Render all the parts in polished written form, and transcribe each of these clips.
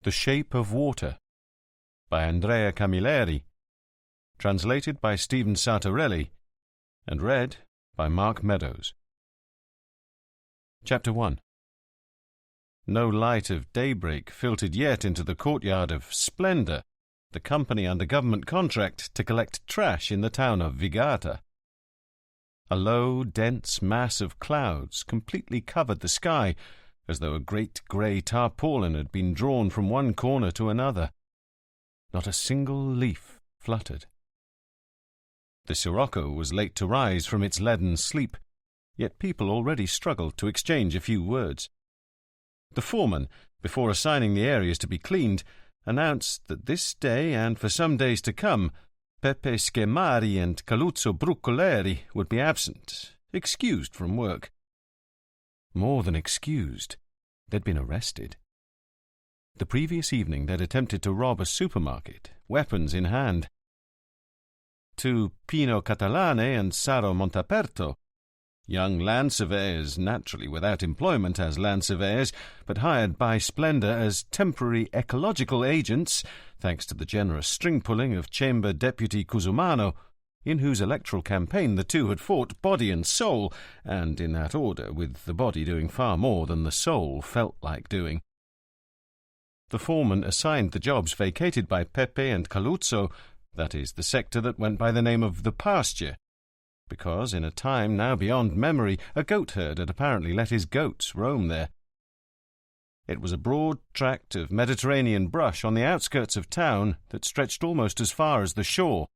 The Shape of Water by Andrea Camilleri, translated by Stephen Sartorelli, and read by Mark Meadows. Chapter 1. No light of daybreak filtered yet into the courtyard of Splendor, the company under government contract to collect trash in the town of Vigata. A low, dense mass of clouds completely covered the sky, as though a great grey tarpaulin had been drawn from one corner to another. Not a single leaf fluttered. The sirocco was late to rise from its leaden sleep, yet people already struggled to exchange a few words. The foreman, before assigning the areas to be cleaned, announced that this day and for some days to come, Pepe Schemari and Caluzzo Bruccoleri would be absent, excused from work. More than excused, they'd been arrested. The previous evening they'd attempted to rob a supermarket, weapons in hand. Two Pino Catalane and Saro Montaperto, young land surveyors, naturally without employment as land surveyors, but hired by Splendor as temporary ecological agents, thanks to the generous string-pulling of Chamber Deputy Cusumano, in whose electoral campaign the two had fought body and soul, and in that order, with the body doing far more than the soul felt like doing. The foreman assigned the jobs vacated by Pepe and Caluzzo, that is, the sector that went by the name of the pasture, because in a time now beyond memory a goat-herd had apparently let his goats roam there. It was a broad tract of Mediterranean brush on the outskirts of town that stretched almost as far as the shore.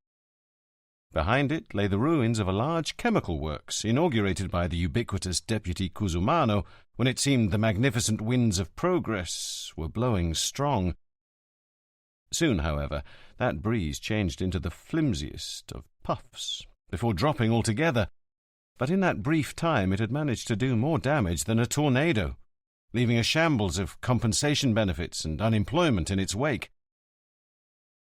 Behind it lay the ruins of a large chemical works, inaugurated by the ubiquitous Deputy Cusumano, when it seemed the magnificent winds of progress were blowing strong. Soon, however, that breeze changed into the flimsiest of puffs, before dropping altogether. But in that brief time it had managed to do more damage than a tornado, leaving a shambles of compensation benefits and unemployment in its wake.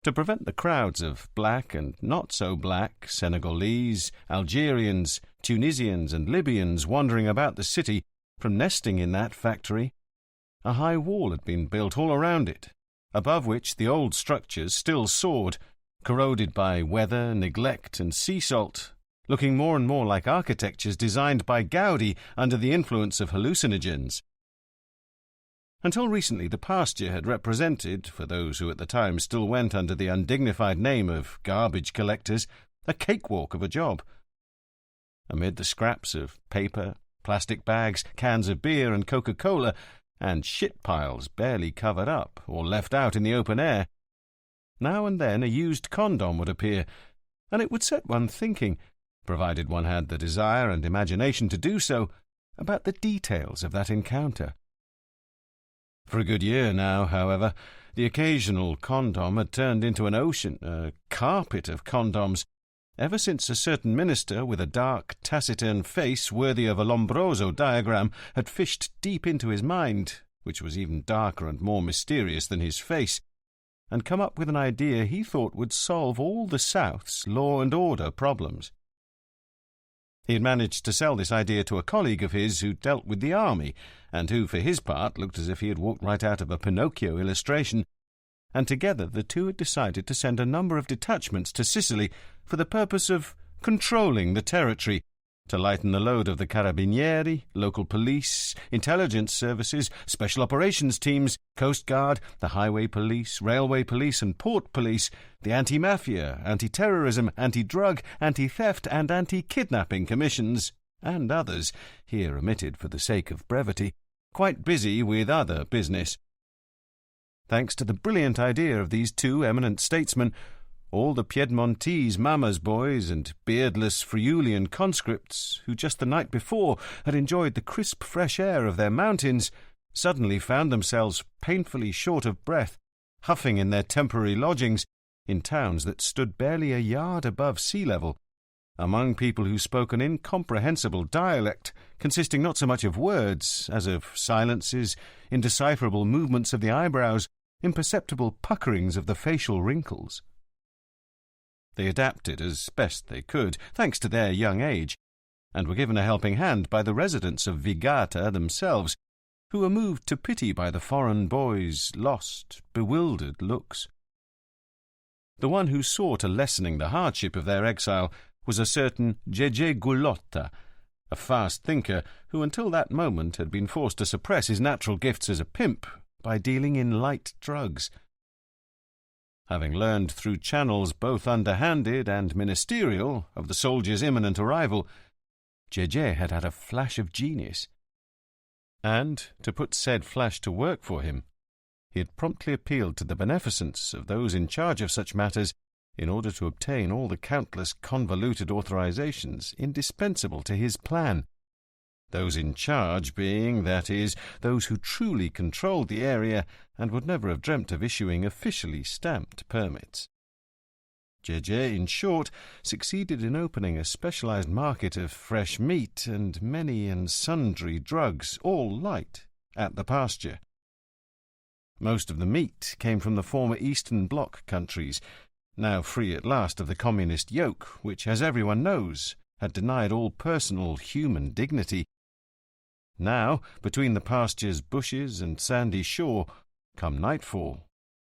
To prevent the crowds of black and not-so-black Senegalese, Algerians, Tunisians and Libyans wandering about the city from nesting in that factory, a high wall had been built all around it, above which the old structures still soared, corroded by weather, neglect and sea salt, looking more and more like architectures designed by Gaudi under the influence of hallucinogens. Until recently the pasture had represented, for those who at the time still went under the undignified name of garbage collectors, a cakewalk of a job. Amid the scraps of paper, plastic bags, cans of beer and Coca-Cola, and shit piles barely covered up or left out in the open air, now and then a used condom would appear, and it would set one thinking, provided one had the desire and imagination to do so, about the details of that encounter. For a good year now, however, the occasional condom had turned into an ocean, a carpet of condoms, ever since a certain minister with a dark, taciturn face worthy of a Lombroso diagram had fished deep into his mind, which was even darker and more mysterious than his face, and come up with an idea he thought would solve all the South's law and order problems. He had managed to sell this idea to a colleague of his who dealt with the army, and who, for his part, looked as if he had walked right out of a Pinocchio illustration, and together the two had decided to send a number of detachments to Sicily for the purpose of controlling the territory, to lighten the load of the carabinieri, local police, intelligence services, special operations teams, coast guard, the highway police, railway police and port police, the anti-mafia, anti-terrorism, anti-drug, anti-theft and anti-kidnapping commissions, and others, here omitted for the sake of brevity, quite busy with other business. Thanks to the brilliant idea of these two eminent statesmen, all the Piedmontese mama's boys and beardless Friulian conscripts, who just the night before had enjoyed the crisp fresh air of their mountains, suddenly found themselves painfully short of breath, huffing in their temporary lodgings, in towns that stood barely a yard above sea level, among people who spoke an incomprehensible dialect, consisting not so much of words as of silences, indecipherable movements of the eyebrows, imperceptible puckerings of the facial wrinkles. They adapted as best they could, thanks to their young age, and were given a helping hand by the residents of Vigata themselves, who were moved to pity by the foreign boys' lost, bewildered looks. The one who saw to lessening the hardship of their exile was a certain Gege Gulotta, a fast thinker who until that moment had been forced to suppress his natural gifts as a pimp by dealing in light drugs. Having learned through channels both underhanded and ministerial of the soldiers' imminent arrival, Gege had had a flash of genius. And, to put said flash to work for him, he had promptly appealed to the beneficence of those in charge of such matters in order to obtain all the countless convoluted authorizations indispensable to his plan, those in charge being, that is, those who truly controlled the area and would never have dreamt of issuing officially stamped permits. Gege, in short, succeeded in opening a specialized market of fresh meat and many and sundry drugs, all light, at the pasture. Most of the meat came from the former Eastern Bloc countries, now free at last of the communist yoke, which, as everyone knows, had denied all personal human dignity. Now, between the pasture's bushes and sandy shore, come nightfall,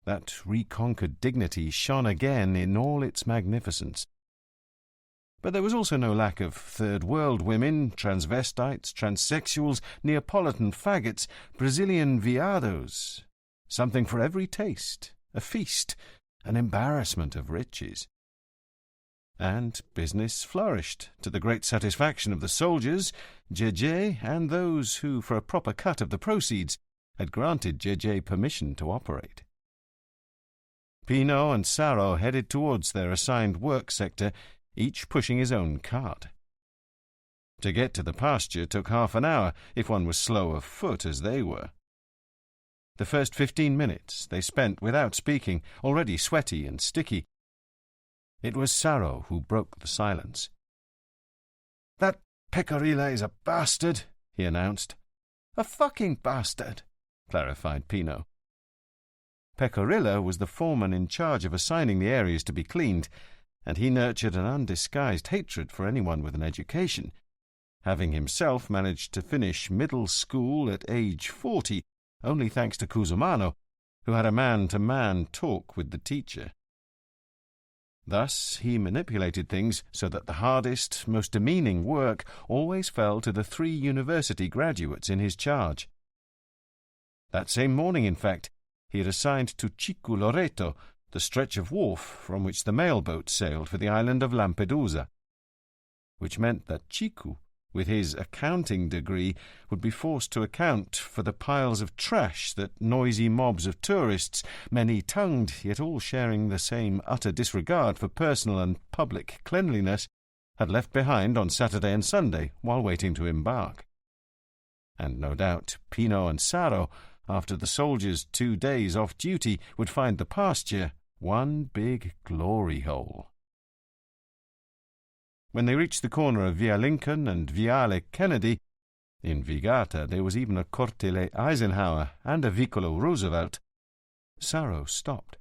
that reconquered dignity shone again in all its magnificence. But there was also no lack of third-world women, transvestites, transsexuals, Neapolitan faggots, Brazilian viados, something for every taste, a feast, an embarrassment of riches. And business flourished, to the great satisfaction of the soldiers, Gege, and those who, for a proper cut of the proceeds, had granted Gege permission to operate. Pino and Saro headed towards their assigned work sector, each pushing his own cart. To get to the pasture took half an hour, if one was slow of foot as they were. The first 15 minutes they spent without speaking, already sweaty and sticky. It was Saro who broke the silence. "That Pecorilla is a bastard," he announced. "A fucking bastard," clarified Pino. Pecorilla was the foreman in charge of assigning the areas to be cleaned, and he nurtured an undisguised hatred for anyone with an education, having himself managed to finish middle school at age 40, only thanks to Cusumano, who had a man-to-man talk with the teacher. Thus he manipulated things so that the hardest, most demeaning work always fell to the 3 university graduates in his charge. That same morning, in fact, he had assigned to Cicu Loreto the stretch of wharf from which the mail boat sailed for the island of Lampedusa, which meant that Cicu, with his accounting degree, would be forced to account for the piles of trash that noisy mobs of tourists, many-tongued, yet all sharing the same utter disregard for personal and public cleanliness, had left behind on Saturday and Sunday while waiting to embark. And no doubt Pino and Saro, after the soldiers' 2 days off duty, would find the pasture one big glory hole. When they reached the corner of Via Lincoln and Viale Kennedy, in Vigata there was even a Cortile Eisenhower and a Vicolo Roosevelt, Saro stopped.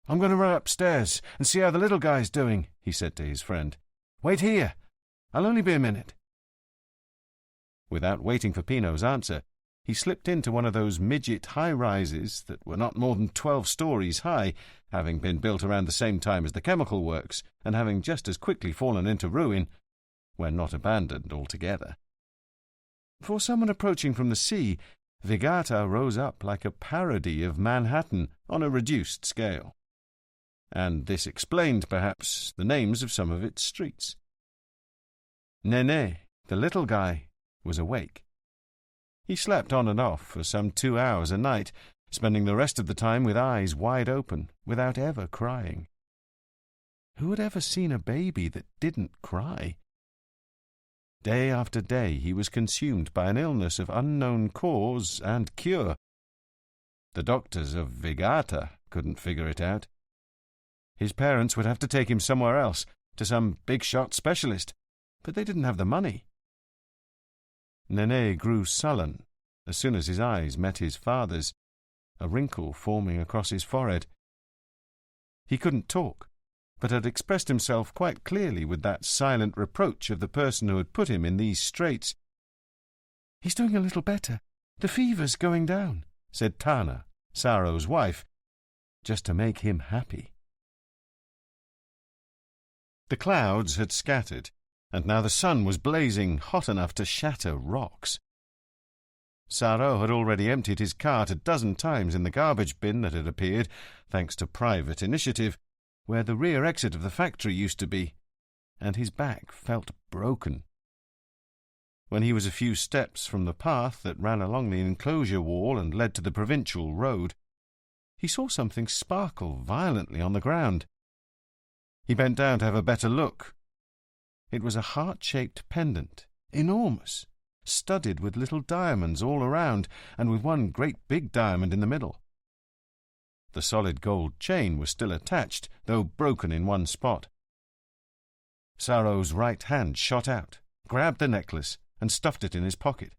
"I'm going to run upstairs and see how the little guy's doing," he said to his friend. "Wait here. I'll only be a minute." Without waiting for Pino's answer, he slipped into one of those midget high-rises that were not more than 12 stories high, having been built around the same time as the chemical works, and having just as quickly fallen into ruin, when not abandoned altogether. For someone approaching from the sea, Vigata rose up like a parody of Manhattan on a reduced scale. And this explained, perhaps, the names of some of its streets. Nene, the little guy, was awake. He slept on and off for some 2 hours a night, spending the rest of the time with eyes wide open, without ever crying. Who had ever seen a baby that didn't cry? Day after day he was consumed by an illness of unknown cause and cure. The doctors of Vigata couldn't figure it out. His parents would have to take him somewhere else, to some big-shot specialist, but they didn't have the money. Nene grew sullen as soon as his eyes met his father's, a wrinkle forming across his forehead. He couldn't talk, but had expressed himself quite clearly with that silent reproach of the person who had put him in these straits. "He's doing a little better. The fever's going down," said Tana, Saro's wife, just to make him happy. The clouds had scattered, and now the sun was blazing hot enough to shatter rocks. Saro had already emptied his cart 12 times in the garbage bin that had appeared, thanks to private initiative, where the rear exit of the factory used to be, and his back felt broken. When he was a few steps from the path that ran along the enclosure wall and led to the provincial road, he saw something sparkle violently on the ground. He bent down to have a better look. It was a heart-shaped pendant, enormous, studded with little diamonds all around, and with one great big diamond in the middle. The solid gold chain was still attached, though broken in one spot. Saro's right hand shot out, grabbed the necklace, and stuffed it in his pocket.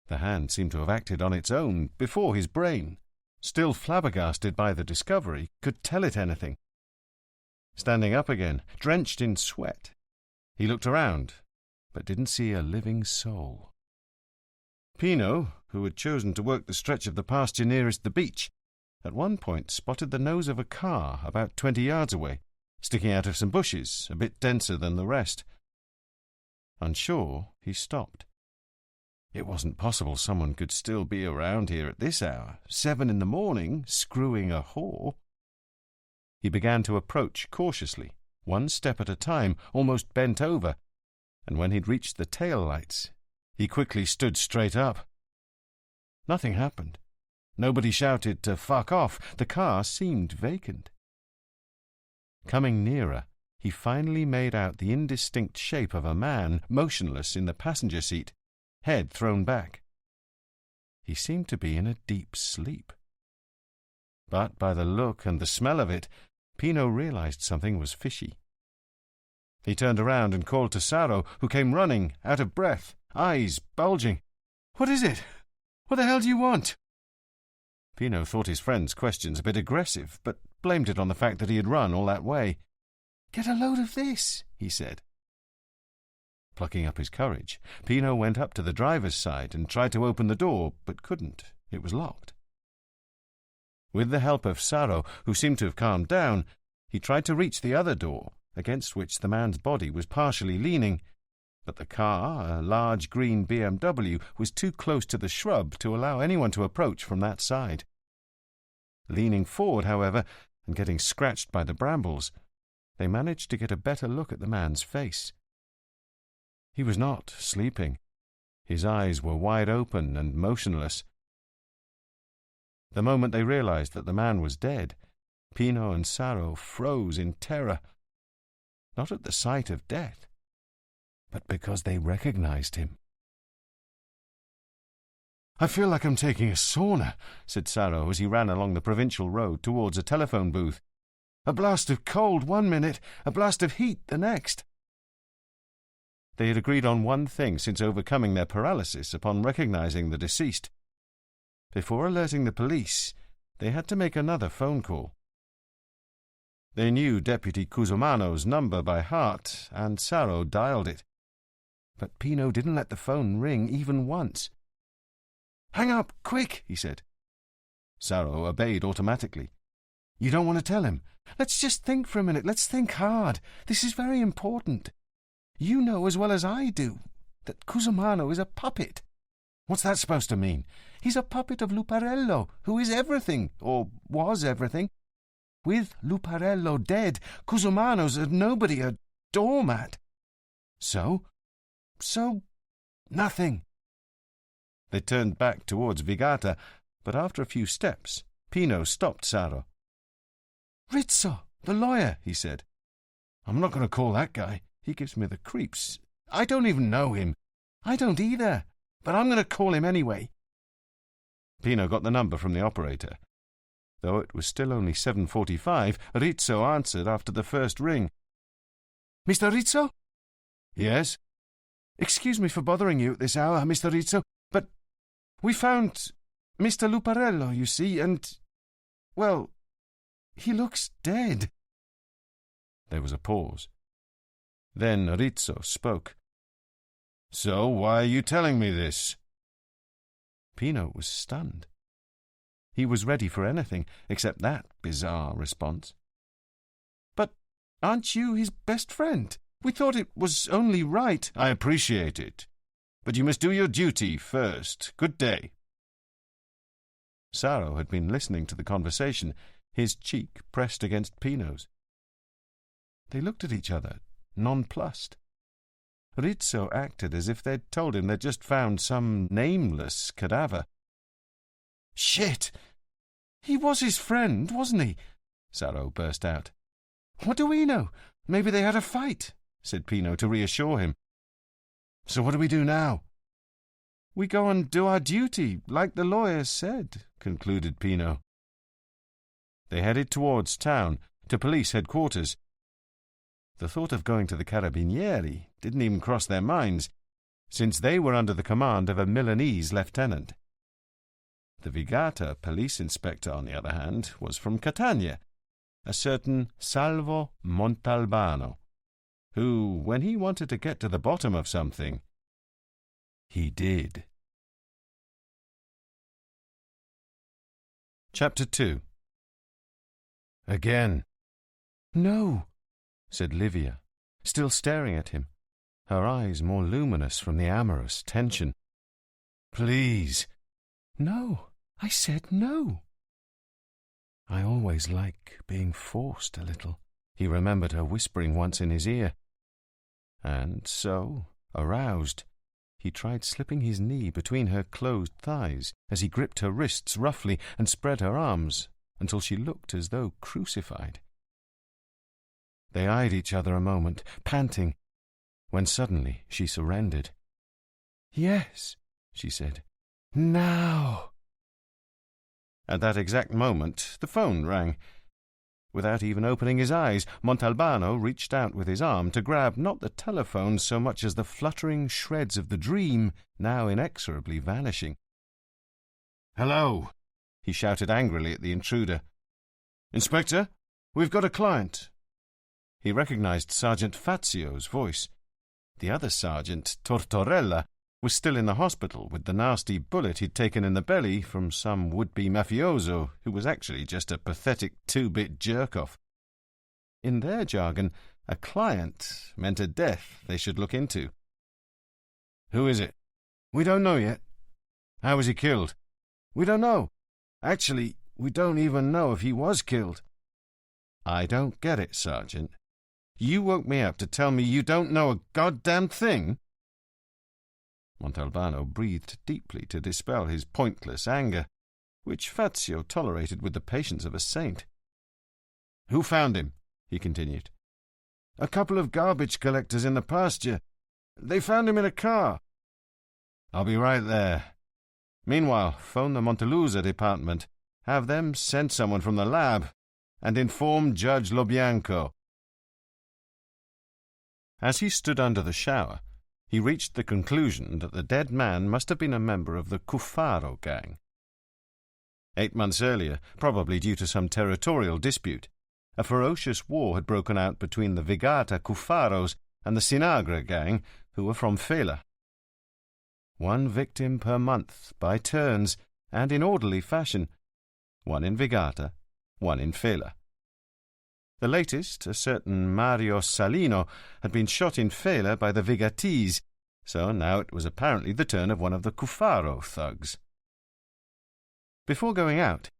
The hand seemed to have acted on its own before his brain, still flabbergasted by the discovery, could tell it anything. Standing up again, drenched in sweat, he looked around, but didn't see a living soul. Pino, who had chosen to work the stretch of the pasture nearest the beach, at one point spotted the nose of a car about 20 yards away, sticking out of some bushes, a bit denser than the rest. Unsure, he stopped. It wasn't possible someone could still be around here at this hour, 7 in the morning, screwing a whore. He began to approach cautiously, one step at a time, almost bent over, and when he'd reached the tail lights, he quickly stood straight up. Nothing happened. Nobody shouted to fuck off. The car seemed vacant. Coming nearer, he finally made out the indistinct shape of a man motionless in the passenger seat, head thrown back. He seemed to be in a deep sleep. But by the look and the smell of it, Pino realized something was fishy. He turned around and called to Saro, who came running, out of breath, eyes bulging. "What is it? What the hell do you want?" Pino thought his friend's questions a bit aggressive, but blamed it on the fact that he had run all that way. "Get a load of this," he said. Plucking up his courage, Pino went up to the driver's side and tried to open the door, but couldn't. It was locked. With the help of Saro, who seemed to have calmed down, he tried to reach the other door, against which the man's body was partially leaning, but the car, a large green BMW, was too close to the shrub to allow anyone to approach from that side. Leaning forward, however, and getting scratched by the brambles, they managed to get a better look at the man's face. He was not sleeping. His eyes were wide open and motionless. The moment they realized that the man was dead, Pino and Saro froze in terror, not at the sight of death, but because they recognized him. "I feel like I'm taking a sauna," said Saro as he ran along the provincial road towards a telephone booth. "A blast of cold 1 minute, a blast of heat the next." They had agreed on one thing since overcoming their paralysis upon recognizing the deceased. Before alerting the police, they had to make another phone call. They knew Deputy Cusumano's number by heart, and Saro dialed it. But Pino didn't let the phone ring even once. "Hang up, quick," he said. Saro obeyed automatically. "You don't want to tell him? Let's just think for a minute. Let's think hard. This is very important. You know as well as I do that Cusumano is a puppet. What's that supposed to mean? He's a puppet of Luparello, who is everything, or was everything. With Luparello dead, Cusumano's a nobody, a doormat. So, nothing." They turned back towards Vigata, but after a few steps, Pino stopped Saro. "Rizzo, the lawyer," he said. "I'm not going to call that guy. He gives me the creeps. I don't even know him." "I don't either, but I'm going to call him anyway." Pino got the number from the operator. Though it was still only 7:45, Rizzo answered after the first ring. "Mr. Rizzo?" "Yes?" "Excuse me for bothering you at this hour, Mr. Rizzo, but we found Mr. Luparello, you see, and, well, he looks dead." There was a pause. Then Rizzo spoke. So why are you telling me this? Pino was stunned. He was ready for anything except that bizarre response. "But aren't you his best friend? We thought it was only right." "I appreciate it, but you must do your duty first. Good day." Saro had been listening to the conversation, his cheek pressed against Pino's. They looked at each other, nonplussed. Rizzo acted as if they'd told him they'd just found some nameless cadaver. "Shit! He was his friend, wasn't he?" Saro burst out. "What do we know? Maybe they had a fight," said Pino to reassure him. "So what do we do now?" "We go and do our duty, like the lawyer said," concluded Pino. They headed towards town, to police headquarters. The thought of going to the Carabinieri didn't even cross their minds, since they were under the command of a Milanese lieutenant. The Vigata police inspector, on the other hand, was from Catania, a certain Salvo Montalbano, who, when he wanted to get to the bottom of something, he did. Chapter 2. "Again." "No," said Livia, still staring at him, her eyes more luminous from the amorous tension. "Please." "No, I said no." "I always like being forced a little," he remembered her whispering once in his ear. And so, aroused, he tried slipping his knee between her closed thighs as he gripped her wrists roughly and spread her arms until she looked as though crucified. They eyed each other a moment, panting, when suddenly she surrendered. "Yes," she said. "Now." At that exact moment, the phone rang. Without even opening his eyes, Montalbano reached out with his arm to grab not the telephone so much as the fluttering shreds of the dream now inexorably vanishing. "Hello," he shouted angrily at the intruder. "Inspector, we've got a client." He recognized Sergeant Fazio's voice. The other sergeant, Tortorella, was still in the hospital with the nasty bullet he'd taken in the belly from some would-be mafioso who was actually just a pathetic two-bit jerk-off. In their jargon, a client meant a death they should look into. "Who is it?" "We don't know yet." "How was he killed?" "We don't know. Actually, we don't even know if he was killed." "I don't get it, Sergeant. You woke me up to tell me you don't know a goddamn thing?" Montalbano breathed deeply to dispel his pointless anger, which Fazio tolerated with the patience of a saint. "Who found him?" he continued. "A couple of garbage collectors in the pasture. They found him in a car." "I'll be right there. Meanwhile, phone the Montelusa department. Have them send someone from the lab, and inform Judge Lobianco." As he stood under the shower, he reached the conclusion that the dead man must have been a member of the Cuffaro gang. 8 months earlier, probably due to some territorial dispute, a ferocious war had broken out between the Vigata Cuffaros and the Sinagra gang, who were from Fela. 1 victim per month, by turns, and in orderly fashion, 1 in Vigata, 1 in Fela. The latest, a certain Mario Salino, had been shot in Fela by the Vigatese, so now it was apparently the turn of one of the Cuffaro thugs. Before going out,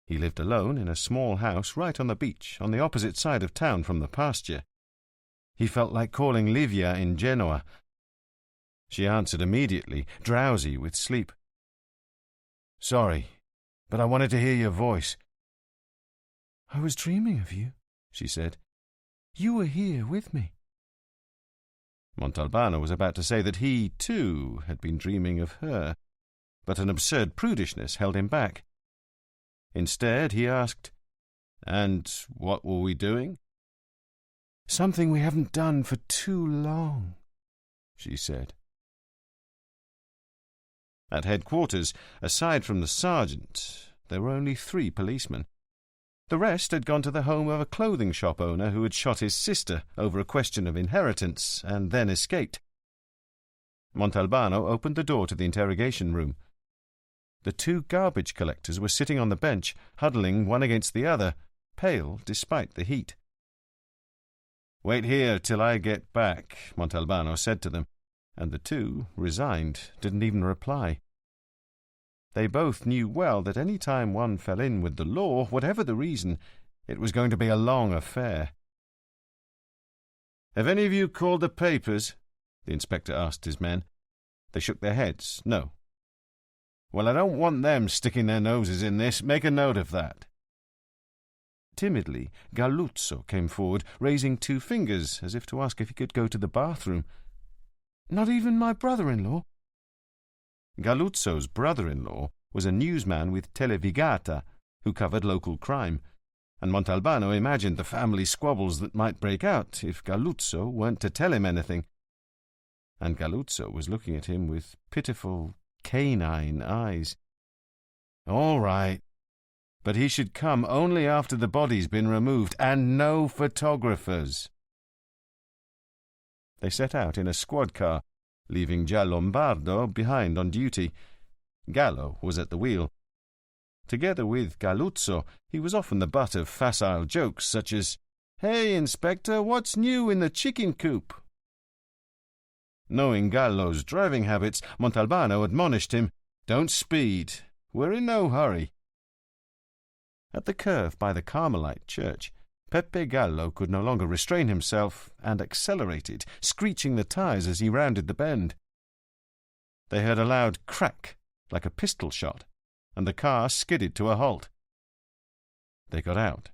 he lived alone in a small house right on the beach on the opposite side of town from the pasture. He felt like calling Livia in Genoa. She answered immediately, drowsy with sleep. "Sorry, but I wanted to hear your voice." "I was dreaming of you," she said. "You were here with me." Montalbano was about to say that he, too, had been dreaming of her, but an absurd prudishness held him back. Instead, he asked, "And what were we doing?" "Something we haven't done for too long," she said. At headquarters, aside from the sergeant, there were only 3 policemen. The rest had gone to the home of a clothing shop owner who had shot his sister over a question of inheritance and then escaped. Montalbano opened the door to the interrogation room. The two garbage collectors were sitting on the bench, huddling one against the other, pale despite the heat. "Wait here till I get back," Montalbano said to them, and the two, resigned, didn't even reply. They both knew well that any time one fell in with the law, whatever the reason, it was going to be a long affair. "Have any of you called the papers?" the inspector asked his men. They shook their heads. No. "Well, I don't want them sticking their noses in this. Make a note of that." Timidly, Galluzzo came forward, raising two fingers, as if to ask if he could go to the bathroom. "Not even my brother-in-law?" Galluzzo's brother-in-law was a newsman with Televigata, who covered local crime, and Montalbano imagined the family squabbles that might break out if Galluzzo weren't to tell him anything. And Galluzzo was looking at him with pitiful, canine eyes. "All right, but he should come only after the body's been removed, and no photographers." They set out in a squad car, leaving Giallombardo behind on duty. Gallo was at the wheel. Together with Galluzzo, he was often the butt of facile jokes such as, "Hey, Inspector, what's new in the chicken coop?" Knowing Gallo's driving habits, Montalbano admonished him, "Don't speed. We're in no hurry." At the curve by the Carmelite church, Pepe Gallo could no longer restrain himself and accelerated, screeching the tyres as he rounded the bend. They heard a loud crack, like a pistol shot, and the car skidded to a halt. They got out.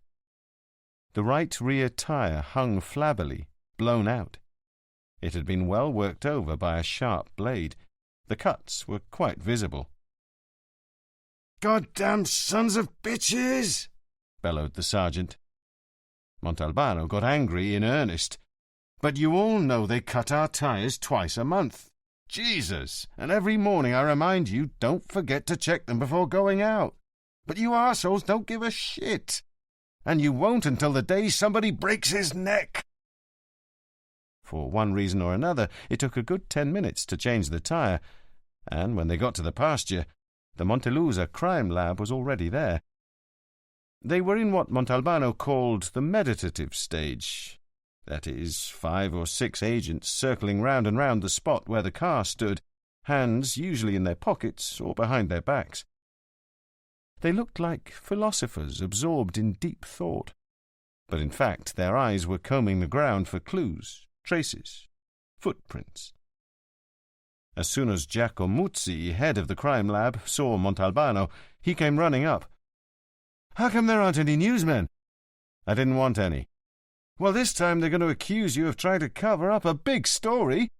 The right rear tyre hung flabbily, blown out. It had been well worked over by a sharp blade. The cuts were quite visible. "Goddamn sons of bitches!" bellowed the sergeant. Montalbano got angry in earnest. "But you all know they cut our tyres twice a month. Jesus! And every morning I remind you, don't forget to check them before going out. But you arseholes don't give a shit. And you won't until the day somebody breaks his neck." For one reason or another, it took a good 10 minutes to change the tyre, and when they got to the pasture, the Montelusa crime lab was already there. They were in what Montalbano called the meditative stage. That is, 5 or 6 agents circling round and round the spot where the car stood, hands usually in their pockets or behind their backs. They looked like philosophers absorbed in deep thought, but in fact their eyes were combing the ground for clues, traces, footprints. As soon as Giacomuzzi, head of the crime lab, saw Montalbano, he came running up. "How come there aren't any newsmen?" "I didn't want any." "Well, this time they're going to accuse you of trying to cover up a big story."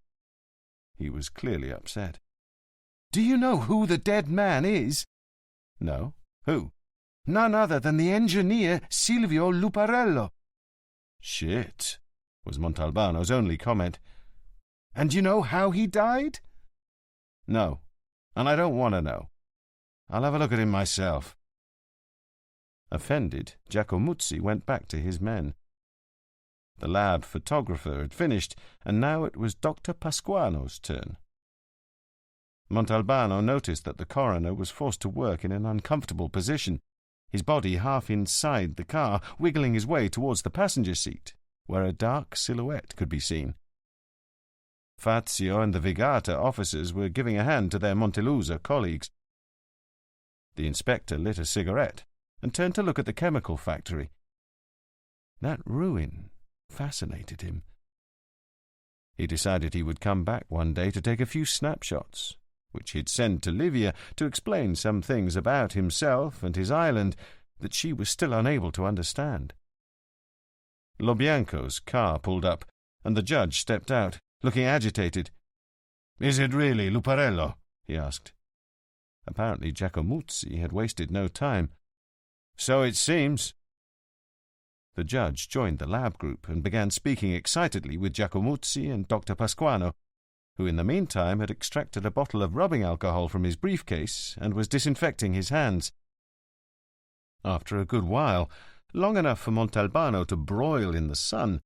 He was clearly upset. "Do you know who the dead man is?" "No. Who?" "None other than the engineer Silvio Luparello." "Shit," was Montalbano's only comment. "And you know how he died?" "No, and I don't want to know. I'll have a look at him myself." Offended, Giacomuzzi went back to his men. The lab photographer had finished, and now it was Dr. Pasquano's turn. Montalbano noticed that the coroner was forced to work in an uncomfortable position, his body half inside the car, wiggling his way towards the passenger seat, where a dark silhouette could be seen. Fazio and the Vigata officers were giving a hand to their Montelusa colleagues. The inspector lit a cigarette and turned to look at the chemical factory. That ruin fascinated him. He decided he would come back one day to take a few snapshots, which he'd send to Livia to explain some things about himself and his island that she was still unable to understand. Lobianco's car pulled up, and the judge stepped out, looking agitated. "Is it really Luparello?" he asked. Apparently Giacomuzzi had wasted no time. "So it seems." The judge joined the lab group and began speaking excitedly with Giacomuzzi and Dr. Pasquano, who in the meantime had extracted a bottle of rubbing alcohol from his briefcase and was disinfecting his hands. After a good while, long enough for Montalbano to broil in the sun,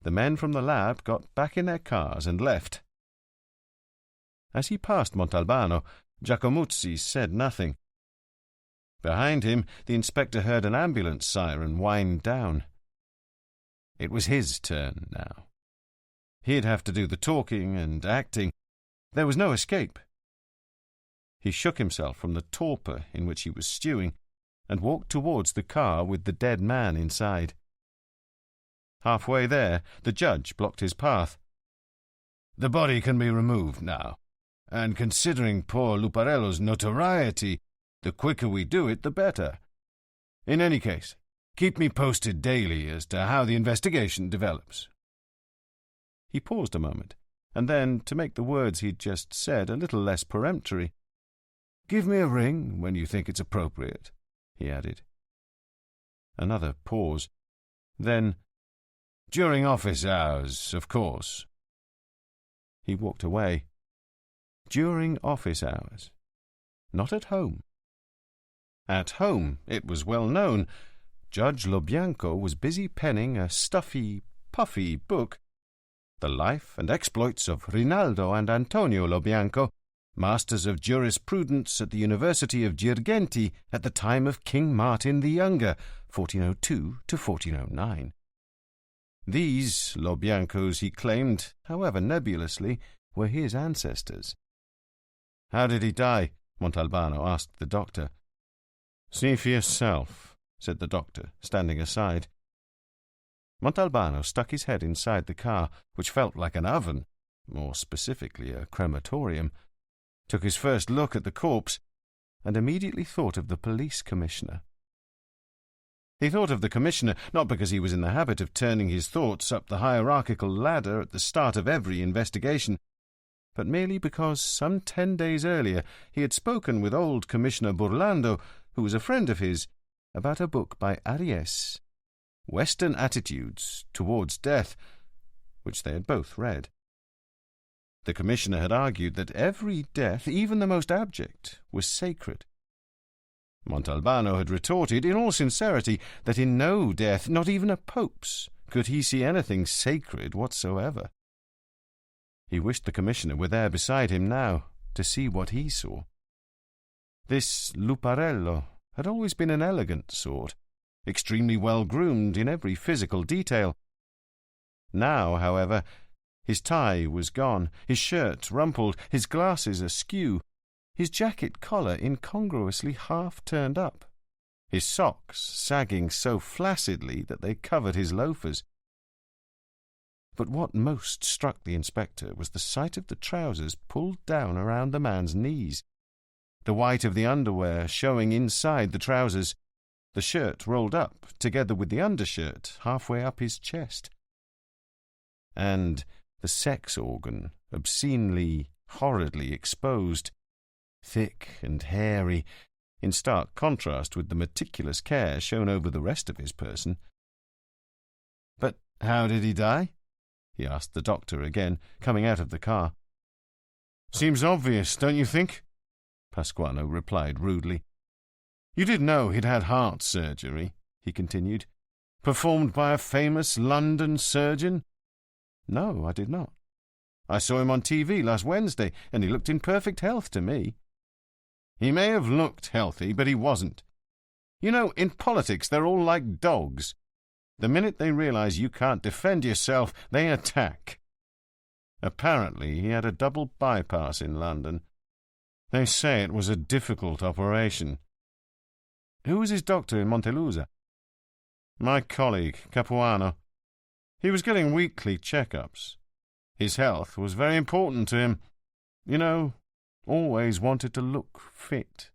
the men from the lab got back in their cars and left. As he passed Montalbano, Giacomuzzi said nothing. Behind him, the inspector heard an ambulance siren wind down. It was his turn now. He'd have to do the talking and acting. There was no escape. He shook himself from the torpor in which he was stewing and walked towards the car with the dead man inside. Halfway there, the judge blocked his path. "The body can be removed now, and considering poor Luparello's notoriety, the quicker we do it, the better. In any case, keep me posted daily as to how the investigation develops." He paused a moment, and then, to make the words he'd just said a little less peremptory, "Give me a ring when you think it's appropriate," he added. Another pause. Then, "During office hours, of course." He walked away. During office hours. Not at home. At home, it was well known, Judge Lobianco was busy penning a stuffy, puffy book, The Life and Exploits of Rinaldo and Antonio Lobianco, Masters of Jurisprudence at the University of Girgenti at the time of King Martin the Younger, 1402 to 1409. These Lobiancos, he claimed, however nebulously, were his ancestors. "How did he die?" Montalbano asked the doctor. "See for yourself," said the doctor, standing aside. Montalbano stuck his head inside the car, which felt like an oven, more specifically a crematorium, took his first look at the corpse, and immediately thought of the police commissioner. He thought of the commissioner not because he was in the habit of turning his thoughts up the hierarchical ladder at the start of every investigation, but merely because some 10 days earlier he had spoken with old Commissioner Burlando, who was a friend of his, about a book by Ariès, Western Attitudes Towards Death, which they had both read. The commissioner had argued that every death, even the most abject, was sacred. Montalbano had retorted, in all sincerity, that in no death, not even a pope's, could he see anything sacred whatsoever. He wished the commissioner were there beside him now, to see what he saw. This Luparello had always been an elegant sort, extremely well-groomed in every physical detail. Now, however, his tie was gone, his shirt rumpled, his glasses askew, his jacket collar incongruously half turned up, his socks sagging so flaccidly that they covered his loafers. But what most struck the inspector was the sight of the trousers pulled down around the man's knees, the white of the underwear showing inside the trousers, the shirt rolled up together with the undershirt halfway up his chest. And the sex organ, obscenely, horridly exposed, thick and hairy, in stark contrast with the meticulous care shown over the rest of his person. "But how did he die?" he asked the doctor again, coming out of the car. "Seems obvious, don't you think?" Pasquano replied rudely. "You did know he'd had heart surgery," he continued, "performed by a famous London surgeon?" "No, I did not. I saw him on TV last Wednesday, and he looked in perfect health to me." "He may have looked healthy, but he wasn't. You know, in politics they're all like dogs. The minute they realize you can't defend yourself, they attack. Apparently he had a double bypass in London. They say it was a difficult operation." "Who was his doctor in Montelusa?" "My colleague, Capuano. He was getting weekly checkups. His health was very important to him. You know, always wanted to look fit."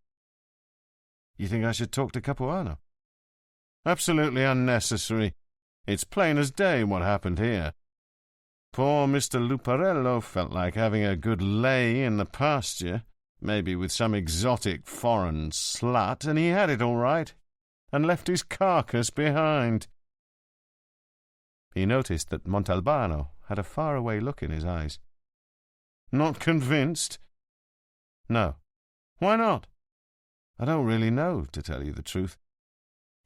"You think I should talk to Capuano?" "Absolutely unnecessary. It's plain as day what happened here. Poor Mr. Luparello felt like having a good lay in the pasture, maybe with some exotic foreign slut, and he had it all right, and left his carcass behind." He noticed that Montalbano had a faraway look in his eyes. "Not convinced?" "No." "Why not?" "I don't really know, to tell you the truth.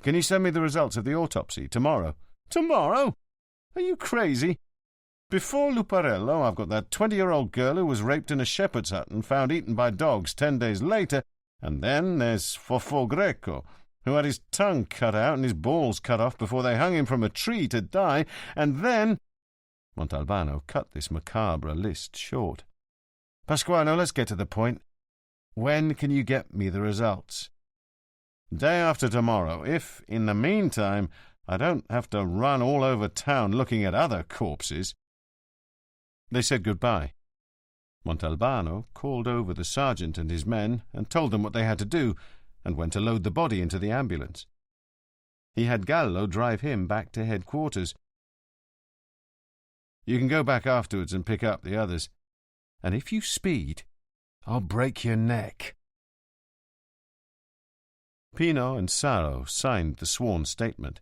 Can you send me the results of the autopsy tomorrow?" "Tomorrow? Are you crazy?" Before Luparello, I've got that 20-year-old girl who was raped in a shepherd's hut and found eaten by dogs 10 days later, and then there's Fofo Greco, who had his tongue cut out and his balls cut off before they hung him from a tree to die, and then—" Montalbano cut this macabre list short. "Pasquano, let's get to the point. When can you get me the results?" "Day after tomorrow, if, in the meantime, I don't have to run all over town looking at other corpses." They said goodbye. Montalbano called over the sergeant and his men and told them what they had to do, and went to load the body into the ambulance. He had Gallo drive him back to headquarters. "You can go back afterwards and pick up the others. And if you speed, I'll break your neck." Pino and Saro signed the sworn statement.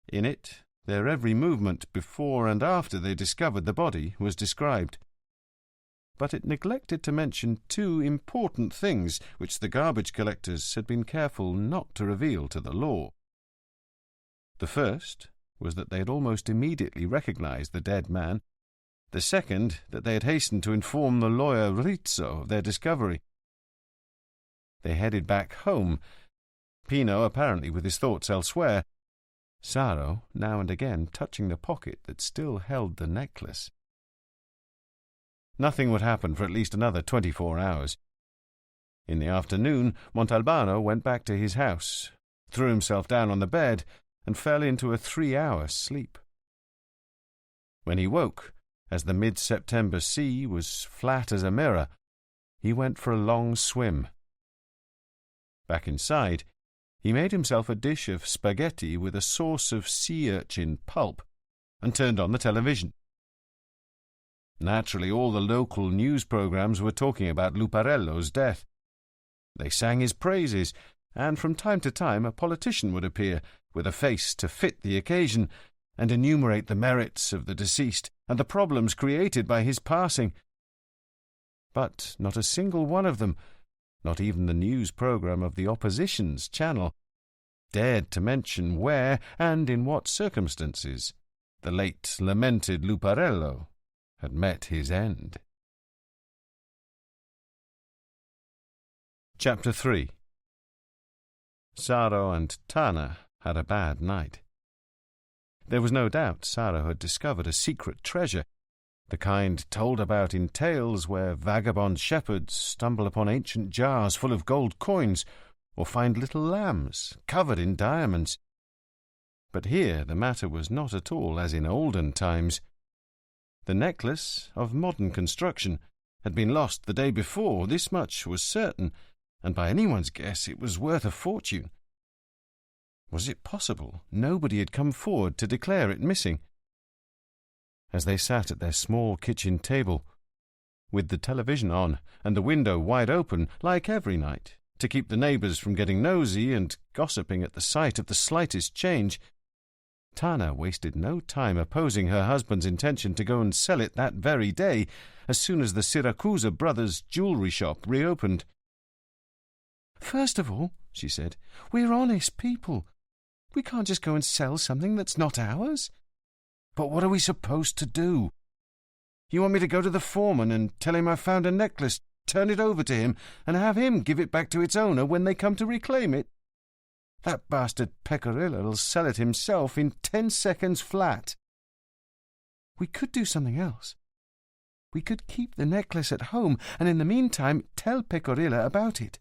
In it, their every movement before and after they discovered the body was described. But it neglected to mention two important things which the garbage collectors had been careful not to reveal to the law. The first was that they had almost immediately recognized the dead man. The second, that they had hastened to inform the lawyer Rizzo of their discovery. They headed back home, Pino apparently with his thoughts elsewhere, Saro now and again touching the pocket that still held the necklace. Nothing would happen for at least another 24 hours. In the afternoon, Montalbano went back to his house, threw himself down on the bed, and fell into a 3-hour sleep. When he woke, as the mid-September sea was flat as a mirror, he went for a long swim. Back inside, he made himself a dish of spaghetti with a sauce of sea urchin pulp and turned on the television. Naturally, all the local news programs were talking about Luparello's death. They sang his praises, and from time to time a politician would appear with a face to fit the occasion and enumerate the merits of the deceased and the problems created by his passing. But not a single one of them, not even the news program of the opposition's channel, dared to mention where and in what circumstances the late lamented Luparello had met his end. Chapter 3. Saro and Tana had a bad night. There was no doubt Saro had discovered a secret treasure, the kind told about in tales where vagabond shepherds stumble upon ancient jars full of gold coins or find little lambs covered in diamonds. But here the matter was not at all as in olden times. The necklace, of modern construction, had been lost the day before, this much was certain, and by anyone's guess it was worth a fortune. Was it possible nobody had come forward to declare it missing? As they sat at their small kitchen table, with the television on and the window wide open, like every night, to keep the neighbours from getting nosy and gossiping at the sight of the slightest change, Tana wasted no time opposing her husband's intention to go and sell it that very day, as soon as the Siracusa brothers' jewellery shop reopened. "First of all," she said, "we're honest people. We can't just go and sell something that's not ours." "But what are we supposed to do? You want me to go to the foreman and tell him I found a necklace, turn it over to him, and have him give it back to its owner when they come to reclaim it? That bastard Pecorila'll sell it himself in 10 seconds flat." "We could do something else. We could keep the necklace at home, and in the meantime tell Pecorilla about it.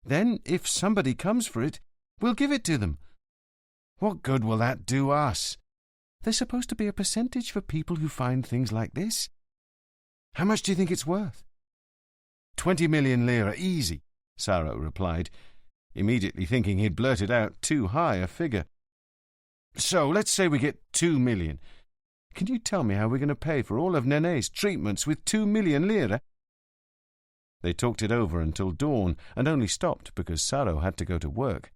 Then, if somebody comes for it, we'll give it to them." "What good will that do us?" "There's supposed to be a percentage for people who find things like this." "How much do you think it's worth?" 20 million lira, easy," Saro replied, immediately thinking he'd blurted out too high a figure. "So, let's say we get 2 million. Can you tell me how we're going to pay for all of Nene's treatments with 2 million lira? They talked it over until dawn, and only stopped because Saro had to go to work.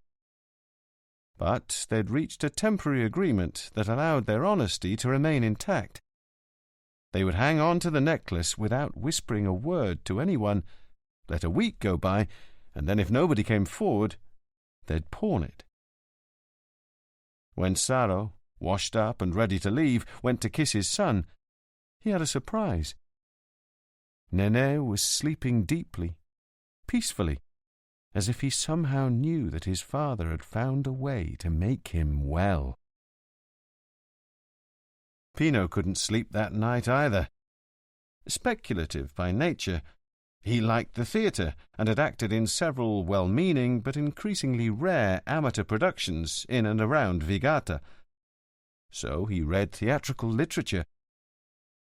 But they'd reached a temporary agreement that allowed their honesty to remain intact. They would hang on to the necklace without whispering a word to anyone, let a week go by, and then if nobody came forward, they'd pawn it. When Saro, washed up and ready to leave, went to kiss his son, he had a surprise. Nene was sleeping deeply, peacefully, as if he somehow knew that his father had found a way to make him well. Pino couldn't sleep that night either. Speculative by nature, he liked the theatre and had acted in several well-meaning but increasingly rare amateur productions in and around Vigata. So he read theatrical literature.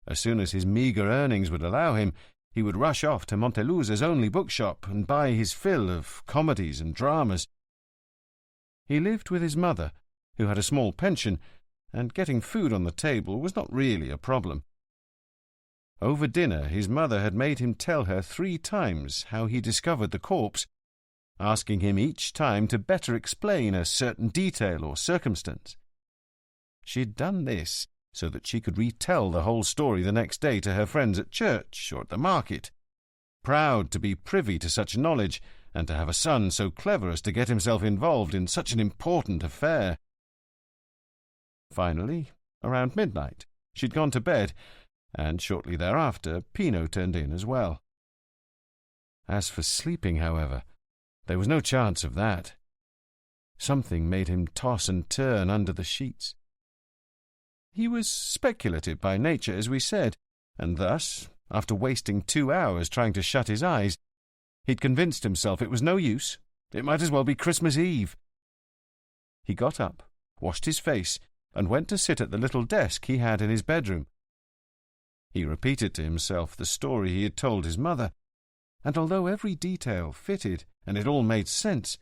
As soon as his meagre earnings would allow him, he would rush off to Montelusa's only bookshop and buy his fill of comedies and dramas. He lived with his mother, who had a small pension, and getting food on the table was not really a problem. Over dinner his mother had made him tell her 3 times how he discovered the corpse, asking him each time to better explain a certain detail or circumstance. She had done this so that she could retell the whole story the next day to her friends at church or at the market, proud to be privy to such knowledge and to have a son so clever as to get himself involved in such an important affair. Finally, around midnight, she'd gone to bed, and shortly thereafter Pino turned in as well. As for sleeping, however, there was no chance of that. Something made him toss and turn under the sheets. He was speculative by nature, as we said, and thus, after wasting 2 hours trying to shut his eyes, he'd convinced himself it was no use. It might as well be Christmas Eve. He got up, washed his face, and went to sit at the little desk he had in his bedroom. He repeated to himself the story he had told his mother, and although every detail fitted and it all made sense,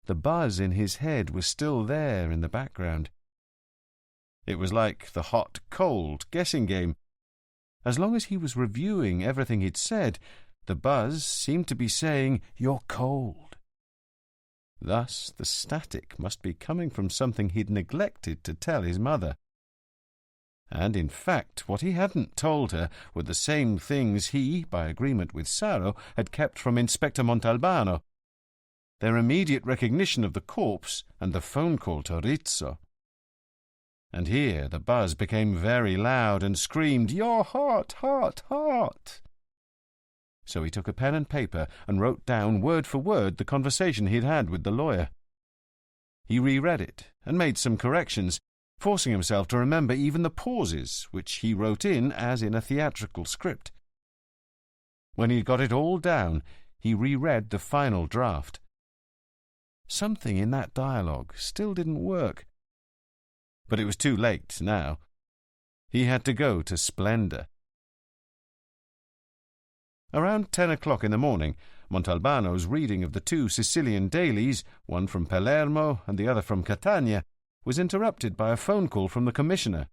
the buzz in his head was still there in the background. It was like the hot-cold guessing game. As long as he was reviewing everything he'd said, the buzz seemed to be saying, "You're cold." Thus the static must be coming from something he'd neglected to tell his mother. And in fact, what he hadn't told her were the same things he, by agreement with Saro, had kept from Inspector Montalbano: their immediate recognition of the corpse and the phone call to Rizzo. And here the buzz became very loud and screamed, "You're hot, hot, hot!" So he took a pen and paper and wrote down word for word the conversation he'd had with the lawyer. He reread it and made some corrections, forcing himself to remember even the pauses, which he wrote in as in a theatrical script. When he'd got it all down, he reread the final draft. Something in that dialogue still didn't work. But it was too late now. He had to go to Splendor. Around 10 o'clock in the morning, Montalbano's reading of the 2 Sicilian dailies, one from Palermo and the other from Catania, was interrupted by a phone call from the commissioner.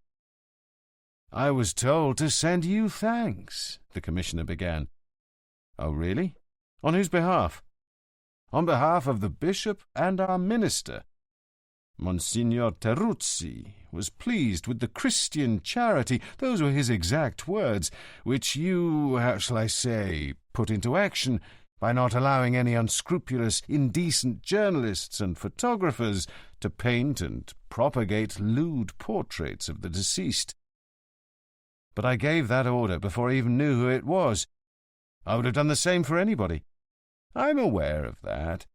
"I was told to send you thanks," the commissioner began. "Oh, really? On whose behalf?" "On behalf of the bishop and our minister. Monsignor Teruzzi was pleased with the Christian charity, those were his exact words, which you, how shall I say, put into action by not allowing any unscrupulous, indecent journalists and photographers to paint and propagate lewd portraits of the deceased. But I gave that order before I even knew who it was. I would have done the same for anybody. I'm aware of that.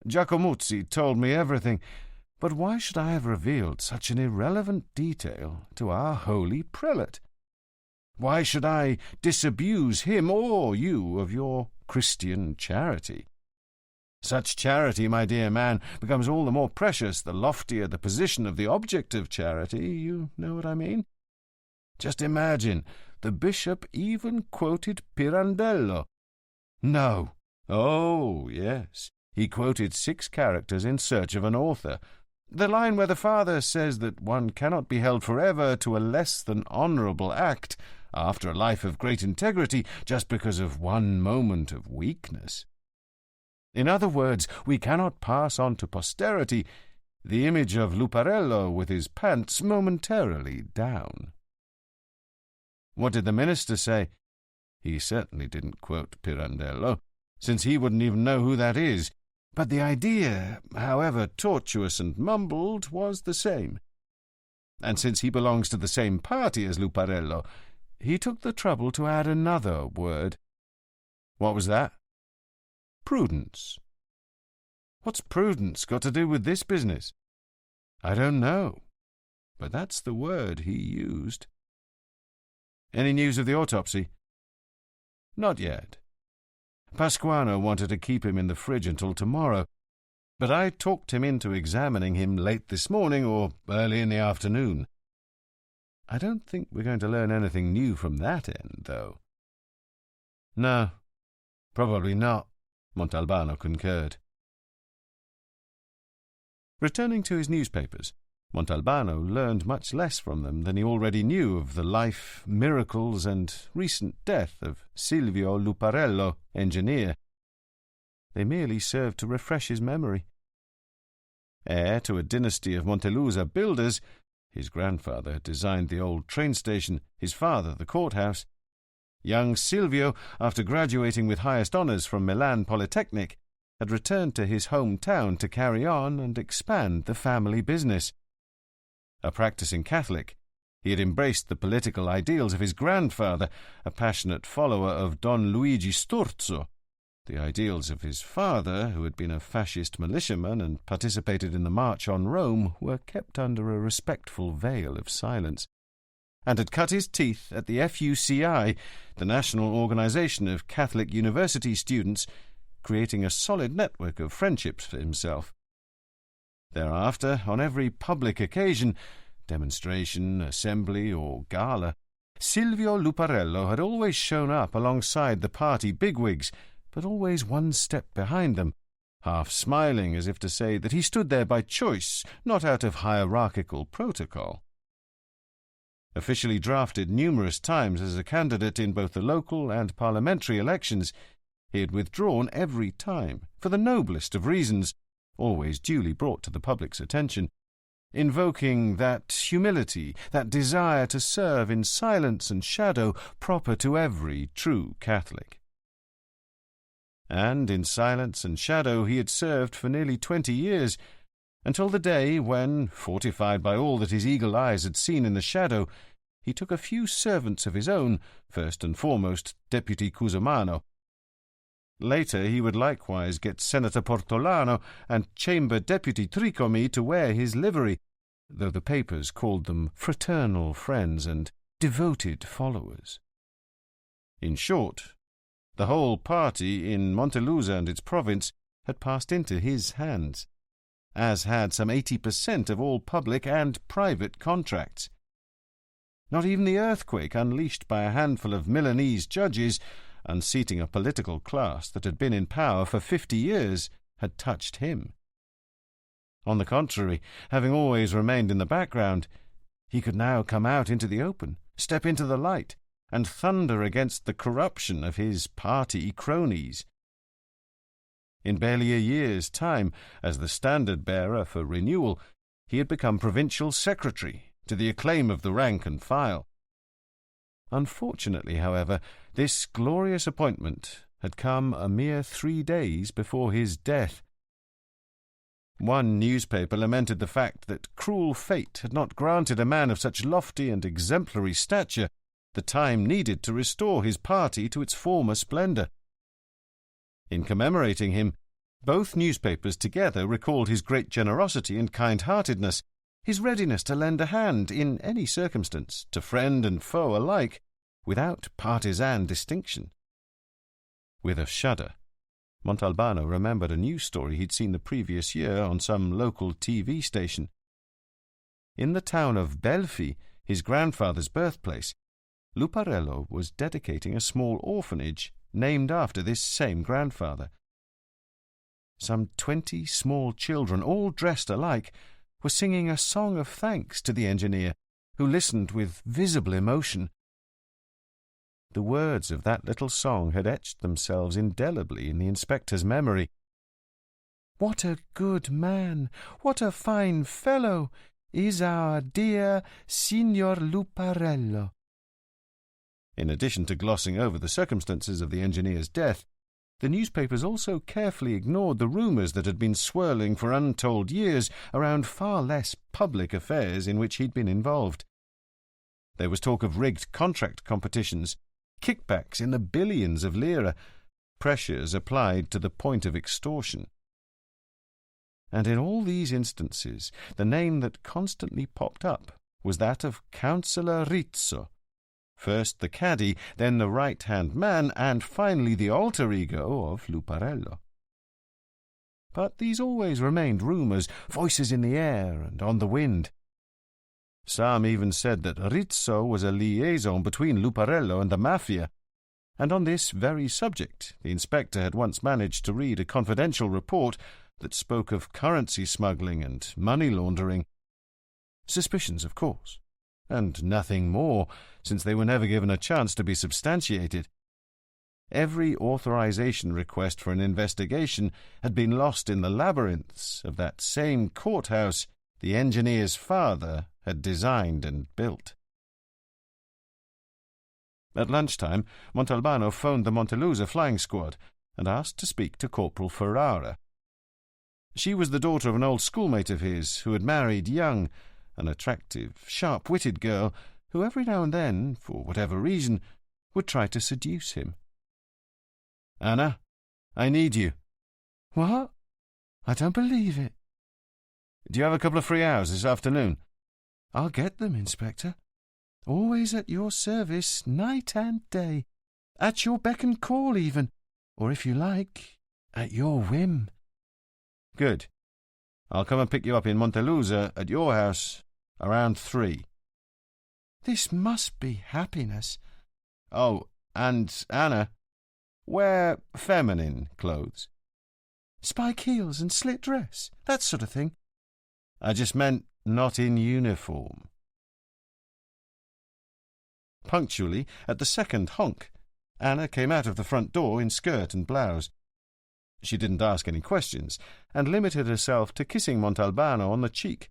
Giacomuzzi told me everything. But why should I have revealed such an irrelevant detail to our holy prelate? Why should I disabuse him or you of your Christian charity? Such charity, my dear man, becomes all the more precious the loftier the position of the object of charity. You know what I mean? Just imagine, the bishop even quoted Pirandello. No. Oh, yes. He quoted 6 characters in search of an author. The line where the father says that one cannot be held forever to a less than honourable act after a life of great integrity just because of one moment of weakness. In other words, we cannot pass on to posterity the image of Luparello with his pants momentarily down. What did the minister say? He certainly didn't quote Pirandello, since he wouldn't even know who that is. But the idea, however tortuous and mumbled, was the same. And since he belongs to the same party as Luparello, he took the trouble to add another word. What was that? Prudence. What's prudence got to do with this business? I don't know, but that's the word he used. Any news of the autopsy? Not yet. Pasquano wanted to keep him in the fridge until tomorrow, but I talked him into examining him late this morning or early in the afternoon. I don't think we're going to learn anything new from that end, though. No, probably not, Montalbano concurred. Returning to his newspapers, Montalbano learned much less from them than he already knew of the life, miracles, and recent death of Silvio Luparello, engineer. They merely served to refresh his memory. Heir to a dynasty of Montelusa builders, his grandfather had designed the old train station, his father the courthouse. Young Silvio, after graduating with highest honours from Milan Polytechnic, had returned to his hometown to carry on and expand the family business. A practicing Catholic, he had embraced the political ideals of his grandfather, a passionate follower of Don Luigi Sturzo. The ideals of his father, who had been a fascist militiaman and participated in the March on Rome, were kept under a respectful veil of silence, and had cut his teeth at the FUCI, the National Organization of Catholic University Students, creating a solid network of friendships for himself. Thereafter, on every public occasion, demonstration, assembly, or gala, Silvio Luparello had always shown up alongside the party bigwigs, but always one step behind them, half smiling as if to say that he stood there by choice, not out of hierarchical protocol. Officially drafted numerous times as a candidate in both the local and parliamentary elections, he had withdrawn every time, for the noblest of reasons, always duly brought to the public's attention, invoking that humility, that desire to serve in silence and shadow proper to every true Catholic. And in silence and shadow he had served for nearly 20 years, until the day when, fortified by all that his eagle eyes had seen in the shadow, he took a few servants of his own, first and foremost Deputy Cusumano. Later he would likewise get Senator Portolano and Chamber Deputy Tricomi to wear his livery, though the papers called them fraternal friends and devoted followers. In short, the whole party in Montelusa and its province had passed into his hands, as had some 80% of all public and private contracts. Not even the earthquake unleashed by a handful of Milanese judges, unseating a political class that had been in power for 50 years, had touched him. On the contrary, having always remained in the background, he could now come out into the open, step into the light, and thunder against the corruption of his party cronies. In barely a year's time, as the standard-bearer for renewal, he had become provincial secretary, to the acclaim of the rank and file. Unfortunately, however, this glorious appointment had come a mere 3 days before his death. One newspaper lamented the fact that cruel fate had not granted a man of such lofty and exemplary stature the time needed to restore his party to its former splendour. In commemorating him, both newspapers together recalled his great generosity and kind-heartedness, his readiness to lend a hand in any circumstance, to friend and foe alike, without partisan distinction. With a shudder, Montalbano remembered a news story he'd seen the previous year on some local TV station. In the town of Belfi, his grandfather's birthplace, Luparello was dedicating a small orphanage named after this same grandfather. Some 20 small children, all dressed alike, were singing a song of thanks to the engineer, who listened with visible emotion. The words of that little song had etched themselves indelibly in the inspector's memory. "What a good man, what a fine fellow is our dear Signor Luparello." In addition to glossing over the circumstances of the engineer's death, the newspapers also carefully ignored the rumours that had been swirling for untold years around far less public affairs in which he'd been involved. There was talk of rigged contract competitions, kickbacks in the billions of lira, pressures applied to the point of extortion. And in all these instances, the name that constantly popped up was that of Councillor Rizzo, first the caddy, then the right-hand man, and finally the alter ego of Luparello. But these always remained rumours, voices in the air and on the wind. Some even said that Rizzo was a liaison between Luparello and the Mafia, and on this very subject the inspector had once managed to read a confidential report that spoke of currency smuggling and money laundering. Suspicions, of course, and nothing more, since they were never given a chance to be substantiated. Every authorization request for an investigation had been lost in the labyrinths of that same courthouse the engineer's father had designed and built. At lunchtime, Montalbano phoned the Montelusa flying squad and asked to speak to Corporal Ferrara. She was the daughter of an old schoolmate of his who had married young, an attractive, sharp-witted girl who every now and then, for whatever reason, would try to seduce him. "Anna, I need you." "What? I don't believe it." "Do you have a couple of free hours this afternoon?" "I'll get them, Inspector. Always at your service, night and day. At your beck and call, even. Or, if you like, at your whim." "Good. I'll come and pick you up in Montelusa at your house around 3. This must be happiness. Oh, and, Anna, wear feminine clothes. Spike heels and slit dress, that sort of thing. I just meant not in uniform." Punctually, at the second honk, Anna came out of the front door in skirt and blouse. She didn't ask any questions, and limited herself to kissing Montalbano on the cheek.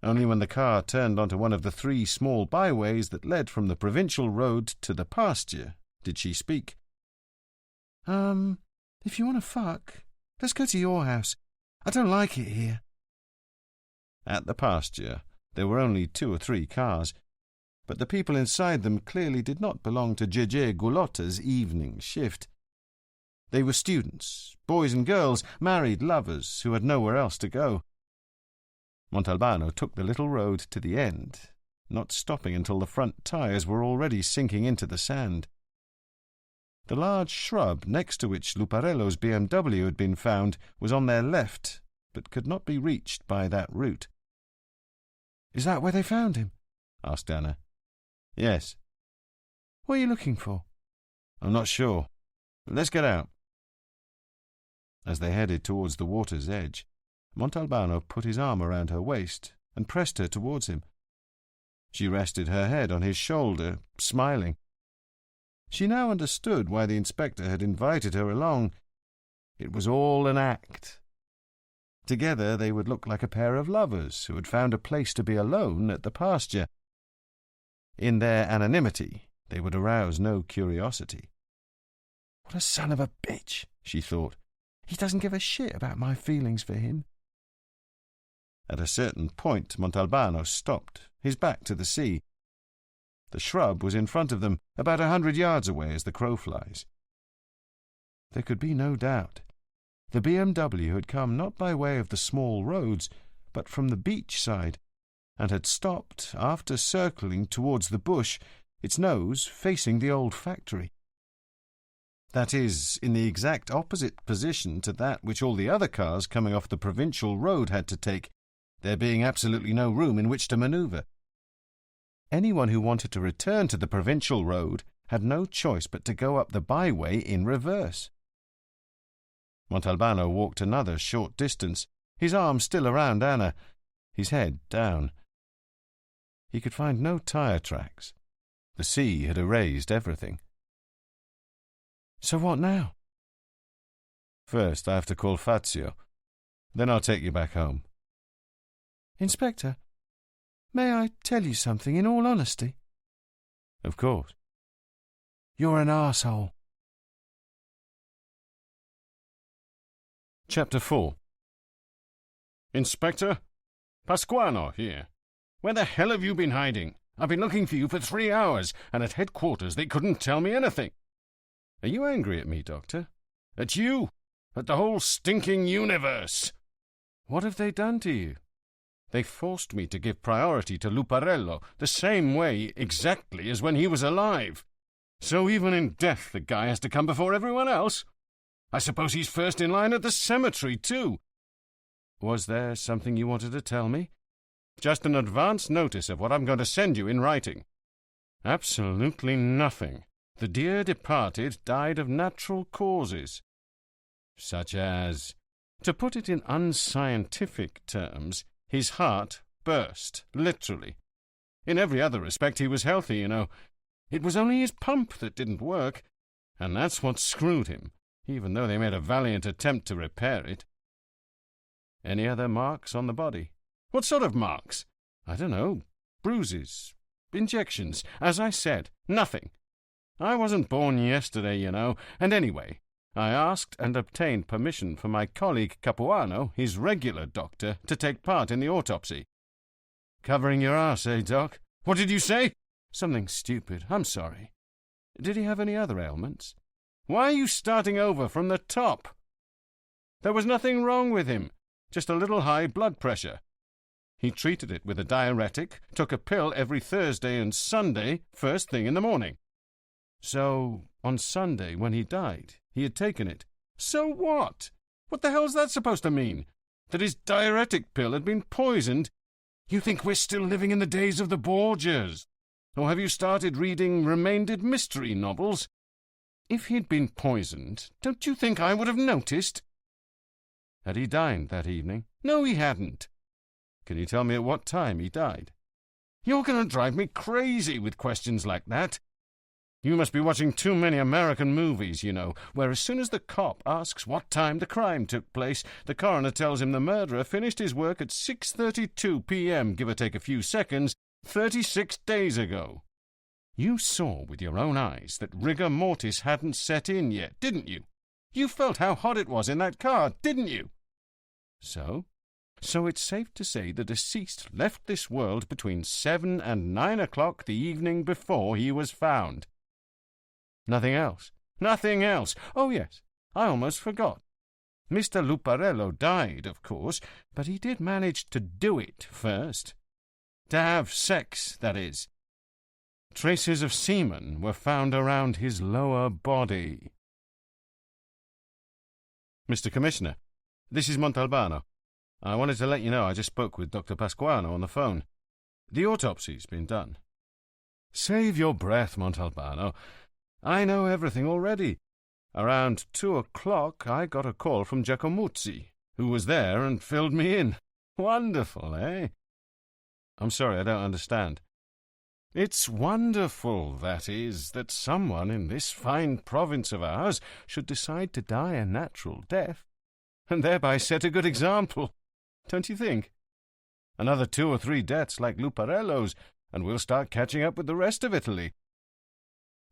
Only when the car turned onto one of the 3 small byways that led from the provincial road to the pasture did she speak. If you want to fuck, let's go to your house. I don't like it here." At the pasture there were only 2 or 3 cars, but the people inside them clearly did not belong to Gigi Gulotta's evening shift. They were students, boys and girls, married lovers who had nowhere else to go. Montalbano took the little road to the end, not stopping until the front tyres were already sinking into the sand. The large shrub next to which Luparello's BMW had been found was on their left, but could not be reached by that route. "Is that where they found him?" asked Anna. "Yes." "What are you looking for?" "I'm not sure. Let's get out." As they headed towards the water's edge, Montalbano put his arm around her waist and pressed her towards him. She rested her head on his shoulder, smiling. She now understood why the inspector had invited her along. It was all an act. Together they would look like a pair of lovers who had found a place to be alone at the pasture. In their anonymity, they would arouse no curiosity. "What a son of a bitch," she thought. "He doesn't give a shit about my feelings for him." At a certain point, Montalbano stopped, his back to the sea. The shrub was in front of them, about 100 yards away as the crow flies. There could be no doubt. The BMW had come not by way of the small roads, but from the beach side, and had stopped after circling towards the bush, its nose facing the old factory. That is, in the exact opposite position to that which all the other cars coming off the provincial road had to take, there being absolutely no room in which to manoeuvre. Anyone who wanted to return to the provincial road had no choice but to go up the byway in reverse. Montalbano walked another short distance, his arm still around Anna, his head down. He could find no tyre tracks. The sea had erased everything. "So what now?" "First I have to call Fazio. Then I'll take you back home." "Inspector, may I tell you something in all honesty?" "Of course." "You're an arsehole." Chapter 4. "Inspector? Pasquano here. Where the hell have you been hiding?" I've been looking for you for 3 hours, and at headquarters they couldn't tell me anything." "Are you angry at me, Doctor?" "At you? At the whole stinking universe." "What have they done to you?" "They forced me to give priority to Luparello, the same way exactly as when he was alive. So even in death the guy has to come before everyone else. I suppose he's first in line at the cemetery, too." "Was there something you wanted to tell me?" "Just an advance notice of what I'm going to send you in writing." "Absolutely nothing. The dear departed died of natural causes." "Such as?" "To put it in unscientific terms, his heart burst, literally. In every other respect he was healthy, you know. It was only his pump that didn't work, and that's what screwed him, even though they made a valiant attempt to repair it." "Any other marks on the body?" "What sort of marks?" "I don't know. Bruises, injections." "As I said, nothing. I wasn't born yesterday, you know, and anyway, I asked and obtained permission from my colleague Capuano, his regular doctor, to take part in the autopsy." "Covering your arse, eh, Doc?" "What did you say?" "Something stupid. I'm sorry. Did he have any other ailments?" "Why are you starting over from the top?" "There was nothing wrong with him, just a little high blood pressure. He treated it with a diuretic, took a pill every Thursday and Sunday, first thing in the morning." "So, on Sunday, when he died, he had taken it?" "So what? What the hell's that supposed to mean? That his diuretic pill had been poisoned? You think we're still living in the days of the Borgias? Or have you started reading remaindered mystery novels? If he'd been poisoned, don't you think I would have noticed?" "Had he dined that evening?" "No, he hadn't." "Can you tell me at what time he died?" "You're going to drive me crazy with questions like that. You must be watching too many American movies, you know, where as soon as the cop asks what time the crime took place, the coroner tells him the murderer finished his work at 6:32 p.m., give or take a few seconds, 36 days ago. You saw with your own eyes that rigor mortis hadn't set in yet, didn't you? You felt how hot it was in that car, didn't you?" "So?" "So it's safe to say the deceased left this world between 7 and 9 o'clock the evening before he was found." "Nothing else?" "Nothing else. Oh, yes, I almost forgot. Mr. Luparello died, of course, but he did manage to do it first. To have sex, that is. Traces of semen were found around his lower body." "Mr. Commissioner, this is Montalbano. I wanted to let you know I just spoke with Dr. Pasquano on the phone. The autopsy's been done." "Save your breath, Montalbano. I know everything already. Around 2 o'clock I got a call from Giacomuzzi, who was there and filled me in. Wonderful, eh?" "I'm sorry, I don't understand." "It's wonderful, that is, that someone in this fine province of ours should decide to die a natural death, and thereby set a good example, don't you think? Another 2 or 3 deaths like Luparello's, and we'll start catching up with the rest of Italy."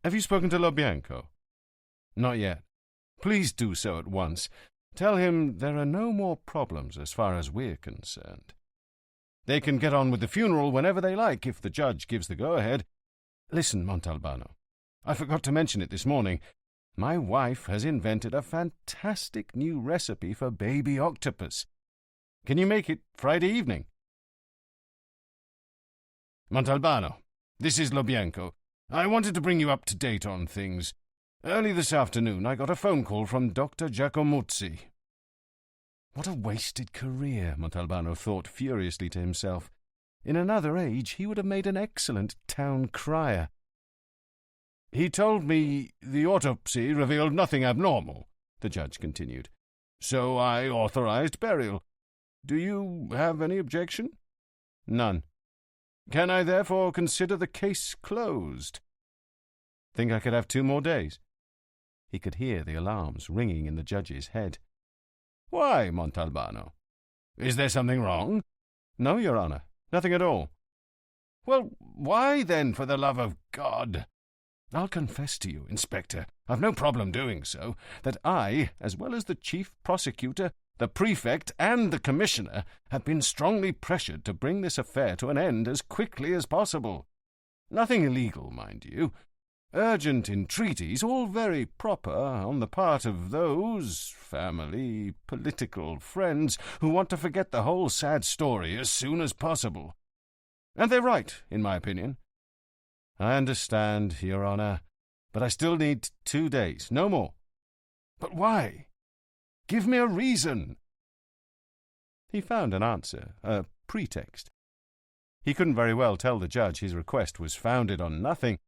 "Have you spoken to Lobianco?" "Not yet. Please do so at once. Tell him there are no more problems as far as we're concerned. They can get on with the funeral whenever they like if the judge gives the go-ahead. Listen, Montalbano, I forgot to mention it this morning. My wife has invented a fantastic new recipe for baby octopus. Can you make it Friday evening?" "Montalbano, this is Lobianco. I wanted to bring you up to date on things. Early this afternoon I got a phone call from Dr. Giacomuzzi." What a wasted career, Montalbano thought furiously to himself. In another age he would have made an excellent town crier. "He told me the autopsy revealed nothing abnormal," the judge continued, "so I authorized burial. Do you have any objection?" "None." "Can I therefore consider the case closed?" "Think I could have 2 more days?" He could hear the alarms ringing in the judge's head. "Why, Montalbano? Is there something wrong?" "No, Your Honour, nothing at all." "Well, why then, for the love of God?" "I'll confess to you, Inspector, I've no problem doing so, that I, as well as the Chief Prosecutor, the Prefect, and the Commissioner, have been strongly pressured to bring this affair to an end as quickly as possible. Nothing illegal, mind you. Urgent entreaties, all very proper on the part of those family, political friends who want to forget the whole sad story as soon as possible. And they're right, in my opinion. I understand, Your Honour, but I still need 2 days, no more. But why? Give me a reason. He found an answer, a pretext. He couldn't very well tell the judge his request was founded on nothing,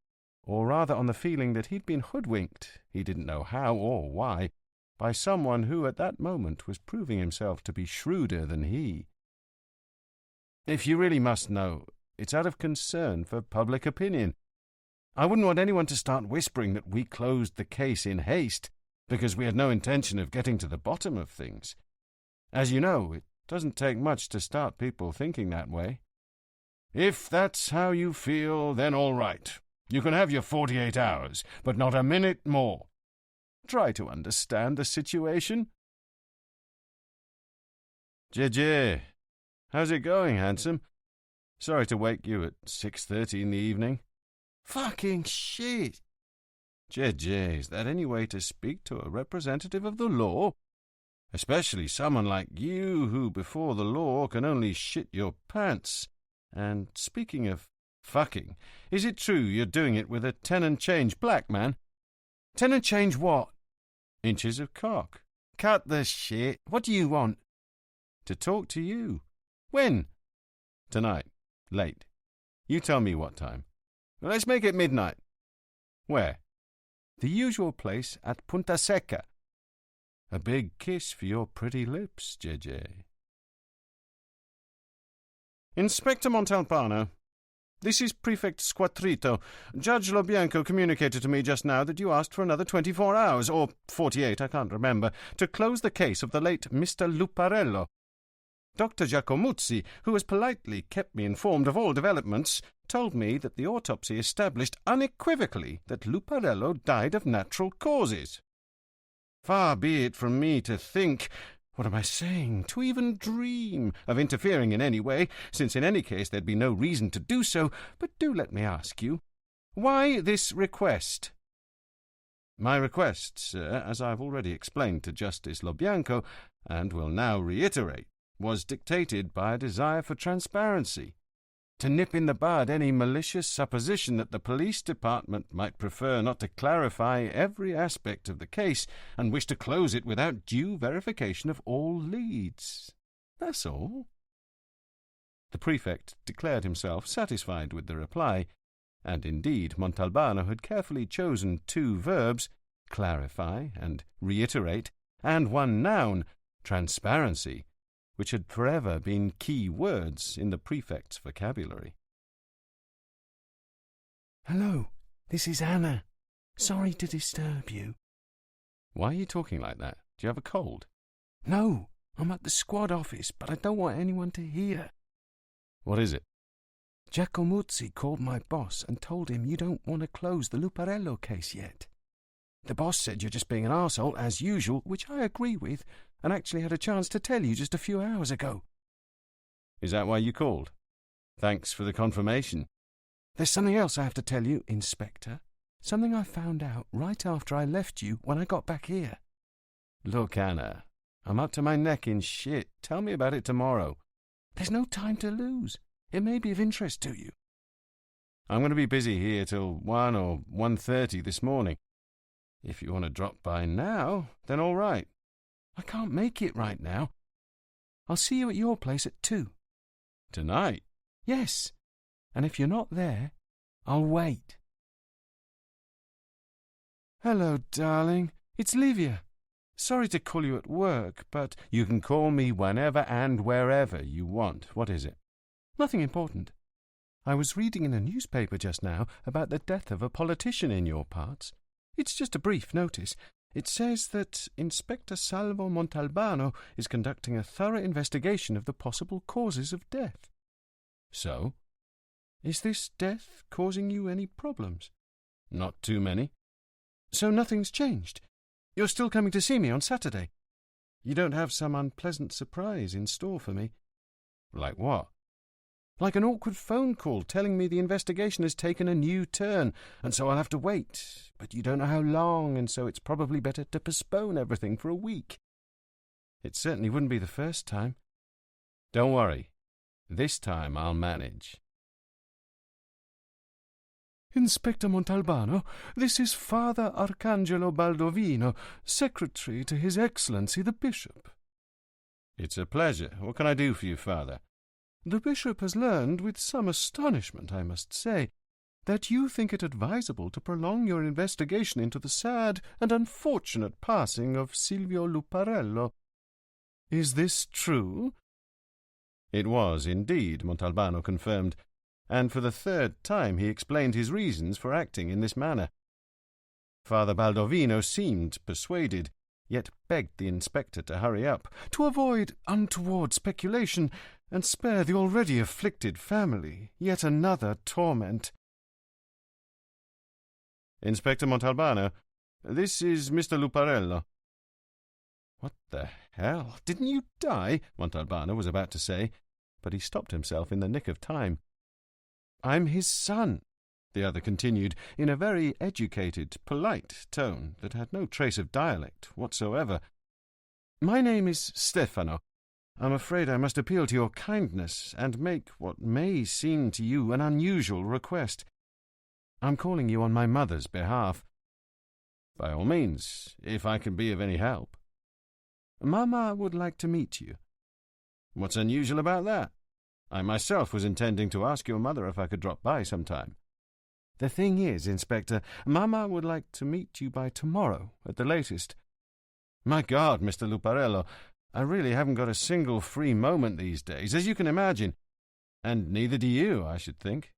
or rather on the feeling that he'd been hoodwinked, he didn't know how or why, by someone who at that moment was proving himself to be shrewder than he. If you really must know, it's out of concern for public opinion. I wouldn't want anyone to start whispering that we closed the case in haste, because we had no intention of getting to the bottom of things. As you know, it doesn't take much to start people thinking that way. If that's how you feel, then all right. You can have your 48 hours, but not a minute more. Try to understand the situation. JJ, how's it going, handsome? Sorry to wake you at 6:30 in the evening. Fucking shit! JJ, is that any way to speak to a representative of the law? Especially someone like you, who before the law can only shit your pants. And speaking of fucking, is it true you're doing it with a 10 and change black man? 10 and change what? Inches of cock. Cut the shit. What do you want? To talk to you. When? Tonight. Late. You tell me what time. Let's make it midnight. Where? The usual place at Punta Seca. A big kiss for your pretty lips, JJ. Inspector Montalbano, this is Prefect Squatrito. Judge Lobianco communicated to me just now that you asked for another 24 hours, or 48, I can't remember, to close the case of the late Mr. Luparello. Dr. Giacomuzzi, who has politely kept me informed of all developments, told me that the autopsy established unequivocally that Luparello died of natural causes. Far be it from me to think, what am I saying, to even dream of interfering in any way, since in any case there'd be no reason to do so, but do let me ask you, why this request? My request, sir, as I've already explained to Justice Lobianco, and will now reiterate, was dictated by a desire for transparency, to nip in the bud any malicious supposition that the police department might prefer not to clarify every aspect of the case and wish to close it without due verification of all leads. That's all. The prefect declared himself satisfied with the reply, and indeed Montalbano had carefully chosen 2 verbs, clarify and reiterate, and 1 noun, transparency, which had forever been key words in the prefect's vocabulary. Hello, this is Anna. Sorry to disturb you. Why are you talking like that? Do you have a cold? No, I'm at the squad office, but I don't want anyone to hear. What is it? Giacomuzzi called my boss and told him you don't want to close the Luparello case yet. The boss said you're just being an arsehole, as usual, which I agree with, and actually had a chance to tell you just a few hours ago. Is that why you called? Thanks for the confirmation. There's something else I have to tell you, Inspector. Something I found out right after I left you when I got back here. Look, Anna, I'm up to my neck in shit. Tell me about it tomorrow. There's no time to lose. It may be of interest to you. I'm going to be busy here till 1 or 1:30 this morning. If you want to drop by now, then all right. I can't make it right now. I'll see you at your place at 2. Tonight? Yes. And if you're not there, I'll wait. Hello, darling. It's Livia. Sorry to call you at work, but you can call me whenever and wherever you want. What is it? Nothing important. I was reading in a newspaper just now about the death of a politician in your parts. It's just a brief notice. It says that Inspector Salvo Montalbano is conducting a thorough investigation of the possible causes of death. So? Is this death causing you any problems? Not too many. So nothing's changed? You're still coming to see me on Saturday? You don't have some unpleasant surprise in store for me? Like what? Like an awkward phone call telling me the investigation has taken a new turn, and so I'll have to wait. But you don't know how long, and so it's probably better to postpone everything for a week. It certainly wouldn't be the first time. Don't worry. This time I'll manage. Inspector Montalbano, this is Father Arcangelo Baldovino, secretary to His Excellency the Bishop. It's a pleasure. What can I do for you, Father? The Bishop has learned, with some astonishment, I must say, that you think it advisable to prolong your investigation into the sad and unfortunate passing of Silvio Luparello. Is this true? It was, indeed, Montalbano confirmed, and for the third time he explained his reasons for acting in this manner. Father Baldovino seemed persuaded, yet begged the inspector to hurry up, to avoid untoward speculation and spare the already afflicted family yet another torment. Inspector Montalbano, this is Mr. Luparello. What the hell? Didn't you die? Montalbano was about to say, but he stopped himself in the nick of time. I'm his son, the other continued, in a very educated, polite tone that had no trace of dialect whatsoever. My name is Stefano. I'm afraid I must appeal to your kindness and make what may seem to you an unusual request. I'm calling you on my mother's behalf. By all means, if I can be of any help. Mamma would like to meet you. What's unusual about that? I myself was intending to ask your mother if I could drop by sometime. The thing is, Inspector, Mamma would like to meet you by tomorrow, at the latest. My God, Mr. Luparello, I really haven't got a single free moment these days, as you can imagine. And neither do you, I should think.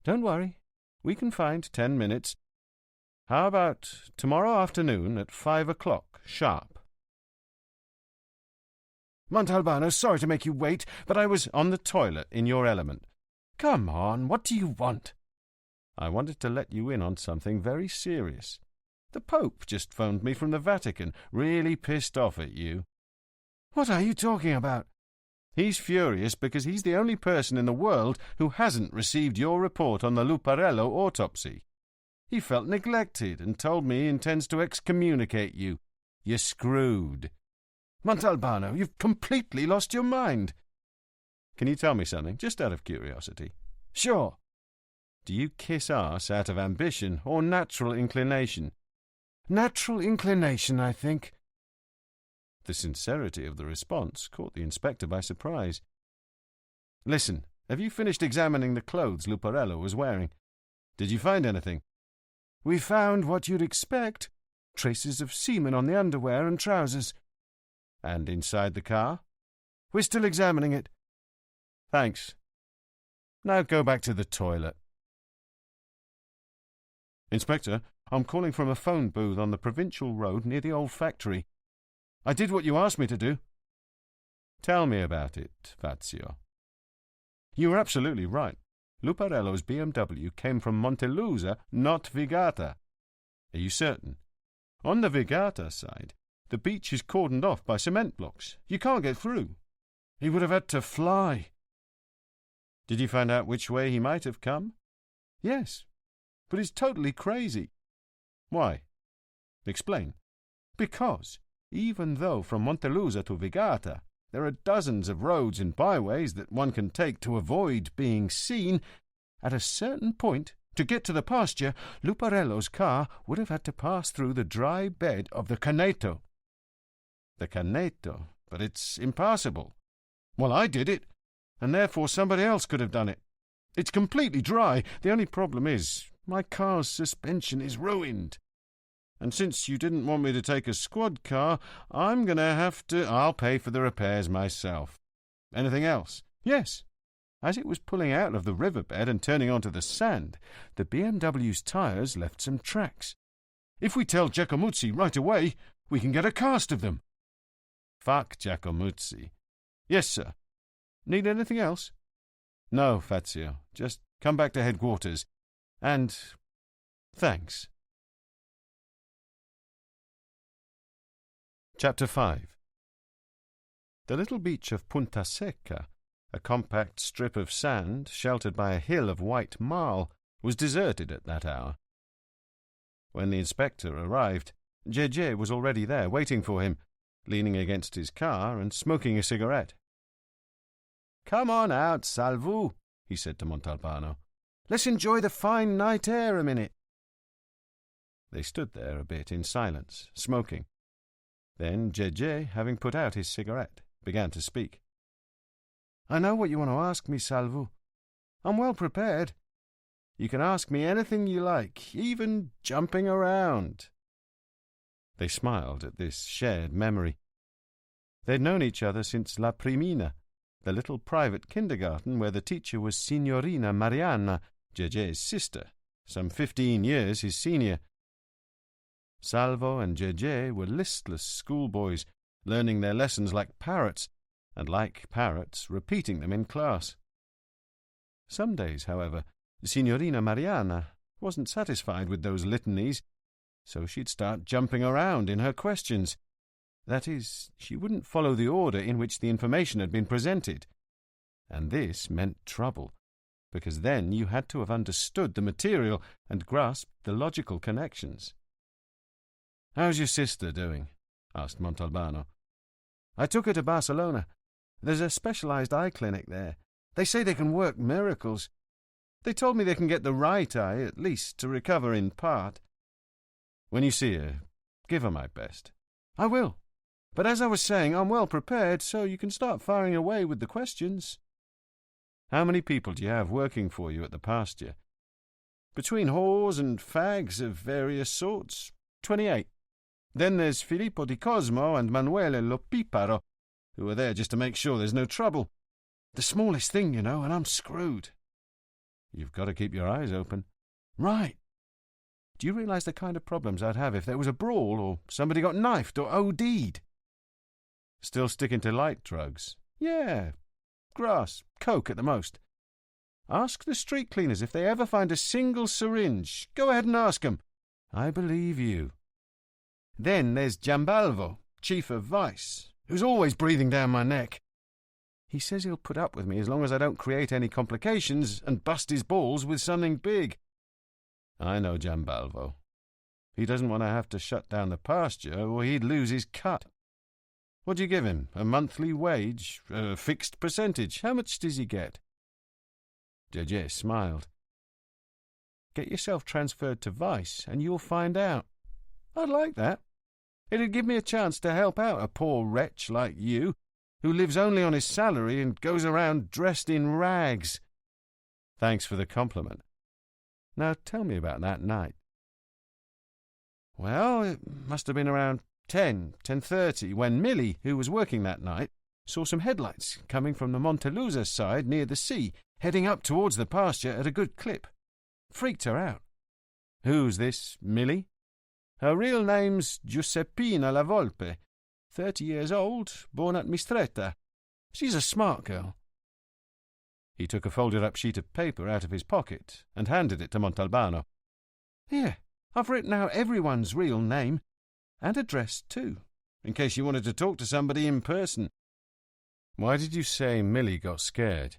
Don't worry. We can find 10 minutes. How about tomorrow afternoon at 5 o'clock, sharp? Montalbano, sorry to make you wait, but I was on the toilet in your element. Come on, what do you want? I wanted to let you in on something very serious. The Pope just phoned me from the Vatican, really pissed off at you. What are you talking about? He's furious because he's the only person in the world who hasn't received your report on the Luparello autopsy. He felt neglected and told me he intends to excommunicate you. You're screwed. Montalbano, you've completely lost your mind. Can you tell me something, just out of curiosity? Sure. Do you kiss arse out of ambition or natural inclination? Natural inclination, I think. The sincerity of the response caught the inspector by surprise. Listen, have you finished examining the clothes Luparello was wearing? Did you find anything? We found what you'd expect. Traces of semen on the underwear and trousers. And inside the car? We're still examining it. Thanks. Now go back to the toilet. Inspector, I'm calling from a phone booth on the provincial road near the old factory. I did what you asked me to do. Tell me about it, Fazio. You were absolutely right. Luparello's BMW came from Montelusa, not Vigata. Are you certain? On the Vigata side, the beach is cordoned off by cement blocks. You can't get through. He would have had to fly. Did you find out which way he might have come? Yes, but he's totally crazy. Why? Explain. Because, even though from Montelusa to Vigata there are dozens of roads and byways that one can take to avoid being seen, at a certain point, to get to the pasture, Luparello's car would have had to pass through the dry bed of the Caneto. The Caneto? But it's impassable. Well, I did it, and therefore somebody else could have done it. It's completely dry. The only problem is, my car's suspension is ruined. And since you didn't want me to take a squad car, I'm going to have to... I'll pay for the repairs myself. Anything else? Yes. As it was pulling out of the riverbed and turning onto the sand, the BMW's tyres left some tracks. If we tell Giacomuzzi right away, we can get a cast of them. Fuck Giacomuzzi. Yes, sir. Need anything else? No, Fazio. Just come back to headquarters. And... thanks. Chapter 5. The little beach of Punta Secca, A compact strip of sand, sheltered by a hill of white marl, was deserted at that hour. When the inspector arrived, JJ was already there, waiting for him, leaning against his car and smoking a cigarette. "Come on out, Salvo," he said to Montalbano. "Let's enjoy the fine night air a minute." They stood there a bit in silence, smoking. Then JJ, having put out his cigarette, began to speak. "I know what you want to ask me, Salvo. I'm well prepared. You can ask me anything you like, even jumping around." They smiled at this shared memory. They'd known each other since La Primina, the little private kindergarten where the teacher was Signorina Marianna, JJ's sister, some 15 years his senior. Salvo and JJ were listless schoolboys, learning their lessons like parrots, and like parrots, repeating them in class. Some days, however, Signorina Marianna wasn't satisfied with those litanies, so she'd start jumping around in her questions. That is, she wouldn't follow the order in which the information had been presented. And this meant trouble, because then you had to have understood the material and grasped the logical connections. "How's your sister doing?" asked Montalbano. "I took her to Barcelona. There's a specialized eye clinic there. They say they can work miracles. They told me they can get the right eye, at least, to recover in part." "When you see her, give her my best." "I will. But as I was saying, I'm well prepared, so you can start firing away with the questions." "How many people do you have working for you at the pasture?" "Between whores and fags of various sorts, 28. Then there's Filippo di Cosmo and Manuele Lopiparo, who are there just to make sure there's no trouble. The smallest thing, you know, and I'm screwed." "You've got to keep your eyes open." "Right. Do you realize the kind of problems I'd have if there was a brawl, or somebody got knifed or OD'd? "Still sticking to light drugs?" "Yeah. Grass, coke at the most. Ask the street cleaners if they ever find a single syringe. Go ahead and ask 'em. I believe you. Then there's Giambalvo, chief of vice, who's always breathing down my neck. He says he'll put up with me as long as I don't create any complications and bust his balls with something big." "I know Giambalvo. He doesn't want to have to shut down the pasture, or he'd lose his cut. What do you give him? A monthly wage? A fixed percentage? How much does he get?" JJ smiled. "Get yourself transferred to vice, and you'll find out. I'd like that. It'd give me a chance to help out a poor wretch like you, who lives only on his salary and goes around dressed in rags." "Thanks for the compliment. Now tell me about that night." "Well, it must have been around 10:30, when Millie, who was working that night, saw some headlights coming from the Montelusa side near the sea, heading up towards the pasture at a good clip. Freaked her out." "Who's this Millie?" "Her real name's Giuseppina La Volpe, 30 years old, born at Mistretta. She's a smart girl." He took a folded-up sheet of paper out of his pocket and handed it to Montalbano. "Here, I've written out everyone's real name, and address too, in case you wanted to talk to somebody in person." "Why did you say Millie got scared?"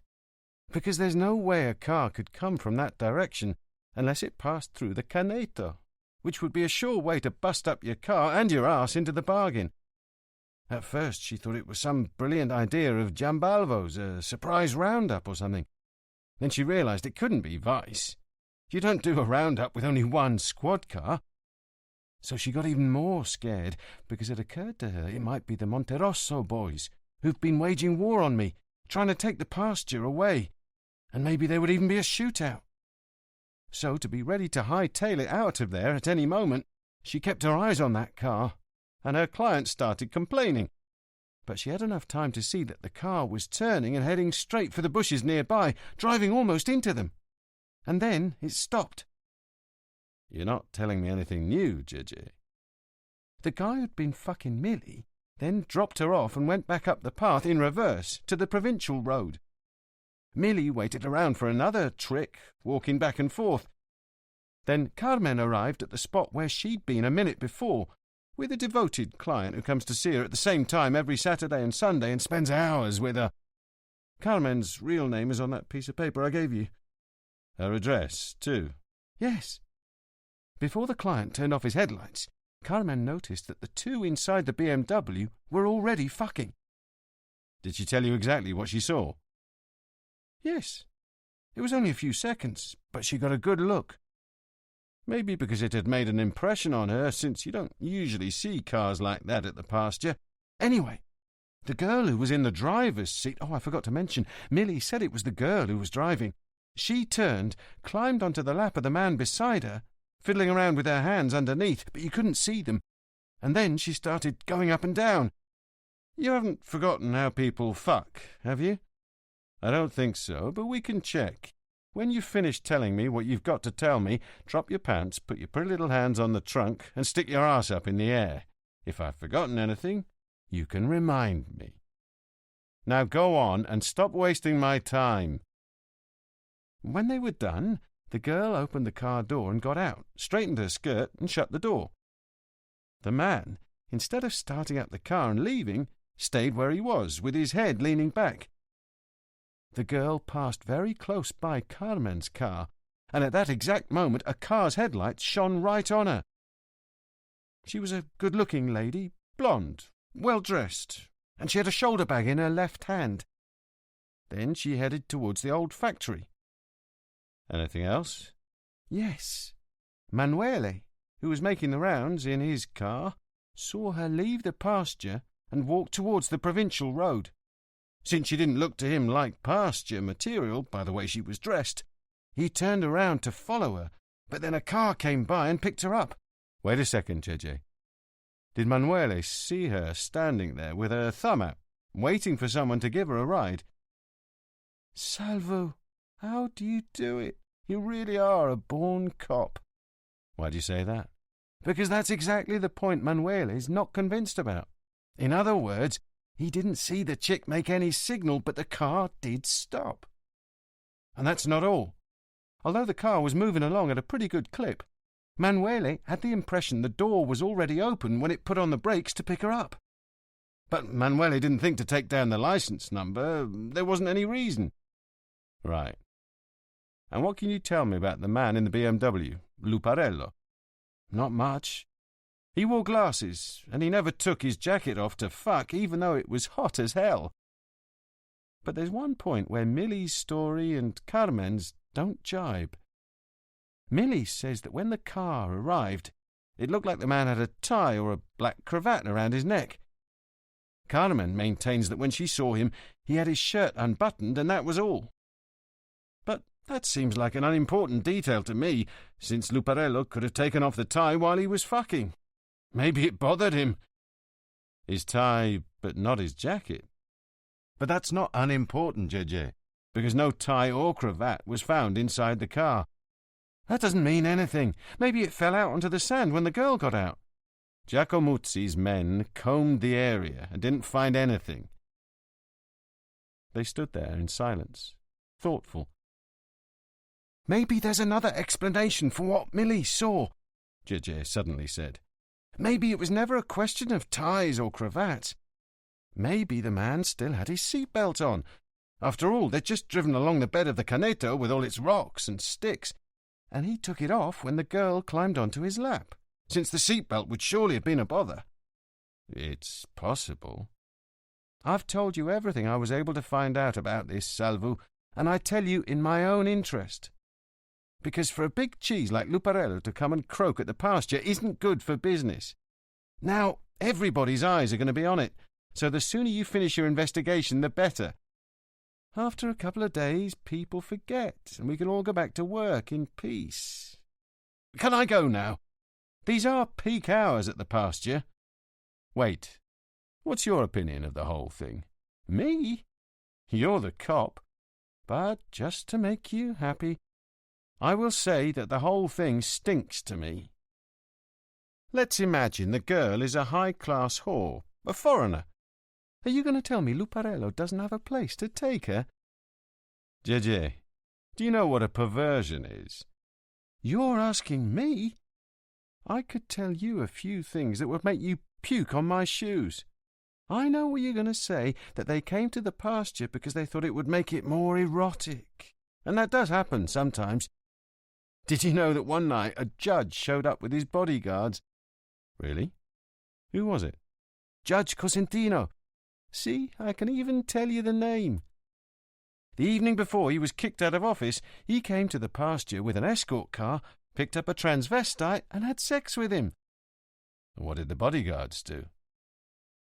"Because there's no way a car could come from that direction unless it passed through the Caneto, which would be a sure way to bust up your car and your arse into the bargain. At first she thought it was some brilliant idea of Giambalvo's, a surprise roundup or something. Then she realized it couldn't be vice. You don't do a roundup with only one squad car. So she got even more scared, because it occurred to her it might be the Monterosso boys, who've been waging war on me, trying to take the pasture away, and maybe there would even be a shootout. So, to be ready to hightail it out of there at any moment, she kept her eyes on that car, and her client started complaining. But she had enough time to see that the car was turning and heading straight for the bushes nearby, driving almost into them. And then it stopped." "You're not telling me anything new, JJ." "The guy who'd been fucking Millie then dropped her off and went back up the path in reverse to the provincial road. Millie waited around for another trick, walking back and forth. Then Carmen arrived at the spot where she'd been a minute before, with a devoted client who comes to see her at the same time every Saturday and Sunday and spends hours with her. Carmen's real name is on that piece of paper I gave you. Her address, too? Yes. Before the client turned off his headlights, Carmen noticed that the two inside the BMW were already fucking. Did she tell you exactly what she saw? Yes. It was only a few seconds, but she got a good look. Maybe because it had made an impression on her, since you don't usually see cars like that at the pasture. Anyway, the girl who was in the driver's seat, I forgot to mention, Millie said it was the girl who was driving. She turned, climbed onto the lap of the man beside her, fiddling around with her hands underneath, but you couldn't see them. And then she started going up and down. You haven't forgotten how people fuck, have you? I don't think so, but we can check. When you've finished telling me what you've got to tell me, drop your pants, put your pretty little hands on the trunk, and stick your ass up in the air. If I've forgotten anything, you can remind me. Now go on and stop wasting my time. When they were done, the girl opened the car door and got out, straightened her skirt, and shut the door. The man, instead of starting up the car and leaving, stayed where he was, with his head leaning back. The girl passed very close by Carmen's car, and at that exact moment a car's headlights shone right on her. She was a good-looking lady, blonde, well-dressed, and she had a shoulder bag in her left hand. Then she headed towards the old factory. Anything else? Yes. Manuele, who was making the rounds in his car, saw her leave the pasture and walk towards the provincial road. Since she didn't look to him like pasture material by the way she was dressed, he turned around to follow her, but then a car came by and picked her up. Wait a second, JJ. Did Manuele see her standing there with her thumb out, waiting for someone to give her a ride? Salvo, how do you do it? You really are a born cop. Why do you say that? Because that's exactly the point Manuele's not convinced about. In other words, he didn't see the chick make any signal, but the car did stop. And that's not all. Although the car was moving along at a pretty good clip, Manuele had the impression the door was already open when it put on the brakes to pick her up. But Manuele didn't think to take down the license number. There wasn't any reason. Right. And what can you tell me about the man in the BMW, Luparello? Not much. He wore glasses, and he never took his jacket off to fuck, even though it was hot as hell. But there's one point where Millie's story and Carmen's don't jibe. Millie says that when the car arrived, it looked like the man had a tie or a black cravat around his neck. Carmen maintains that when she saw him, he had his shirt unbuttoned, and that was all. But that seems like an unimportant detail to me, since Luparello could have taken off the tie while he was fucking. Maybe it bothered him. His tie, but not his jacket. But that's not unimportant, JJ, because no tie or cravat was found inside the car. That doesn't mean anything. Maybe it fell out onto the sand when the girl got out. Giacomuzzi's men combed the area and didn't find anything. They stood there in silence, thoughtful. Maybe there's another explanation for what Millie saw, JJ suddenly said. Maybe it was never a question of ties or cravats. Maybe the man still had his seatbelt on. After all, they'd just driven along the bed of the Caneto with all its rocks and sticks, and he took it off when the girl climbed onto his lap, since the seatbelt would surely have been a bother. It's possible. I've told you everything I was able to find out about this, Salvo, and I tell you in my own interest. Because for a big cheese like Luparello to come and croak at the pasture isn't good for business. Now, everybody's eyes are going to be on it, so the sooner you finish your investigation, the better. After a couple of days, people forget, and we can all go back to work in peace. Can I go now? These are peak hours at the pasture. Wait, what's your opinion of the whole thing? Me? You're the cop. But just to make you happy, I will say that the whole thing stinks to me. Let's imagine the girl is a high-class whore, a foreigner. Are you going to tell me Luparello doesn't have a place to take her? JJ, do you know what a perversion is? You're asking me? I could tell you a few things that would make you puke on my shoes. I know what you're going to say, that they came to the pasture because they thought it would make it more erotic. And that does happen sometimes. Did you know that one night a judge showed up with his bodyguards? Really? Who was it? Judge Cosentino. See, I can even tell you the name. The evening before he was kicked out of office, he came to the pasture with an escort car, picked up a transvestite, and had sex with him. What did the bodyguards do?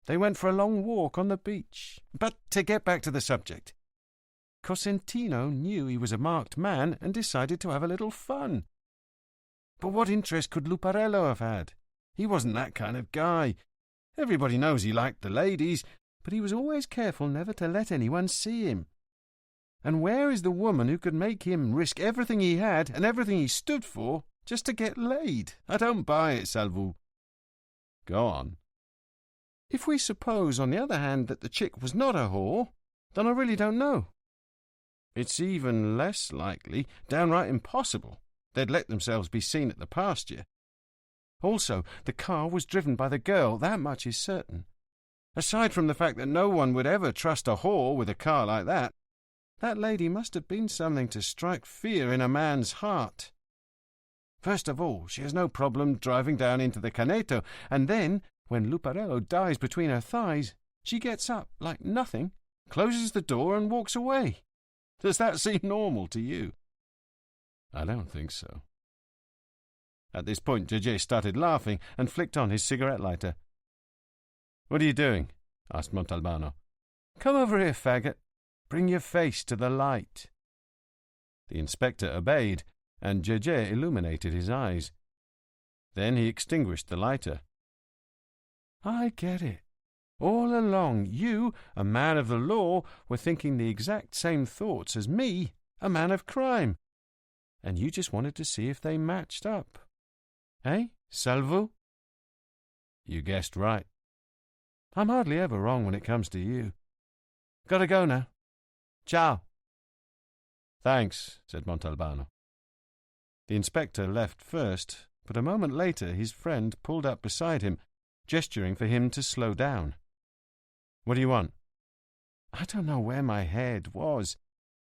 They went for a long walk on the beach. But to get back to the subject, Cosentino knew he was a marked man and decided to have a little fun. But what interest could Luparello have had? He wasn't that kind of guy. Everybody knows he liked the ladies, but he was always careful never to let anyone see him. And where is the woman who could make him risk everything he had and everything he stood for just to get laid? I don't buy it, Salvo. Go on. If we suppose, on the other hand, that the chick was not a whore, then I really don't know. It's even less likely, downright impossible, they'd let themselves be seen at the pasture. Also, the car was driven by the girl, that much is certain. Aside from the fact that no one would ever trust a whore with a car like that lady must have been something to strike fear in a man's heart. First of all, she has no problem driving down into the Caneto, and then, when Luparello dies between her thighs, she gets up like nothing, closes the door and walks away. Does that seem normal to you? I don't think so. At this point, Gege started laughing and flicked on his cigarette lighter. What are you doing? Asked Montalbano. Come over here, faggot. Bring your face to the light. The inspector obeyed, and Gege illuminated his eyes. Then he extinguished the lighter. I get it. All along, you, a man of the law, were thinking the exact same thoughts as me, a man of crime. And you just wanted to see if they matched up. Eh, Salvo? You guessed right. I'm hardly ever wrong when it comes to you. Gotta go now. Ciao. Thanks, said Montalbano. The inspector left first, but a moment later his friend pulled up beside him, gesturing for him to slow down. What do you want? I don't know where my head was.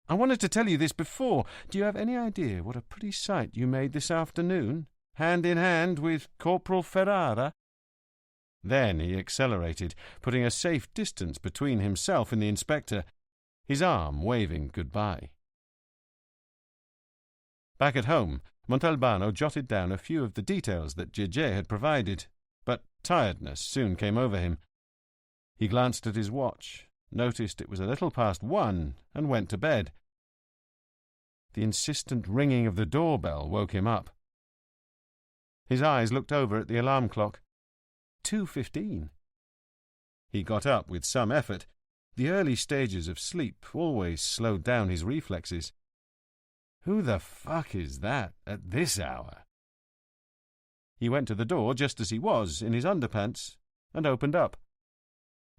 I wanted to tell you this before. Do you have any idea what a pretty sight you made this afternoon, hand in hand with Corporal Ferrara? Then he accelerated, putting a safe distance between himself and the inspector, his arm waving goodbye. Back at home, Montalbano jotted down a few of the details that Gege had provided, but tiredness soon came over him. He glanced at his watch, noticed it was a little past 1, and went to bed. The insistent ringing of the doorbell woke him up. His eyes looked over at the alarm clock. 2:15. He got up with some effort. The early stages of sleep always slowed down his reflexes. Who the fuck is that at this hour? He went to the door just as he was, in his underpants, and opened up.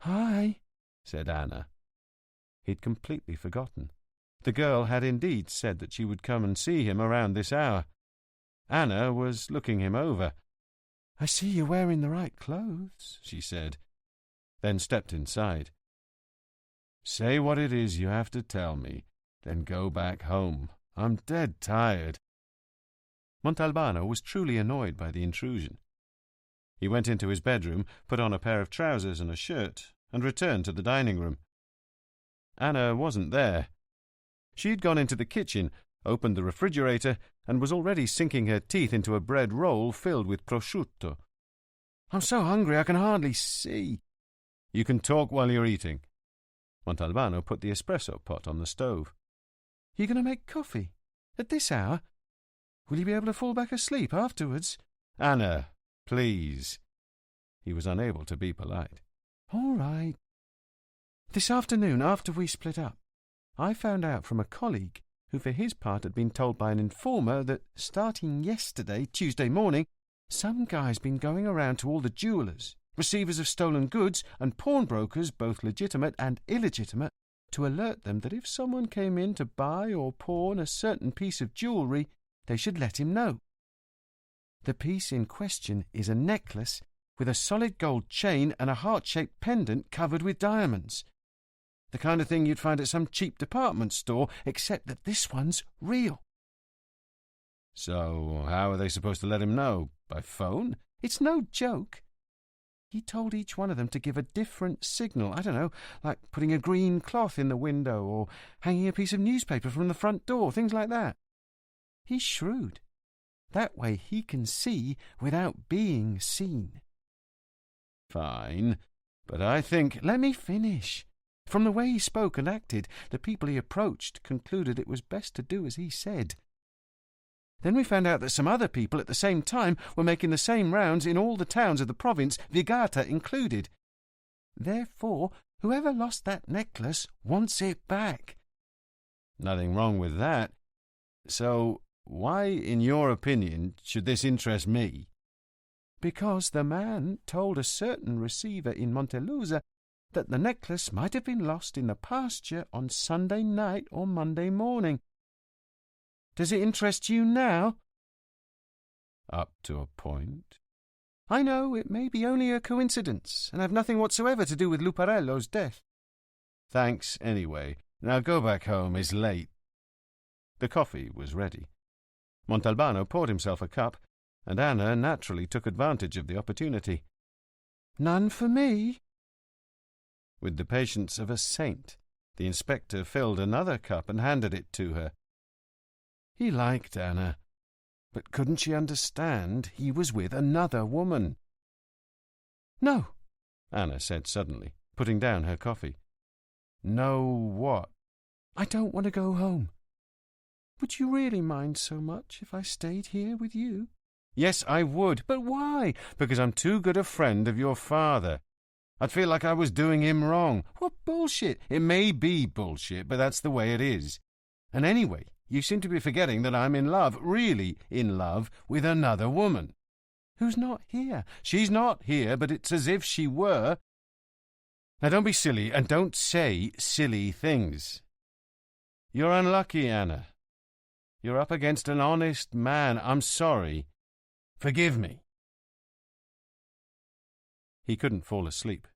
"Hi," said Anna. He'd completely forgotten. The girl had indeed said that she would come and see him around this hour. Anna was looking him over. "I see you're wearing the right clothes," she said, then stepped inside. Say what it is you have to tell me, then go back home. I'm dead tired. Montalbano was truly annoyed by the intrusion. He went into his bedroom, put on a pair of trousers and a shirt, and returned to the dining room. Anna wasn't there. She'd gone into the kitchen, opened the refrigerator, and was already sinking her teeth into a bread roll filled with prosciutto. "I'm so hungry I can hardly see." "You can talk while you're eating." Montalbano put the espresso pot on the stove. "You going to make coffee? At this hour? Will you be able to fall back asleep afterwards?" "Anna, please." He was unable to be polite. "All right. This afternoon, after we split up, I found out from a colleague who for his part had been told by an informer that, starting yesterday, Tuesday morning, some guy's been going around to all the jewellers, receivers of stolen goods, and pawnbrokers, both legitimate and illegitimate, to alert them that if someone came in to buy or pawn a certain piece of jewellery, they should let him know. The piece in question is a necklace with a solid gold chain and a heart-shaped pendant covered with diamonds. The kind of thing you'd find at some cheap department store, except that this one's real." "So how are they supposed to let him know? By phone?" "It's no joke. He told each one of them to give a different signal. I don't know, like putting a green cloth in the window or hanging a piece of newspaper from the front door, things like that. He's shrewd. That way he can see without being seen." "Fine, but I think—" "Let me finish. From the way he spoke and acted, the people he approached concluded it was best to do as he said. Then we found out that some other people at the same time were making the same rounds in all the towns of the province, Vigata included. Therefore, whoever lost that necklace wants it back." "Nothing wrong with that. So why, in your opinion, should this interest me?" "Because the man told a certain receiver in Montelusa that the necklace might have been lost in the pasture on Sunday night or Monday morning. Does it interest you now?" "Up to a point." "I know it may be only a coincidence and have nothing whatsoever to do with Luparello's death." "Thanks anyway. Now go back home. It's late." The coffee was ready. Montalbano poured himself a cup, and Anna naturally took advantage of the opportunity. "None for me." With the patience of a saint, the inspector filled another cup and handed it to her. He liked Anna, but couldn't she understand he was with another woman? "No," Anna said suddenly, putting down her coffee. "No what?" "I don't want to go home. Would you really mind so much if I stayed here with you?" "Yes, I would. But why?" "Because I'm too good a friend of your father. I'd feel like I was doing him wrong." "What bullshit!" "It may be bullshit, but that's the way it is. And anyway, you seem to be forgetting that I'm in love, really in love, with another woman." "Who's not here?" "She's not here, but it's as if she were. Now don't be silly, and don't say silly things. You're unlucky, Anna. You're up against an honest man. I'm sorry. Forgive me." He couldn't fall asleep.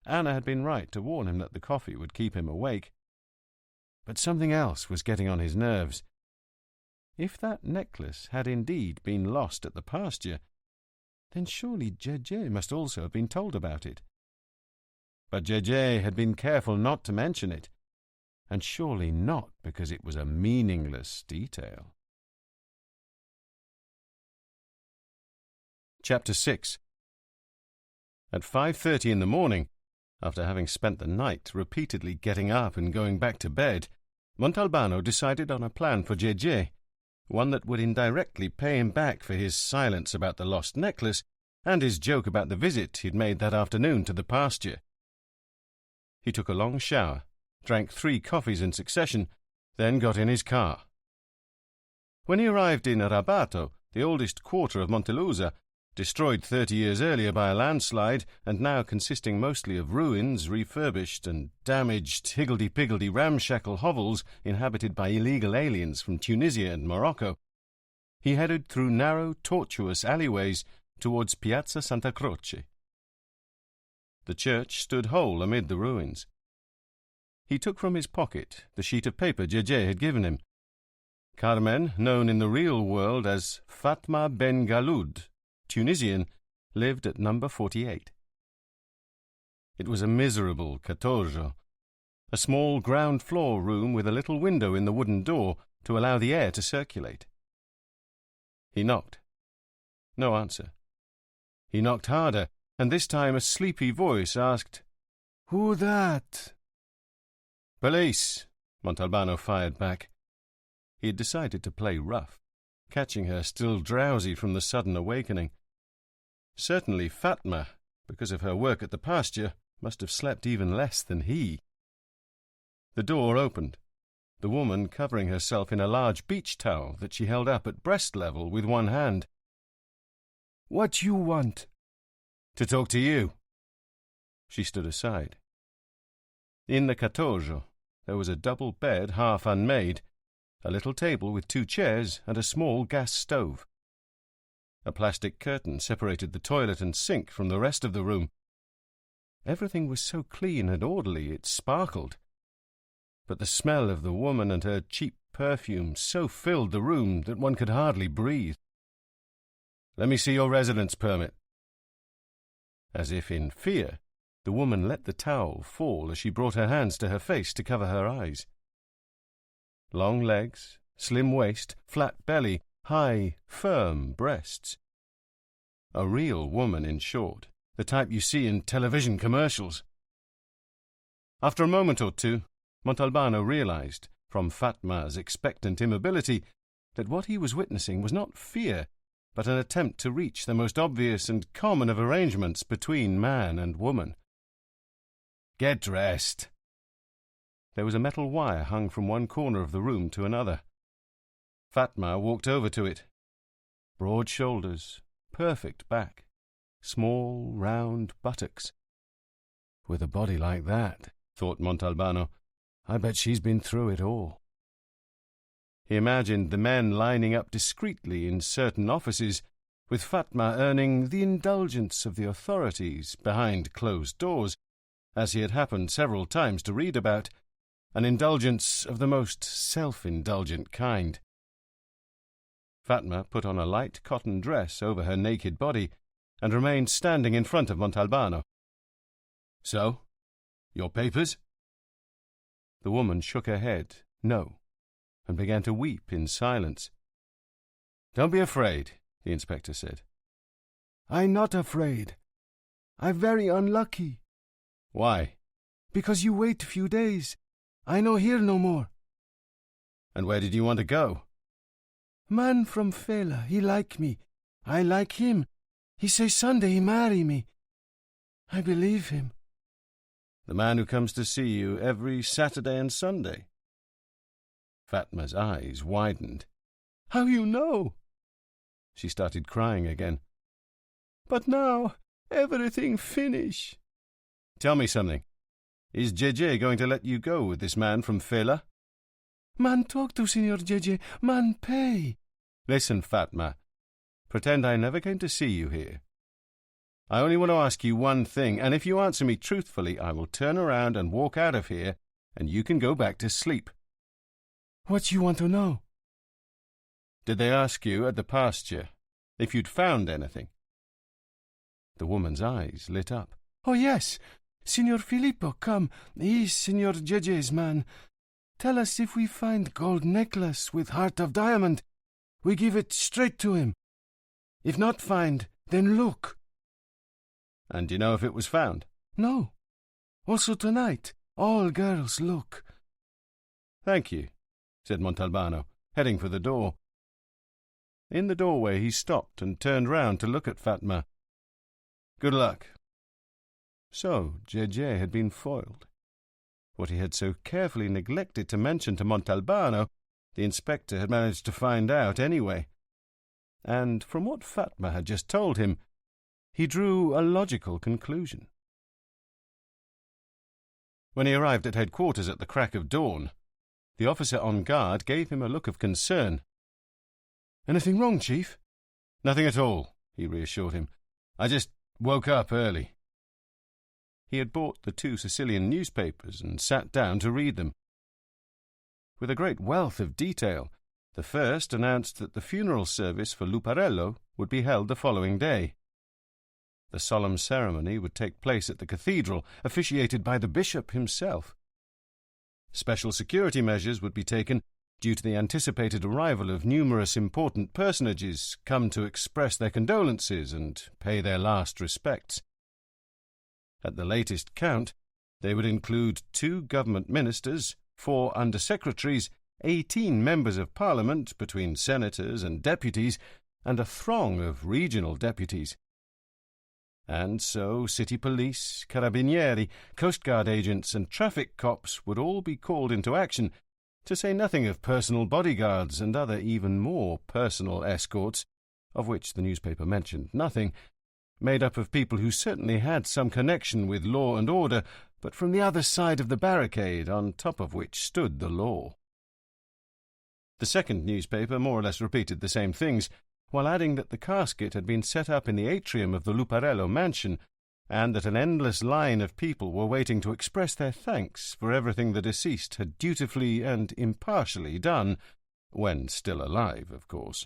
Anna had been right to warn him that the coffee would keep him awake. But something else was getting on his nerves. If that necklace had indeed been lost at the pasture, then surely Gege must also have been told about it. But Gege had been careful not to mention it, and surely not because it was a meaningless detail. Chapter 6. At 5:30 in the morning, after having spent the night repeatedly getting up and going back to bed, Montalbano decided on a plan for Gege, one that would indirectly pay him back for his silence about the lost necklace and his joke about the visit he'd made that afternoon to the pasture. He took a long shower, drank 3 coffees in succession, then got in his car. When he arrived in Rabato, the oldest quarter of Montelusa, destroyed 30 years earlier by a landslide and now consisting mostly of ruins, refurbished and damaged higgledy-piggledy ramshackle hovels inhabited by illegal aliens from Tunisia and Morocco, he headed through narrow, tortuous alleyways towards Piazza Santa Croce. The church stood whole amid the ruins. He took from his pocket the sheet of paper Gege had given him. Carmen, known in the real world as Fatma Ben Galoud, Tunisian, lived at number 48. It was a miserable catorjo, a small ground-floor room with a little window in the wooden door to allow the air to circulate. He knocked. No answer. He knocked harder, and this time a sleepy voice asked, "Who that?" "Police," Montalbano fired back. He had decided to play rough, catching her still drowsy from the sudden awakening. Certainly Fatma, because of her work at the pasture, must have slept even less than he. The door opened, the woman covering herself in a large beach towel that she held up at breast level with one hand. "What you want?" "To talk to you." She stood aside. In the catorjo there was a double bed half unmade, a little table with 2 chairs and a small gas stove. A plastic curtain separated the toilet and sink from the rest of the room. Everything was so clean and orderly it sparkled. But the smell of the woman and her cheap perfume so filled the room that one could hardly breathe. "Let me see your residence permit." As if in fear, the woman let the towel fall as she brought her hands to her face to cover her eyes. Long legs, slim waist, flat belly, high, firm breasts. A real woman, in short, the type you see in television commercials. After a moment or two, Montalbano realized, from Fatma's expectant immobility, that what he was witnessing was not fear, but an attempt to reach the most obvious and common of arrangements between man and woman. "Get dressed." There was a metal wire hung from one corner of the room to another. Fatma walked over to it. Broad shoulders, perfect back, small, round buttocks. With a body like that, thought Montalbano, I bet she's been through it all. He imagined the men lining up discreetly in certain offices, with Fatma earning the indulgence of the authorities behind closed doors, as he had happened several times to read about, an indulgence of the most self-indulgent kind. Fatma put on a light cotton dress over her naked body and remained standing in front of Montalbano. "So, your papers?" The woman shook her head, no, and began to weep in silence. "Don't be afraid," the inspector said. "I'm not afraid. I'm very unlucky." "Why?" "Because you wait a few days. I no hear no more." "And where did you want to go?" "Man from Fela, he like me. I like him. He say Sunday he marry me. I believe him." "The man who comes to see you every Saturday and Sunday?" Fatma's eyes widened. "How you know?" She started crying again. "But now everything finish." "Tell me something. Is JJ going to let you go with this man from Fela?" "Man talk to Signor JJ. Man pay." "Listen, Fatma. Pretend I never came to see you here. I only want to ask you one thing, and if you answer me truthfully, I will turn around and walk out of here, and you can go back to sleep." "What you want to know?" "Did they ask you at the pasture if you'd found anything?" The woman's eyes lit up. "Oh, yes. Signor Filippo, come. He's Signor JJ's man. Tell us if we find gold necklace with heart of diamond. We give it straight to him. If not find, then look." "And do you know if it was found?" "No. Also tonight, all girls look." "Thank you," said Montalbano, heading for the door. In the doorway he stopped and turned round to look at Fatma. "Good luck." So JJ had been foiled. What he had so carefully neglected to mention to Montalbano, the inspector had managed to find out anyway. And from what Fatma had just told him, he drew a logical conclusion. When he arrived at headquarters at the crack of dawn, the officer on guard gave him a look of concern. "Anything wrong, Chief?" "Nothing at all," he reassured him. "I just woke up early." He had bought the 2 Sicilian newspapers and sat down to read them. With a great wealth of detail, the first announced that the funeral service for Luparello would be held the following day. The solemn ceremony would take place at the cathedral, officiated by the bishop himself. Special security measures would be taken due to the anticipated arrival of numerous important personages come to express their condolences and pay their last respects. At the latest count, they would include 2 government ministers, 4 under-secretaries, 18 members of Parliament between senators and deputies, and a throng of regional deputies. And so city police, carabinieri, Coast Guard agents and traffic cops would all be called into action, to say nothing of personal bodyguards and other even more personal escorts, of which the newspaper mentioned nothing, made up of people who certainly had some connection with law and order, but from the other side of the barricade, on top of which stood the law. The second newspaper more or less repeated the same things, while adding that the casket had been set up in the atrium of the Luparello mansion, and that an endless line of people were waiting to express their thanks for everything the deceased had dutifully and impartially done, when still alive, of course.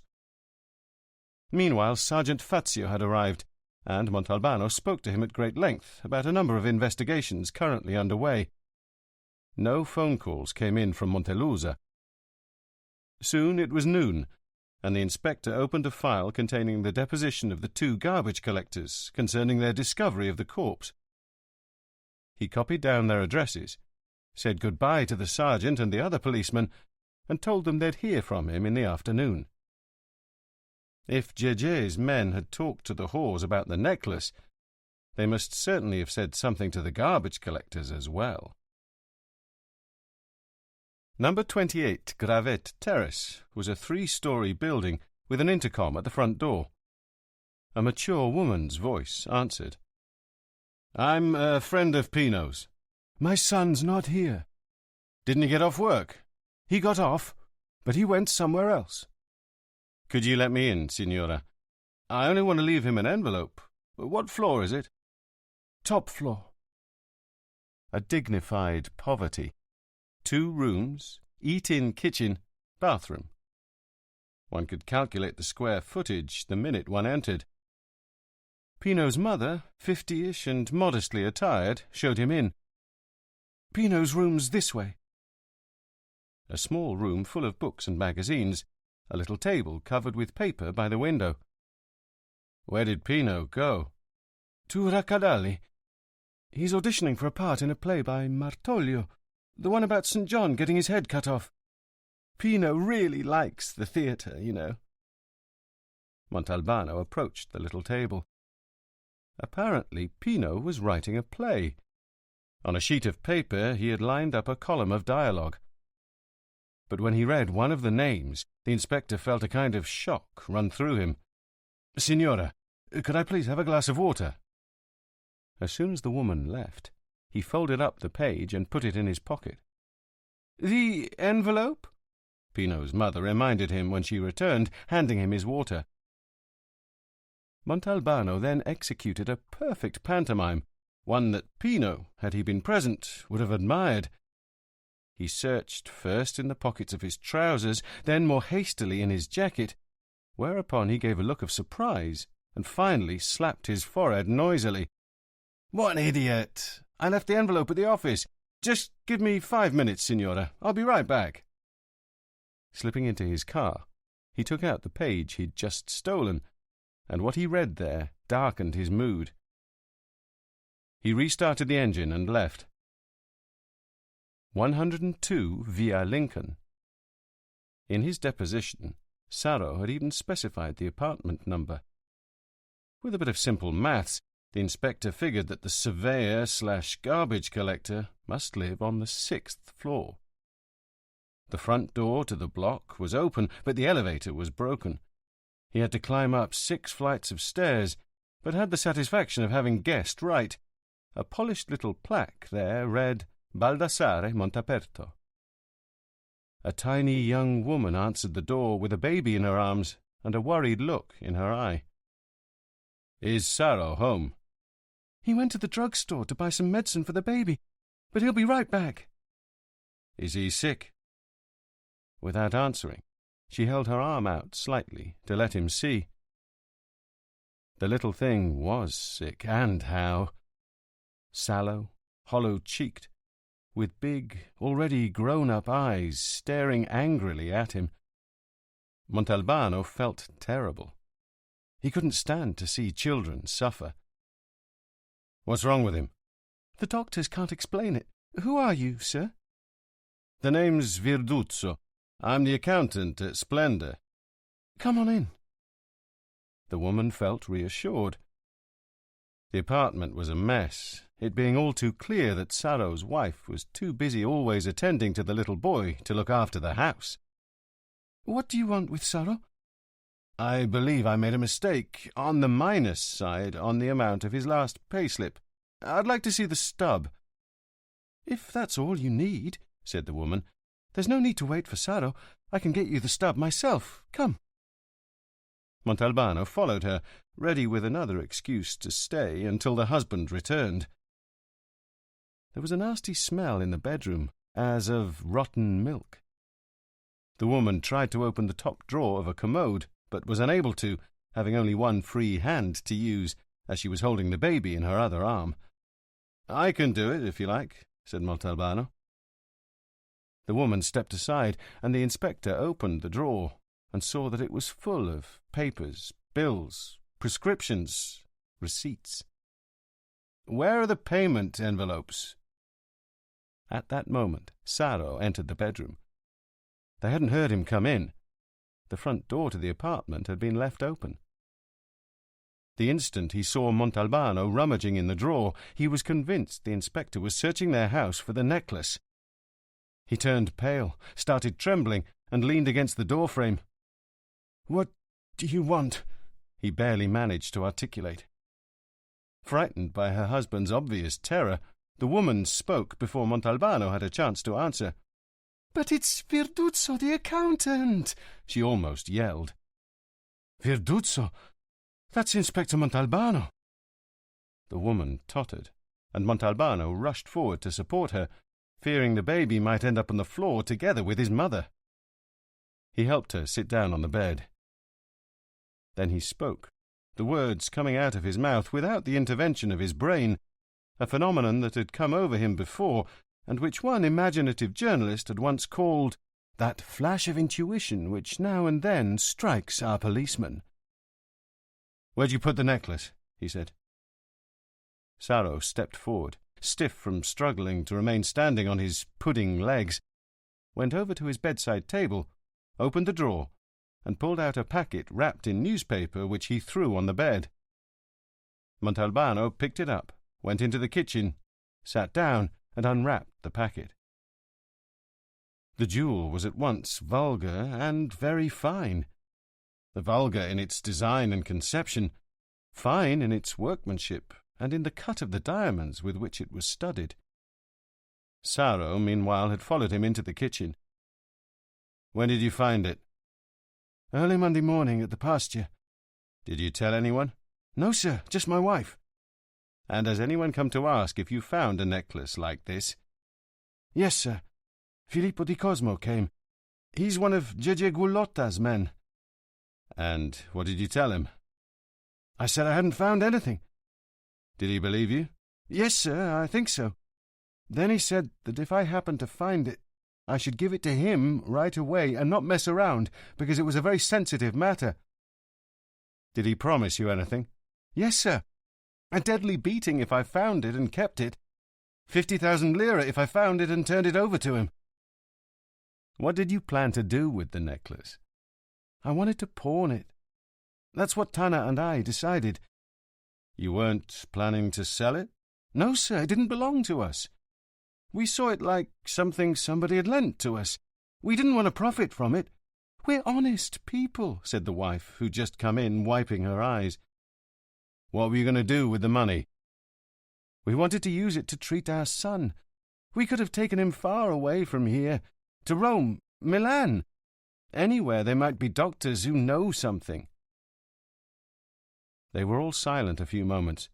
Meanwhile, Sergeant Fazio had arrived, and Montalbano spoke to him at great length about a number of investigations currently under way. No phone calls came in from Montelusa. Soon it was noon, and the inspector opened a file containing the deposition of the 2 garbage collectors concerning their discovery of the corpse. He copied down their addresses, said goodbye to the sergeant and the other policemen, and told them they'd hear from him in the afternoon. If Jeje's men had talked to the whores about the necklace, they must certainly have said something to the garbage collectors as well. Number 28 Gravette Terrace was a 3-story building with an intercom at the front door. A mature woman's voice answered. "I'm a friend of Pino's." "My son's not here." "Didn't he get off work?" "He got off, but he went somewhere else." "Could you let me in, Signora? I only want to leave him an envelope. What floor is it?" "Top floor." A dignified poverty. 2 rooms, eat-in kitchen, bathroom. One could calculate the square footage the minute one entered. Pino's mother, 50-ish and modestly attired, showed him in. "Pino's room's this way." A small room full of books and magazines, a little table covered with paper by the window. Where did Pino go? "To Raccadali. He's auditioning for a part in a play by Martoglio, the one about St. John getting his head cut off. Pino really likes the theatre, you know." Montalbano approached the little table. Apparently Pino was writing a play. On a sheet of paper he had lined up a column of dialogue. But when he read one of the names, the inspector felt a kind of shock run through him. "Signora, could I please have a glass of water?" As soon as the woman left, he folded up the page and put it in his pocket. "The envelope?" Pino's mother reminded him when she returned, handing him his water. Montalbano then executed a perfect pantomime, one that Pino, had he been present, would have admired. He searched first in the pockets of his trousers, then more hastily in his jacket, whereupon he gave a look of surprise, and finally slapped his forehead noisily. "What an idiot! I left the envelope at the office. Just give me 5 minutes, Signora. I'll be right back." Slipping into his car, he took out the page he'd just stolen, and what he read there darkened his mood. He restarted the engine and left. 102 Via Lincoln. In his deposition, Saro had even specified the apartment number. With a bit of simple maths, the inspector figured that the surveyor/garbage collector must live on the 6th floor. The front door to the block was open, but the elevator was broken. He had to climb up 6 flights of stairs, but had the satisfaction of having guessed right. A polished little plaque there read, Baldassare Montaperto. A tiny young woman answered the door with a baby in her arms and a worried look in her eye. "Is Saro home?" "He went to the drugstore to buy some medicine for the baby, but he'll be right back." "Is he sick?" Without answering, she held her arm out slightly to let him see. The little thing was sick, and how. Sallow, hollow-cheeked, with big, already grown-up eyes staring angrily at him. Montalbano felt terrible. He couldn't stand to see children suffer. "What's wrong with him?" "The doctors can't explain it. Who are you, sir?" "The name's Virduzzo. I'm the accountant at Splendor." "Come on in." The woman felt reassured. The apartment was a mess, it being all too clear that Saro's wife was too busy always attending to the little boy to look after the house. "What do you want with Saro?" "I believe I made a mistake on the minus side on the amount of his last payslip. I'd like to see the stub." "If that's all you need," said the woman, "there's no need to wait for Saro. I can get you the stub myself. Come." Montalbano followed her, ready with another excuse to stay until the husband returned. There was a nasty smell in the bedroom, as of rotten milk. The woman tried to open the top drawer of a commode, but was unable to, having only one free hand to use, as she was holding the baby in her other arm. "I can do it, if you like," said Montalbano. The woman stepped aside, and the inspector opened the drawer and saw that it was full of papers, bills, prescriptions, receipts. "Where are the payment envelopes?" At that moment, Saro entered the bedroom. They hadn't heard him come in. The front door to the apartment had been left open. The instant he saw Montalbano rummaging in the drawer, he was convinced the inspector was searching their house for the necklace. He turned pale, started trembling, and leaned against the doorframe. "What do you want?" he barely managed to articulate. Frightened by her husband's obvious terror, the woman spoke before Montalbano had a chance to answer. "But it's Virduzzo, the accountant!" she almost yelled. "Virduzzo? That's Inspector Montalbano!" The woman tottered, and Montalbano rushed forward to support her, fearing the baby might end up on the floor together with his mother. He helped her sit down on the bed. Then he spoke, the words coming out of his mouth without the intervention of his brain, a phenomenon that had come over him before, and which one imaginative journalist had once called that flash of intuition which now and then strikes our policemen. "Where'd you put the necklace?" he said. Saro stepped forward, stiff from struggling to remain standing on his pudding legs, went over to his bedside table, opened the drawer, and pulled out a packet wrapped in newspaper which he threw on the bed. Montalbano picked it up, went into the kitchen, sat down, and unwrapped the packet. The jewel was at once vulgar and very fine. Vulgar in its design and conception, fine in its workmanship and in the cut of the diamonds with which it was studded. Saro, meanwhile, had followed him into the kitchen. "When did you find it?" "Early Monday morning at the pasture." "Did you tell anyone?" "No, sir, just my wife." "And has anyone come to ask if you found a necklace like this?" "Yes, sir. Filippo di Cosmo came. He's one of Gege Gullotta's men." "And what did you tell him?" "I said I hadn't found anything." "Did he believe you?" "Yes, sir, I think so. Then he said that if I happened to find it, I should give it to him right away and not mess around, because it was a very sensitive matter." "Did he promise you anything?" "Yes, sir. A deadly beating if I found it and kept it. 50,000 lire if I found it and turned it over to him." "What did you plan to do with the necklace?" "I wanted to pawn it. That's what Tana and I decided." "You weren't planning to sell it?" "No, sir, it didn't belong to us. We saw it like something somebody had lent to us. We didn't want to profit from it. We're honest people," said the wife, who'd just come in, wiping her eyes. "What were you going to do with the money?" "We wanted to use it to treat our son. We could have taken him far away from here, to Rome, Milan, anywhere there might be doctors who know something." They were all silent a few moments.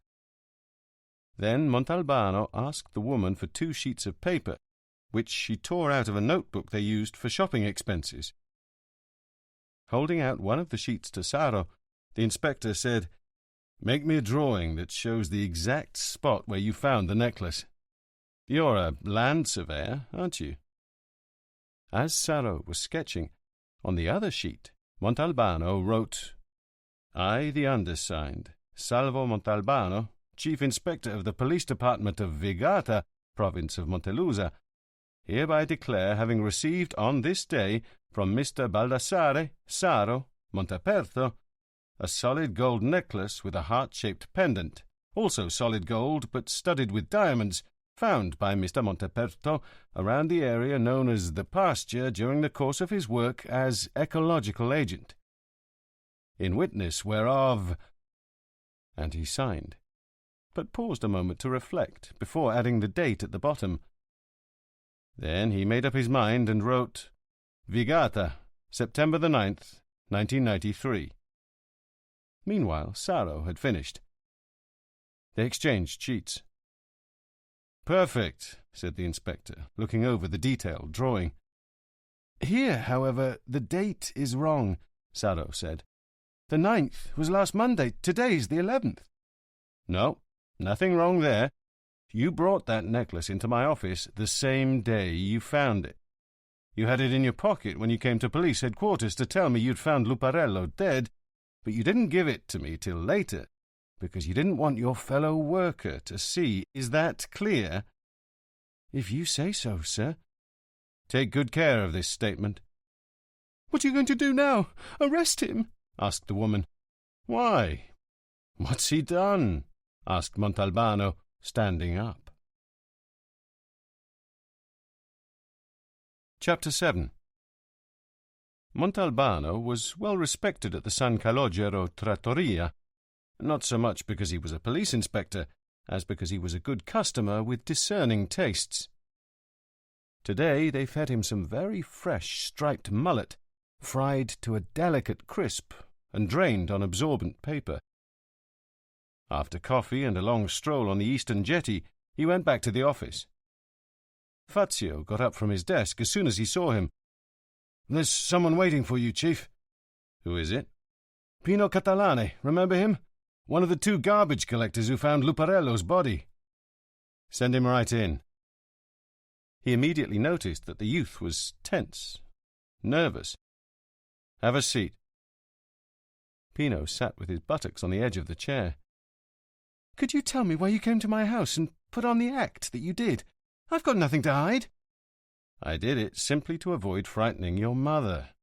Then Montalbano asked the woman for 2 sheets of paper, which she tore out of a notebook they used for shopping expenses. Holding out one of the sheets to Saro, the inspector said, "Make me a drawing that shows the exact spot where you found the necklace. You're a land surveyor, aren't you?" As Saro was sketching, on the other sheet, Montalbano wrote, "I, the undersigned, Salvo Montalbano, Chief Inspector of the Police Department of Vigata, Province of Montelusa, hereby declare having received on this day from Mr. Baldassare, Saro, Monteperto, a solid gold necklace with a heart-shaped pendant, also solid gold but studded with diamonds, found by Mr. Monteperto around the area known as the pasture during the course of his work as ecological agent. In witness whereof—" And he signed, but paused a moment to reflect before adding the date at the bottom. Then he made up his mind and wrote, "Vigata, September the 9th, 1993. Meanwhile, Saro had finished. They exchanged sheets. "Perfect," said the inspector, looking over the detailed drawing. "Here, however, the date is wrong," Saro said. "The 9th was last Monday. Today's the 11th. "No, nothing wrong there. You brought that necklace into my office the same day you found it. You had it in your pocket when you came to police headquarters to tell me you'd found Luparello dead, but you didn't give it to me till later, because you didn't want your fellow worker to see. Is that clear?" "If you say so, sir." "Take good care of this statement." "What are you going to do now? Arrest him?" asked the woman. "Why? What's he done?" asked Montalbano, standing up. Chapter 7. Montalbano was well respected at the San Calogero trattoria, not so much because he was a police inspector, as because he was a good customer with discerning tastes. Today they fed him some very fresh striped mullet, fried to a delicate crisp and drained on absorbent paper. After coffee and a long stroll on the eastern jetty, he went back to the office. Fazio got up from his desk as soon as he saw him. "There's someone waiting for you, Chief." "Who is it?" "Pino Catalane, remember him? One of the 2 garbage collectors who found Luparello's body." "Send him right in." He immediately noticed that the youth was tense, nervous. "Have a seat." Pino sat with his buttocks on the edge of the chair. "Could you tell me why you came to my house and put on the act that you did? I've got nothing to hide." "I did it simply to avoid frightening your mother.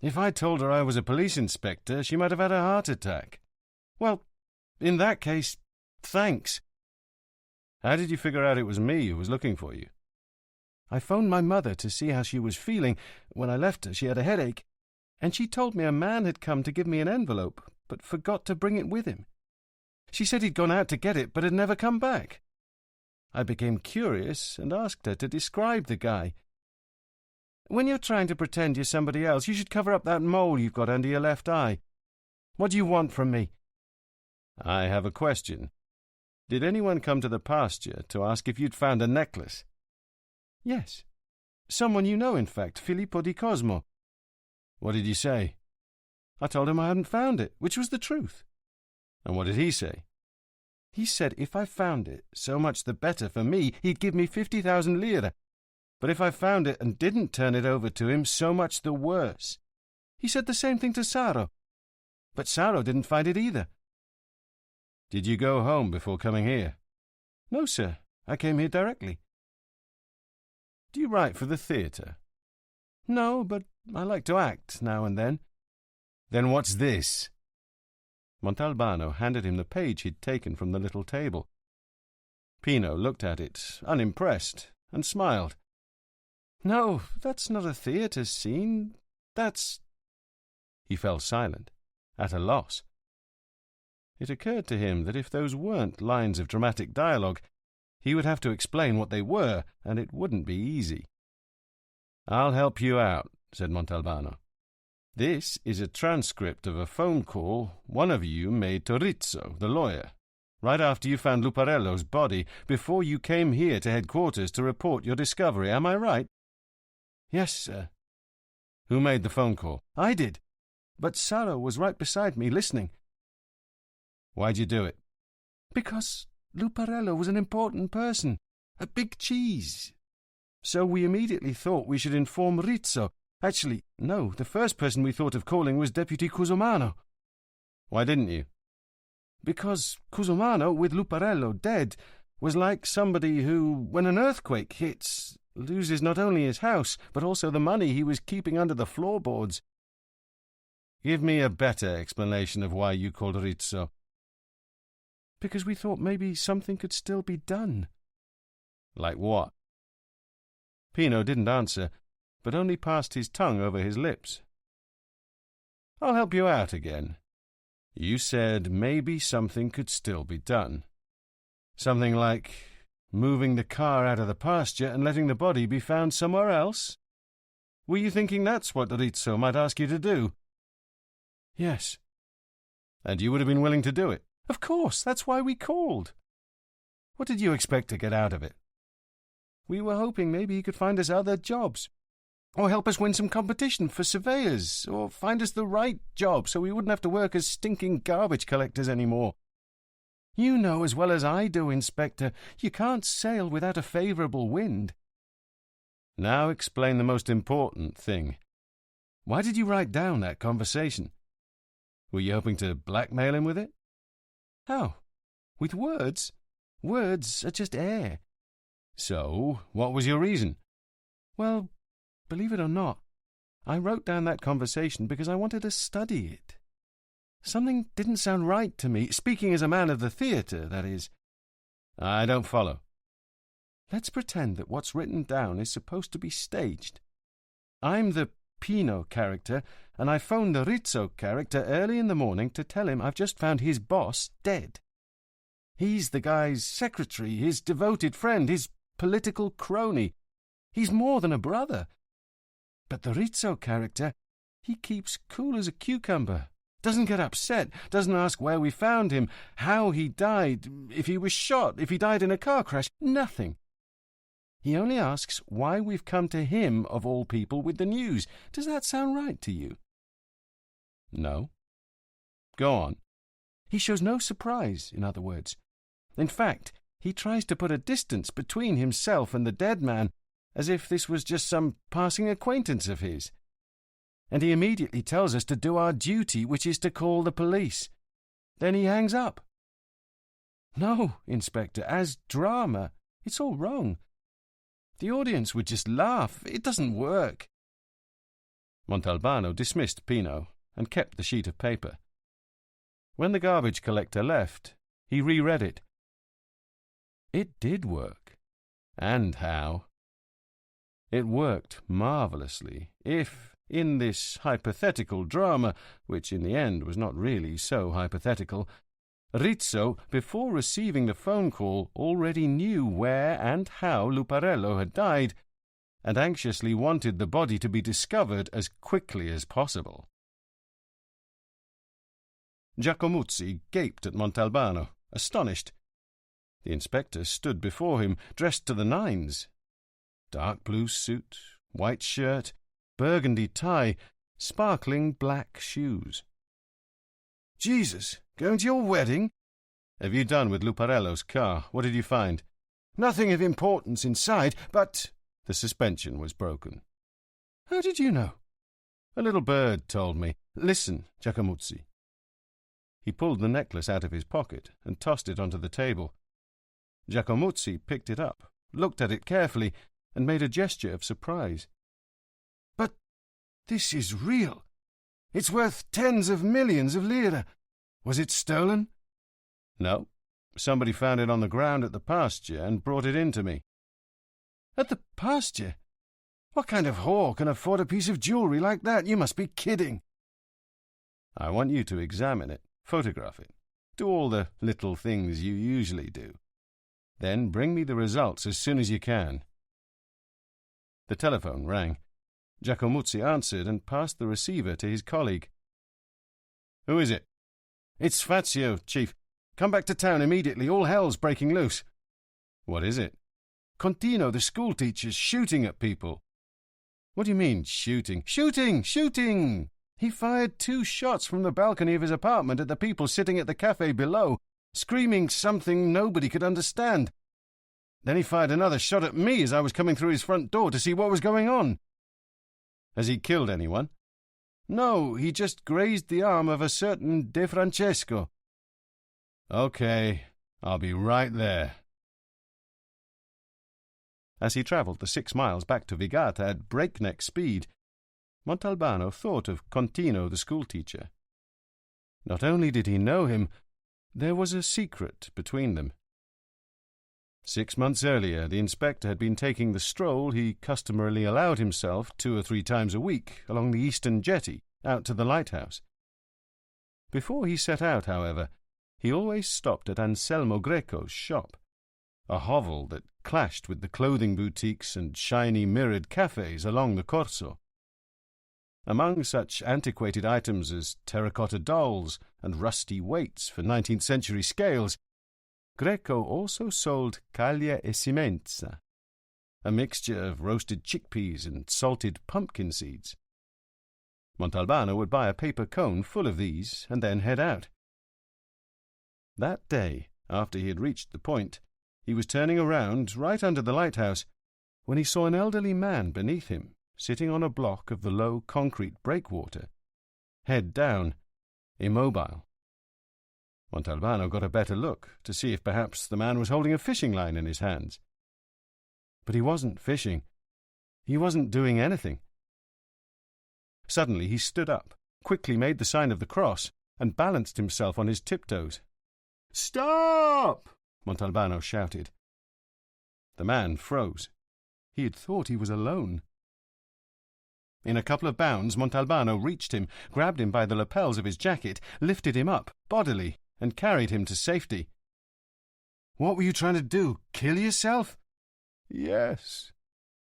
If I told her I was a police inspector, she might have had a heart attack." "Well, in that case, thanks." "How did you figure out it was me who was looking for you?" "I phoned my mother to see how she was feeling. When I left her, she had a headache, and she told me a man had come to give me an envelope, but forgot to bring it with him. She said he'd gone out to get it, but had never come back. I became curious and asked her to describe the guy. When you're trying to pretend you're somebody else, you should cover up that mole you've got under your left eye. What do you want from me?" "I have a question. Did anyone come to the pasture to ask if you'd found a necklace?" "Yes. Someone you know, in fact, Filippo di Cosmo." "What did you say?" "I told him I hadn't found it, which was the truth." "And what did he say?" "He said if I found it, so much the better for me, he'd give me 50,000 lire. But if I found it and didn't turn it over to him, so much the worse. He said the same thing to Saro. But Saro didn't find it either." "Did you go home before coming here?" "No, sir. I came here directly." "Do you write for the theatre?" "No, but I like to act now and then." "Then what's this?" Montalbano handed him the page he'd taken from the little table. Pino looked at it, unimpressed, and smiled. "No, that's not a theatre scene. That's—" He fell silent, at a loss. It occurred to him that if those weren't lines of dramatic dialogue, he would have to explain what they were, and it wouldn't be easy. "I'll help you out," said Montalbano. "This is a transcript of a phone call one of you made to Rizzo, the lawyer, right after you found Luparello's body, before you came here to headquarters to report your discovery. Am I right?" "Yes, sir." "Who made the phone call?" "I did. But Saro was right beside me, listening." "Why'd you do it?" "Because Luparello was an important person, a big cheese. So we immediately thought we should inform Rizzo. Actually, no, the first person we thought of calling was Deputy Cusumano." "Why didn't you?" "Because Cusumano, with Luparello dead, was like somebody who, when an earthquake hits, loses not only his house, but also the money he was keeping under the floorboards." "Give me a better explanation of why you called Rizzo." "Because we thought maybe something could still be done." "Like what?" Pino didn't answer, but only passed his tongue over his lips. "I'll help you out again. You said maybe something could still be done. Something like moving the car out of the pasture and letting the body be found somewhere else? Were you thinking that's what Rizzo might ask you to do?" "Yes." And you would have been willing to do it? Of course, that's why we called. What did you expect to get out of it? We were hoping maybe he could find us other jobs, or help us win some competition for surveyors, or find us the right job so we wouldn't have to work as stinking garbage collectors anymore. You know as well as I do, Inspector, you can't sail without a favourable wind. Now explain the most important thing. Why did you write down that conversation? Were you hoping to blackmail him with it? How? With words? Words are just air. So, what was your reason? Well, believe it or not, I wrote down that conversation because I wanted to study it. Something didn't sound right to me, speaking as a man of the theatre, that is. I don't follow. Let's pretend that what's written down is supposed to be staged. I'm the Pino character, and I phoned the Rizzo character early in the morning to tell him I've just found his boss dead. He's the guy's secretary, his devoted friend, his political crony. He's more than a brother. But the Rizzo character, he keeps cool as a cucumber, doesn't get upset, doesn't ask where we found him, how he died, if he was shot, if he died in a car crash, nothing. He only asks why we've come to him, of all people, with the news. Does that sound right to you? No. Go on. He shows no surprise, in other words. In fact, he tries to put a distance between himself and the dead man, as if this was just some passing acquaintance of his. And he immediately tells us to do our duty, which is to call the police. Then he hangs up. No, Inspector, as drama, it's all wrong. The audience would just laugh. It doesn't work. Montalbano dismissed Pino and kept the sheet of paper. When the garbage collector left, he reread it. It did work. And how? It worked marvellously, if, in this hypothetical drama, which in the end was not really so hypothetical, Rizzo, before receiving the phone call, already knew where and how Luparello had died, and anxiously wanted the body to be discovered as quickly as possible. Giacomuzzi gaped at Montalbano, astonished. The inspector stood before him, dressed to the nines. Dark blue suit, white shirt, burgundy tie, sparkling black shoes. Jesus, going to your wedding? Have you done with Luparello's car? What did you find? Nothing of importance inside, but... The suspension was broken. How did you know? A little bird told me. Listen, Giacomuzzi. He pulled the necklace out of his pocket and tossed it onto the table. Giacomuzzi picked it up, looked at it carefully, and made a gesture of surprise. But this is real. It's worth tens of millions of lire. Was it stolen? No. Somebody found it on the ground at the pasture and brought it in to me. At the pasture? What kind of whore can afford a piece of jewellery like that? You must be kidding. I want you to examine it, photograph it, do all the little things you usually do. Then bring me the results as soon as you can. The telephone rang. Giacomuzzi answered and passed the receiver to his colleague. Who is it? It's Fazio, Chief. Come back to town immediately. All hell's breaking loose. What is it? Contino, the schoolteacher's shooting at people. What do you mean, shooting? Shooting! He fired 2 shots from the balcony of his apartment at the people sitting at the cafe below, screaming something nobody could understand. Then he fired another shot at me as I was coming through his front door to see what was going on. Has he killed anyone? No, he just grazed the arm of a certain De Francesco. Okay, I'll be right there. As he travelled the 6 miles back to Vigata at breakneck speed, Montalbano thought of Contino the schoolteacher. Not only did he know him, there was a secret between them. 6 months earlier, the inspector had been taking the stroll he customarily allowed himself 2 or 3 times a week along the eastern jetty out to the lighthouse. Before he set out, however, he always stopped at Anselmo Greco's shop, a hovel that clashed with the clothing boutiques and shiny mirrored cafes along the Corso. Among such antiquated items as terracotta dolls and rusty weights for 19th century scales, Greco also sold caglia e semenza, a mixture of roasted chickpeas and salted pumpkin seeds. Montalbano would buy a paper cone full of these and then head out. That day, after he had reached the point, he was turning around right under the lighthouse when he saw an elderly man beneath him, sitting on a block of the low concrete breakwater, head down, immobile. Montalbano got a better look to see if perhaps the man was holding a fishing line in his hands. But he wasn't fishing. He wasn't doing anything. Suddenly he stood up, quickly made the sign of the cross, and balanced himself on his tiptoes. "Stop!" Montalbano shouted. The man froze. He had thought he was alone. In a couple of bounds, Montalbano reached him, grabbed him by the lapels of his jacket, lifted him up bodily, and carried him to safety. "What were you trying to do? Kill yourself?" "Yes."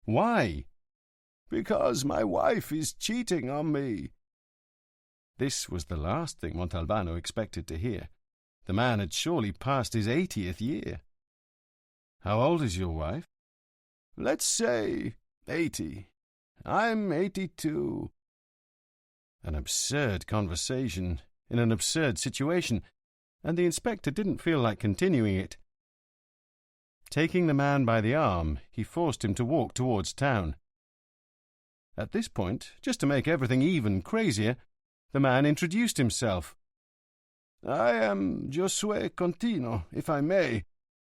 "Why?" "Because my wife is cheating on me." This was the last thing Montalbano expected to hear. The man had surely passed his 80th year. "How old is your wife?" "Let's say 80. I'm 82. An absurd conversation in an absurd situation, and the inspector didn't feel like continuing it. Taking the man by the arm, he forced him to walk towards town. At this point, just to make everything even crazier, the man introduced himself. "I am Josue Contino, if I may.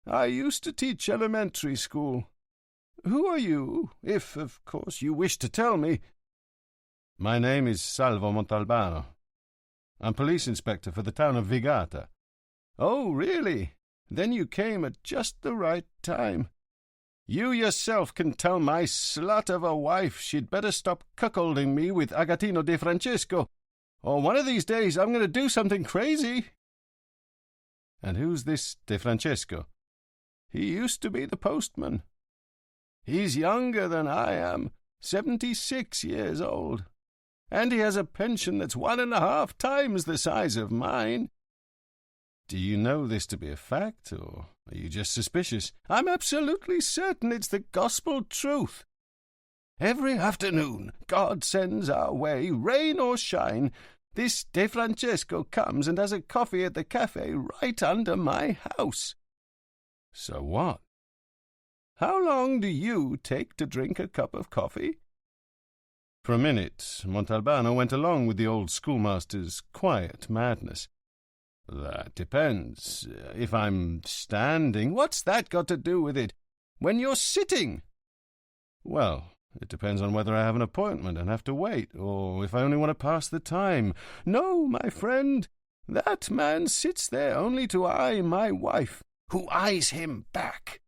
I used to teach elementary school. Who are you, if, of course, you wish to tell me?" "My name is Salvo Montalbano. I'm police inspector for the town of Vigata." "Oh, really? Then you came at just the right time. You yourself can tell my slut of a wife she'd better stop cuckolding me with Agatino de Francesco, or one of these days I'm going to do something crazy." "And who's this de Francesco?" "He used to be the postman. He's younger than I am, 76 years old, and he has a pension that's 1.5 times the size of mine." "Do you know this to be a fact, or are you just suspicious?" "I'm absolutely certain it's the gospel truth. Every afternoon God sends our way, rain or shine, this De Francesco comes and has a coffee at the cafe right under my house." "So what?" "How long do you take to drink a cup of coffee?" For a minute, Montalbano went along with the old schoolmaster's quiet madness. "That depends. If I'm standing—" "What's that got to do with it? When you're sitting?" "Well, it depends on whether I have an appointment and have to wait, or if I only want to pass the time." "No, my friend. That man sits there only to eye my wife, who eyes him back,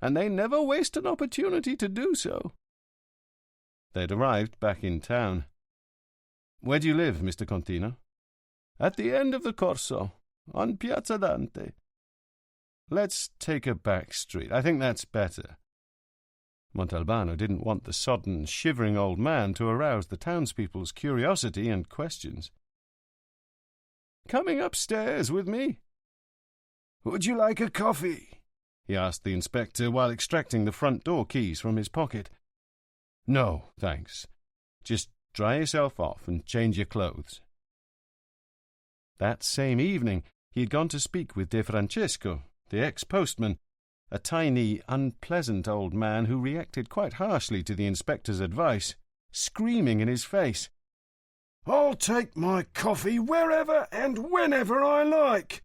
and they never waste an opportunity to do so." They'd arrived back in town. "Where do you live, Mr. Contino?" "At the end of the Corso, on Piazza Dante." "Let's take a back street. I think that's better." Montalbano didn't want the sodden, shivering old man to arouse the townspeople's curiosity and questions. "Coming upstairs with me?" "Would you like a coffee?" he asked the inspector while extracting the front door keys from his pocket. "No, thanks. Just dry yourself off and change your clothes." That same evening he had gone to speak with De Francesco, the ex-postman, a tiny, unpleasant old man who reacted quite harshly to the inspector's advice, screaming in his face, "I'll take my coffee wherever and whenever I like.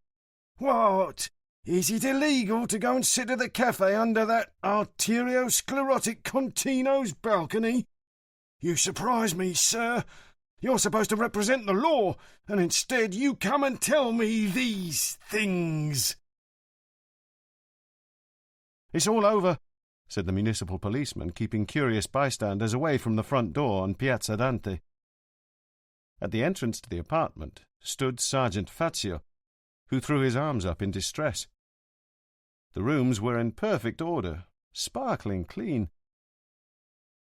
What? Is it illegal to go and sit at the cafe under that arteriosclerotic Contino's balcony? You surprise me, sir. You're supposed to represent the law, and instead you come and tell me these things." "It's all over," said the municipal policeman, keeping curious bystanders away from the front door on Piazza Dante. At the entrance to the apartment stood Sergeant Fazio, who threw his arms up in distress. The rooms were in perfect order, sparkling clean.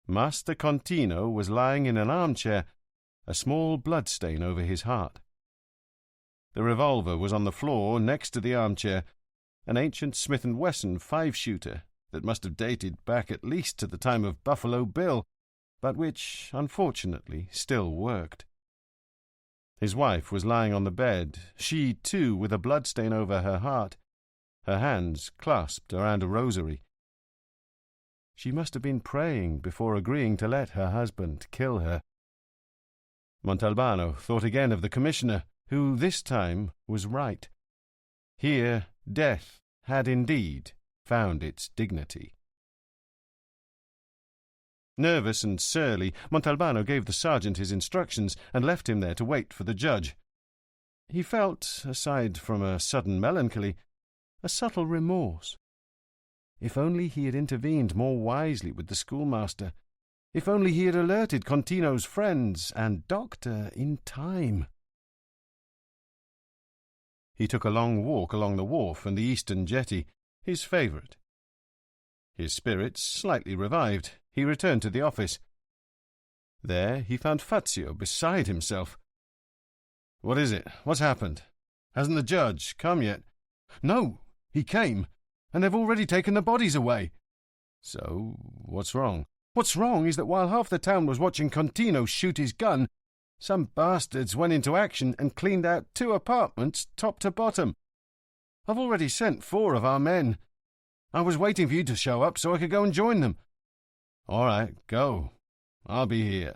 Master Contino was lying in an armchair, a small bloodstain over his heart. The revolver was on the floor next to the armchair, an ancient Smith & Wesson 5-shooter that must have dated back at least to the time of Buffalo Bill, but which, unfortunately, still worked. His wife was lying on the bed, she, too, with a bloodstain over her heart, her hands clasped around a rosary. She must have been praying before agreeing to let her husband kill her. Montalbano thought again of the commissioner, who this time was right. Here death had indeed found its dignity. Nervous and surly, Montalbano gave the sergeant his instructions and left him there to wait for the judge. He felt, aside from a sudden melancholy, a subtle remorse. If only he had intervened more wisely with the schoolmaster. If only he had alerted Contino's friends and doctor in time. He took a long walk along the wharf and the eastern jetty, his favourite. His spirits slightly revived, he returned to the office. There he found Fazio beside himself. "What is it? What's happened? Hasn't the judge come yet?" "No, he came, and they've already taken the bodies away." "So, what's wrong?" "What's wrong is that while half the town was watching Contino shoot his gun, some bastards went into action and cleaned out 2 apartments top to bottom. I've already sent 4 of our men. I was waiting for you to show up so I could go and join them." "All right, go. I'll be here."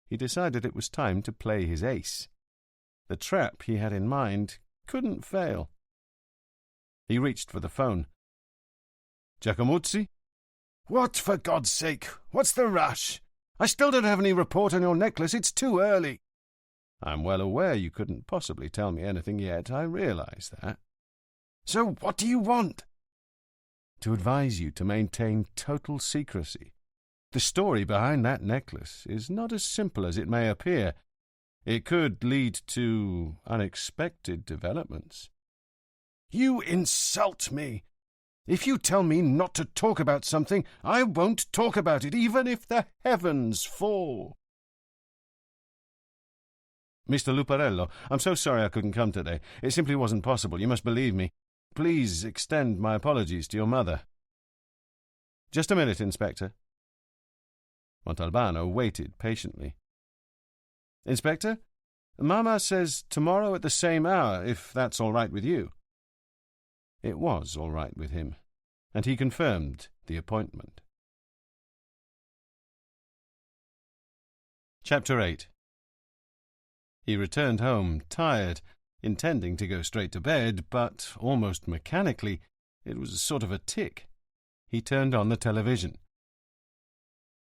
He decided it was time to play his ace. The trap he had in mind couldn't fail. He reached for the phone. "Giacomuzzi?" "What, for God's sake? What's the rush? I still don't have any report on your necklace. It's too early." "I'm well aware you couldn't possibly tell me anything yet. I realize that." "So what do you want?" "To advise you to maintain total secrecy. The story behind that necklace is not as simple as it may appear. It could lead to unexpected developments." "You insult me. If you tell me not to talk about something, I won't talk about it, even if the heavens fall." "Mr. Luparello, I'm so sorry I couldn't come today. It simply wasn't possible. You must believe me. Please extend my apologies to your mother." "Just a minute, Inspector." Montalbano waited patiently. "Inspector, Mamma says tomorrow at the same hour, if that's all right with you." It was all right with him, and he confirmed the appointment. Chapter 8. He returned home tired, intending to go straight to bed, but almost mechanically, it was sort of a tic. He turned on the television.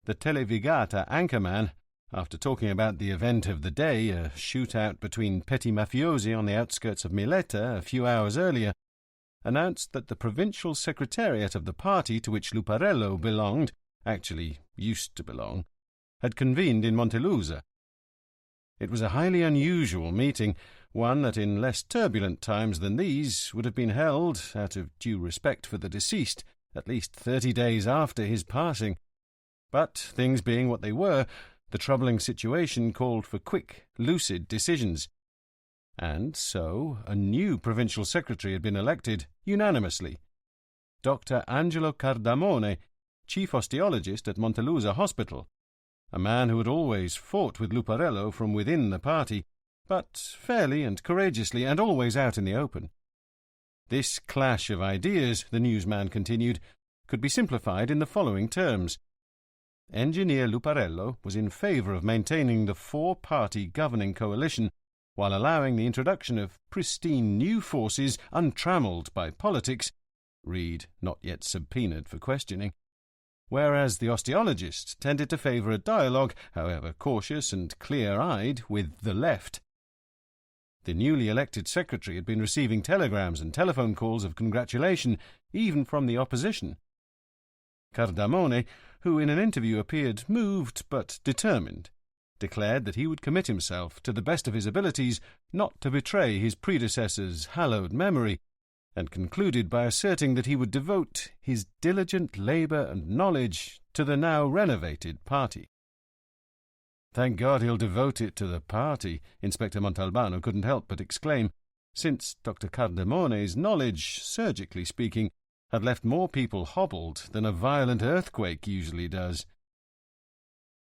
The Televigata anchorman, after talking about the event of the day, a shootout between petty mafiosi on the outskirts of Mileta a few hours earlier, announced that the provincial secretariat of the party to which Luparello belonged, actually used to belong, had convened in Montelusa. It was a highly unusual meeting, one that in less turbulent times than these would have been held, out of due respect for the deceased, at least 30 days after his passing. But, things being what they were, the troubling situation called for quick, lucid decisions. And so a new provincial secretary had been elected, unanimously. Dr. Angelo Cardamone, chief osteologist at Montelusa Hospital, a man who had always fought with Luparello from within the party, but fairly and courageously, and always out in the open. This clash of ideas, the newsman continued, could be simplified in the following terms. Engineer Luparello was in favour of maintaining the 4-party governing coalition, while allowing the introduction of pristine new forces untrammelled by politics, read not yet subpoenaed for questioning, whereas the osteologist tended to favour a dialogue, however cautious and clear-eyed, with the left. The newly elected secretary had been receiving telegrams and telephone calls of congratulation, even from the opposition. Cardamone, who in an interview appeared moved but determined, declared that he would commit himself to the best of his abilities not to betray his predecessor's hallowed memory, and concluded by asserting that he would devote his diligent labour and knowledge to the now renovated party. Thank God he'll devote it to the party, Inspector Montalbano couldn't help but exclaim, since Dr. Cardamone's knowledge, surgically speaking, had left more people hobbled than a violent earthquake usually does.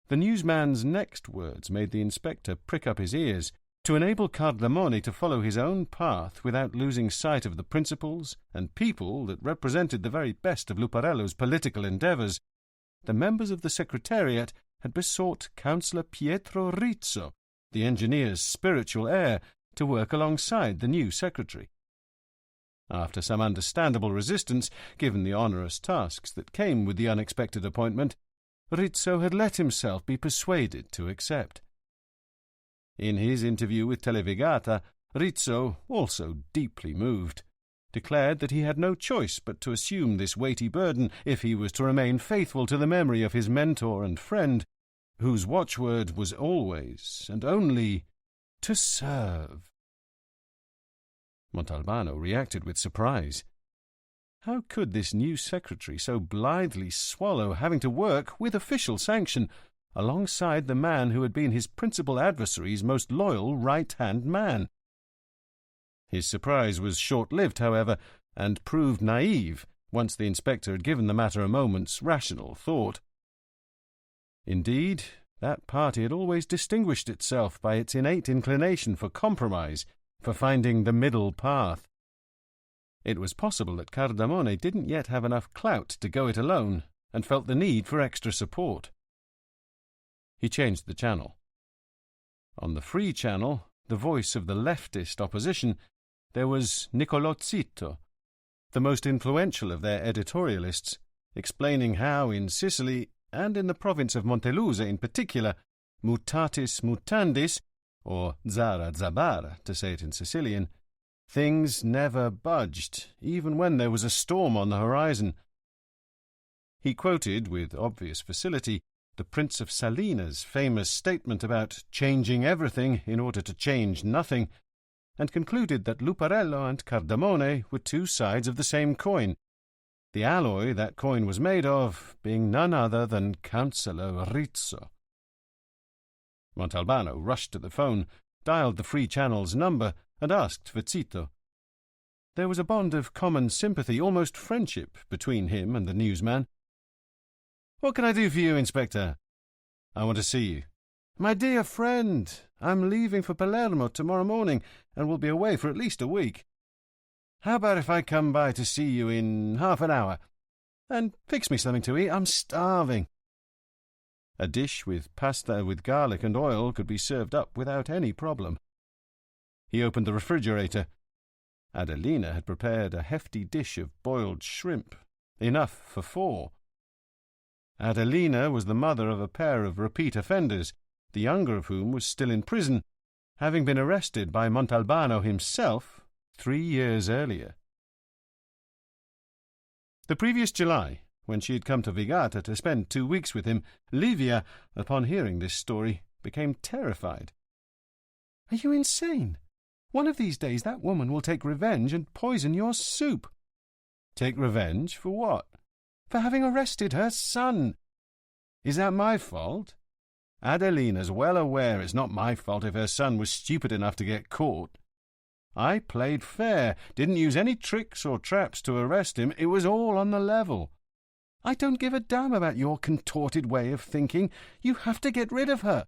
The newsman's next words made the inspector prick up his ears. To enable Cardamone to follow his own path without losing sight of the principles and people that represented the very best of Luparello's political endeavours, the members of the Secretariat had besought Councillor Pietro Rizzo, the engineer's spiritual heir, to work alongside the new secretary. After some understandable resistance, given the onerous tasks that came with the unexpected appointment, Rizzo had let himself be persuaded to accept. In his interview with Televigata, Rizzo, also deeply moved, declared that he had no choice but to assume this weighty burden if he was to remain faithful to the memory of his mentor and friend, whose watchword was always and only to serve. Montalbano reacted with surprise. How could this new secretary so blithely swallow having to work, with official sanction, alongside the man who had been his principal adversary's most loyal right-hand man? His surprise was short-lived, however, and proved naive once the inspector had given the matter a moment's rational thought. Indeed, that party had always distinguished itself by its innate inclination for compromise, for finding the middle path. It was possible that Cardamone didn't yet have enough clout to go it alone, and felt the need for extra support. He changed the channel. On the free channel, the voice of the leftist opposition, there was Niccolò Zitto, the most influential of their editorialists, explaining how in Sicily, and in the province of Montelusa in particular, mutatis mutandis, or zara zabara, to say it in Sicilian, things never budged, even when there was a storm on the horizon. He quoted, with obvious facility, the Prince of Salina's famous statement about changing everything in order to change nothing, and concluded that Luparello and Cardamone were two sides of the same coin, the alloy that coin was made of being none other than Councillor Rizzo. Montalbano rushed to the phone, dialed the free channel's number, and asked for Zitto. There was a bond of common sympathy, almost friendship, between him and the newsman. "What can I do for you, Inspector?" "I want to see you." "My dear friend, I'm leaving for Palermo tomorrow morning, and will be away for at least a week. How about if I come by to see you in half an hour? And fix me something to eat, I'm starving." A dish with pasta with garlic and oil could be served up without any problem. He opened the refrigerator. Adelina had prepared a hefty dish of boiled shrimp, enough for 4. Adelina was the mother of a pair of repeat offenders, the younger of whom was still in prison, having been arrested by Montalbano himself 3 years earlier. The previous July, when she had come to Vigata to spend 2 weeks with him, Livia, upon hearing this story, became terrified. "Are you insane? One of these days that woman will take revenge and poison your soup." "Take revenge? For what?" "For having arrested her son." "Is that my fault?" "Adelina's well aware it's not my fault if her son was stupid enough to get caught. I played fair, didn't use any tricks or traps to arrest him. It was all on the level." "I don't give a damn about your contorted way of thinking. You have to get rid of her."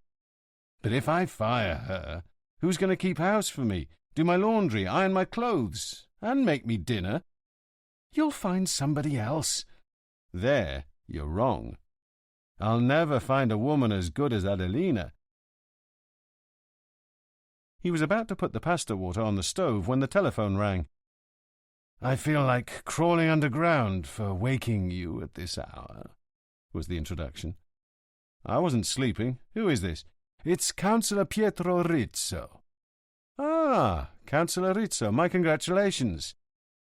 "But if I fire her, who's going to keep house for me, do my laundry, iron my clothes, and make me dinner?" "You'll find somebody else." "There, you're wrong. I'll never find a woman as good as Adelina." He was about to put the pasta water on the stove when the telephone rang. "I feel like crawling underground for waking you at this hour," was the introduction. "I wasn't sleeping. Who is this?" "It's Councillor Pietro Rizzo." "Ah, Councillor Rizzo, my congratulations."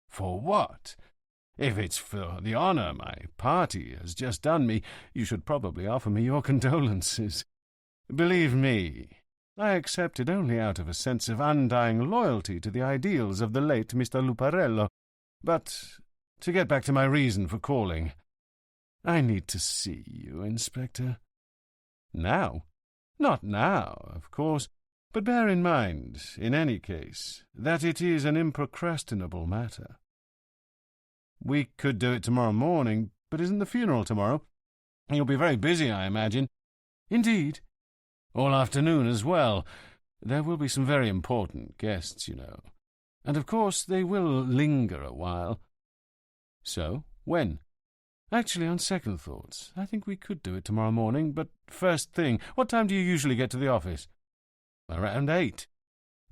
"For what? If it's for the honour my party has just done me, you should probably offer me your condolences. Believe me, I accepted only out of a sense of undying loyalty to the ideals of the late Mr. Luparello. But to get back to my reason for calling, I need to see you, Inspector." "Now?" Not now, of course, but bear in mind, in any case, that it is an improcrastinable matter. We could do it tomorrow morning, but isn't the funeral tomorrow? You'll be very busy, I imagine. Indeed. All afternoon as well. There will be some very important guests, you know. And of course they will linger a while. So, when? Actually, on second thoughts, I think we could do it tomorrow morning, but First thing, what time do you usually get to the office? Around 8.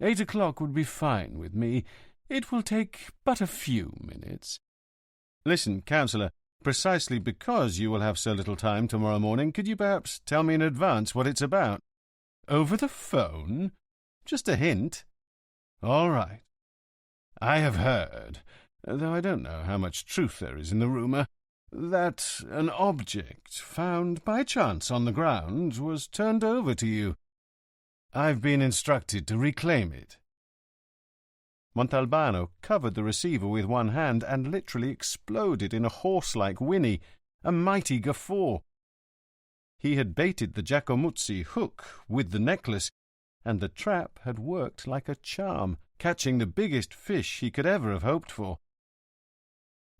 8 o'clock would be fine with me. It will take but a few minutes. Listen, Councillor, precisely because you will have so little time tomorrow morning, could you perhaps tell me in advance what it's about? Over the phone? Just a hint. All right. I have heard, though I don't know how much truth there is in the rumour, that an object found by chance on the ground was turned over to you. I've been instructed to reclaim it. Montalbano covered the receiver with one hand and literally exploded in a horse-like whinny, a mighty guffaw. He had baited the Giacomuzzi hook with the necklace, and the trap had worked like a charm, catching the biggest fish he could ever have hoped for.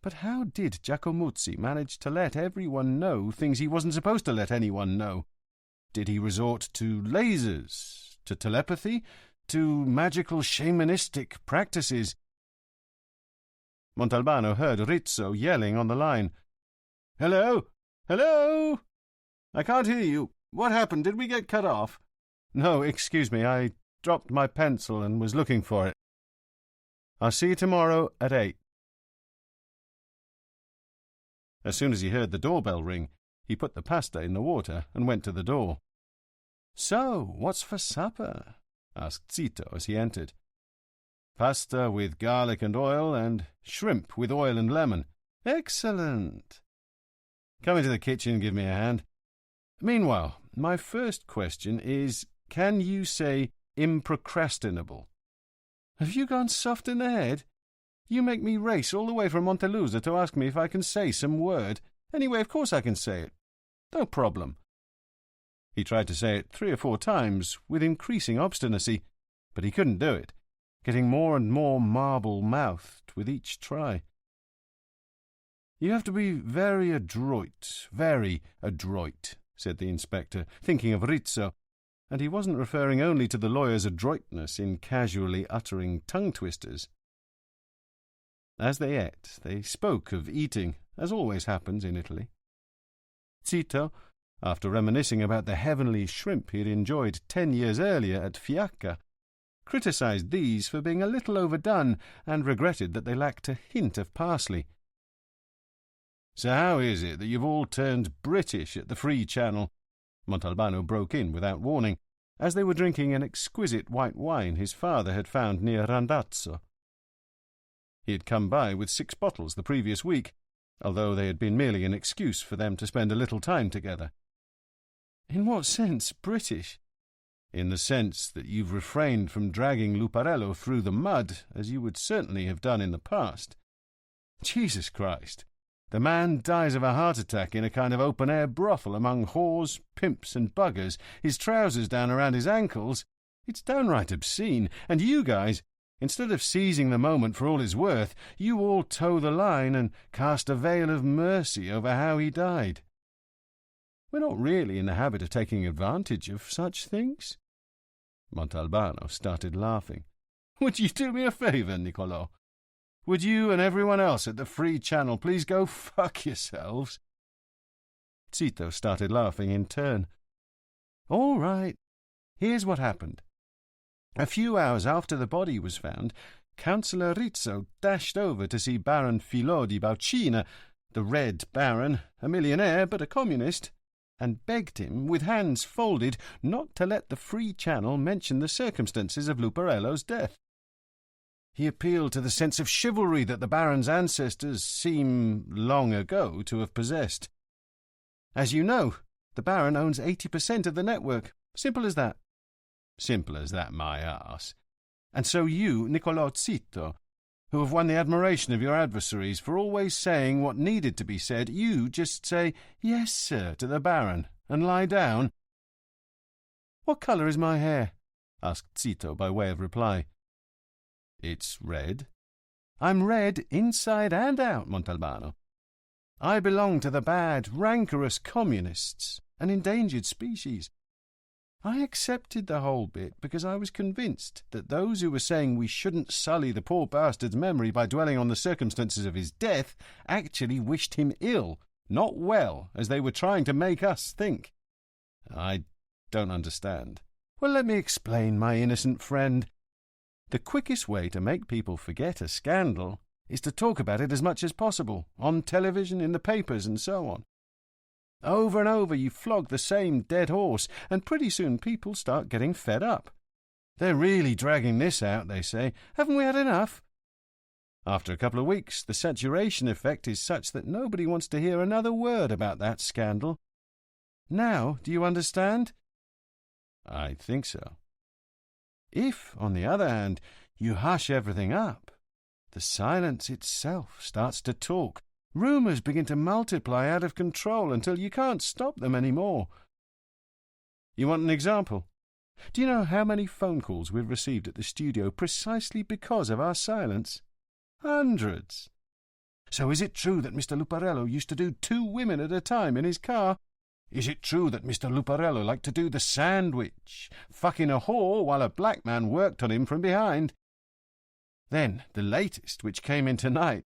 But how did Giacomuzzi manage to let everyone know things he wasn't supposed to let anyone know? Did he resort to lasers, to telepathy, to magical shamanistic practices? Montalbano heard Rizzo yelling on the line. "Hello? Hello? I can't hear you. What happened? Did we get cut off?" "No, excuse me, I dropped my pencil and was looking for it. I'll see you tomorrow at 8. As soon as he heard the doorbell ring, he put the pasta in the water and went to the door. "So, what's for supper?" asked Zito as he entered. "Pasta with garlic and oil, and shrimp with oil and lemon." "Excellent." "Come into the kitchen and give me a hand. Meanwhile, my first question is, can you say improcrastinable?" "Have you gone soft in the head? You make me race all the way from Montelusa to ask me if I can say some word. Anyway, of course I can say it. No problem." He tried to say it 3 or 4 times with increasing obstinacy, but he couldn't do it, getting more and more marble-mouthed with each try. "You have to be very adroit, said the inspector, thinking of Rizzo, and he wasn't referring only to the lawyer's adroitness in casually uttering tongue-twisters. As they ate, they spoke of eating, as always happens in Italy. Zito, after reminiscing about the heavenly shrimp he had enjoyed 10 years earlier at Fiacca, criticised these for being a little overdone and regretted that they lacked a hint of parsley. "So how is it that you've all turned British at the Free Channel?" Montalbano broke in without warning, as they were drinking an exquisite white wine his father had found near Randazzo. He had come by with 6 bottles the previous week, although they had been merely an excuse for them to spend a little time together. "In what sense, British?" "In the sense that you've refrained from dragging Luparello through the mud, as you would certainly have done in the past. Jesus Christ! The man dies of a heart attack in a kind of open-air brothel among whores, pimps and buggers, his trousers down around his ankles. It's downright obscene, and you guys, instead of seizing the moment for all it's worth, you all toe the line and cast a veil of mercy over how he died. We're not really in the habit of taking advantage of such things." Montalbano started laughing. "Would you do me a favour, Niccolò? Would you and everyone else at the Free Channel please go fuck yourselves?" Zito started laughing in turn. "All right. Here's what happened. A few hours after the body was found, Councillor Rizzo dashed over to see Baron Filò di Baucina, the Red Baron, a millionaire but a communist, and begged him, with hands folded, not to let the Free Channel mention the circumstances of Luparello's death. He appealed to the sense of chivalry that the Baron's ancestors seem, long ago, to have possessed. As you know, the Baron owns 80% of the network. Simple as that." "Simple as that, my arse. And so you, Niccolò Zito, who have won the admiration of your adversaries for always saying what needed to be said, you just say, 'Yes, sir,' to the Baron, and lie down?" What colour is my hair?" asked Zito by way of reply. "It's red." "I'm red inside and out, Montalbano. I belong to the bad, rancorous communists, an endangered species. I accepted the whole bit because I was convinced that those who were saying we shouldn't sully the poor bastard's memory by dwelling on the circumstances of his death actually wished him ill, not well, as they were trying to make us think." "I don't understand." "Well, let me explain, my innocent friend. The quickest way to make people forget a scandal is to talk about it as much as possible, on television, in the papers, and so on. Over and over you flog the same dead horse, and pretty soon people start getting fed up. They're really dragging this out, they say. Haven't we had enough? After a couple of weeks, the saturation effect is such that nobody wants to hear another word about that scandal. Now, do you understand?" "I think so." If, on the other hand, you hush everything up, the silence itself starts to talk. Rumours begin to multiply out of control until you can't stop them any more. You want an example? Do you know how many phone calls we've received at the studio precisely because of our silence? Hundreds. So is it true that Mr. Luparello used to do 2 women at a time in his car? Is it true that Mr. Luparello liked to do the sandwich, fucking a whore while a black man worked on him from behind? Then, the latest, which came in tonight,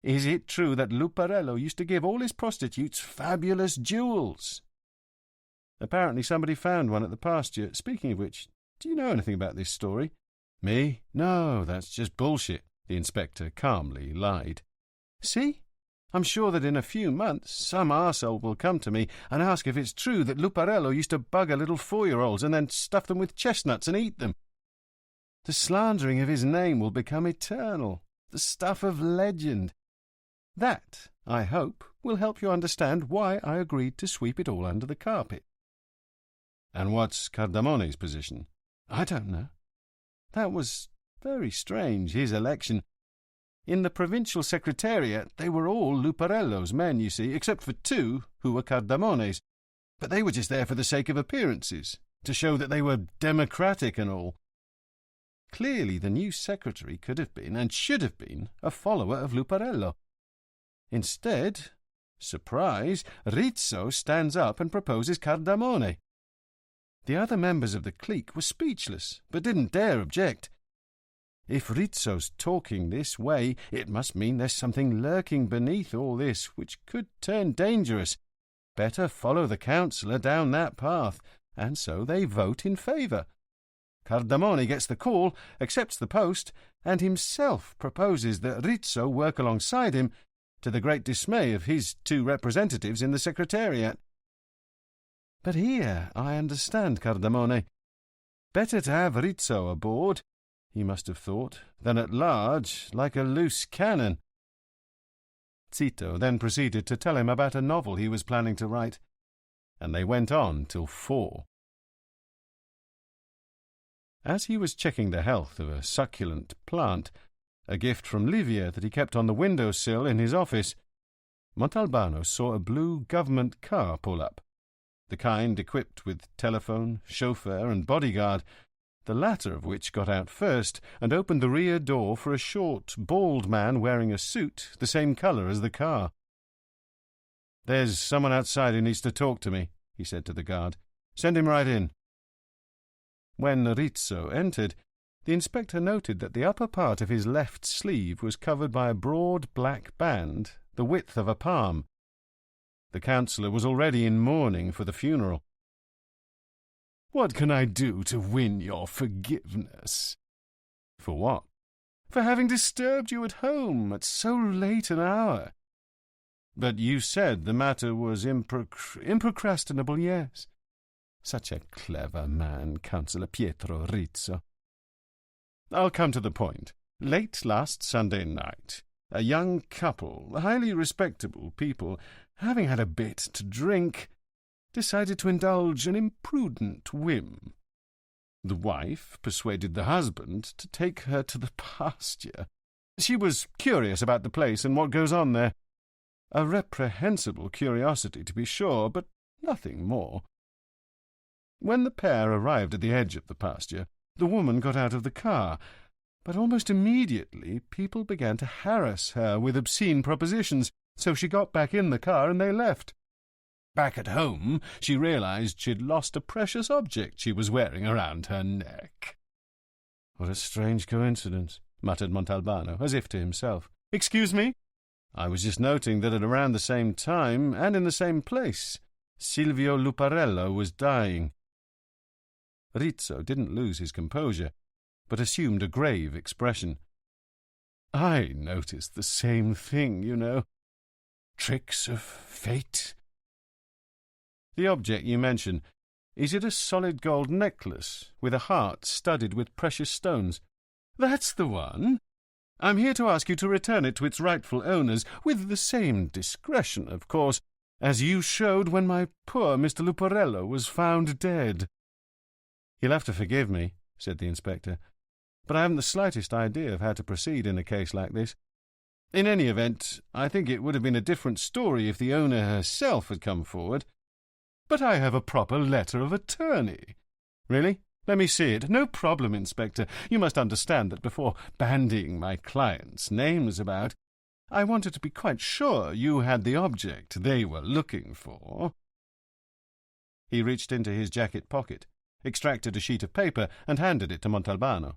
is it true that Luparello used to give all his prostitutes fabulous jewels? Apparently somebody found one at the pasture. Speaking of which, do you know anything about this story? Me? No, that's just bullshit, the inspector calmly lied. See? I'm sure that in a few months some arsehole will come to me and ask if it's true that Luparello used to bugger little 4-year-olds and then stuff them with chestnuts and eat them. The slandering of his name will become eternal, the stuff of legend. That, I hope, will help you understand why I agreed to sweep it all under the carpet. And what's Cardamone's position? I don't know. That was very strange, his election. In the provincial secretariat, they were all Luparello's men, you see, except for 2 who were Cardamone's. But they were just there for the sake of appearances, to show that they were democratic and all. Clearly the new secretary could have been, and should have been, a follower of Luparello. Instead, surprise, Rizzo stands up and proposes Cardamone. The other members of the clique were speechless, but didn't dare object. If Rizzo's talking this way, it must mean there's something lurking beneath all this which could turn dangerous. Better follow the councillor down that path, and so they vote in favour. Cardamone gets the call, accepts the post, and himself proposes that Rizzo work alongside him, to the great dismay of his 2 representatives in the secretariat. But here I understand Cardamone. Better to have Rizzo aboard, he must have thought, than at large, like a loose cannon. Zito then proceeded to tell him about a novel he was planning to write, and they went on till 4. As he was checking the health of a succulent plant, a gift from Livia that he kept on the window-sill in his office, Montalbano saw a blue government car pull up, the kind equipped with telephone, chauffeur, and bodyguard, the latter of which got out first and opened the rear door for a short, bald man wearing a suit the same colour as the car. "There's someone outside who needs to talk to me," he said to the guard. "Send him right in." When Rizzo entered, the inspector noted that the upper part of his left sleeve was covered by a broad black band, the width of a palm. The councillor was already in mourning for the funeral. "What can I do to win your forgiveness?" "For what?" "For having disturbed you at home at so late an hour." "But you said the matter was improcrastinable, yes." Such a clever man, Councillor Pietro Rizzo. "I'll come to the point. Late last Sunday night, a young couple, highly respectable people, having had a bit to drink, decided to indulge an imprudent whim. The wife persuaded the husband to take her to the pasture. She was curious about the place and what goes on there. A reprehensible curiosity, to be sure, but nothing more. When the pair arrived at the edge of the pasture, the woman got out of the car, but almost immediately people began to harass her with obscene propositions, so she got back in the car and they left. Back at home, she realized she'd lost a precious object she was wearing around her neck. What a strange coincidence, muttered Montalbano, as if to himself. Excuse me? I was just noting that at around the same time, and in the same place, Silvio Luparello was dying. Rizzo didn't lose his composure, but assumed a grave expression. I noticed the same thing, you know. Tricks of fate. The object you mention, is it a solid gold necklace with a heart studded with precious stones? That's the one. I'm here to ask you to return it to its rightful owners, with the same discretion, of course, as you showed when my poor Mr. Luparello was found dead. You'll have to forgive me, said the inspector, but I haven't the slightest idea of how to proceed in a case like this. In any event, I think it would have been a different story if the owner herself had come forward. But I have a proper letter of attorney. Really? Let me see it. No problem, Inspector. You must understand that before bandying my clients' names about, I wanted to be quite sure you had the object they were looking for. He reached into his jacket pocket, extracted a sheet of paper, and handed it to Montalbano.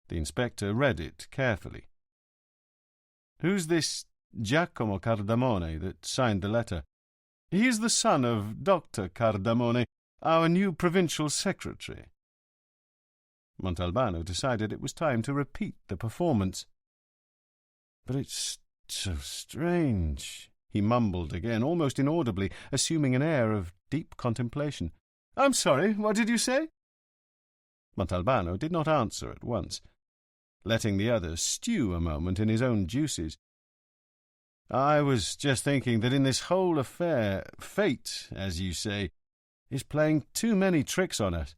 The inspector read it carefully. Who's this Giacomo Cardamone that signed the letter? He is the son of Dr. Cardamone, our new provincial secretary. Montalbano decided it was time to repeat the performance. But it's so strange, he mumbled again, almost inaudibly, assuming an air of deep contemplation. I'm sorry, what did you say? Montalbano did not answer at once, letting the other stew a moment in his own juices. I was just thinking that in this whole affair, fate, as you say, is playing too many tricks on us.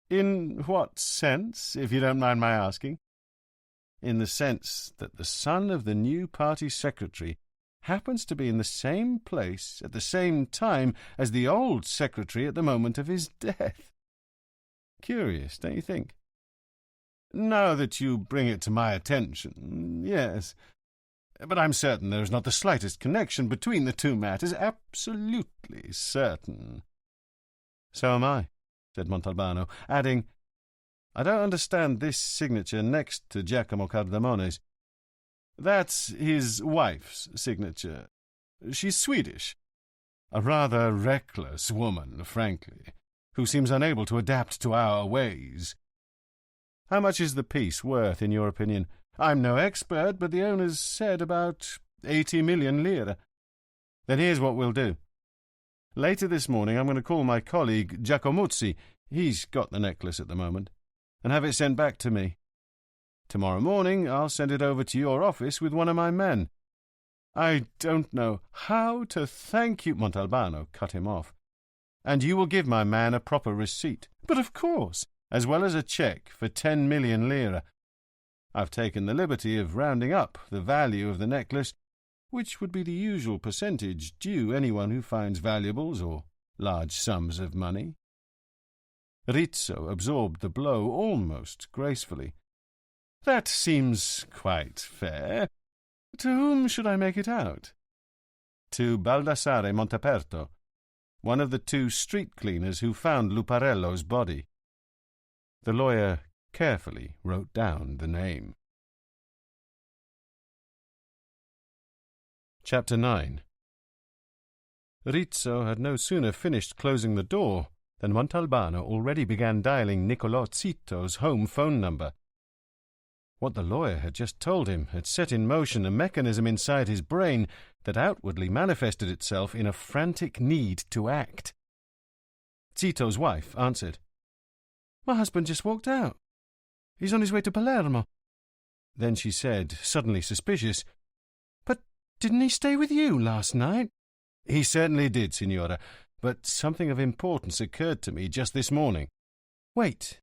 In what sense, if you don't mind my asking? In the sense that the son of the new party secretary happens to be in the same place at the same time as the old secretary at the moment of his death. Curious, don't you think? Now that you bring it to my attention, yes. But I'm certain there is not the slightest connection between the two matters, absolutely certain. So am I, said Montalbano, adding, I don't understand this signature next to Giacomo Cardamone's. That's his wife's signature. She's Swedish. A rather reckless woman, frankly, who seems unable to adapt to our ways. How much is the piece worth, in your opinion? I'm no expert, but the owners said about 80 million lire. Then here's what we'll do. Later this morning I'm going to call my colleague Giacomuzzi, he's got the necklace at the moment, and have it sent back to me. Tomorrow morning I'll send it over to your office with one of my men. I don't know how to thank you, Montalbano cut him off. And you will give my man a proper receipt. But of course, as well as a cheque for 10 million lire. I've taken the liberty of rounding up the value of the necklace, which would be the usual percentage due anyone who finds valuables or large sums of money. Rizzo absorbed the blow almost gracefully. That seems quite fair. To whom should I make it out? To Baldassare Monteperto, one of the 2 street cleaners who found Luparello's body. The lawyer carefully wrote down the name. Chapter 9. Rizzo had no sooner finished closing the door than Montalbano already began dialing Niccolò Zito's home phone number. What the lawyer had just told him had set in motion a mechanism inside his brain that outwardly manifested itself in a frantic need to act. Zito's wife answered. My husband just walked out. He's on his way to Palermo. Then she said, suddenly suspicious, But didn't he stay with you last night? He certainly did, signora, but something of importance occurred to me just this morning. Wait.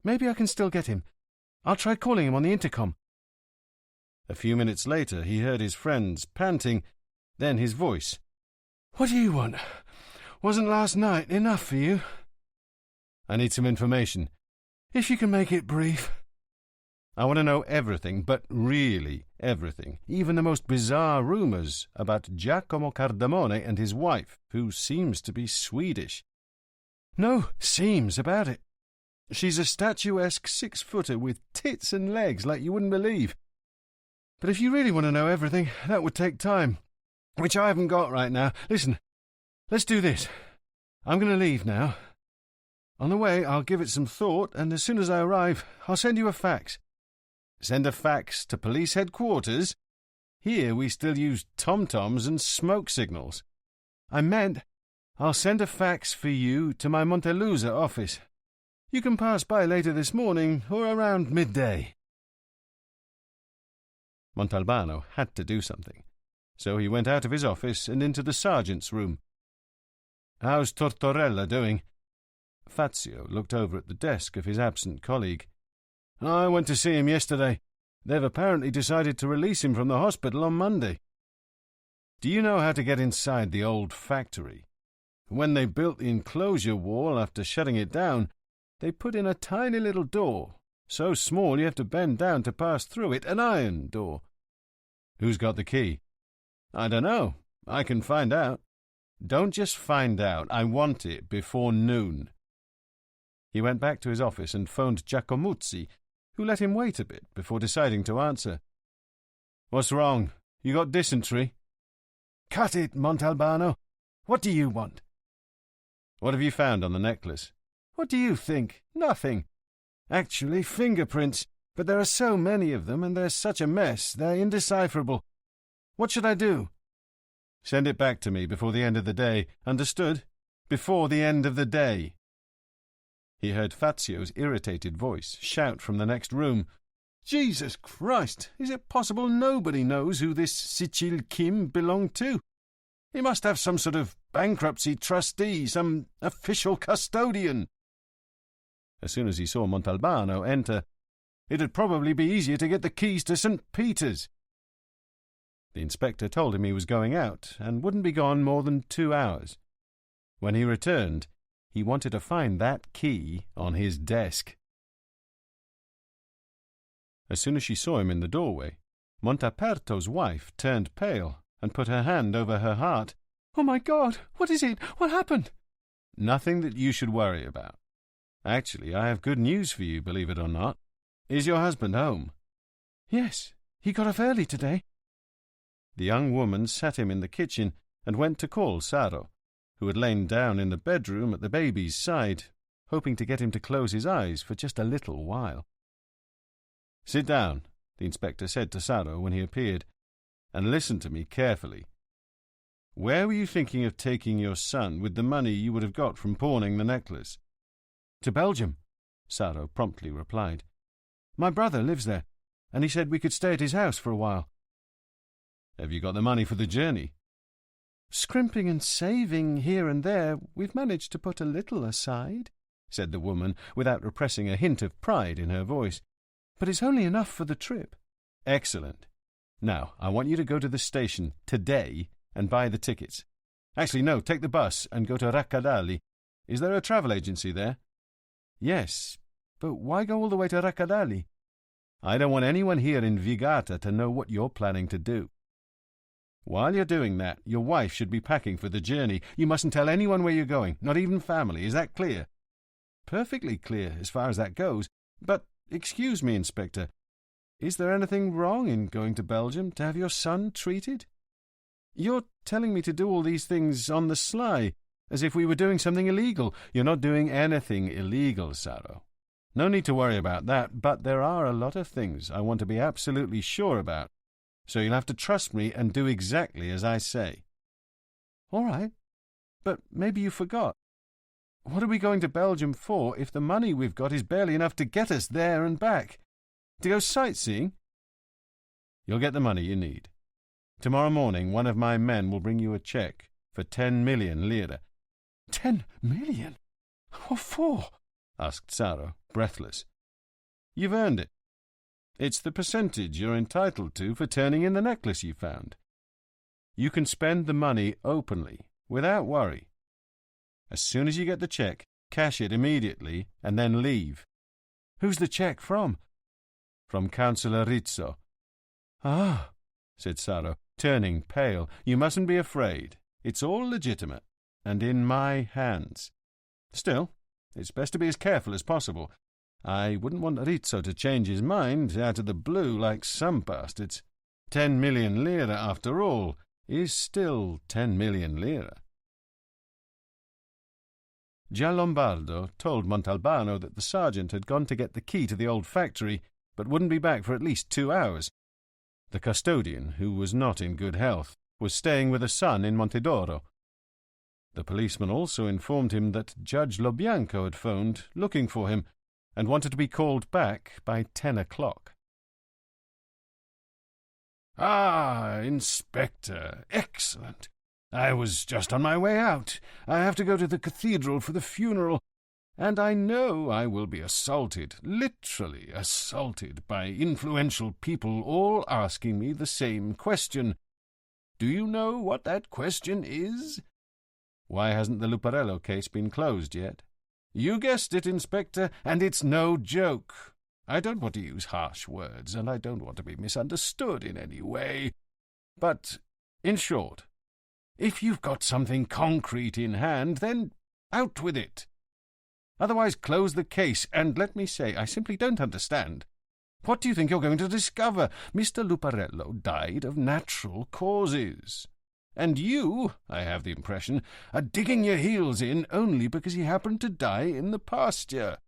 Maybe I can still get him. I'll try calling him on the intercom. A few minutes later he heard his friends panting, then his voice. What do you want? Wasn't last night enough for you? I need some information. If you can make it brief. I want to know everything, but really everything, even the most bizarre rumours about Giacomo Cardamone and his wife, who seems to be Swedish. No seems about it. She's a statuesque 6-footer with tits and legs like you wouldn't believe. But if you really want to know everything, that would take time, which I haven't got right now. Listen, let's do this. I'm going to leave now. On the way, I'll give it some thought, and as soon as I arrive, I'll send you a fax. Send a fax to police headquarters? Here we still use tom-toms and smoke signals. I meant I'll send a fax for you to my Montelusa office. You can pass by later this morning or around midday. Montalbano had to do something, so he went out of his office and into the sergeant's room. "How's Tortorella doing?" Fazio looked over at the desk of his absent colleague. "I went to see him yesterday. They've apparently decided to release him from the hospital on Monday." "Do you know how to get inside the old factory?" "When they built the enclosure wall after shutting it down, they put in a tiny little door, so small you have to bend down to pass through it, an iron door." "Who's got the key?" "I don't know. I can find out." "Don't just find out. I want it before noon." He went back to his office and phoned Giacomuzzi, who let him wait a bit before deciding to answer. "What's wrong? You got dysentery?" "Cut it, Montalbano. What do you want?" "What have you found on the necklace?" "What do you think? Nothing. Actually, fingerprints, but there are so many of them and there's such a mess, they're indecipherable. What should I do?" "Send it back to me before the end of the day. Understood? Before the end of the day." He heard Fazio's irritated voice shout from the next room, "Jesus Christ! Is it possible nobody knows who this Sicily Kim belonged to? He must have some sort of bankruptcy trustee, some official custodian." As soon as he saw Montalbano enter, "It'd probably be easier to get the keys to St. Peter's." The inspector told him he was going out and wouldn't be gone more than 2 hours. When he returned, he wanted to find that key on his desk. As soon as she saw him in the doorway, Montaperto's wife turned pale and put her hand over her heart. "Oh, my God! What is it? What happened?" "Nothing that you should worry about. Actually, I have good news for you, believe it or not. Is your husband home?" "Yes, he got off early today." The young woman sat him in the kitchen and went to call Saro, who had lain down in the bedroom at the baby's side, hoping to get him to close his eyes for just a little while. "Sit down," the inspector said to Saro when he appeared, "and listen to me carefully. Where were you thinking of taking your son with the money you would have got from pawning the necklace?" "To Belgium," Saro promptly replied. "My brother lives there, and he said we could stay at his house for a while." "Have you got the money for the journey?" "Scrimping and saving here and there, we've managed to put a little aside," said the woman, without repressing a hint of pride in her voice. "But it's only enough for the trip." "Excellent. Now, I want you to go to the station today and buy the tickets. Actually, no, take the bus and go to Raccadali. Is there a travel agency there?" "Yes, but why go all the way to Raccadali?" "I don't want anyone here in Vigata to know what you're planning to do. While you're doing that, your wife should be packing for the journey. You mustn't tell anyone where you're going, not even family. Is that clear?" "Perfectly clear, as far as that goes. But, excuse me, Inspector, is there anything wrong in going to Belgium to have your son treated? You're telling me to do all these things on the sly, as if we were doing something illegal." "You're not doing anything illegal, Saro. No need to worry about that, but there are a lot of things I want to be absolutely sure about. So you'll have to trust me and do exactly as I say." "All right. But maybe you forgot. What are we going to Belgium for if the money we've got is barely enough to get us there and back? To go sightseeing?" "You'll get the money you need. Tomorrow morning one of my men will bring you a cheque for 10 million lire." 10 million? What for?" asked Saro, breathless. "You've earned it. It's the percentage you're entitled to for turning in the necklace you found. You can spend the money openly, without worry. As soon as you get the cheque, cash it immediately, and then leave. Who's the cheque from? From Councillor Rizzo. Ah, said Saro, turning pale. You mustn't be afraid. It's all legitimate, and in my hands. Still, it's best to be as careful as possible. I wouldn't want Rizzo to change his mind out of the blue like some bastards. 10 million lire, after all, is still 10 million lire. Giallombardo told Montalbano that the sergeant had gone to get the key to the old factory, but wouldn't be back for at least 2 hours. The custodian, who was not in good health, was staying with a son in Montedoro. The policeman also informed him that Judge Lobianco had phoned, looking for him, and wanted to be called back by 10 o'clock. Ah, Inspector, excellent. I was just on my way out. I have to go to the cathedral for the funeral, and I know I will be assaulted, literally assaulted, by influential people all asking me the same question. Do you know what that question is? Why hasn't the Luparello case been closed yet? You guessed it, Inspector, and it's no joke. I don't want to use harsh words, and I don't want to be misunderstood in any way. But, in short, if you've got something concrete in hand, then out with it. Otherwise close the case, and let me say, I simply don't understand. What do you think you're going to discover? Mr. Luparello died of natural causes. And you, I have the impression, are digging your heels in only because he happened to die in the pasture.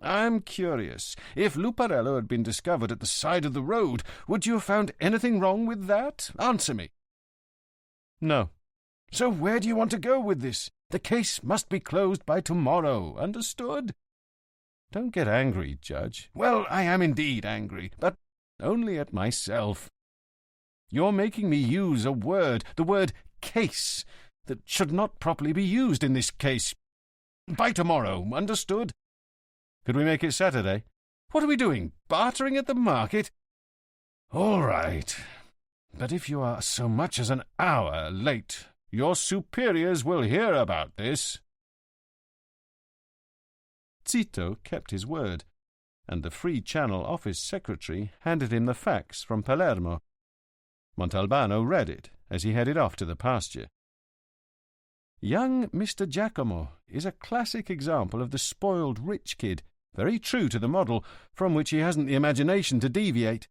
I'm curious, if Luparello had been discovered at the side of the road, would you have found anything wrong with that? Answer me. No. So where do you want to go with this? The case must be closed by tomorrow, understood? Don't get angry, Judge. Well, I am indeed angry, but only at myself. You're making me use a word, the word case, that should not properly be used in this case. By tomorrow, understood? Could we make it Saturday? What are we doing, bartering at the market? All right. But if you are so much as an hour late, your superiors will hear about this. Zito kept his word, and the Free Channel office secretary handed him the fax from Palermo. Montalbano read it as he headed off to the pasture. Young Mr. Giacomo is a classic example of the spoiled rich kid, very true to the model, from which he hasn't the imagination to deviate.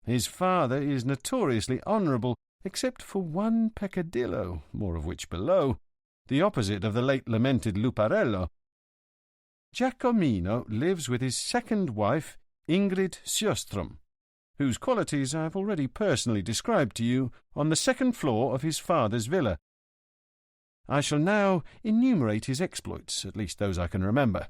His father is notoriously honourable, except for one peccadillo, more of which below, the opposite of the late lamented Luparello. Giacomino lives with his second wife, Ingrid Sjöström, whose qualities I have already personally described to you, on the second floor of his father's villa. I shall now enumerate his exploits, at least those I can remember.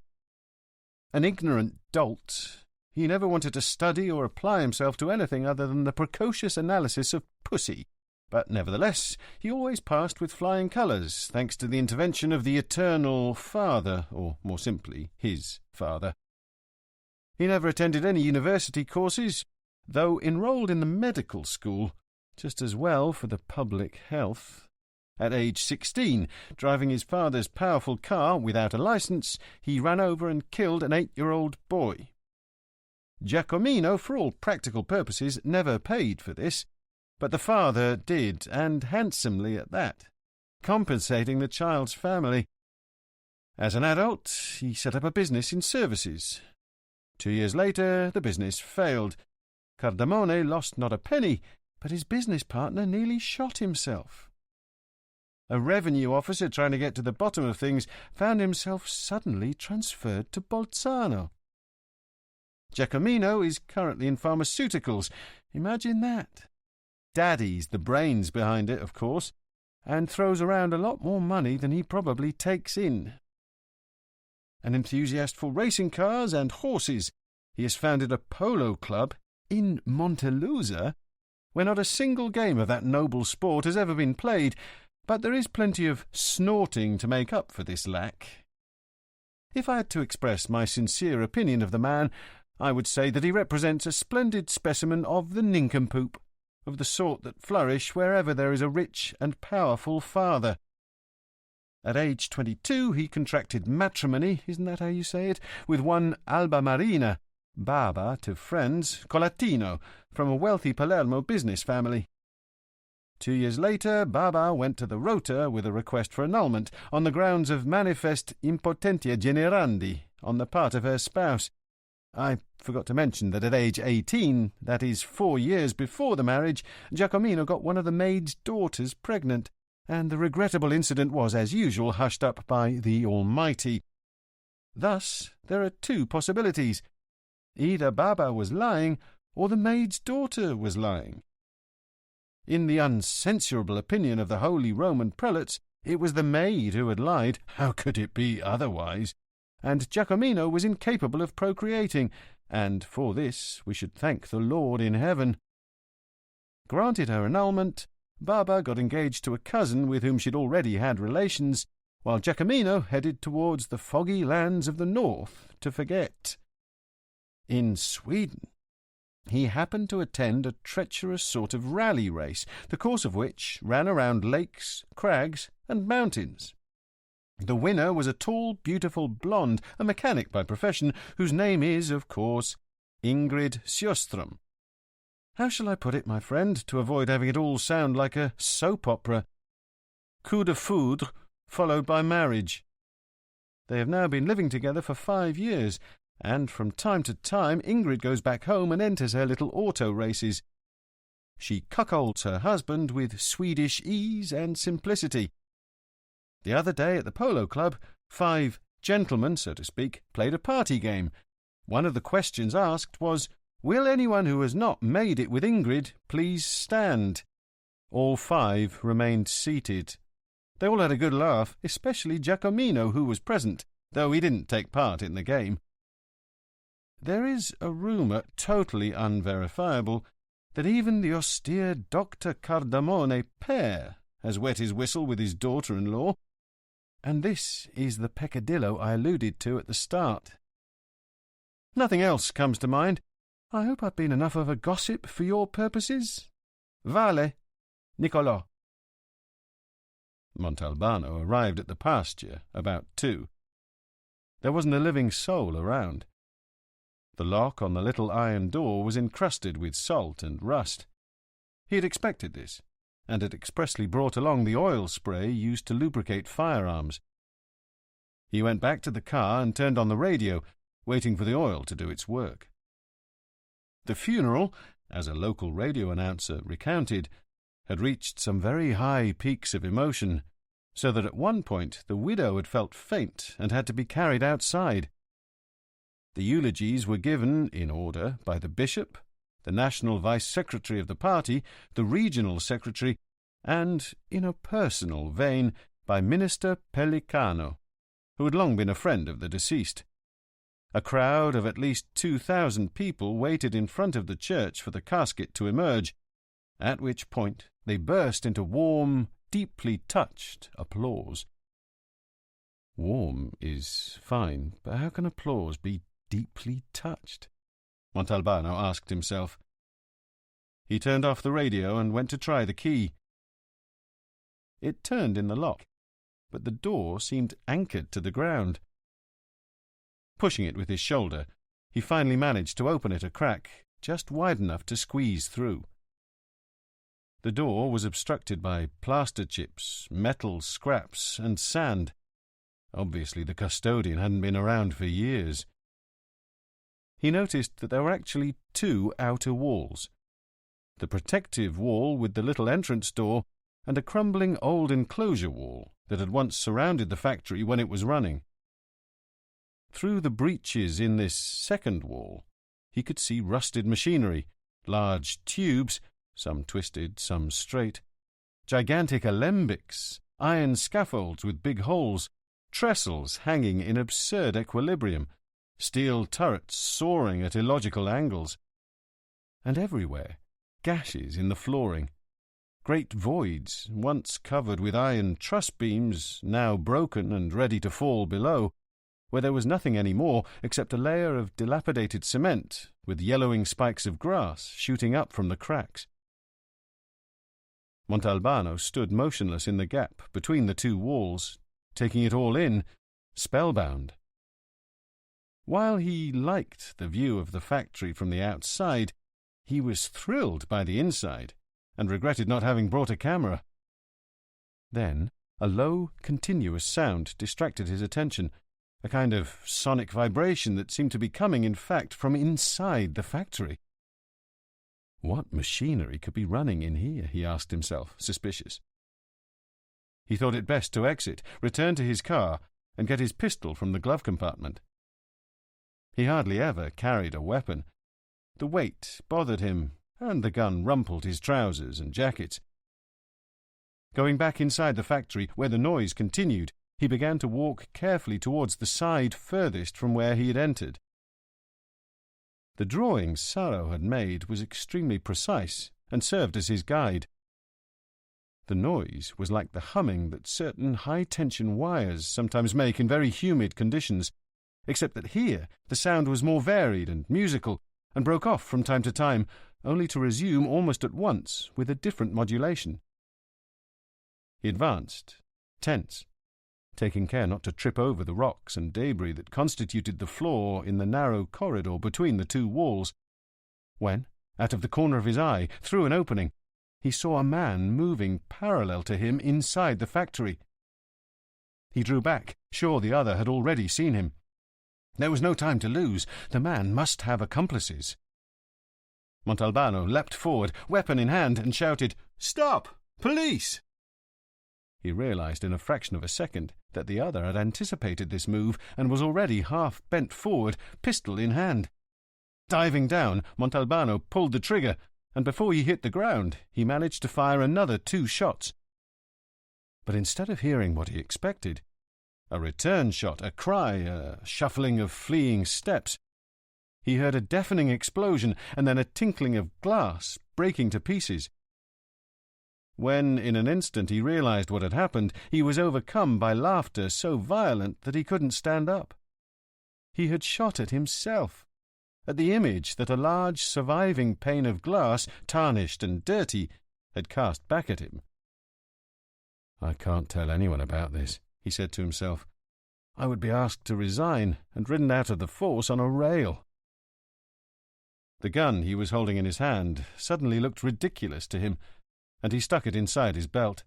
An ignorant dolt, he never wanted to study or apply himself to anything other than the precocious analysis of pussy, but nevertheless he always passed with flying colours, thanks to the intervention of the eternal father, or more simply, his father. He never attended any university courses, though enrolled in the medical school, just as well for the public health. At age 16, driving his father's powerful car without a licence, he ran over and killed an 8-year-old boy. Giacomino, for all practical purposes, never paid for this, but the father did, and handsomely at that, compensating the child's family. As an adult, he set up a business in services. 2 years later, the business failed. Cardamone lost not a penny, but his business partner nearly shot himself. A revenue officer trying to get to the bottom of things found himself suddenly transferred to Bolzano. Giacomino is currently in pharmaceuticals. Imagine that. Daddy's the brains behind it, of course, and throws around a lot more money than he probably takes in. An enthusiast for racing cars and horses, he has founded a polo club in Montelusa, where not a single game of that noble sport has ever been played, but there is plenty of snorting to make up for this lack. If I had to express my sincere opinion of the man, I would say that he represents a splendid specimen of the nincompoop, of the sort that flourish wherever there is a rich and powerful father. At age 22, he contracted matrimony, isn't that how you say it, with one Alba Marina, Baba to friends, Colatino, from a wealthy Palermo business family. 2 years later, Baba went to the Rota with a request for annulment on the grounds of manifest impotentia generandi on the part of her spouse. I forgot to mention that at age 18, that is 4 years before the marriage, Giacomino got one of the maid's daughters pregnant, and the regrettable incident was, as usual, hushed up by the Almighty. Thus, there are two possibilities. Either Baba was lying, or the maid's daughter was lying. In the uncensurable opinion of the holy Roman prelates, it was the maid who had lied. How could it be otherwise? And Giacomino was incapable of procreating, and for this we should thank the Lord in heaven. Granted her annulment, Baba got engaged to a cousin with whom she'd already had relations, while Giacomino headed towards the foggy lands of the north to forget. In Sweden, he happened to attend a treacherous sort of rally race, the course of which ran around lakes, crags, and mountains. The winner was a tall, beautiful blonde, a mechanic by profession, whose name is, of course, Ingrid Sjöström. How shall I put it, my friend, to avoid having it all sound like a soap opera? Coup de foudre, followed by marriage. They have now been living together for 5 years, and from time to time Ingrid goes back home and enters her little auto races. She cuckolds her husband with Swedish ease and simplicity. The other day at the polo club, 5 gentlemen, so to speak, played a party game. One of the questions asked was, "Will anyone who has not made it with Ingrid please stand?" All 5 remained seated. They all had a good laugh, especially Giacomino, who was present, though he didn't take part in the game. There is a rumour, totally unverifiable, that even the austere Dr. Cardamone père has wet his whistle with his daughter-in-law, and this is the peccadillo I alluded to at the start. Nothing else comes to mind. I hope I've been enough of a gossip for your purposes. Vale, Nicolò. Montalbano arrived at the pasture about 2. There wasn't a living soul around. The lock on the little iron door was encrusted with salt and rust. He had expected this, and had expressly brought along the oil spray used to lubricate firearms. He went back to the car and turned on the radio, waiting for the oil to do its work. The funeral, as a local radio announcer recounted, had reached some very high peaks of emotion, so that at one point the widow had felt faint and had to be carried outside. The eulogies were given, in order, by the bishop, the national vice-secretary of the party, the regional secretary, and, in a personal vein, by Minister Pellicano, who had long been a friend of the deceased. A crowd of at least 2,000 people waited in front of the church for the casket to emerge, at which point they burst into warm, deeply touched applause. Warm is fine, but how can applause be deeply touched? Montalbano asked himself. He turned off the radio and went to try the key. It turned in the lock, but the door seemed anchored to the ground. Pushing it with his shoulder, he finally managed to open it a crack, just wide enough to squeeze through. The door was obstructed by plaster chips, metal scraps, and sand. Obviously the custodian hadn't been around for years. He noticed that there were actually 2 outer walls. The protective wall with the little entrance door, and a crumbling old enclosure wall that had once surrounded the factory when it was running. Through the breaches in this second wall, he could see rusted machinery, large tubes, some twisted, some straight, gigantic alembics, iron scaffolds with big holes, trestles hanging in absurd equilibrium, steel turrets soaring at illogical angles, and everywhere gashes in the flooring, great voids once covered with iron truss beams, now broken and ready to fall below, where there was nothing any more except a layer of dilapidated cement with yellowing spikes of grass shooting up from the cracks. Montalbano stood motionless in the gap between the 2 walls, taking it all in, spellbound. While he liked the view of the factory from the outside, he was thrilled by the inside, and regretted not having brought a camera. Then a low, continuous sound distracted his attention, a kind of sonic vibration that seemed to be coming, in fact, from inside the factory. What machinery could be running in here, he asked himself, suspicious. He thought it best to exit, return to his car, and get his pistol from the glove compartment. He hardly ever carried a weapon. The weight bothered him, and the gun rumpled his trousers and jackets. Going back inside the factory, where the noise continued, he began to walk carefully towards the side furthest from where he had entered. The drawing Saro had made was extremely precise and served as his guide. The noise was like the humming that certain high-tension wires sometimes make in very humid conditions, except that here the sound was more varied and musical, and broke off from time to time, only to resume almost at once with a different modulation. He advanced, tense, taking care not to trip over the rocks and debris that constituted the floor in the narrow corridor between the two walls, when, out of the corner of his eye, through an opening, he saw a man moving parallel to him inside the factory. He drew back, sure the other had already seen him. There was no time to lose. The man must have accomplices. Montalbano leapt forward, weapon in hand, and shouted, "Stop! Police!" He realized in a fraction of a second that the other had anticipated this move and was already half bent forward, pistol in hand. Diving down, Montalbano pulled the trigger, and before he hit the ground, he managed to fire another 2 shots. But instead of hearing what he expected, a return shot, a cry, a shuffling of fleeing steps, he heard a deafening explosion and then a tinkling of glass breaking to pieces. When, in an instant, he realized what had happened, he was overcome by laughter so violent that he couldn't stand up. He had shot at himself, at the image that a large surviving pane of glass, tarnished and dirty, had cast back at him. "I can't tell anyone about this," he said to himself. "I would be asked to resign and ridden out of the force on a rail." The gun he was holding in his hand suddenly looked ridiculous to him, and he stuck it inside his belt.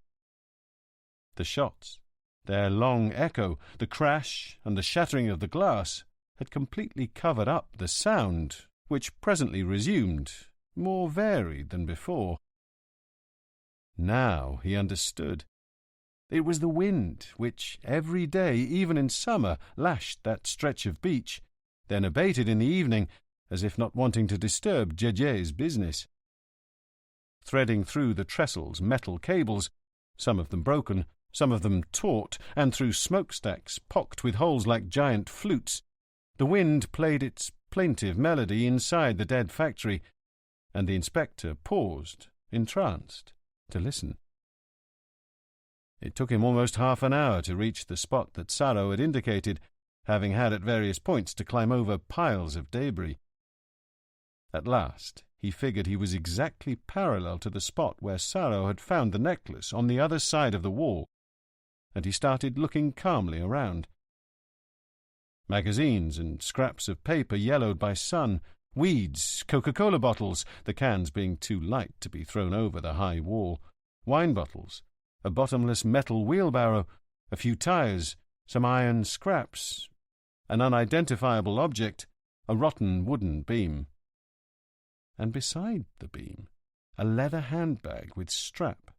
The shots, their long echo, the crash and the shattering of the glass had completely covered up the sound, which presently resumed, more varied than before. Now he understood. It was the wind which, every day, even in summer, lashed that stretch of beach, then abated in the evening, as if not wanting to disturb Jeje's business. Threading through the trestles metal cables, some of them broken, some of them taut, and through smokestacks pocked with holes like giant flutes, the wind played its plaintive melody inside the dead factory, and the inspector paused, entranced, to listen. It took him almost half an hour to reach the spot that Saro had indicated, having had at various points to climb over piles of debris. At last he figured he was exactly parallel to the spot where Saro had found the necklace on the other side of the wall, and he started looking calmly around. Magazines and scraps of paper yellowed by sun, weeds, Coca-Cola bottles, the cans being too light to be thrown over the high wall, wine bottles, a bottomless metal wheelbarrow, a few tires, some iron scraps, an unidentifiable object, a rotten wooden beam. And beside the beam, a leather handbag with strap,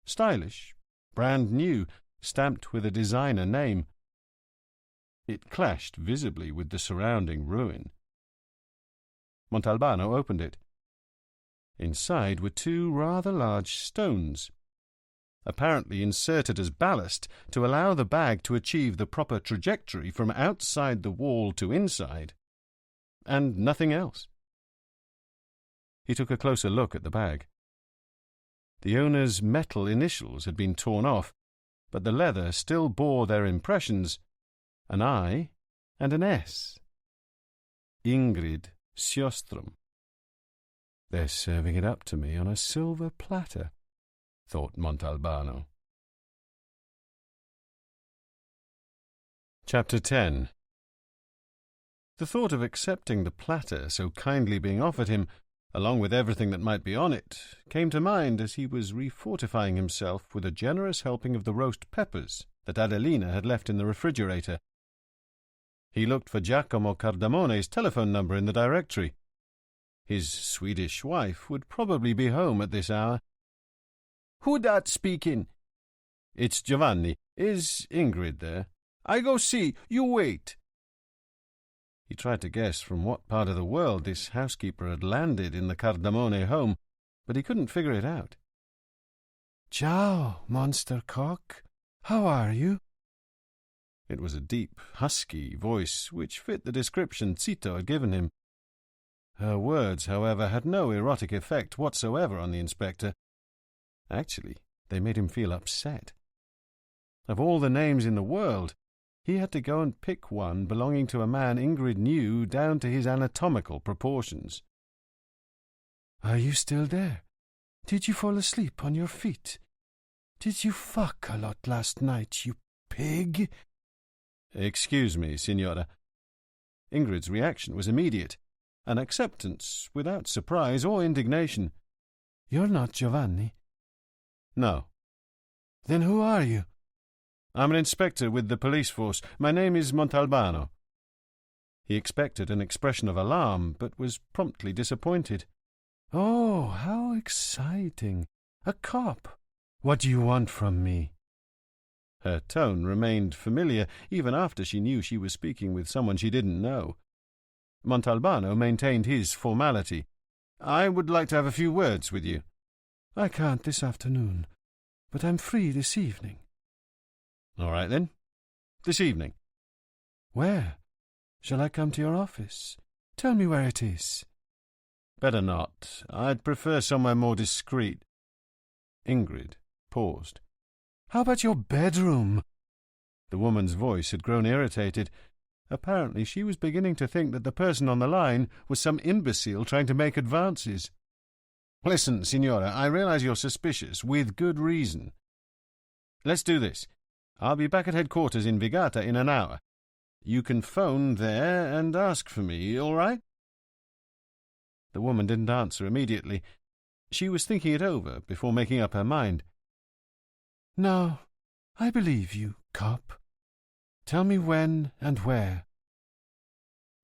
stylish, brand new, stamped with a designer name. It clashed visibly with the surrounding ruin. Montalbano opened it. Inside were 2 rather large stones, apparently inserted as ballast to allow the bag to achieve the proper trajectory from outside the wall to inside, and nothing else. He took a closer look at the bag. The owner's metal initials had been torn off, but the leather still bore their impressions, an I and an S. Ingrid Sjöström. "They're serving it up to me on a silver platter," thought Montalbano. Chapter 10. The thought of accepting the platter so kindly being offered him, along with everything that might be on it, came to mind as he was refortifying himself with a generous helping of the roast peppers that Adelina had left in the refrigerator. He looked for Giacomo Cardamone's telephone number in the directory. His Swedish wife would probably be home at this hour. "Who dat speaking?" "It's Giovanni. Is Ingrid there?" "I go see. You wait." He tried to guess from what part of the world this housekeeper had landed in the Cardamone home, but he couldn't figure it out. "Ciao, monster cock. How are you?" It was a deep, husky voice which fit the description Zito had given him. Her words, however, had no erotic effect whatsoever on the inspector. Actually, they made him feel upset. Of all the names in the world, he had to go and pick one belonging to a man Ingrid knew down to his anatomical proportions. "Are you still there? Did you fall asleep on your feet? Did you fuck a lot last night, you pig?" "Excuse me, signora." Ingrid's reaction was immediate, an acceptance without surprise or indignation. "You're not Giovanni?" "No." "Then who are you?" "I'm an inspector with the police force. My name is Montalbano." He expected an expression of alarm, but was promptly disappointed. "Oh, how exciting! A cop! What do you want from me?" Her tone remained familiar even after she knew she was speaking with someone she didn't know. Montalbano maintained his formality. "I would like to have a few words with you." "I can't this afternoon, but I'm free this evening." "All right, then. This evening." "Where? Shall I come to your office? Tell me where it is." "Better not. I'd prefer somewhere more discreet." Ingrid paused. "How about your bedroom?" The woman's voice had grown irritated. Apparently she was beginning to think that the person on the line was some imbecile trying to make advances. "Listen, signora, I realize you're suspicious, with good reason. Let's do this. I'll be back at headquarters in Vigata in an hour. You can phone there and ask for me, all right?" The woman didn't answer immediately. She was thinking it over before making up her mind. "No, I believe you, cop. Tell me when and where."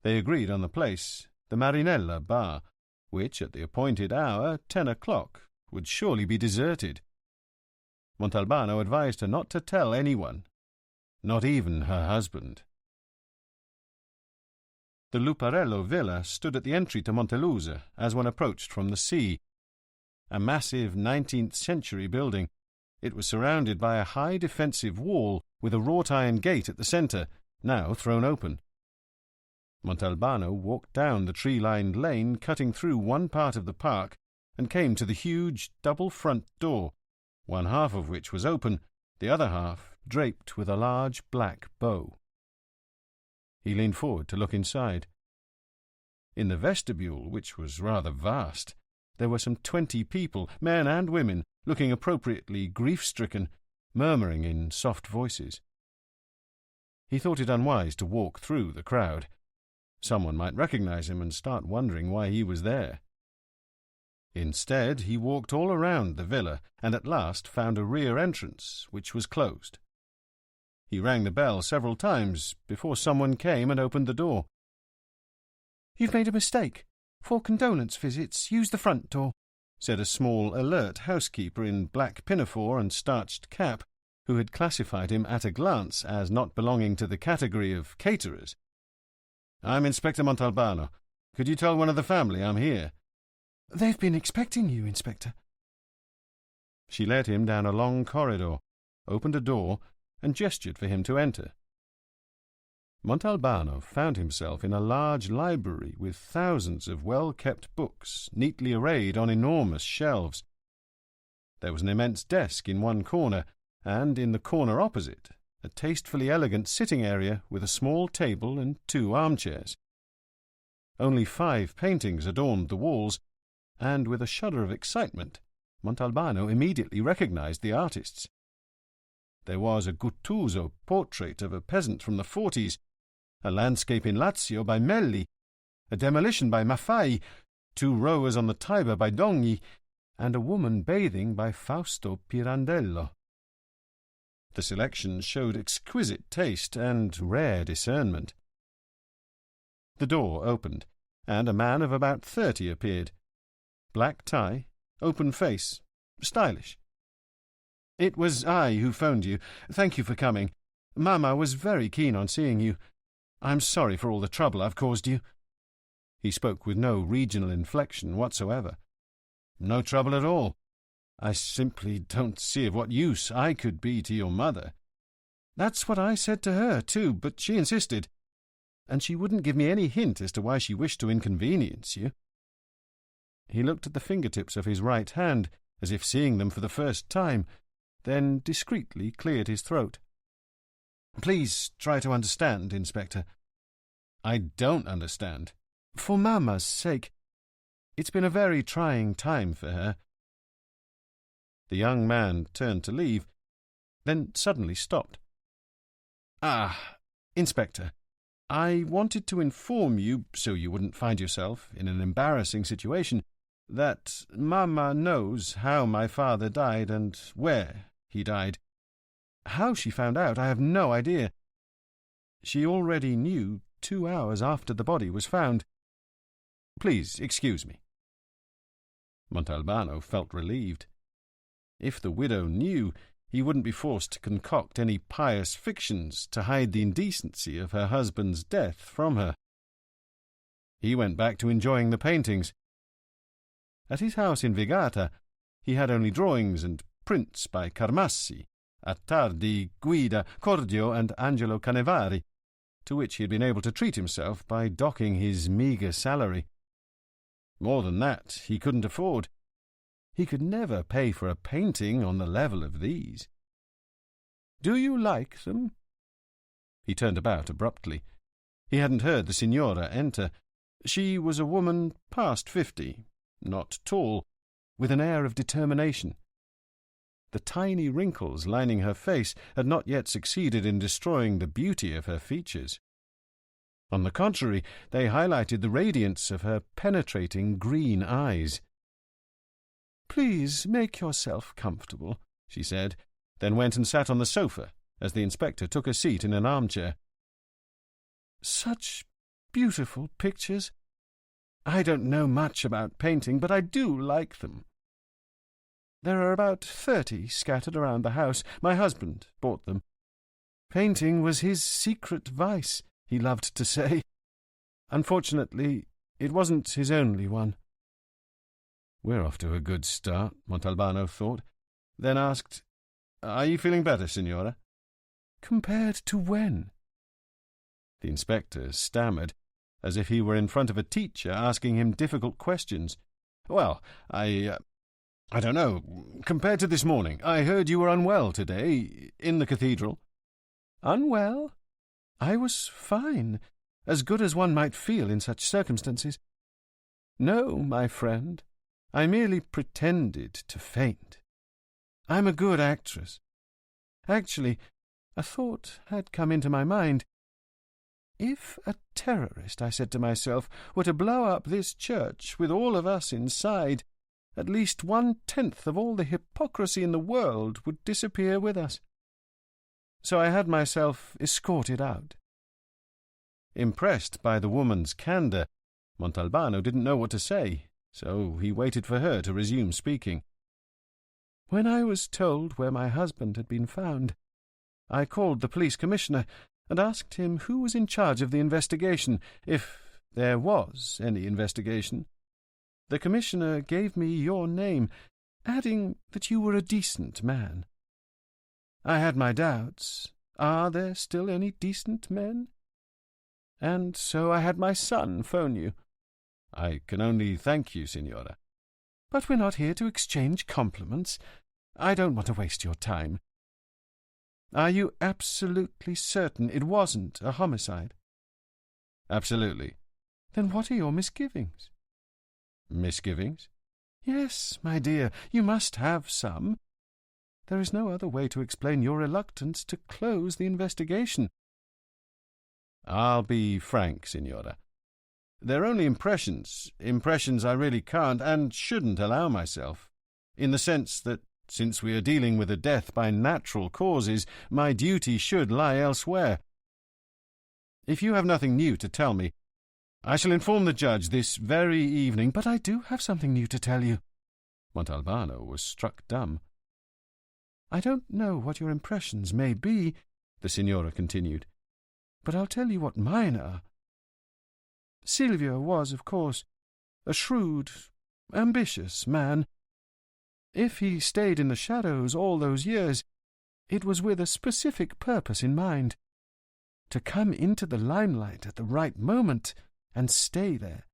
They agreed on the place, the Marinella bar, which at the appointed hour, 10 o'clock, would surely be deserted. Montalbano advised her not to tell anyone, not even her husband. The Luparello villa stood at the entry to Montelusa as one approached from the sea. A massive 19th-century building, it was surrounded by a high defensive wall with a wrought-iron gate at the centre, now thrown open. Montalbano walked down the tree-lined lane cutting through one part of the park and came to the huge double front door, one half of which was open, the other half draped with a large black bow. He leaned forward to look inside. In the vestibule, which was rather vast, there were some 20 people, men and women, looking appropriately grief-stricken, murmuring in soft voices. He thought it unwise to walk through the crowd. Someone might recognize him and start wondering why he was there. Instead, he walked all around the villa and at last found a rear entrance, which was closed. He rang the bell several times before someone came and opened the door. "You've made a mistake. For condolence visits, use the front door," said a small, alert housekeeper in black pinafore and starched cap, who had classified him at a glance as not belonging to the category of caterers. "I'm Inspector Montalbano. Could you tell one of the family I'm here?" "They've been expecting you, Inspector." She led him down a long corridor, opened a door, and gestured for him to enter. Montalbano found himself in a large library with thousands of well-kept books neatly arrayed on enormous shelves. There was an immense desk in one corner, and in the corner opposite, a tastefully elegant sitting area with a small table and 2 armchairs. Only 5 paintings adorned the walls, and with a shudder of excitement, Montalbano immediately recognized the artists. There was a Guttuso portrait of a peasant from the 40s, a landscape in Lazio by Melli, a demolition by Maffei, 2 rowers on the Tiber by Dogni, and a woman bathing by Fausto Pirandello. The selection showed exquisite taste and rare discernment. The door opened, and a man of about 30 appeared. Black tie, open face, stylish. "It was I who phoned you. Thank you for coming. Mamma was very keen on seeing you. I'm sorry for all the trouble I've caused you." He spoke with no regional inflection whatsoever. "No trouble at all. I simply don't see of what use I could be to your mother." "That's what I said to her, too, but she insisted. And she wouldn't give me any hint as to why she wished to inconvenience you." He looked at the fingertips of his right hand, as if seeing them for the first time, then discreetly cleared his throat. "Please try to understand, Inspector." "I don't understand." "For Mamma's sake. It's been a very trying time for her." The young man turned to leave, then suddenly stopped. Inspector, I wanted to inform you, so you wouldn't find yourself in an embarrassing situation, that Mamma knows how my father died and where he died. How she found out, I have no idea. She already knew 2 hours after the body was found. Please excuse me." Montalbano felt relieved. If the widow knew, he wouldn't be forced to concoct any pious fictions to hide the indecency of her husband's death from her. He went back to enjoying the paintings. At his house in Vigata, he had only drawings and prints by Carmassi, Attardi, Guida, Cordio, and Angelo Canevari, to which he had been able to treat himself by docking his meagre salary. More than that he couldn't afford. He could never pay for a painting on the level of these. "Do you like them?" He turned about abruptly. He hadn't heard the signora enter. She was a woman past 50, not tall, with an air of determination. The tiny wrinkles lining her face had not yet succeeded in destroying the beauty of her features. On the contrary, they highlighted the radiance of her penetrating green eyes. "Please make yourself comfortable," she said, then went and sat on the sofa as the inspector took a seat in an armchair. "Such beautiful pictures. I don't know much about painting, but I do like them. There are about 30 scattered around the house. My husband bought them. Painting was his secret vice, he loved to say. Unfortunately, it wasn't his only one." "We're off to a good start," Montalbano thought, then asked, "Are you feeling better, signora?" "Compared to when?" The inspector stammered, as if he were in front of a teacher asking him difficult questions. "Well, I don't know. Compared to this morning. I heard you were unwell today, in the cathedral." "Unwell? I was fine, as good as one might feel in such circumstances. No, my friend, I merely pretended to faint. I'm a good actress. Actually, a thought had come into my mind. If a terrorist, I said to myself, were to blow up this church with all of us inside, at least 1/10 of all the hypocrisy in the world would disappear with us. So I had myself escorted out." Impressed by the woman's candour, Montalbano didn't know what to say, so he waited for her to resume speaking. "When I was told where my husband had been found, I called the police commissioner and asked him who was in charge of the investigation, if there was any investigation. The commissioner gave me your name, adding that you were a decent man. I had my doubts. Are there still any decent men? And so I had my son phone you." "I can only thank you, signora." "But we're not here to exchange compliments. I don't want to waste your time. Are you absolutely certain it wasn't a homicide?" "Absolutely." "Then what are your misgivings?" "Misgivings?" "Yes, my dear, you must have some. There is no other way to explain your reluctance to close the investigation. I'll be frank, Signora. They're only impressions I really can't and shouldn't allow myself, in the sense that, since we are dealing with a death by natural causes, my duty should lie elsewhere. If you have nothing new to tell me, I shall inform the judge this very evening. But I do have something new to tell you. Montalbano was struck dumb. I don't know what your impressions may be, the Signora continued, but I'll tell you what mine are. Silvio was, of course, a shrewd, ambitious man. If he stayed in the shadows all those years, it was with a specific purpose in mind, to come into the limelight at the right moment and stay there.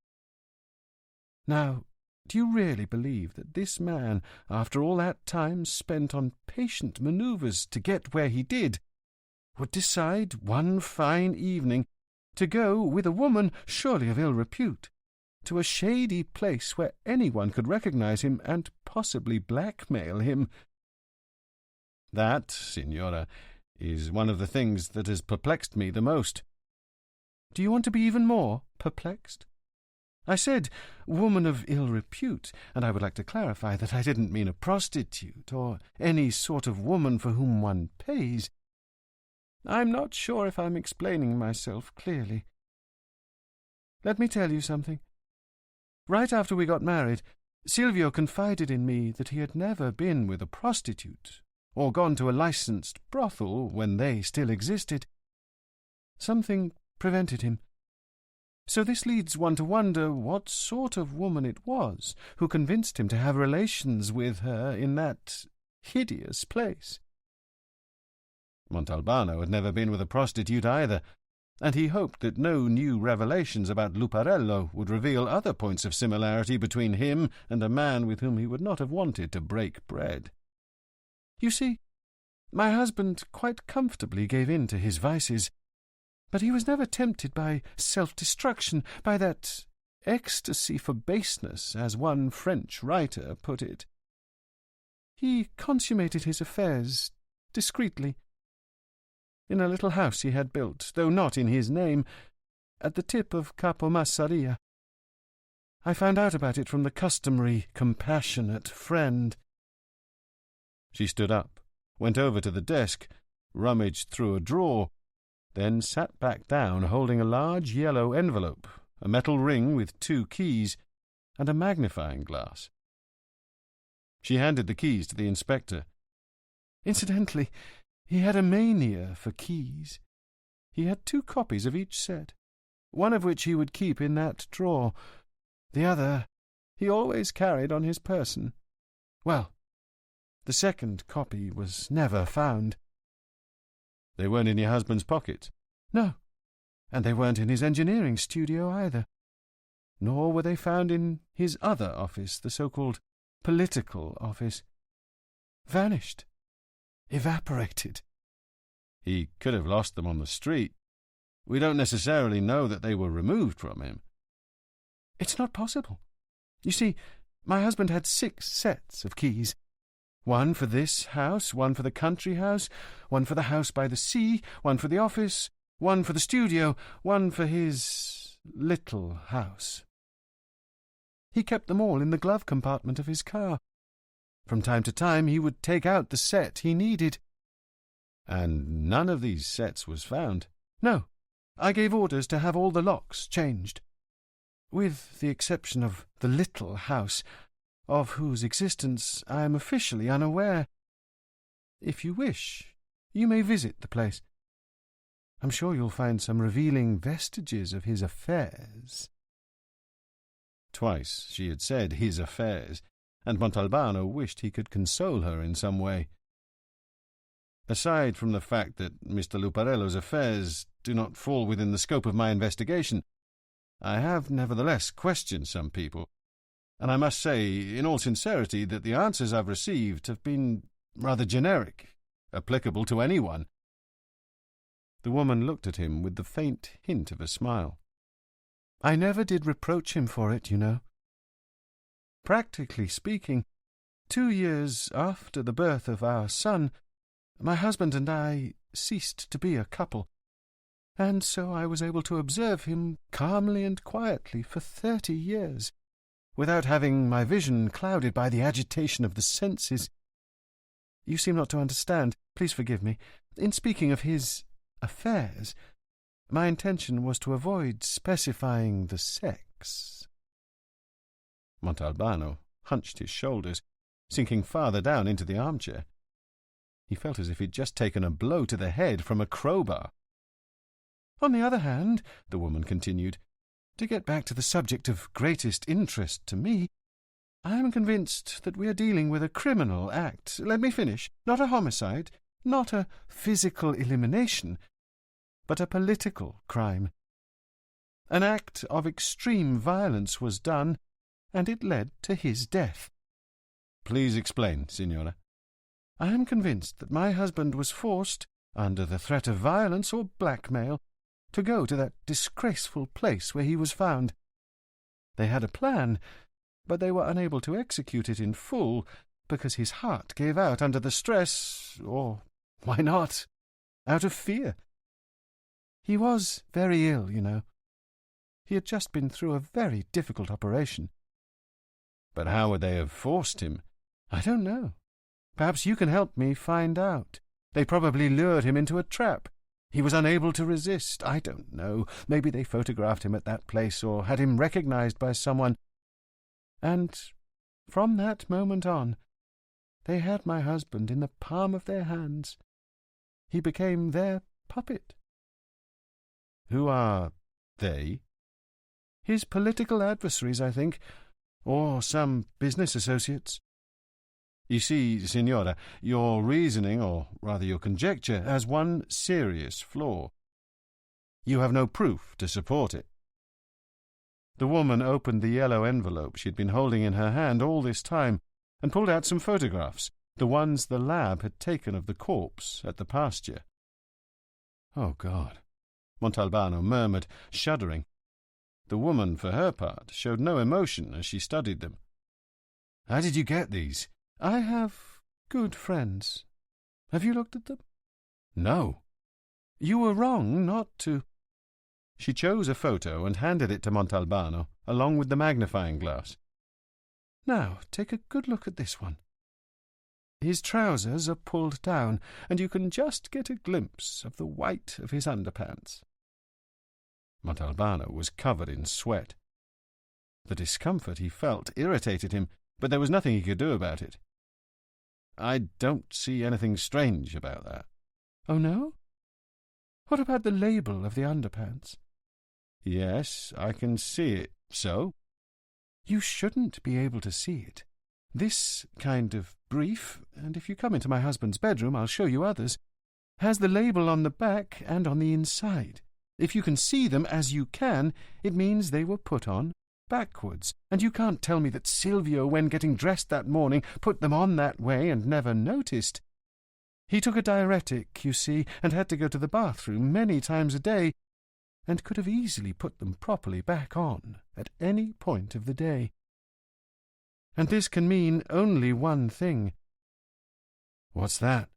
Now, do you really believe that this man, after all that time spent on patient manoeuvres to get where he did, would decide one fine evening to go with a woman surely of ill repute to a shady place where anyone could recognize him and possibly blackmail him? That, Signora, is one of the things that has perplexed me the most. Do you want to be even more perplexed? I said woman of ill repute, and I would like to clarify that I didn't mean a prostitute or any sort of woman for whom one pays. I'm not sure if I'm explaining myself clearly. Let me tell you something. Right after we got married, Silvio confided in me that he had never been with a prostitute or gone to a licensed brothel when they still existed. Something prevented him. So this leads one to wonder what sort of woman it was who convinced him to have relations with her in that hideous place. Montalbano had never been with a prostitute either, and he hoped that no new revelations about Luparello would reveal other points of similarity between him and a man with whom he would not have wanted to break bread. You see, my husband quite comfortably gave in to his vices, but he was never tempted by self-destruction, by that ecstasy for baseness, as one French writer put it. He consummated his affairs discreetly, in a little house he had built, though not in his name, at the tip of Capo Massaria. I found out about it from the customary compassionate friend. She stood up, went over to the desk, rummaged through a drawer, then sat back down holding a large yellow envelope, a metal ring with 2 keys, and a magnifying glass. She handed the keys to the inspector. Incidentally, he had a mania for keys. He had 2 copies of each set, one of which he would keep in that drawer. The other he always carried on his person. Well, the second copy was never found. They weren't in your husband's pocket? No, and they weren't in his engineering studio either. Nor were they found in his other office, the so-called political office. Vanished. Evaporated. He could have lost them on the street. We don't necessarily know that they were removed from him. It's not possible. You see, my husband had 6 sets of keys. One for this house, one for the country house, one for the house by the sea, one for the office, one for the studio, one for his little house. He kept them all in the glove compartment of his car. From time to time he would take out the set he needed. And none of these sets was found? No. I gave orders to have all the locks changed. With the exception of the little house, of whose existence I am officially unaware. If you wish, you may visit the place. I'm sure you'll find some revealing vestiges of his affairs. Twice she had said his affairs, and Montalbano wished he could console her in some way. Aside from the fact that Mr. Luparello's affairs do not fall within the scope of my investigation, I have nevertheless questioned some people, and I must say, in all sincerity, that the answers I've received have been rather generic, applicable to anyone. The woman looked at him with the faint hint of a smile. I never did reproach him for it, you know. Practically speaking, 2 years after the birth of our son, my husband and I ceased to be a couple, and so I was able to observe him calmly and quietly for 30 years, without having my vision clouded by the agitation of the senses. You seem not to understand. Please forgive me. In speaking of his affairs, my intention was to avoid specifying the sex. Montalbano hunched his shoulders, sinking farther down into the armchair. He felt as if he'd just taken a blow to the head from a crowbar. On the other hand, the woman continued, to get back to the subject of greatest interest to me, I am convinced that we are dealing with a criminal act. Let me finish. Not a homicide, not a physical elimination, but a political crime. An act of extreme violence was done, and it led to his death. Please explain, Signora. I am convinced that my husband was forced, under the threat of violence or blackmail, to go to that disgraceful place where he was found. They had a plan, but they were unable to execute it in full because his heart gave out under the stress, or, why not, out of fear. He was very ill, you know. He had just been through a very difficult operation. But how would they have forced him? I don't know. Perhaps you can help me find out. They probably lured him into a trap. He was unable to resist. I don't know. Maybe they photographed him at that place or had him recognized by someone. And from that moment on, they had my husband in the palm of their hands. He became their puppet. Who are they? His political adversaries, I think, or some business associates. You see, Signora, your reasoning, or rather your conjecture, has one serious flaw. You have no proof to support it. The woman opened the yellow envelope she had been holding in her hand all this time and pulled out some photographs, the ones the lab had taken of the corpse at the pasture. Oh, God, Montalbano murmured, shuddering. The woman, for her part, showed no emotion as she studied them. How did you get these? I have good friends. Have you looked at them? No. You were wrong not to. She chose a photo and handed it to Montalbano, along with the magnifying glass. Now, take a good look at this one. His trousers are pulled down, and you can just get a glimpse of the white of his underpants. Montalbano was covered in sweat. The discomfort he felt irritated him, but there was nothing he could do about it. I don't see anything strange about that. Oh, no? What about the label of the underpants? Yes, I can see it. So? You shouldn't be able to see it. This kind of brief, and if you come into my husband's bedroom, I'll show you others, has the label on the back and on the inside. If you can see them as you can, it means they were put on backwards, and you can't tell me that Silvio, when getting dressed that morning, put them on that way and never noticed. He took a diuretic, you see, and had to go to the bathroom many times a day, and could have easily put them properly back on at any point of the day. And this can mean only one thing. What's that?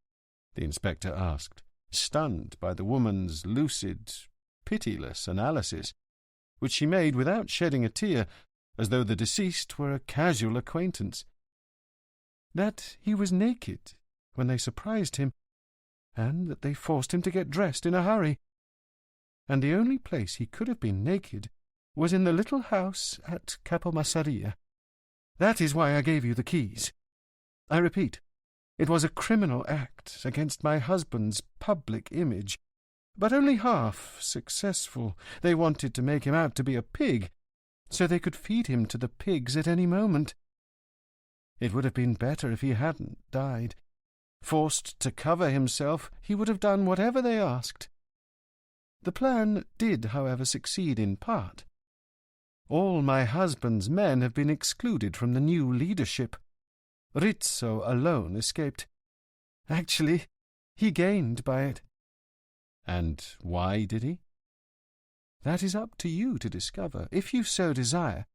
The inspector asked, stunned by the woman's lucid, pitiless analysis, which she made without shedding a tear, as though the deceased were a casual acquaintance. That he was naked when they surprised him, and that they forced him to get dressed in a hurry. And the only place he could have been naked was in the little house at Capomassaria. That is why I gave you the keys. I repeat, it was a criminal act against my husband's public image, but only half successful. They wanted to make him out to be a pig, so they could feed him to the pigs at any moment. It would have been better if he hadn't died. Forced to cover himself, he would have done whatever they asked. The plan did, however, succeed in part. All my husband's men have been excluded from the new leadership. Rizzo alone escaped. Actually, he gained by it. And why did he? That is up to you to discover, if you so desire.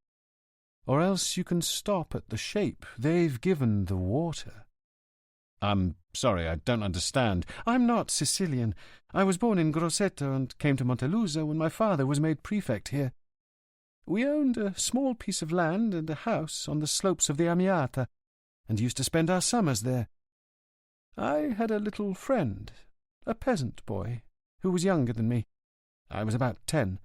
or else you can stop at the shape they've given the water." "I'm sorry, I don't understand." "I'm not Sicilian. I was born in Grosseto and came to Montelusa when my father was made prefect here. We owned a small piece of land and a house on the slopes of the Amiata, and used to spend our summers there. I had a little friend, a peasant boy, who was younger than me. I was about 10.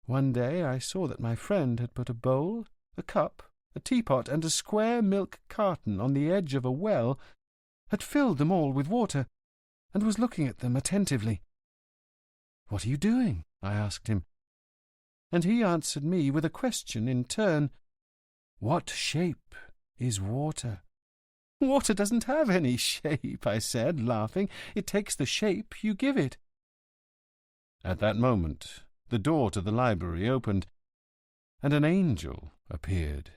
One day I saw that my friend had put a bowl, a cup, a teapot, and a square milk carton on the edge of a well, had filled them all with water, and was looking at them attentively. 'What are you doing?' I asked him. And he answered me with a question in turn. 'What shape is water?' 'Water doesn't have any shape,' I said, laughing. 'It takes the shape you give it.' At that moment, the door to the library opened, and an angel appeared.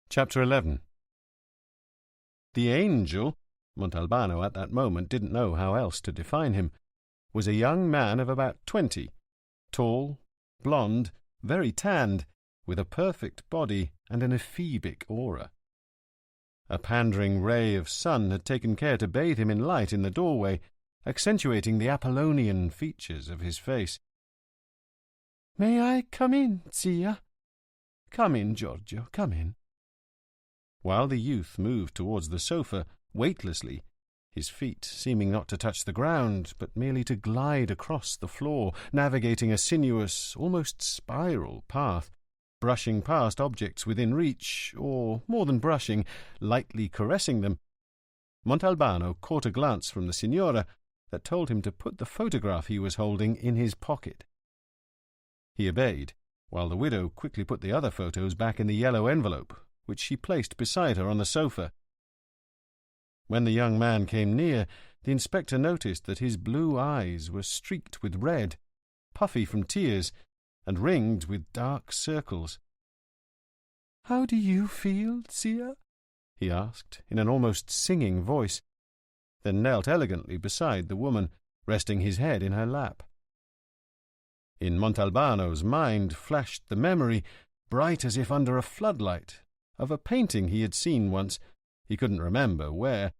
Chapter 11. The angel, Montalbano at that moment didn't know how else to define him, was a young man of about 20, tall, blond, very tanned, with a perfect body and an ephebic aura. A pandering ray of sun had taken care to bathe him in light in the doorway, accentuating the Apollonian features of his face. "May I come in, Zia?" "Come in, Giorgio, come in." While the youth moved towards the sofa, weightlessly, his feet seeming not to touch the ground, but merely to glide across the floor, navigating a sinuous, almost spiral path, brushing past objects within reach, or, more than brushing, lightly caressing them, Montalbano caught a glance from the signora that told him to put the photograph he was holding in his pocket. He obeyed, while the widow quickly put the other photos back in the yellow envelope, which she placed beside her on the sofa. When the young man came near, the inspector noticed that his blue eyes were streaked with red, puffy from tears, and ringed with dark circles. "How do you feel, Zia?" he asked, in an almost singing voice, then knelt elegantly beside the woman, resting his head in her lap. In Montalbano's mind flashed the memory, bright as if under a floodlight, of a painting he had seen once, he couldn't remember where,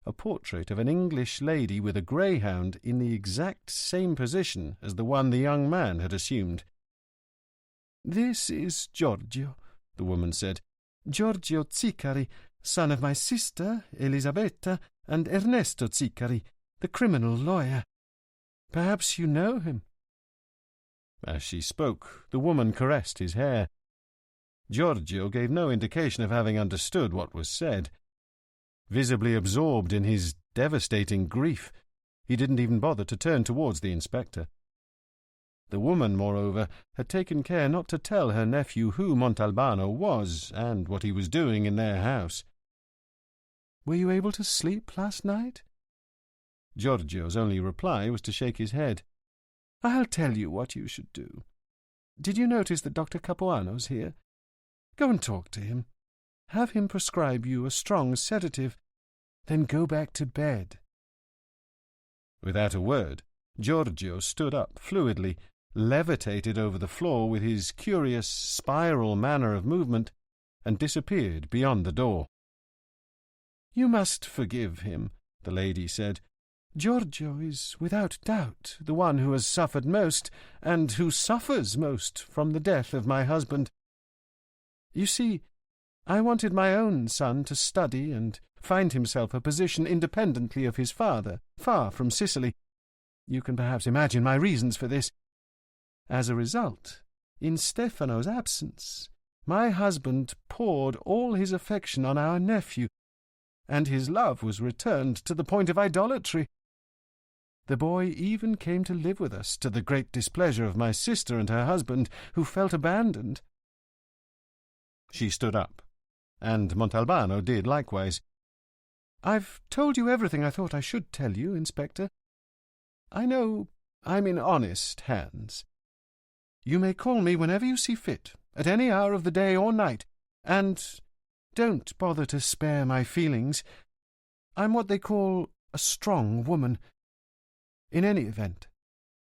a portrait of an English lady with a greyhound in the exact same position as the one the young man had assumed. "This is Giorgio," the woman said. "Giorgio Zicari, son of my sister, Elisabetta, and Ernesto Zicari, the criminal lawyer. Perhaps you know him." As she spoke, the woman caressed his hair. Giorgio gave no indication of having understood what was said. Visibly absorbed in his devastating grief, he didn't even bother to turn towards the inspector. The woman, moreover, had taken care not to tell her nephew who Montalbano was and what he was doing in their house. "Were you able to sleep last night?" Giorgio's only reply was to shake his head. "I'll tell you what you should do. Did you notice that Dr. Capuano's here? Go and talk to him. Have him prescribe you a strong sedative. Then go back to bed." Without a word, Giorgio stood up fluidly, levitated over the floor with his curious spiral manner of movement, and disappeared beyond the door. "You must forgive him," the lady said. "Giorgio is without doubt the one who has suffered most, and who suffers most from the death of my husband. You see, I wanted my own son to study and find himself a position independently of his father, far from Sicily. You can perhaps imagine my reasons for this. As a result, in Stefano's absence, my husband poured all his affection on our nephew, and his love was returned to the point of idolatry. The boy even came to live with us, to the great displeasure of my sister and her husband, who felt abandoned." She stood up, and Montalbano did likewise. "I've told you everything I thought I should tell you, Inspector. I know I'm in honest hands. You may call me whenever you see fit, at any hour of the day or night, and don't bother to spare my feelings. I'm what they call a strong woman. In any event,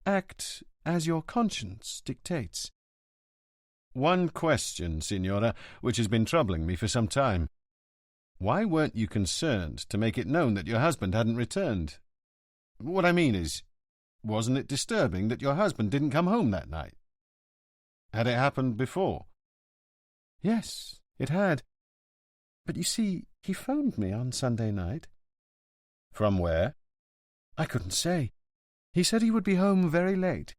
act as your conscience dictates. One question, Signora, which has been troubling me for some time. Why weren't you concerned to make it known that your husband hadn't returned? What I mean is, wasn't it disturbing that your husband didn't come home that night? Had it happened before? Yes, it had. But you see, he phoned me on Sunday night. From where? I couldn't say. He said he would be home very late.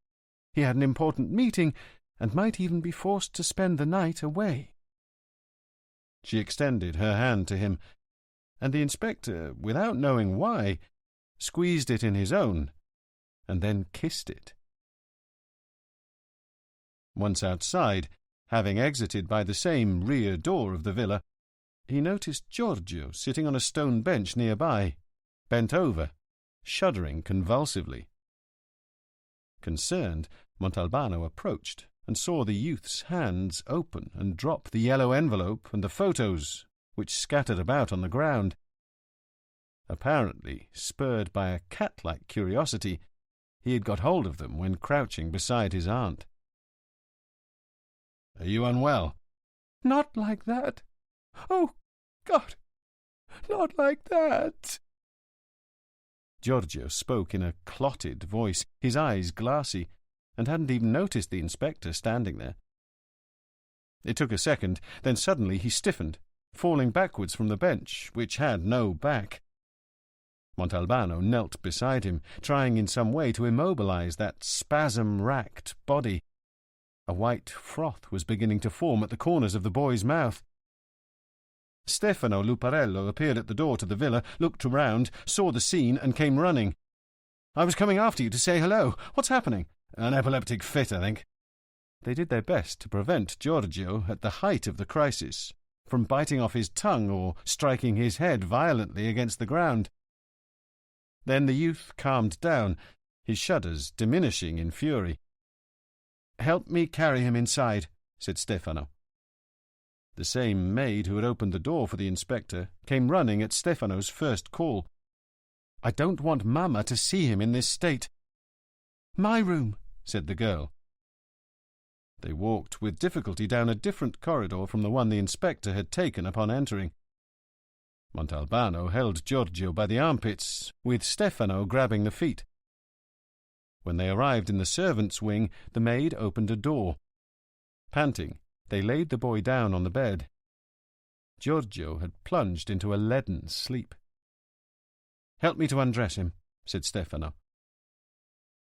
He had an important meeting and might even be forced to spend the night away. She extended her hand to him, and the inspector, without knowing why, squeezed it in his own, and then kissed it. Once outside, having exited by the same rear door of the villa, he noticed Giorgio sitting on a stone bench nearby, bent over, shuddering convulsively. Concerned, Montalbano approached and saw the youth's hands open and drop the yellow envelope and the photos, which scattered about on the ground. Apparently, spurred by a cat-like curiosity, he had got hold of them when crouching beside his aunt. "Are you unwell?" "Not like that. Oh, God, not like that." Giorgio spoke in a clotted voice, his eyes glassy, and hadn't even noticed the inspector standing there. It took a second, then suddenly he stiffened, falling backwards from the bench, which had no back. Montalbano knelt beside him, trying in some way to immobilize that spasm-racked body. A white froth was beginning to form at the corners of the boy's mouth. Stefano Luparello appeared at the door to the villa, looked around, saw the scene, and came running. "I was coming after you to say hello. What's happening?" "An epileptic fit, I think." They did their best to prevent Giorgio, at the height of the crisis, from biting off his tongue or striking his head violently against the ground. Then the youth calmed down, his shudders diminishing in fury. "Help me carry him inside," said Stefano. The same maid who had opened the door for the inspector came running at Stefano's first call. "I don't want Mamma to see him in this state." "My room," said the girl. They walked with difficulty down a different corridor from the one the inspector had taken upon entering. Montalbano held Giorgio by the armpits, with Stefano grabbing the feet. When they arrived in the servants' wing, the maid opened a door. Panting, they laid the boy down on the bed. Giorgio had plunged into a leaden sleep. "Help me to undress him," said Stefano.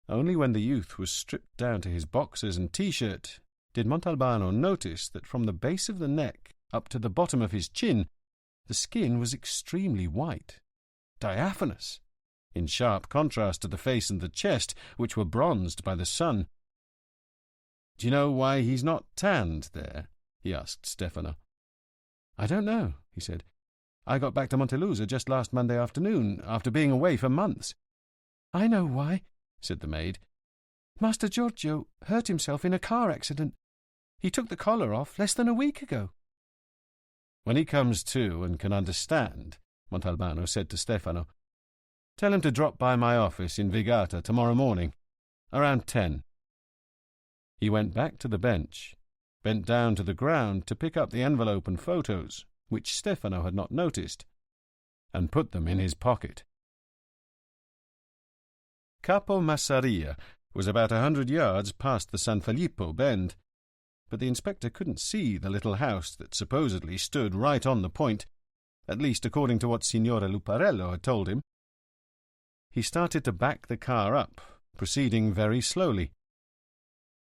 Only when the youth was stripped down to his boxers and T-shirt did Montalbano notice that from the base of the neck up to the bottom of his chin, the skin was extremely white, diaphanous, in sharp contrast to the face and the chest, which were bronzed by the sun. "Do you know why he's not tanned there?" he asked Stefano. "I don't know," he said. "I got back to Montelusa just last Monday afternoon, after being away for months." "I know why," said the maid. "Master Giorgio hurt himself in a car accident. He took the collar off less than a week ago." "When he comes to and can understand," Montalbano said to Stefano, "tell him to drop by my office in Vigata tomorrow morning, around 10. He went back to the bench, bent down to the ground to pick up the envelope and photos, which Stefano had not noticed, and put them in his pocket. Capo Massaria was about 100 yards past the San Filippo bend, but the inspector couldn't see the little house that supposedly stood right on the point, at least according to what Signora Luparello had told him. He started to back the car up, proceeding very slowly.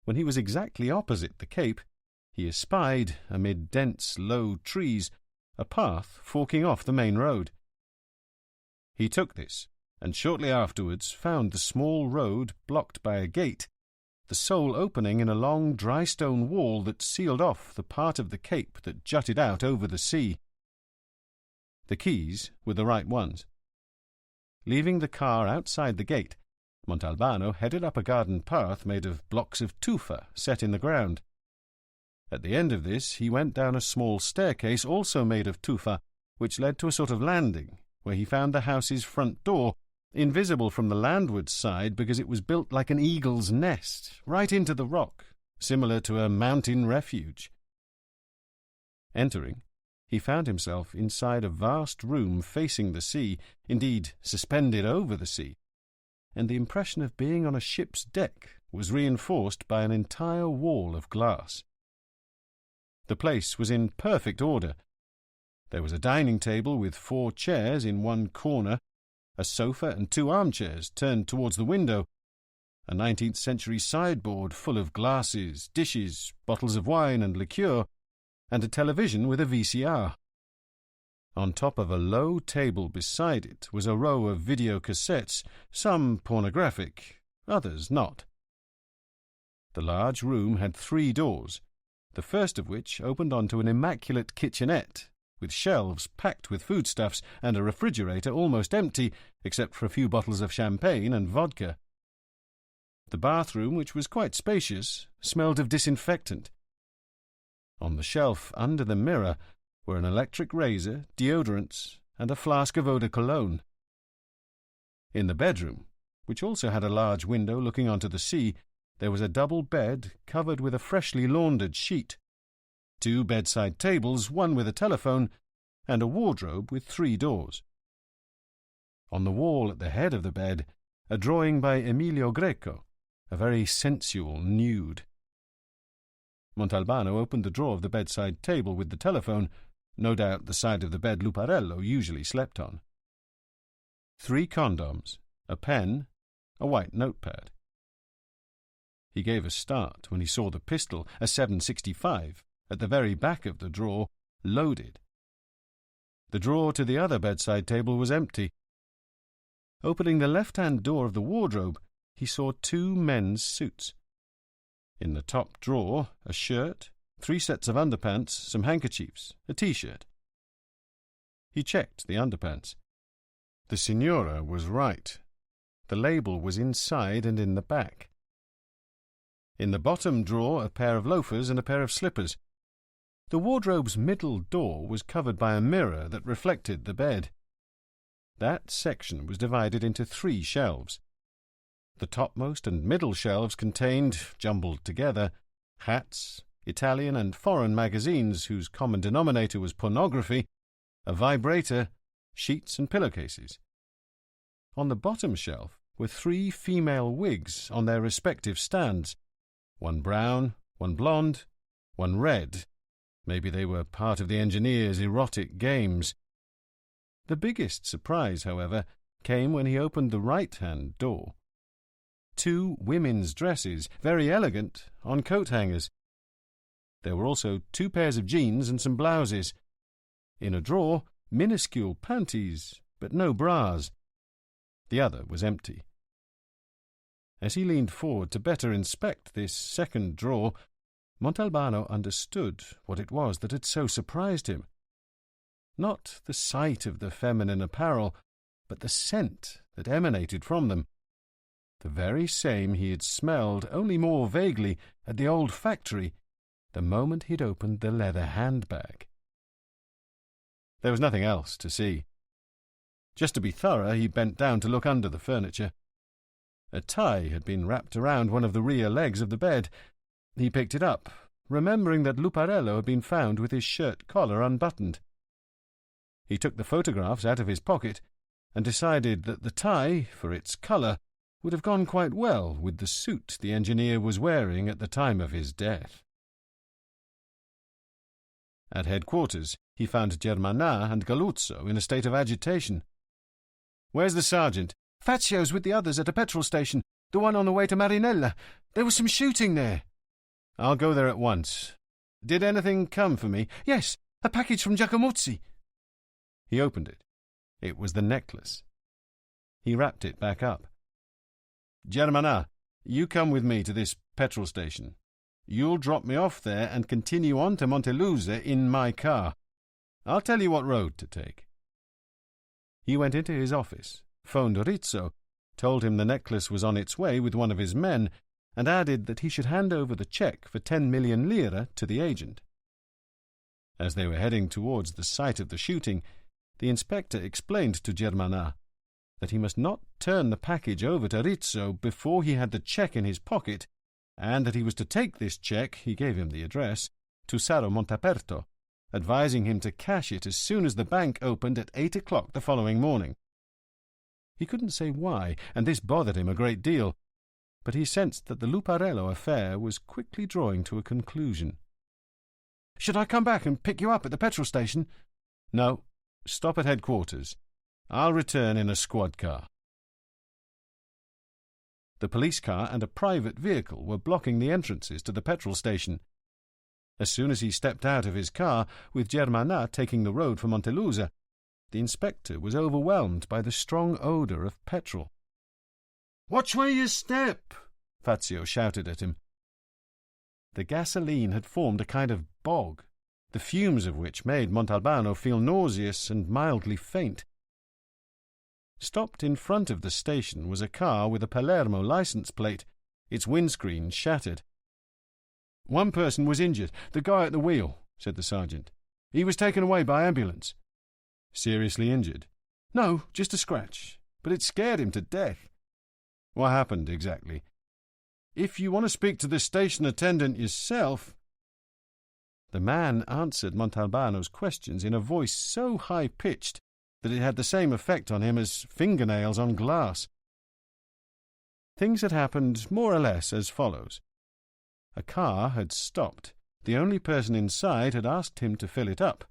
When he was exactly opposite the cape, he espied, amid dense, low trees, a path forking off the main road. He took this, and shortly afterwards found the small road blocked by a gate, the sole opening in a long dry stone wall that sealed off the part of the cape that jutted out over the sea. The keys were the right ones. Leaving the car outside the gate, Montalbano headed up a garden path made of blocks of tufa set in the ground. At the end of this he went down a small staircase also made of tufa, which led to a sort of landing, where he found the house's front door, invisible from the landward side because it was built like an eagle's nest, right into the rock, similar to a mountain refuge. Entering, he found himself inside a vast room facing the sea, indeed suspended over the sea, and the impression of being on a ship's deck was reinforced by an entire wall of glass. The place was in perfect order. There was a dining table with 4 chairs in one corner, a sofa and 2 armchairs turned towards the window, a 19th century sideboard full of glasses, dishes, bottles of wine and liqueur, and a television with a VCR. On top of a low table beside it was a row of video cassettes, some pornographic, others not. The large room had 3 doors, the first of which opened onto an immaculate kitchenette, with shelves packed with foodstuffs and a refrigerator almost empty, except for a few bottles of champagne and vodka. The bathroom, which was quite spacious, smelled of disinfectant. On the shelf under the mirror were an electric razor, deodorants, and a flask of eau de cologne. In the bedroom, which also had a large window looking onto the sea, there was a double bed covered with a freshly laundered sheet, 2 bedside tables, one with a telephone, and a wardrobe with 3 doors. On the wall at the head of the bed, a drawing by Emilio Greco, a very sensual nude. Montalbano opened the drawer of the bedside table with the telephone, no doubt the side of the bed Luparello usually slept on. 3 condoms, a pen, a white notepad. He gave a start when he saw the pistol, a .765, at the very back of the drawer, loaded. The drawer to the other bedside table was empty. Opening the left-hand door of the wardrobe, he saw 2 men's suits. In the top drawer, a shirt, 3 sets of underpants, some handkerchiefs, a T-shirt. He checked the underpants. The signora was right. The label was inside and in the back. In the bottom drawer, a pair of loafers and a pair of slippers. The wardrobe's middle door was covered by a mirror that reflected the bed. That section was divided into 3 shelves. The topmost and middle shelves contained, jumbled together, hats, Italian and foreign magazines whose common denominator was pornography, a vibrator, sheets and pillowcases. On the bottom shelf were 3 female wigs on their respective stands, one brown, one blonde, one red. Maybe they were part of the engineer's erotic games. The biggest surprise, however, came when he opened the right-hand door. 2 women's dresses, very elegant, on coat hangers. There were also 2 pairs of jeans and some blouses. In a drawer, minuscule panties, but no bras. The other was empty. As he leaned forward to better inspect this second drawer, Montalbano understood what it was that had so surprised him. Not the sight of the feminine apparel, but the scent that emanated from them. The very same he had smelled, only more vaguely, at the old factory, the moment he'd opened the leather handbag. There was nothing else to see. Just to be thorough, he bent down to look under the furniture. A tie had been wrapped around one of the rear legs of the bed. He picked it up, remembering that Luparello had been found with his shirt collar unbuttoned. He took the photographs out of his pocket and decided that the tie, for its colour, would have gone quite well with the suit the engineer was wearing at the time of his death. At headquarters, he found Germanà and Galuzzo in a state of agitation. "Where's the sergeant?" "Fazio's with the others at a petrol station, the one on the way to Marinella. There was some shooting there." "I'll go there at once. Did anything come for me?" "Yes, a package from Giacomuzzi." He opened it. It was the necklace. He wrapped it back up. "Germanà, you come with me to this petrol station. You'll drop me off there and continue on to Montelusa in my car. I'll tell you what road to take." He went into his office, phoned Rizzo, told him the necklace was on its way with one of his men, and added that he should hand over the cheque for 10 million lire to the agent. As they were heading towards the site of the shooting, the inspector explained to Germanà, that he must not turn the package over to Rizzo before he had the cheque in his pocket, and that he was to take this cheque, he gave him the address, to Saro Montaperto, advising him to cash it as soon as the bank opened at 8 o'clock the following morning. He couldn't say why, and this bothered him a great deal, but he sensed that the Luparello affair was quickly drawing to a conclusion. "Should I come back and pick you up at the petrol station?" "No, stop at headquarters. I'll return in a squad car." The police car and a private vehicle were blocking the entrances to the petrol station. As soon as he stepped out of his car, with Germanà taking the road for Montelusa, the inspector was overwhelmed by the strong odour of petrol. "Watch where you step!" Fazio shouted at him. The gasoline had formed a kind of bog, the fumes of which made Montalbano feel nauseous and mildly faint. Stopped in front of the station was a car with a Palermo licence plate, its windscreen shattered. "One person was injured, the guy at the wheel," said the sergeant. "He was taken away by ambulance." "Seriously injured?" "No, just a scratch, but it scared him to death." "What happened exactly?" "If you want to speak to the station attendant yourself—" The man answered Montalbano's questions in a voice so high-pitched that it had the same effect on him as fingernails on glass. Things had happened more or less as follows. A car had stopped. The only person inside had asked him to fill it up.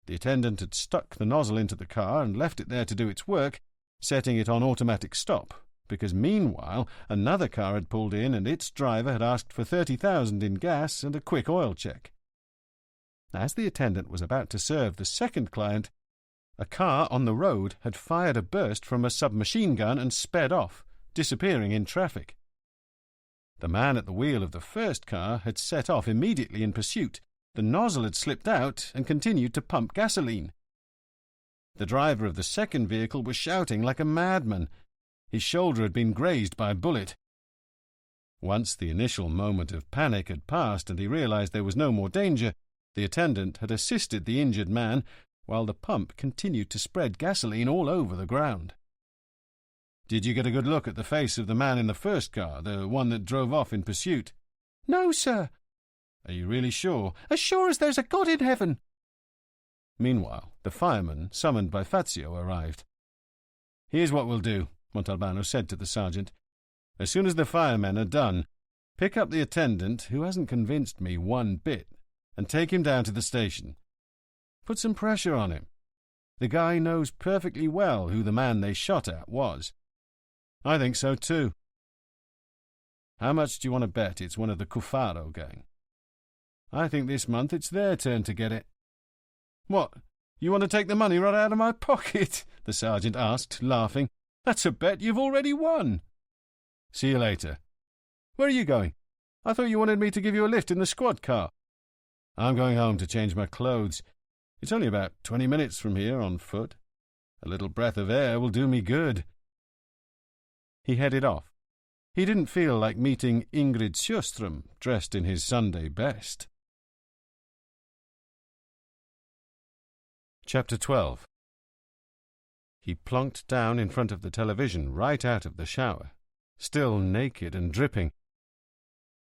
The attendant had stuck the nozzle into the car and left it there to do its work, setting it on automatic stop, because meanwhile another car had pulled in and its driver had asked for 30,000 in gas and a quick oil check. As the attendant was about to serve the second client, a car on the road had fired a burst from a submachine gun and sped off, disappearing in traffic. The man at the wheel of the first car had set off immediately in pursuit. The nozzle had slipped out and continued to pump gasoline. The driver of the second vehicle was shouting like a madman. His shoulder had been grazed by a bullet. Once the initial moment of panic had passed and he realized there was no more danger, the attendant had assisted the injured man, while the pump continued to spread gasoline all over the ground. "Did you get a good look at the face of the man in the first car, the one that drove off in pursuit?" "No, sir." "Are you really sure?" "As sure as there's a God in heaven." Meanwhile, the fireman, summoned by Fazio, arrived. "Here's what we'll do," Montalbano said to the sergeant. "As soon as the firemen are done, pick up the attendant, who hasn't convinced me one bit, and take him down to the station. Put some pressure on him. The guy knows perfectly well who the man they shot at was." "I think so too." "How much do you want to bet it's one of the Cuffaro gang?" "I think this month it's their turn to get it." "What, you want to take the money right out of my pocket?" the sergeant asked, laughing. "That's a bet you've already won." "See you later." "Where are you going? I thought you wanted me to give you a lift in the squad car." "I'm going home to change my clothes. It's only about 20 minutes from here on foot. A little breath of air will do me good." He headed off. He didn't feel like meeting Ingrid Sjöström dressed in his Sunday best. Chapter 12. He plonked down in front of the television right out of the shower, still naked and dripping.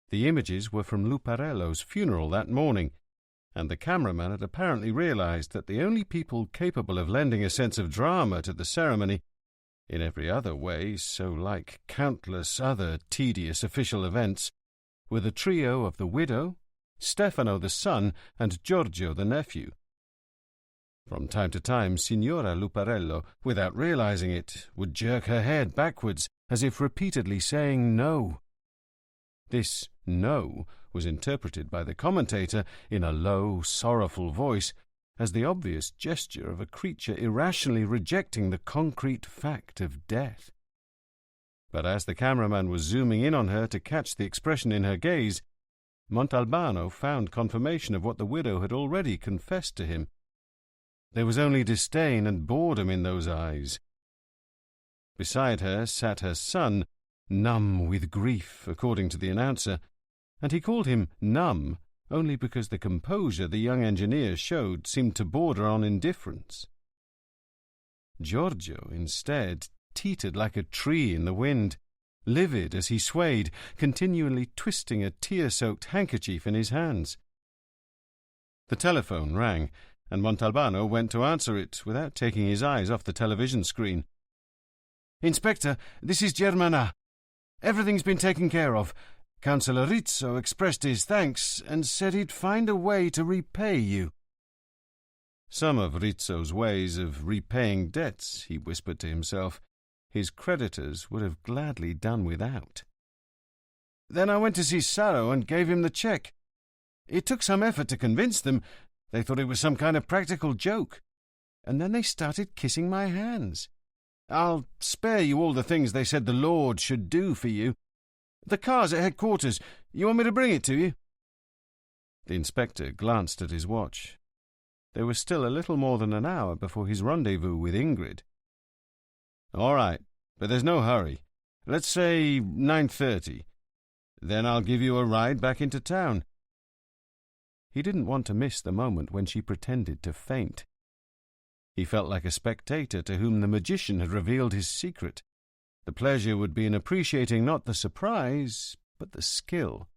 The images were from Luparello's funeral that morning, and the cameraman had apparently realized that the only people capable of lending a sense of drama to the ceremony, in every other way so like countless other tedious official events, were the trio of the widow, Stefano the son, and Giorgio the nephew. From time to time, Signora Luparello, without realizing it, would jerk her head backwards, as if repeatedly saying no. This no was interpreted by the commentator in a low, sorrowful voice as the obvious gesture of a creature irrationally rejecting the concrete fact of death. But as the cameraman was zooming in on her to catch the expression in her gaze, Montalbano found confirmation of what the widow had already confessed to him. There was only disdain and boredom in those eyes. Beside her sat her son, numb with grief, according to the announcer, and he called him numb only because the composure the young engineer showed seemed to border on indifference. Giorgio, instead, teetered like a tree in the wind, livid as he swayed, continually twisting a tear-soaked handkerchief in his hands. The telephone rang, and Montalbano went to answer it without taking his eyes off the television screen. "Inspector, this is Germana. Everything's been taken care of. Councillor Rizzo expressed his thanks and said he'd find a way to repay you." Some of Rizzo's ways of repaying debts, he whispered to himself, his creditors would have gladly done without. "Then I went to see Saro and gave him the cheque. It took some effort to convince them. They thought it was some kind of practical joke. And then they started kissing my hands. I'll spare you all the things they said the Lord should do for you. The car's at headquarters. You want me to bring it to you?" The inspector glanced at his watch. There was still a little more than an hour before his rendezvous with Ingrid. "All right, but there's no hurry. Let's say 9:30. Then I'll give you a ride back into town." He didn't want to miss the moment when she pretended to faint. He felt like a spectator to whom the magician had revealed his secret. The pleasure would be in appreciating not the surprise, but the skill.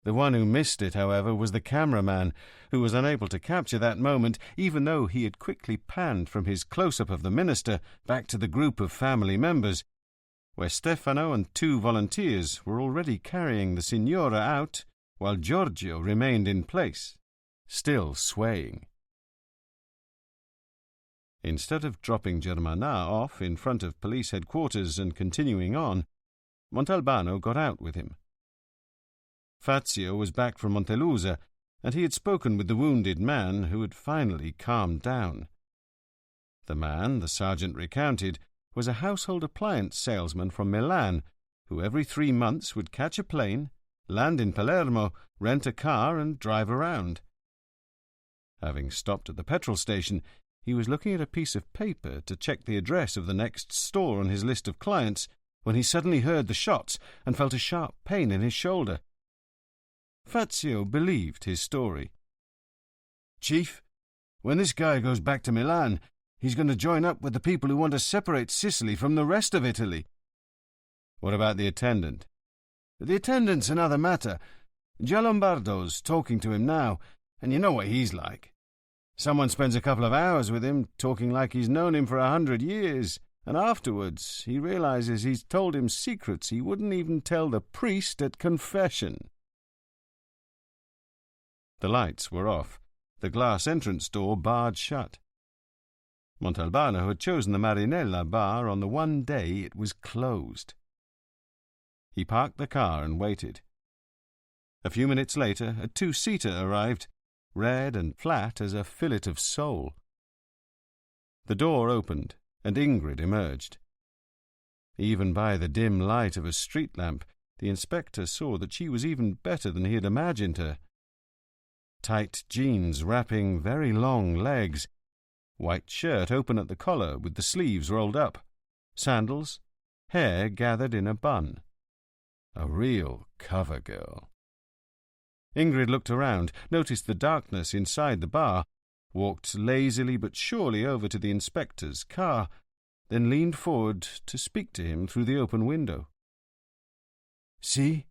The one who missed it, however, was the cameraman, who was unable to capture that moment, even though he had quickly panned from his close-up of the minister back to the group of family members, where Stefano and 2 volunteers were already carrying the signora out, while Giorgio remained in place, still swaying. Instead of dropping Germana off in front of police headquarters and continuing on, Montalbano got out with him. Fazio was back from Montelusa, and he had spoken with the wounded man, who had finally calmed down. The man, the sergeant recounted, was a household appliance salesman from Milan, who every 3 months would catch a plane, land in Palermo, rent a car, and drive around. Having stopped at the petrol station, he was looking at a piece of paper to check the address of the next store on his list of clients, when he suddenly heard the shots and felt a sharp pain in his shoulder. Fazio believed his story. "Chief, when this guy goes back to Milan, he's going to join up with the people who want to separate Sicily from the rest of Italy." "What about the attendant?" "The attendant's another matter. Giallombardo's talking to him now, and you know what he's like. Someone spends a couple of hours with him, talking like he's known him for 100 years, and afterwards he realizes he's told him secrets he wouldn't even tell the priest at confession." The lights were off, the glass entrance door barred shut. Montalbano had chosen the Marinella bar on the one day it was closed. He parked the car and waited. A few minutes later, a 2-seater arrived, red and flat as a fillet of sole. The door opened, and Ingrid emerged. Even by the dim light of a street lamp, the inspector saw that she was even better than he had imagined her. Tight jeans wrapping very long legs, white shirt open at the collar with the sleeves rolled up, sandals, hair gathered in a bun. A real cover girl. Ingrid looked around, noticed the darkness inside the bar, walked lazily but surely over to the inspector's car, then leaned forward to speak to him through the open window. "See?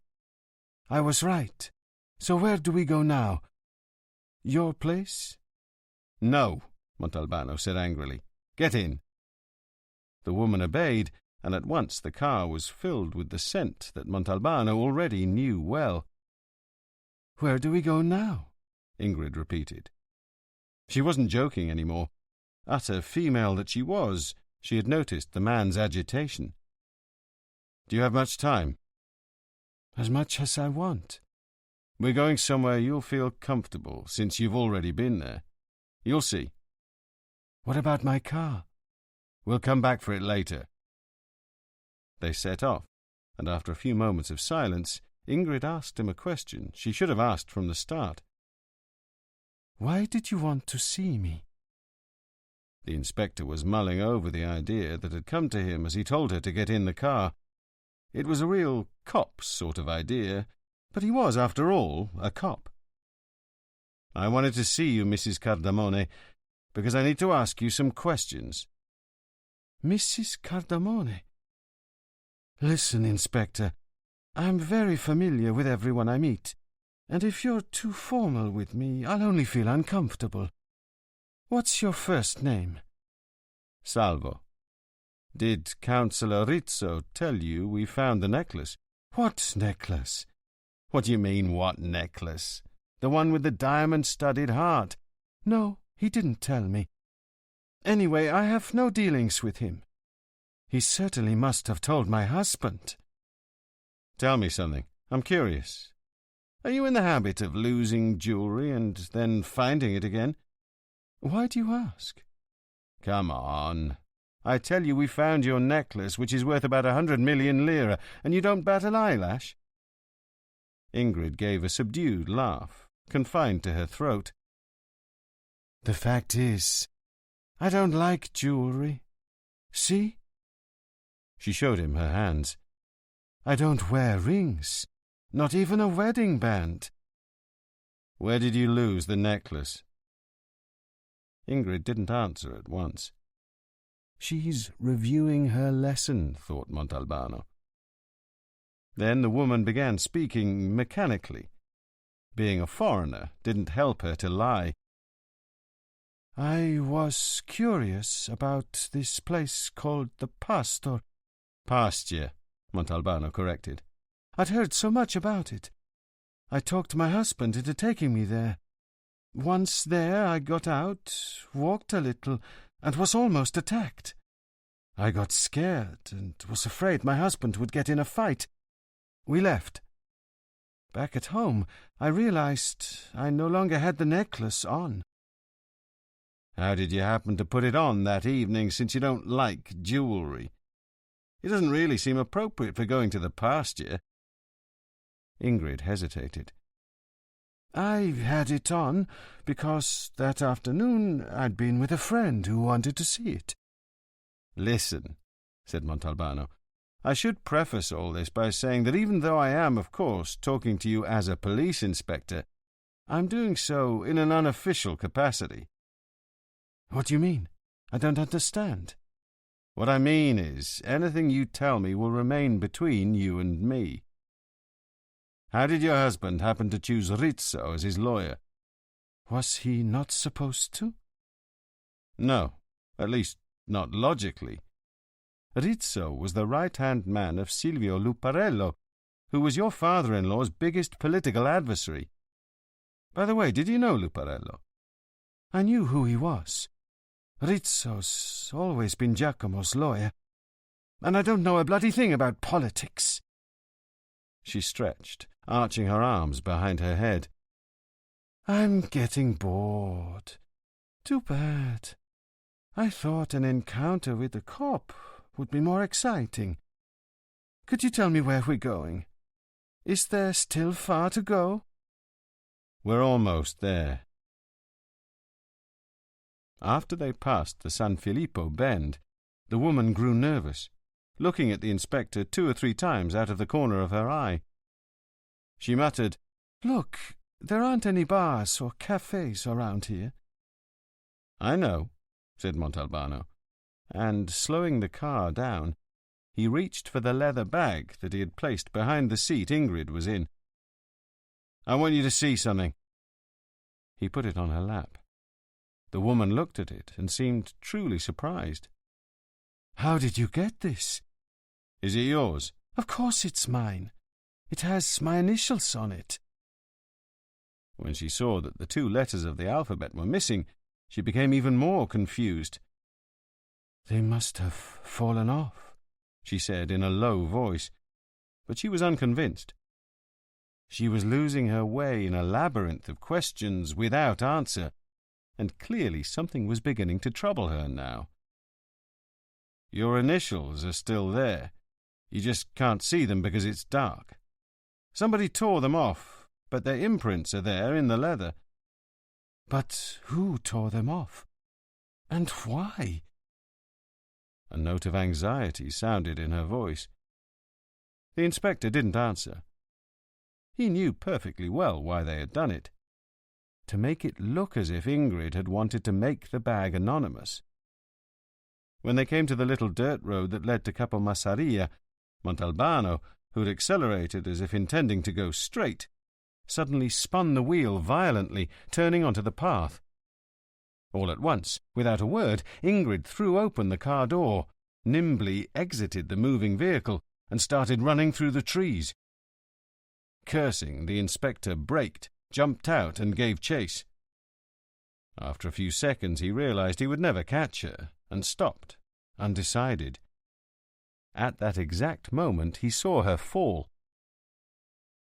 I was right. So where do we go now? Your place?" "No," Montalbano said angrily. "Get in." The woman obeyed, and at once the car was filled with the scent that Montalbano already knew well. "Where do we go now?" Ingrid repeated. She wasn't joking any more. Utter female that she was, she had noticed the man's agitation. "Do you have much time?" "As much as I want." "We're going somewhere you'll feel comfortable, since you've already been there. You'll see." "What about my car?" "We'll come back for it later." They set off, and after a few moments of silence, Ingrid asked him a question she should have asked from the start. "Why did you want to see me?" The inspector was mulling over the idea that had come to him as he told her to get in the car. It was a real cop sort of idea, but he was, after all, a cop. "I wanted to see you, Mrs. Cardamone, because I need to ask you some questions." Mrs. Cardamone. Listen, Inspector, I'm very familiar with everyone I meet, and if you're too formal with me, I'll only feel uncomfortable. What's your first name? Salvo. Did Councillor Rizzo tell you we found the necklace? What necklace? What do you mean, what necklace? The one with the diamond-studded heart. No, he didn't tell me. Anyway, I have no dealings with him. He certainly must have told my husband. Tell me something. I'm curious. Are you in the habit of losing jewellery and then finding it again? Why do you ask? Come on. I tell you we found your necklace, which is worth about 100 million lira, and you don't bat an eyelash. Ingrid gave a subdued laugh, confined to her throat. The fact is, I don't like jewellery. See? She showed him her hands. I don't wear rings, not even a wedding band. Where did you lose the necklace? Ingrid didn't answer at once. She's reviewing her lesson, thought Montalbano. Then the woman began speaking mechanically. Being a foreigner didn't help her to lie. I was curious about this place called the Pastor. Pasture, Montalbano corrected. I'd heard so much about it. I talked my husband into taking me there. Once there, I got out, walked a little, and was almost attacked. I got scared and was afraid my husband would get in a fight. We left. Back at home, I realized I no longer had the necklace on. How did you happen to put it on that evening, since you don't like jewellery? It doesn't really seem appropriate for going to the pasture. Ingrid hesitated. I had it on because that afternoon I'd been with a friend who wanted to see it. Listen, said Montalbano, I should preface all this by saying that even though I am, of course, talking to you as a police inspector, I'm doing so in an unofficial capacity. What do you mean? I don't understand. What I mean is, anything you tell me will remain between you and me. How did your husband happen to choose Rizzo as his lawyer? Was he not supposed to? No, at least not logically. Rizzo was the right-hand man of Silvio Luparello, who was your father-in-law's biggest political adversary. By the way, did you know Luparello? I knew who he was. Rizzo's always been Giacomo's lawyer, and I don't know a bloody thing about politics. She stretched, arching her arms behind her head. I'm getting bored. Too bad. I thought an encounter with the cop would be more exciting. Could you tell me where we're going? Is there still far to go? We're almost there. After they passed the San Filippo bend, the woman grew nervous, looking at the inspector 2 or 3 times out of the corner of her eye. She muttered, Look, there aren't any bars or cafes around here. I know, said Montalbano, and, slowing the car down, he reached for the leather bag that he had placed behind the seat Ingrid was in. I want you to see something. He put it on her lap. The woman looked at it and seemed truly surprised. How did you get this? Is it yours? Of course it's mine. It has my initials on it. When she saw that the 2 letters of the alphabet were missing, she became even more confused. They must have fallen off, she said in a low voice, but she was unconvinced. She was losing her way in a labyrinth of questions without answer, and clearly something was beginning to trouble her now. Your initials are still there. You just can't see them because it's dark. Somebody tore them off, but their imprints are there in the leather. But who tore them off? And why? A note of anxiety sounded in her voice. The inspector didn't answer. He knew perfectly well why they had done it. To make it look as if Ingrid had wanted to make the bag anonymous. When they came to the little dirt road that led to Capomassaria, Montalbano, who had accelerated as if intending to go straight, suddenly spun the wheel violently, turning onto the path. All at once, without a word, Ingrid threw open the car door, nimbly exited the moving vehicle, and started running through the trees. Cursing, the inspector braked, jumped out, and gave chase. After a few seconds he realized he would never catch her, and stopped, undecided. At that exact moment he saw her fall.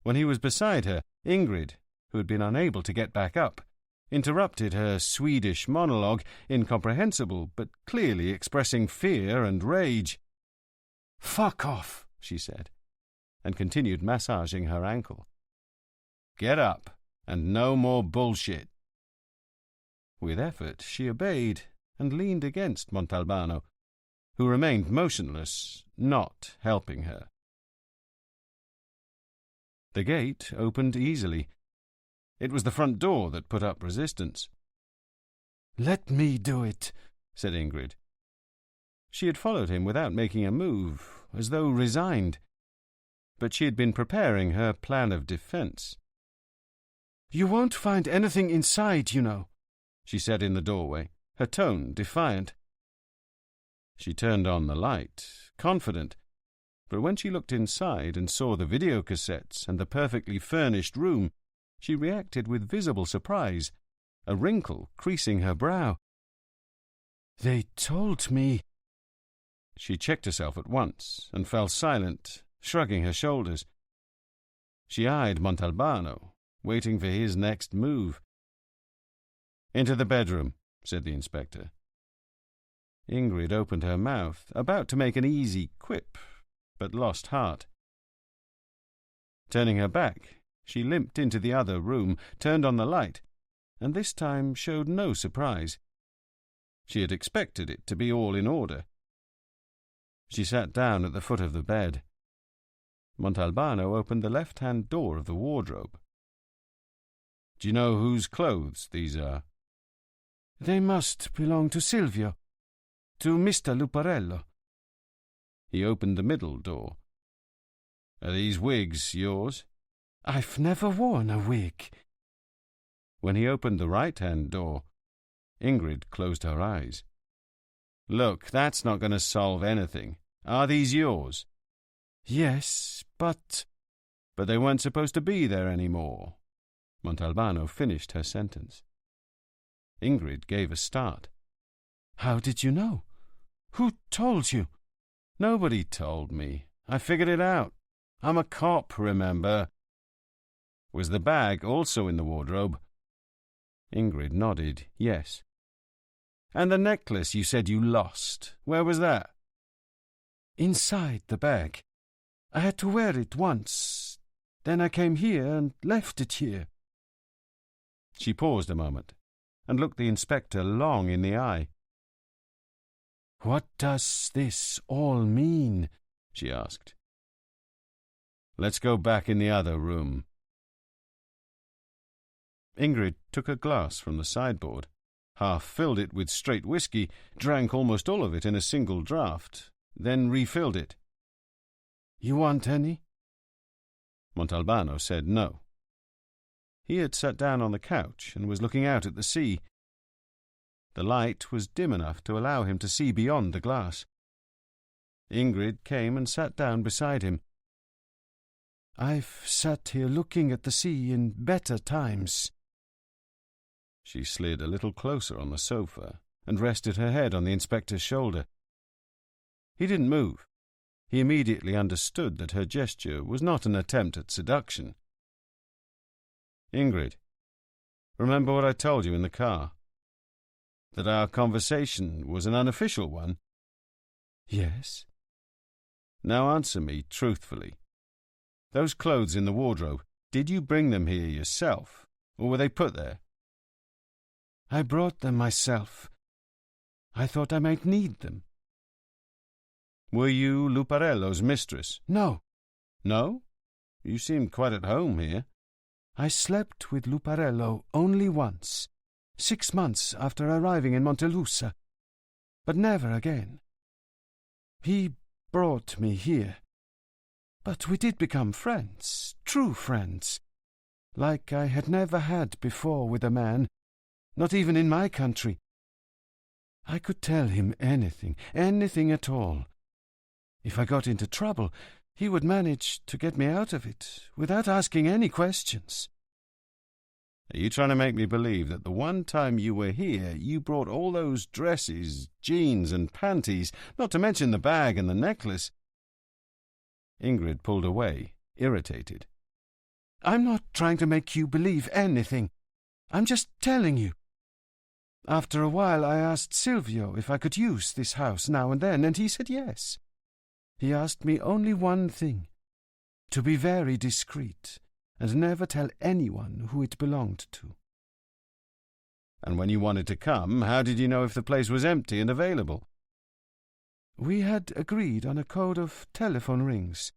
When he was beside her, Ingrid, who had been unable to get back up, interrupted her Swedish monologue, incomprehensible but clearly expressing fear and rage. "Fuck off," she said, and continued massaging her ankle. "Get up, and no more bullshit." With effort she obeyed and leaned against Montalbano, who remained motionless, not helping her. The gate opened easily. It was the front door that put up resistance. "Let me do it," said Ingrid. She had followed him without making a move, as though resigned. But she had been preparing her plan of defence. "You won't find anything inside, you know," she said in the doorway, her tone defiant. She turned on the light, confident, but when she looked inside and saw the videocassettes and the perfectly furnished room, she reacted with visible surprise, a wrinkle creasing her brow. "They told me—" She checked herself at once and fell silent, shrugging her shoulders. She eyed Montalbano, waiting for his next move. "Into the bedroom," said the inspector. Ingrid opened her mouth, about to make an easy quip, but lost heart. Turning her back, she limped into the other room, turned on the light, and this time showed no surprise. She had expected it to be all in order. She sat down at the foot of the bed. Montalbano opened the left-hand door of the wardrobe. "Do you know whose clothes these are?" "They must belong to Silvio, to Mr. Luparello." He opened the middle door. "Are these wigs yours?" "I've never worn a wig." When he opened the right-hand door, Ingrid closed her eyes. "Look, that's not going to solve anything. Are these yours?" "Yes, but—" "But they weren't supposed to be there anymore." Montalbano finished her sentence. Ingrid gave a start. "How did you know? Who told you?" "Nobody told me. I figured it out. I'm a cop, remember?" "Was the bag also in the wardrobe?" Ingrid nodded, yes. "And the necklace you said you lost, where was that?" "Inside the bag. I had to wear it once. Then I came here and left it here." She paused a moment and looked the inspector long in the eye. "What does this all mean?" she asked. "Let's go back in the other room." Ingrid took a glass from the sideboard, half filled it with straight whiskey, drank almost all of it in a single draught, then refilled it. "You want any?" Montalbano said no. He had sat down on the couch and was looking out at the sea. The light was dim enough to allow him to see beyond the glass. Ingrid came and sat down beside him. "I've sat here looking at the sea in better times." She slid a little closer on the sofa and rested her head on the inspector's shoulder. He didn't move. He immediately understood that her gesture was not an attempt at seduction. "Ingrid, remember what I told you in the car? That our conversation was an unofficial one?" "Yes." "Now answer me truthfully. Those clothes in the wardrobe, did you bring them here yourself, or were they put there?" "I brought them myself. I thought I might need them." "Were you Luparello's mistress?" No. "No? You seemed quite at home here." I slept with Luparello only once, 6 months after arriving in Montelusa, but never again. He brought me here. But we did become friends, true friends, like I had never had before with a man, not even in my country. I could tell him anything, anything at all. If I got into trouble, he would manage to get me out of it without asking any questions. Are you trying to make me believe that the one time you were here, you brought all those dresses, jeans and panties, not to mention the bag and the necklace? Ingrid pulled away, irritated. I'm not trying to make you believe anything. I'm just telling you. After a while I asked Silvio if I could use this house now and then, and he said yes. He asked me only one thing, to be very discreet and never tell anyone who it belonged to. And when you wanted to come, how did you know if the place was empty and available? We had agreed on a code of telephone rings.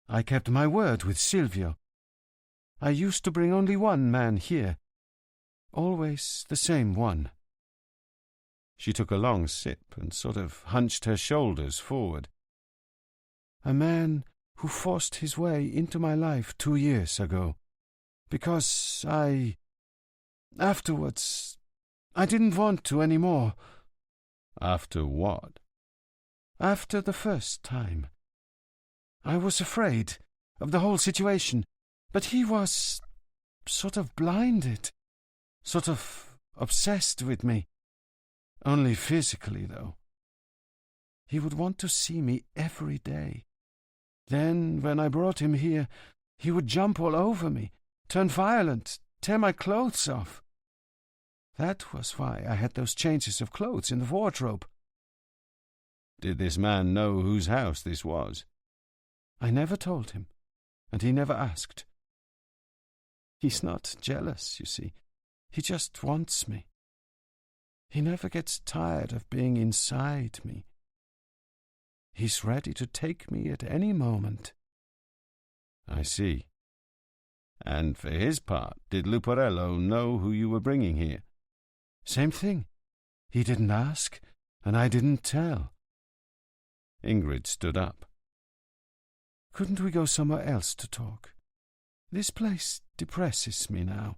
I kept my word with Silvio. I used to bring only one man here, always the same one. She took a long sip and sort of hunched her shoulders forward. A man who forced his way into my life 2 years ago, because afterwards, I didn't want to any more. After what? After the first time. I was afraid of the whole situation, but he was sort of blinded, sort of obsessed with me. Only physically, though. He would want to see me every day. Then, when I brought him here, he would jump all over me, turn violent, tear my clothes off. That was why I had those changes of clothes in the wardrobe. Did this man know whose house this was? I never told him, and he never asked. He's not jealous, you see. He just wants me. He never gets tired of being inside me. He's ready to take me at any moment. I see. And for his part, did Luparello know who you were bringing here? Same thing. He didn't ask, and I didn't tell. Ingrid stood up. Couldn't we go somewhere else to talk? This place depresses me now.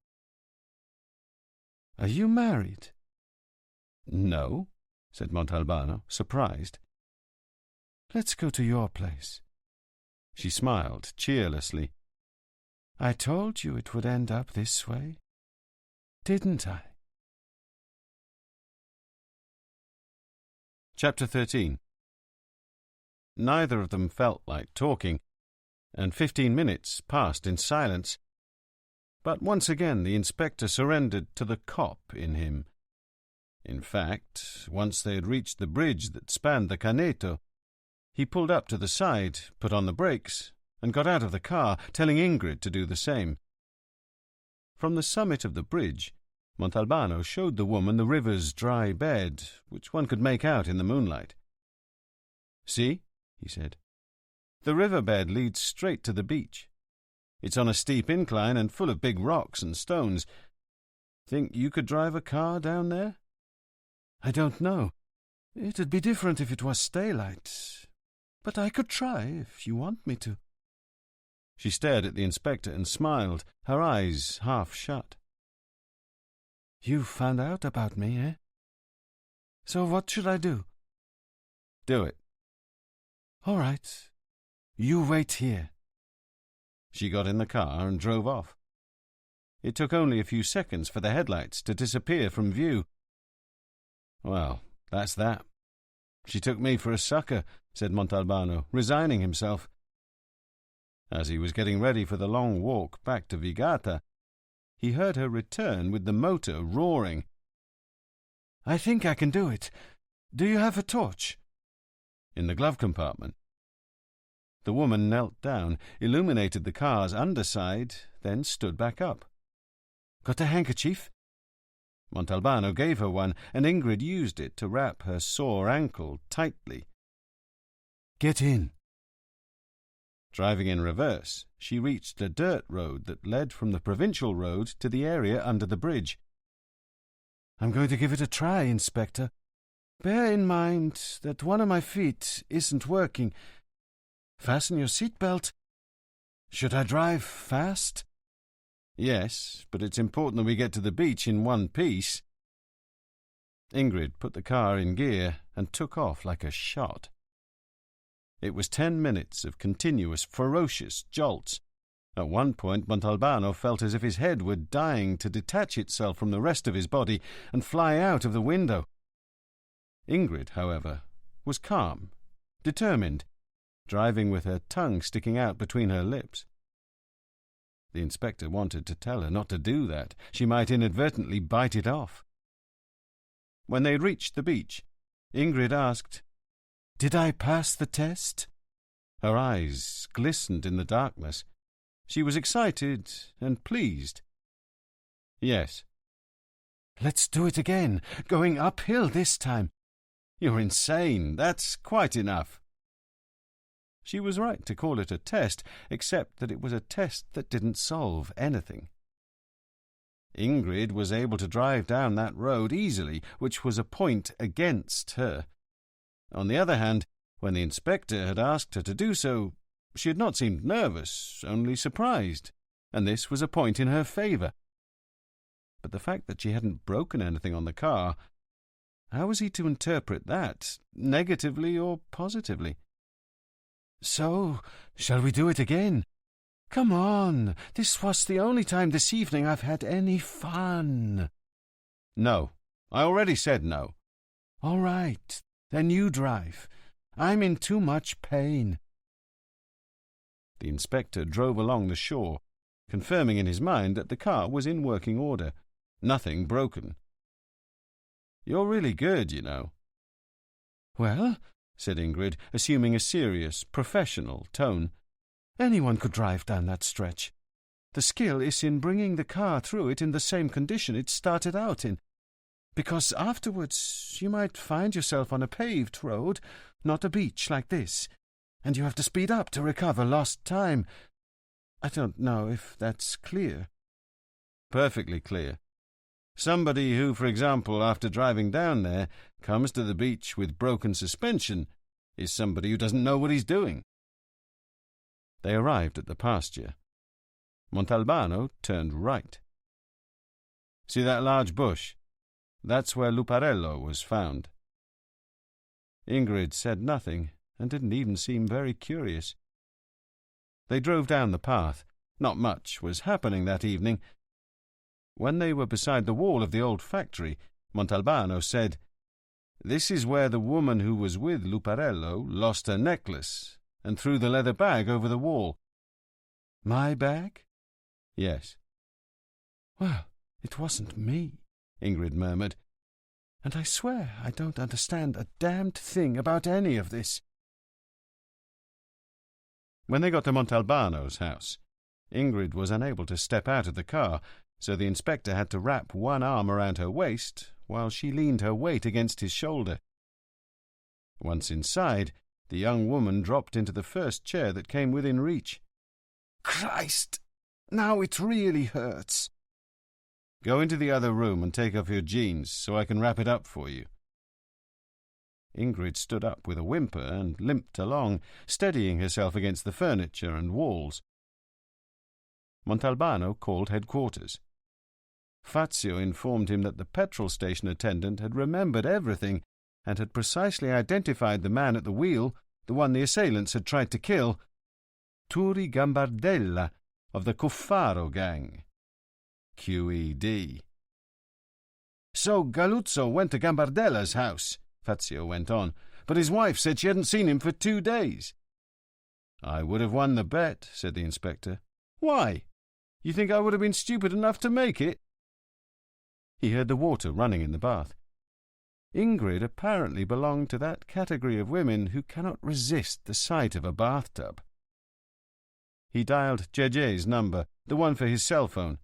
Are you married? No, said Montalbano, surprised. Let's go to your place. She smiled cheerlessly. I told you it would end up this way, didn't I? Chapter 13. Neither of them felt like talking, and 15 minutes passed in silence. But once again the inspector surrendered to the cop in him. In fact, once they had reached the bridge that spanned the Caneto, he pulled up to the side, put on the brakes, and got out of the car, telling Ingrid to do the same. From the summit of the bridge, Montalbano showed the woman the river's dry bed, which one could make out in the moonlight. "See," he said, "the river bed leads straight to the beach. It's on a steep incline and full of big rocks and stones. Think you could drive a car down there?" I don't know. It'd be different if it was daylight. But I could try if you want me to. She stared at the inspector and smiled, her eyes half shut. You found out about me, eh? So what should I do? Do it. All right. You wait here. She got in the car and drove off. It took only a few seconds for the headlights to disappear from view. Well, that's that. She took me for a sucker, said Montalbano, resigning himself. As he was getting ready for the long walk back to Vigata, he heard her return with the motor roaring. I think I can do it. Do you have a torch? In the glove compartment. The woman knelt down, illuminated the car's underside, then stood back up. Got a handkerchief? Montalbano gave her one, and Ingrid used it to wrap her sore ankle tightly. Get in. Driving in reverse, she reached a dirt road that led from the provincial road to the area under the bridge. I'm going to give it a try, Inspector. Bear in mind that one of my feet isn't working. Fasten your seatbelt. Should I drive fast? Yes, but it's important that we get to the beach in one piece. Ingrid put the car in gear and took off like a shot. It was 10 minutes of continuous, ferocious jolts. At one point, Montalbano felt as if his head were dying to detach itself from the rest of his body and fly out of the window. Ingrid, however, was calm, determined, driving with her tongue sticking out between her lips. The inspector wanted to tell her not to do that. She might inadvertently bite it off. When they reached the beach, Ingrid asked, "Did I pass the test?" Her eyes glistened in the darkness. She was excited and pleased. "Yes." "Let's do it again, going uphill this time." "You're insane. That's quite enough." She was right to call it a test, except that it was a test that didn't solve anything. Ingrid was able to drive down that road easily, which was a point against her. On the other hand, when the inspector had asked her to do so, she had not seemed nervous, only surprised, and this was a point in her favour. But the fact that she hadn't broken anything on the car, how was he to interpret that, negatively or positively? "So, shall we do it again? Come on, this was the only time this evening I've had any fun." "No, I already said no." "All right, then you drive. I'm in too much pain." The inspector drove along the shore, confirming in his mind that the car was in working order, nothing broken. "You're really good, you know." "Well," said Ingrid, assuming a serious, professional tone, "anyone could drive down that stretch. The skill is in bringing the car through it in the same condition it started out in, because afterwards you might find yourself on a paved road, not a beach like this, and you have to speed up to recover lost time. I don't know if that's clear." "Perfectly clear. Somebody who, for example, after driving down there, comes to the beach with broken suspension, is somebody who doesn't know what he's doing." They arrived at the pasture. Montalbano turned right. "See that large bush? That's where Luparello was found." Ingrid said nothing, and didn't even seem very curious. They drove down the path. Not much was happening that evening. When they were beside the wall of the old factory, Montalbano said, "This is where the woman who was with Luparello lost her necklace and threw the leather bag over the wall." "My bag?" "Yes." "Well, it wasn't me," Ingrid murmured, "and I swear I don't understand a damned thing about any of this." When they got to Montalbano's house, Ingrid was unable to step out of the car, so the inspector had to wrap one arm around her waist while she leaned her weight against his shoulder. Once inside, the young woman dropped into the first chair that came within reach. "Christ! Now it really hurts." "Go into the other room and take off your jeans so I can wrap it up for you." Ingrid stood up with a whimper and limped along, steadying herself against the furniture and walls. Montalbano called headquarters. Fazio informed him that the petrol station attendant had remembered everything and had precisely identified the man at the wheel, the one the assailants had tried to kill, Turi Gambardella of the Cuffaro gang. QED. "So Galuzzo went to Gambardella's house," Fazio went on, "but his wife said she hadn't seen him for 2 days. "I would have won the bet," said the inspector. "Why? You think I would have been stupid enough to make it?" He heard the water running in the bath. Ingrid apparently belonged to that category of women who cannot resist the sight of a bathtub. He dialed Jeje's number, the one for his cell phone.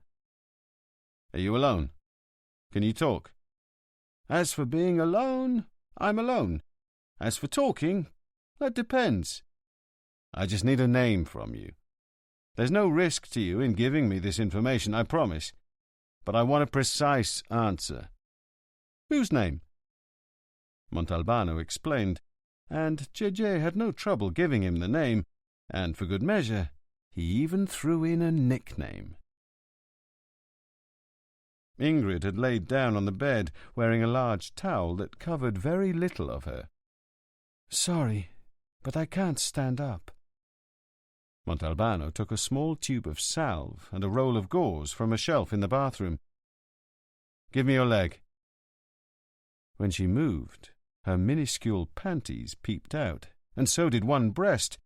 "Are you alone? Can you talk?" "As for being alone, I'm alone. As for talking, that depends." "I just need a name from you. There's no risk to you in giving me this information, I promise. But I want a precise answer." "Whose name?" Montalbano explained, and JJ had no trouble giving him the name, and for good measure, he even threw in a nickname. Ingrid had laid down on the bed, wearing a large towel that covered very little of her. "Sorry, but I can't stand up." Montalbano took a small tube of salve and a roll of gauze from a shelf in the bathroom. "Give me your leg." When she moved, her minuscule panties peeped out, and so did one breast,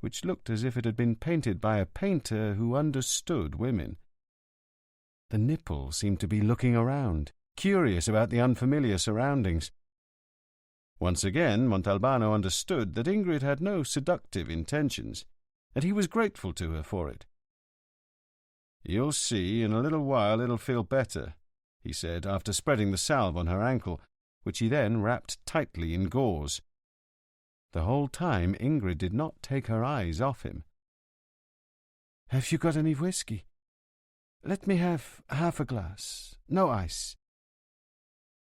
which looked as if it had been painted by a painter who understood women. The nipple seemed to be looking around, curious about the unfamiliar surroundings. Once again, Montalbano understood that Ingrid had no seductive intentions, and he was grateful to her for it. "You'll see, in a little while it'll feel better," he said, after spreading the salve on her ankle, which he then wrapped tightly in gauze. The whole time Ingrid did not take her eyes off him. "Have you got any whiskey? Let me have half a glass. No ice."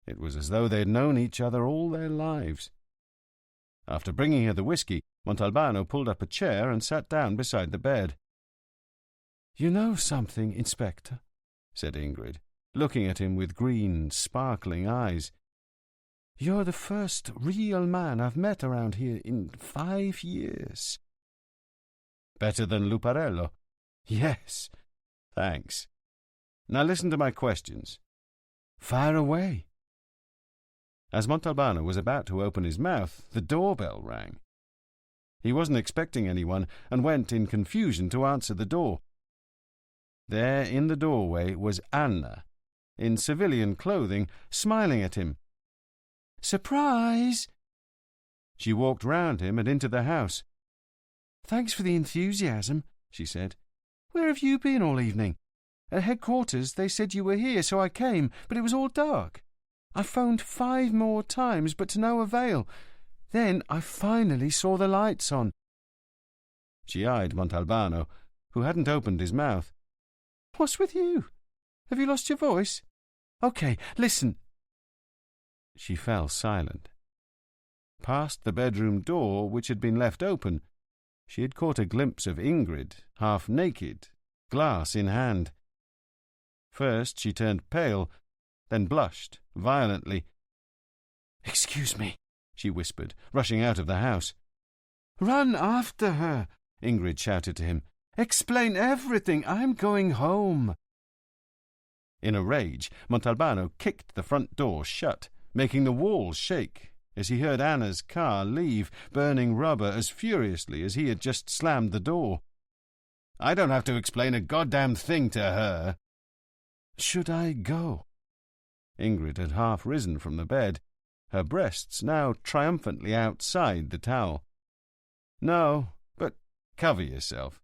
It was as though they had known each other all their lives. After bringing her the whiskey, Montalbano pulled up a chair and sat down beside the bed. "You know something, Inspector?" said Ingrid, looking at him with green, sparkling eyes. "You're the first real man I've met around here in 5 years. "Better than Luparello?" "Yes." "Thanks. Now listen to my questions." "Fire away." As Montalbano was about to open his mouth, the doorbell rang. He wasn't expecting anyone, and went in confusion to answer the door. There in the doorway was Anna, in civilian clothing, smiling at him. "Surprise!" She walked round him and into the house. "Thanks for the enthusiasm," she said. "Where have you been all evening? At headquarters they said you were here, so I came, but it was all dark. I phoned 5 more times, but to no avail. Then I finally saw the lights on." She eyed Montalbano, who hadn't opened his mouth. "What's with you? Have you lost your voice? Okay, listen." She fell silent. Past the bedroom door, which had been left open, she had caught a glimpse of Ingrid, half naked, glass in hand. First she turned pale, then blushed violently. "Excuse me," she whispered, rushing out of the house. "Run after her," Ingrid shouted to him. "Explain everything. I'm going home." In a rage, Montalbano kicked the front door shut, making the walls shake, as he heard Anna's car leave, burning rubber as furiously as he had just slammed the door. "I don't have to explain a goddamn thing to her." "Should I go?" Ingrid had half risen from the bed, her breasts now triumphantly outside the towel. "No, but cover yourself."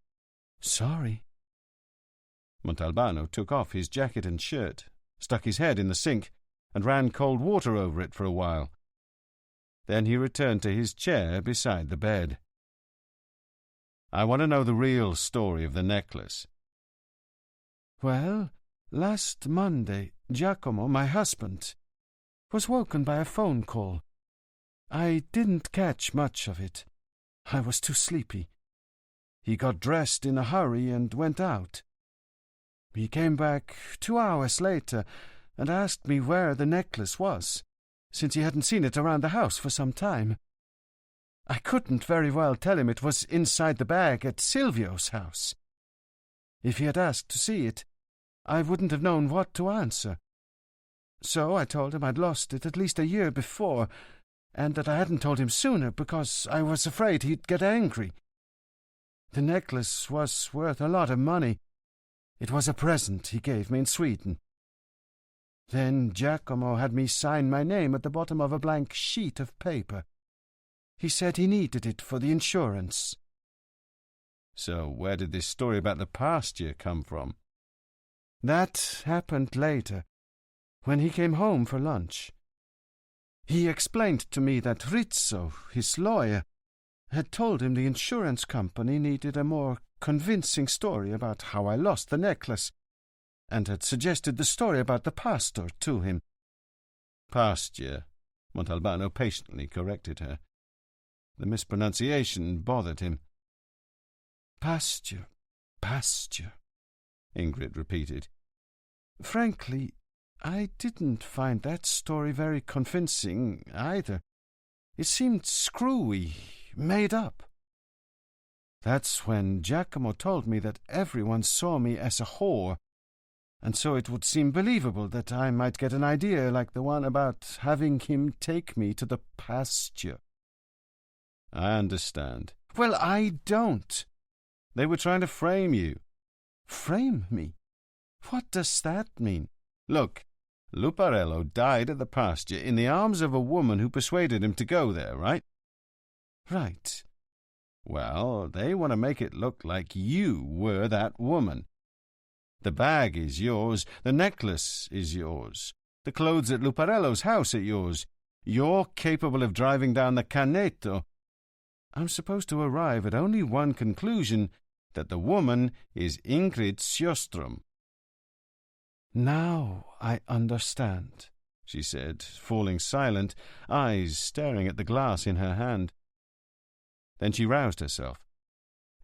"Sorry." Montalbano took off his jacket and shirt, stuck his head in the sink, and ran cold water over it for a while. Then he returned to his chair beside the bed. "I want to know the real story of the necklace." "Well, last Monday, Giacomo, my husband, was woken by a phone call. I didn't catch much of it. I was too sleepy. He got dressed in a hurry and went out. He came back 2 hours later and asked me where the necklace was, since he hadn't seen it around the house for some time. I couldn't very well tell him it was inside the bag at Silvio's house. If he had asked to see it, I wouldn't have known what to answer. So I told him I'd lost it at least a year before, and that I hadn't told him sooner because I was afraid he'd get angry. The necklace was worth a lot of money. It was a present he gave me in Sweden. Then Giacomo had me sign my name at the bottom of a blank sheet of paper. He said he needed it for the insurance." "So where did this story about the pasture come from?" "That happened later, when he came home for lunch. He explained to me that Rizzo, his lawyer, had told him the insurance company needed a more convincing story about how I lost the necklace, and had suggested the story about the pastor to him." "Pasture," Montalbano patiently corrected her. The mispronunciation bothered him. Pasture, pasture, Ingrid repeated. Frankly, I didn't find that story very convincing either. It seemed screwy, made up. That's when Giacomo told me that everyone saw me as a whore, and so it would seem believable that I might get an idea like the one about having him take me to the pasture. I understand. Well, I don't. They were trying to frame you. Frame me? What does that mean? Look, Luparello died at the pasture in the arms of a woman who persuaded him to go there, right? Right. Well, they want to make it look like you were that woman. The bag is yours, the necklace is yours, the clothes at Luparello's house are yours. You're capable of driving down the Canneto. I'm supposed to arrive at only one conclusion, that the woman is Ingrid Sjöström. Now I understand, she said, falling silent, eyes staring at the glass in her hand. Then she roused herself.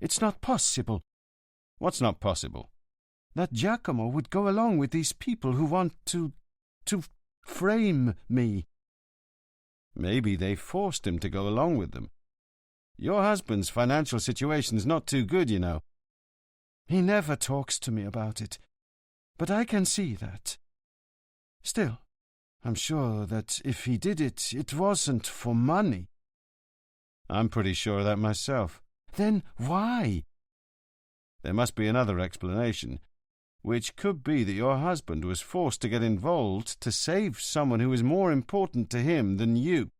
It's not possible. What's not possible? That Giacomo would go along with these people who want to frame me. Maybe they forced him to go along with them. Your husband's financial situation's not too good, you know. He never talks to me about it, but I can see that. Still, I'm sure that if he did it, it wasn't for money. I'm pretty sure of that myself. Then why? There must be another explanation, which could be that your husband was forced to get involved to save someone who is more important to him than you.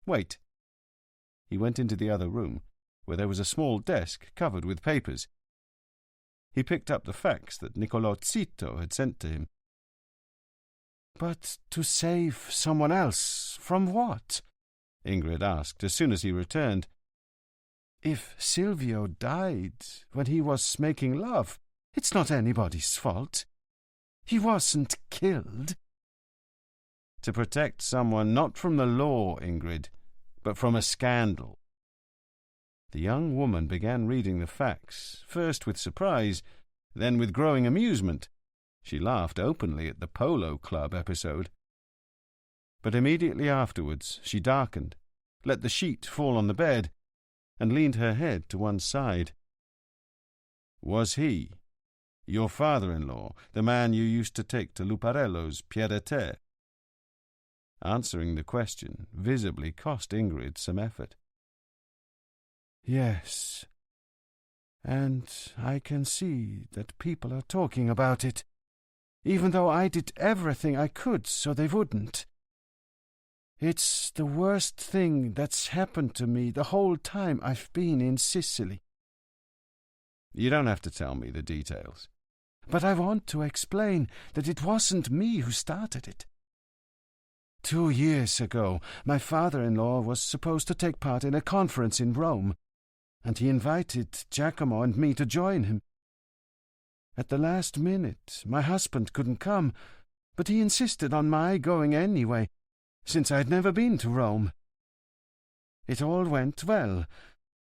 Wait. He went into the other room, where there was a small desk covered with papers. He picked up the fax that Niccolò Zitto had sent to him. But to save someone else from what? Ingrid asked as soon as he returned. If Silvio died when he was making love, it's not anybody's fault. He wasn't killed. To protect someone not from the law, Ingrid, but from a scandal. The young woman began reading the fax, first with surprise, then with growing amusement. She laughed openly at the polo club episode. But immediately afterwards she darkened, let the sheet fall on the bed, and leaned her head to one side. Was he, your father-in-law, the man you used to take to Luparello's pied-à-terre? Answering the question visibly cost Ingrid some effort. Yes, and I can see that people are talking about it, even though I did everything I could so they wouldn't. It's the worst thing that's happened to me the whole time I've been in Sicily. You don't have to tell me the details. But I want to explain that it wasn't me who started it. 2 years ago, my father-in-law was supposed to take part in a conference in Rome, and he invited Giacomo and me to join him. At the last minute, my husband couldn't come, but he insisted on my going anyway, since I'd never been to Rome. It all went well,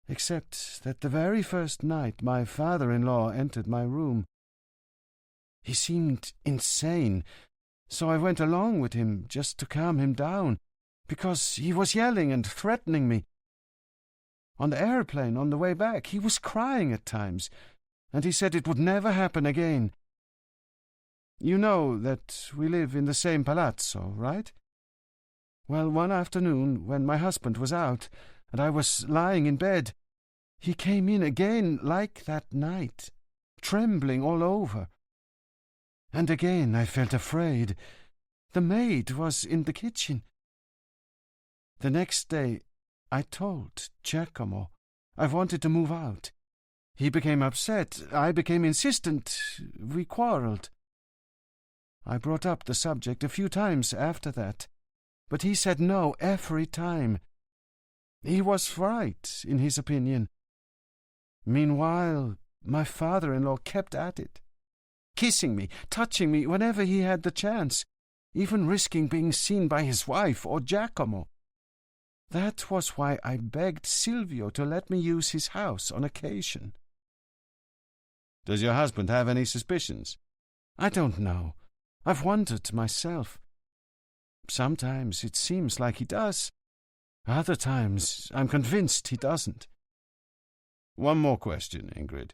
except that the very first night my father-in-law entered my room. He seemed insane, so I went along with him just to calm him down, because he was yelling and threatening me. On the airplane on the way back, he was crying at times, and he said it would never happen again. You know that we live in the same palazzo, right? Well, one afternoon, when my husband was out, and I was lying in bed, he came in again like that night, trembling all over. And again I felt afraid. The maid was in the kitchen. The next day I told Giacomo I wanted to move out. He became upset. I became insistent. We quarreled. I brought up the subject a few times after that, but he said no every time. He was right, in his opinion. Meanwhile, my father-in-law kept at it, kissing me, touching me whenever he had the chance, even risking being seen by his wife or Giacomo. That was why I begged Silvio to let me use his house on occasion. Does your husband have any suspicions? I don't know. I've wondered myself. Sometimes it seems like he does. Other times I'm convinced he doesn't. One more question, Ingrid.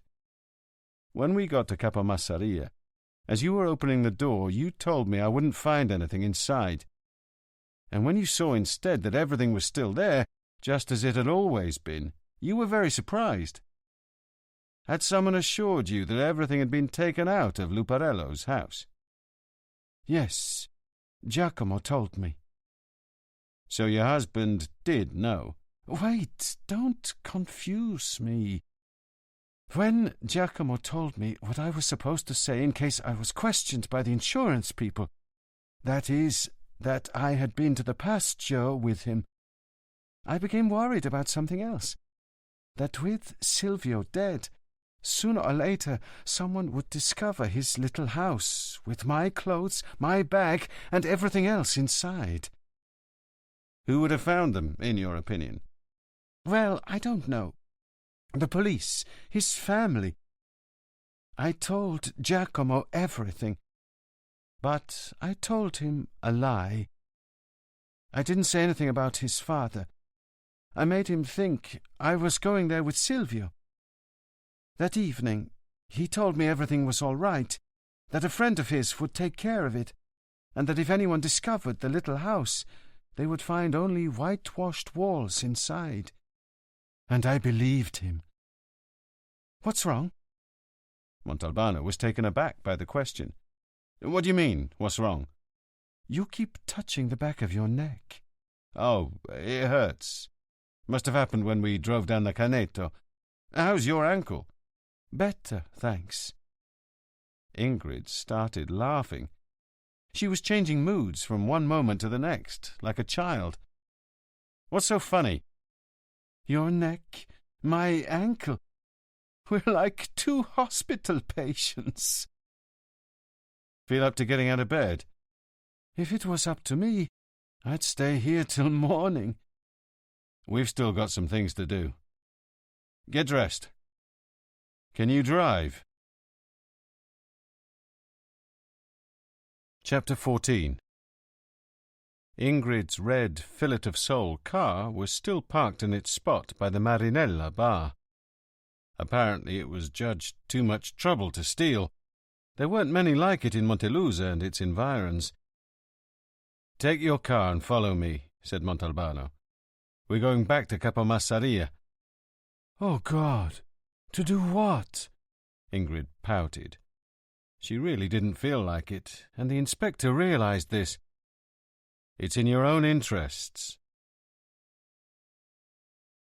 When we got to Capomassaria, as you were opening the door, you told me I wouldn't find anything inside. And when you saw instead that everything was still there, just as it had always been, you were very surprised. Had someone assured you that everything had been taken out of Luparello's house? Yes, Giacomo told me. So your husband did know? Wait, don't confuse me. When Giacomo told me what I was supposed to say in case I was questioned by the insurance people, that is, that I had been to the pasture with him, I became worried about something else. That with Silvio dead, sooner or later someone would discover his little house with my clothes, my bag, and everything else inside. Who would have found them, in your opinion? Well, I don't know. The police, his family. I told Giacomo everything, but I told him a lie. I didn't say anything about his father. I made him think I was going there with Silvio. That evening, he told me everything was all right, that a friend of his would take care of it, and that if anyone discovered the little house, they would find only whitewashed walls inside. And I believed him. What's wrong? Montalbano was taken aback by the question. What do you mean, what's wrong? You keep touching the back of your neck. Oh, it hurts. Must have happened when we drove down the Caneto. How's your ankle? Better, thanks. Ingrid started laughing. She was changing moods from one moment to the next, like a child. What's so funny? Your neck, my ankle. We're like two hospital patients. Feel up to getting out of bed? If it was up to me, I'd stay here till morning. We've still got some things to do. Get dressed. Can you drive? Chapter 14. Ingrid's red fillet-of-sole car was still parked in its spot by the Marinella bar. Apparently it was judged too much trouble to steal. There weren't many like it in Montelusa and its environs. "Take your car and follow me," said Montalbano. "We're going back to Capomassaria." Oh, God! To do what? Ingrid pouted. She really didn't feel like it, and the inspector realized this. "It's in your own interests."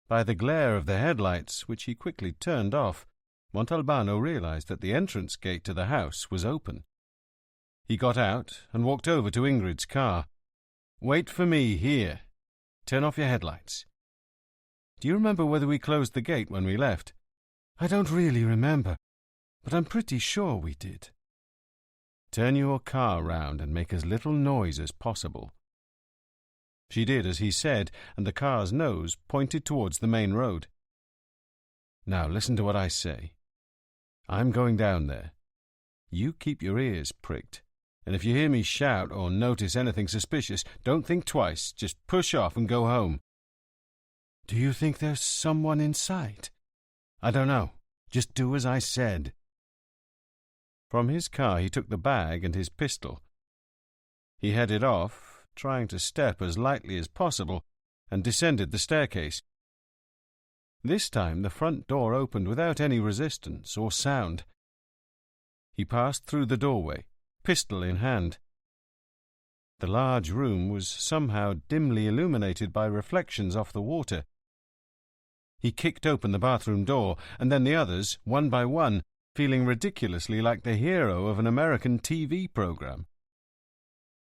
By the glare of the headlights, which he quickly turned off, Montalbano realized that the entrance gate to the house was open. He got out and walked over to Ingrid's car. "Wait for me here. Turn off your headlights." "Do you remember whether we closed the gate when we left?" I don't really remember, but I'm pretty sure we did. "Turn your car round and make as little noise as possible." She did as he said, and the car's nose pointed towards the main road. "Now listen to what I say. I'm going down there. You keep your ears pricked, and if you hear me shout or notice anything suspicious, don't think twice, just push off and go home." Do you think there's someone in sight? "I don't know. Just do as I said." From his car he took the bag and his pistol. He headed off, trying to step as lightly as possible, and descended the staircase. This time the front door opened without any resistance or sound. He passed through the doorway, pistol in hand. The large room was somehow dimly illuminated by reflections off the water. He kicked open the bathroom door, and then the others, one by one, feeling ridiculously like the hero of an American TV program.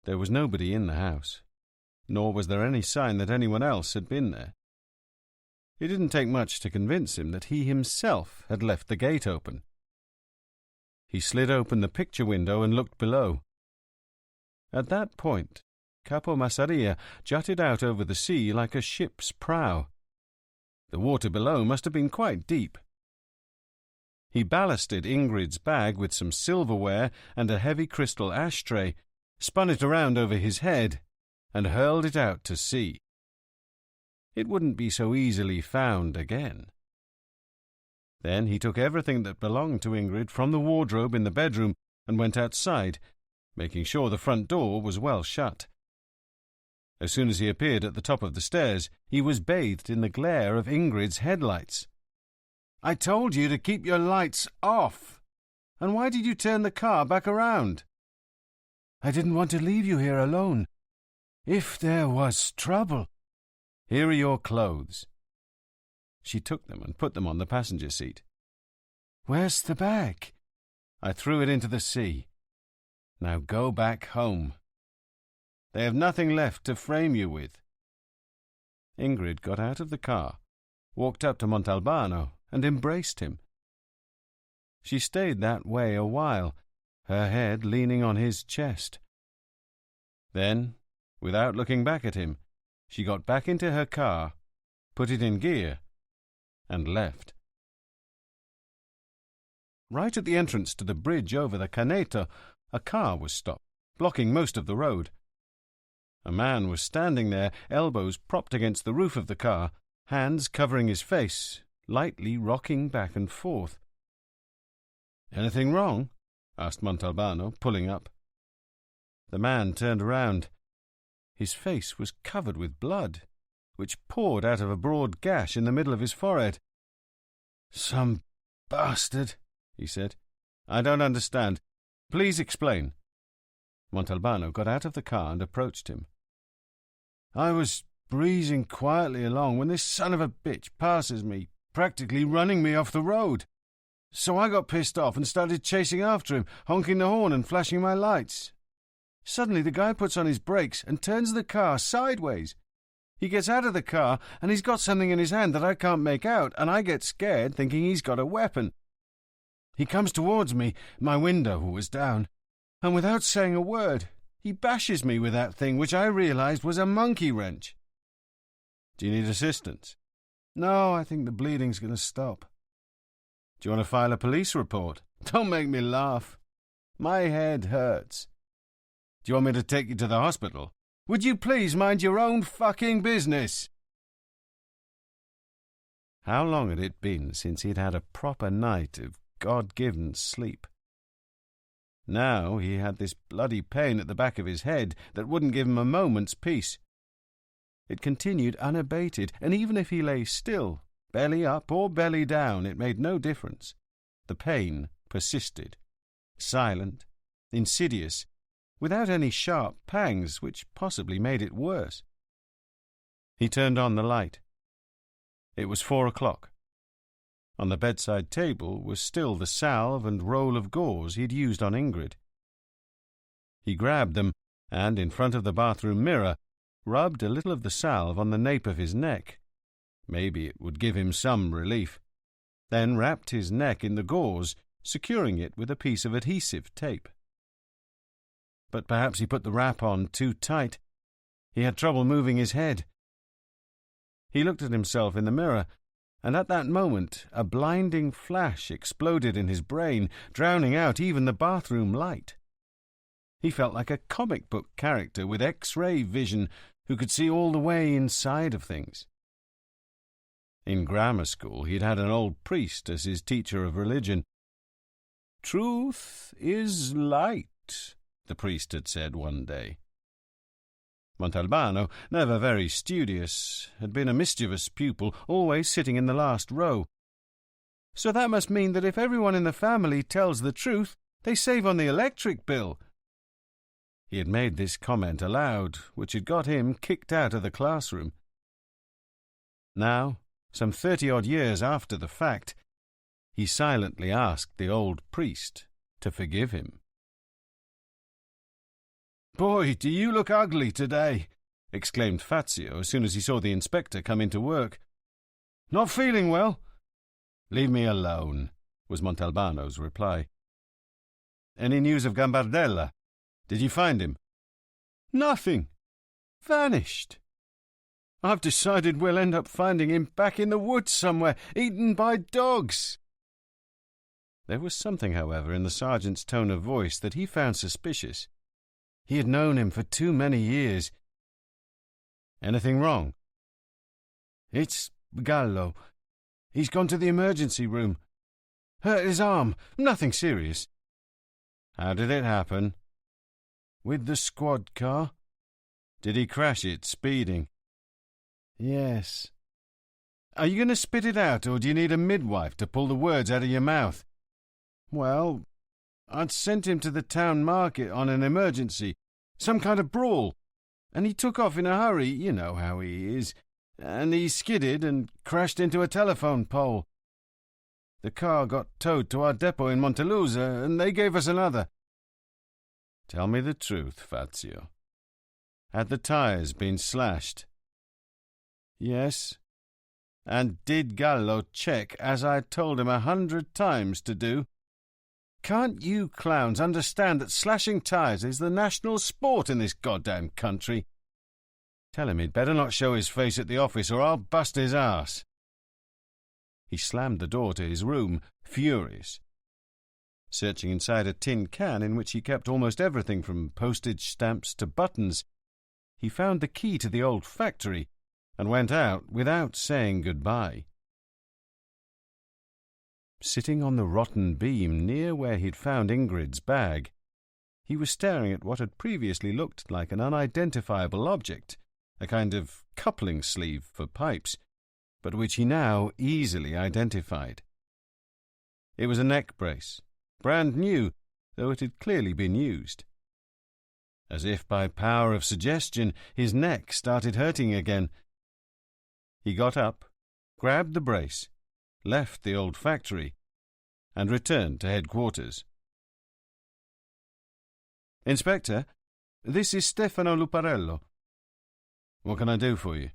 There was nobody in the house, nor was there any sign that anyone else had been there. It didn't take much to convince him that he himself had left the gate open. He slid open the picture window and looked below. At that point, Capo Massaria jutted out over the sea like a ship's prow. The water below must have been quite deep. He ballasted Ingrid's bag with some silverware and a heavy crystal ashtray, spun it around over his head, and hurled it out to sea. It wouldn't be so easily found again. Then he took everything that belonged to Ingrid from the wardrobe in the bedroom and went outside, making sure the front door was well shut. As soon as he appeared at the top of the stairs, he was bathed in the glare of Ingrid's headlights. "I told you to keep your lights off. And why did you turn the car back around?" "I didn't want to leave you here alone. If there was trouble—" "Here are your clothes." She took them and put them on the passenger seat. "Where's the bag?" "I threw it into the sea. Now go back home. They have nothing left to frame you with." Ingrid got out of the car, walked up to Montalbano, and embraced him. She stayed that way a while, her head leaning on his chest. Then, without looking back at him, she got back into her car, put it in gear, and left. Right at the entrance to the bridge over the Caneto, a car was stopped, blocking most of the road. A man was standing there, elbows propped against the roof of the car, hands covering his face, lightly rocking back and forth. "Anything wrong?" asked Montalbano, pulling up. The man turned around. His face was covered with blood, which poured out of a broad gash in the middle of his forehead. "Some bastard," he said. "I don't understand. Please explain." Montalbano got out of the car and approached him. "I was breezing quietly along when this son of a bitch passes me, practically running me off the road. So I got pissed off and started chasing after him, honking the horn and flashing my lights. Suddenly the guy puts on his brakes and turns the car sideways. He gets out of the car and he's got something in his hand that I can't make out, and I get scared thinking he's got a weapon. He comes towards me, my window was down, and without saying a word, he bashes me with that thing which I realized was a monkey wrench." "Do you need assistance?" "No, I think the bleeding's going to stop." "Do you want to file a police report?" "Don't make me laugh. My head hurts." "Do you want me to take you to the hospital?" "Would you please mind your own fucking business?" How long had it been since he'd had a proper night of God-given sleep? Now he had this bloody pain at the back of his head that wouldn't give him a moment's peace. It continued unabated, and even if he lay still, belly up or belly down, it made no difference. The pain persisted, silent, insidious, without any sharp pangs which possibly made it worse. He turned on the light. It was 4 o'clock. On the bedside table was still the salve and roll of gauze he'd used on Ingrid. He grabbed them, and in front of the bathroom mirror, rubbed a little of the salve on the nape of his neck. Maybe it would give him some relief. Then wrapped his neck in the gauze, securing it with a piece of adhesive tape. But perhaps he put the wrap on too tight. He had trouble moving his head. He looked at himself in the mirror, and at that moment a blinding flash exploded in his brain, drowning out even the bathroom light. He felt like a comic book character with X-ray vision who could see all the way inside of things. In grammar school he'd had an old priest as his teacher of religion. "Truth is light," the priest had said one day. Montalbano, never very studious, had been a mischievous pupil, always sitting in the last row. "So that must mean that if everyone in the family tells the truth, they save on the electric bill." He had made this comment aloud, which had got him kicked out of the classroom. Now, some 30-odd years after the fact, he silently asked the old priest to forgive him. "Boy, do you look ugly today," exclaimed Fazio as soon as he saw the inspector come into work. "Not feeling well?" "Leave me alone," was Montalbano's reply. "Any news of Gambardella? Did you find him?" Nothing. Vanished. I've decided we'll end up finding him back in the woods somewhere, eaten by dogs." There was something, however, in the sergeant's tone of voice that he found suspicious. He had known him for too many years. "Anything wrong?" "It's Gallo. He's gone to the emergency room. Hurt his arm. Nothing serious." "How did it happen?" "With the squad car." "Did he crash it, speeding?" "Yes." "Are you going to spit it out, or do you need a midwife to pull the words out of your mouth?" "Well, I'd sent him to the town market on an emergency, some kind of brawl, and he took off in a hurry, you know how he is, and he skidded and crashed into a telephone pole. The car got towed to our depot in Montelusa, and they gave us another." "Tell me the truth, Fazio. Had the tyres been slashed?" "Yes." "And did Gallo check, as I told him 100 times to do?" "Can't you clowns understand that slashing tyres is the national sport in this goddamn country?" "Tell him he'd better not show his face at the office, or I'll bust his arse." He slammed the door to his room, furious. Searching inside a tin can in which he kept almost everything from postage stamps to buttons, he found the key to the old factory and went out without saying goodbye. Sitting on the rotten beam near where he'd found Ingrid's bag, he was staring at what had previously looked like an unidentifiable object, a kind of coupling sleeve for pipes, but which he now easily identified. It was a neck brace, brand new, though it had clearly been used. As if by power of suggestion, his neck started hurting again. He got up, grabbed the brace, left the old factory, and returned to headquarters. "Inspector, this is Stefano Luparello." "What can I do for you?"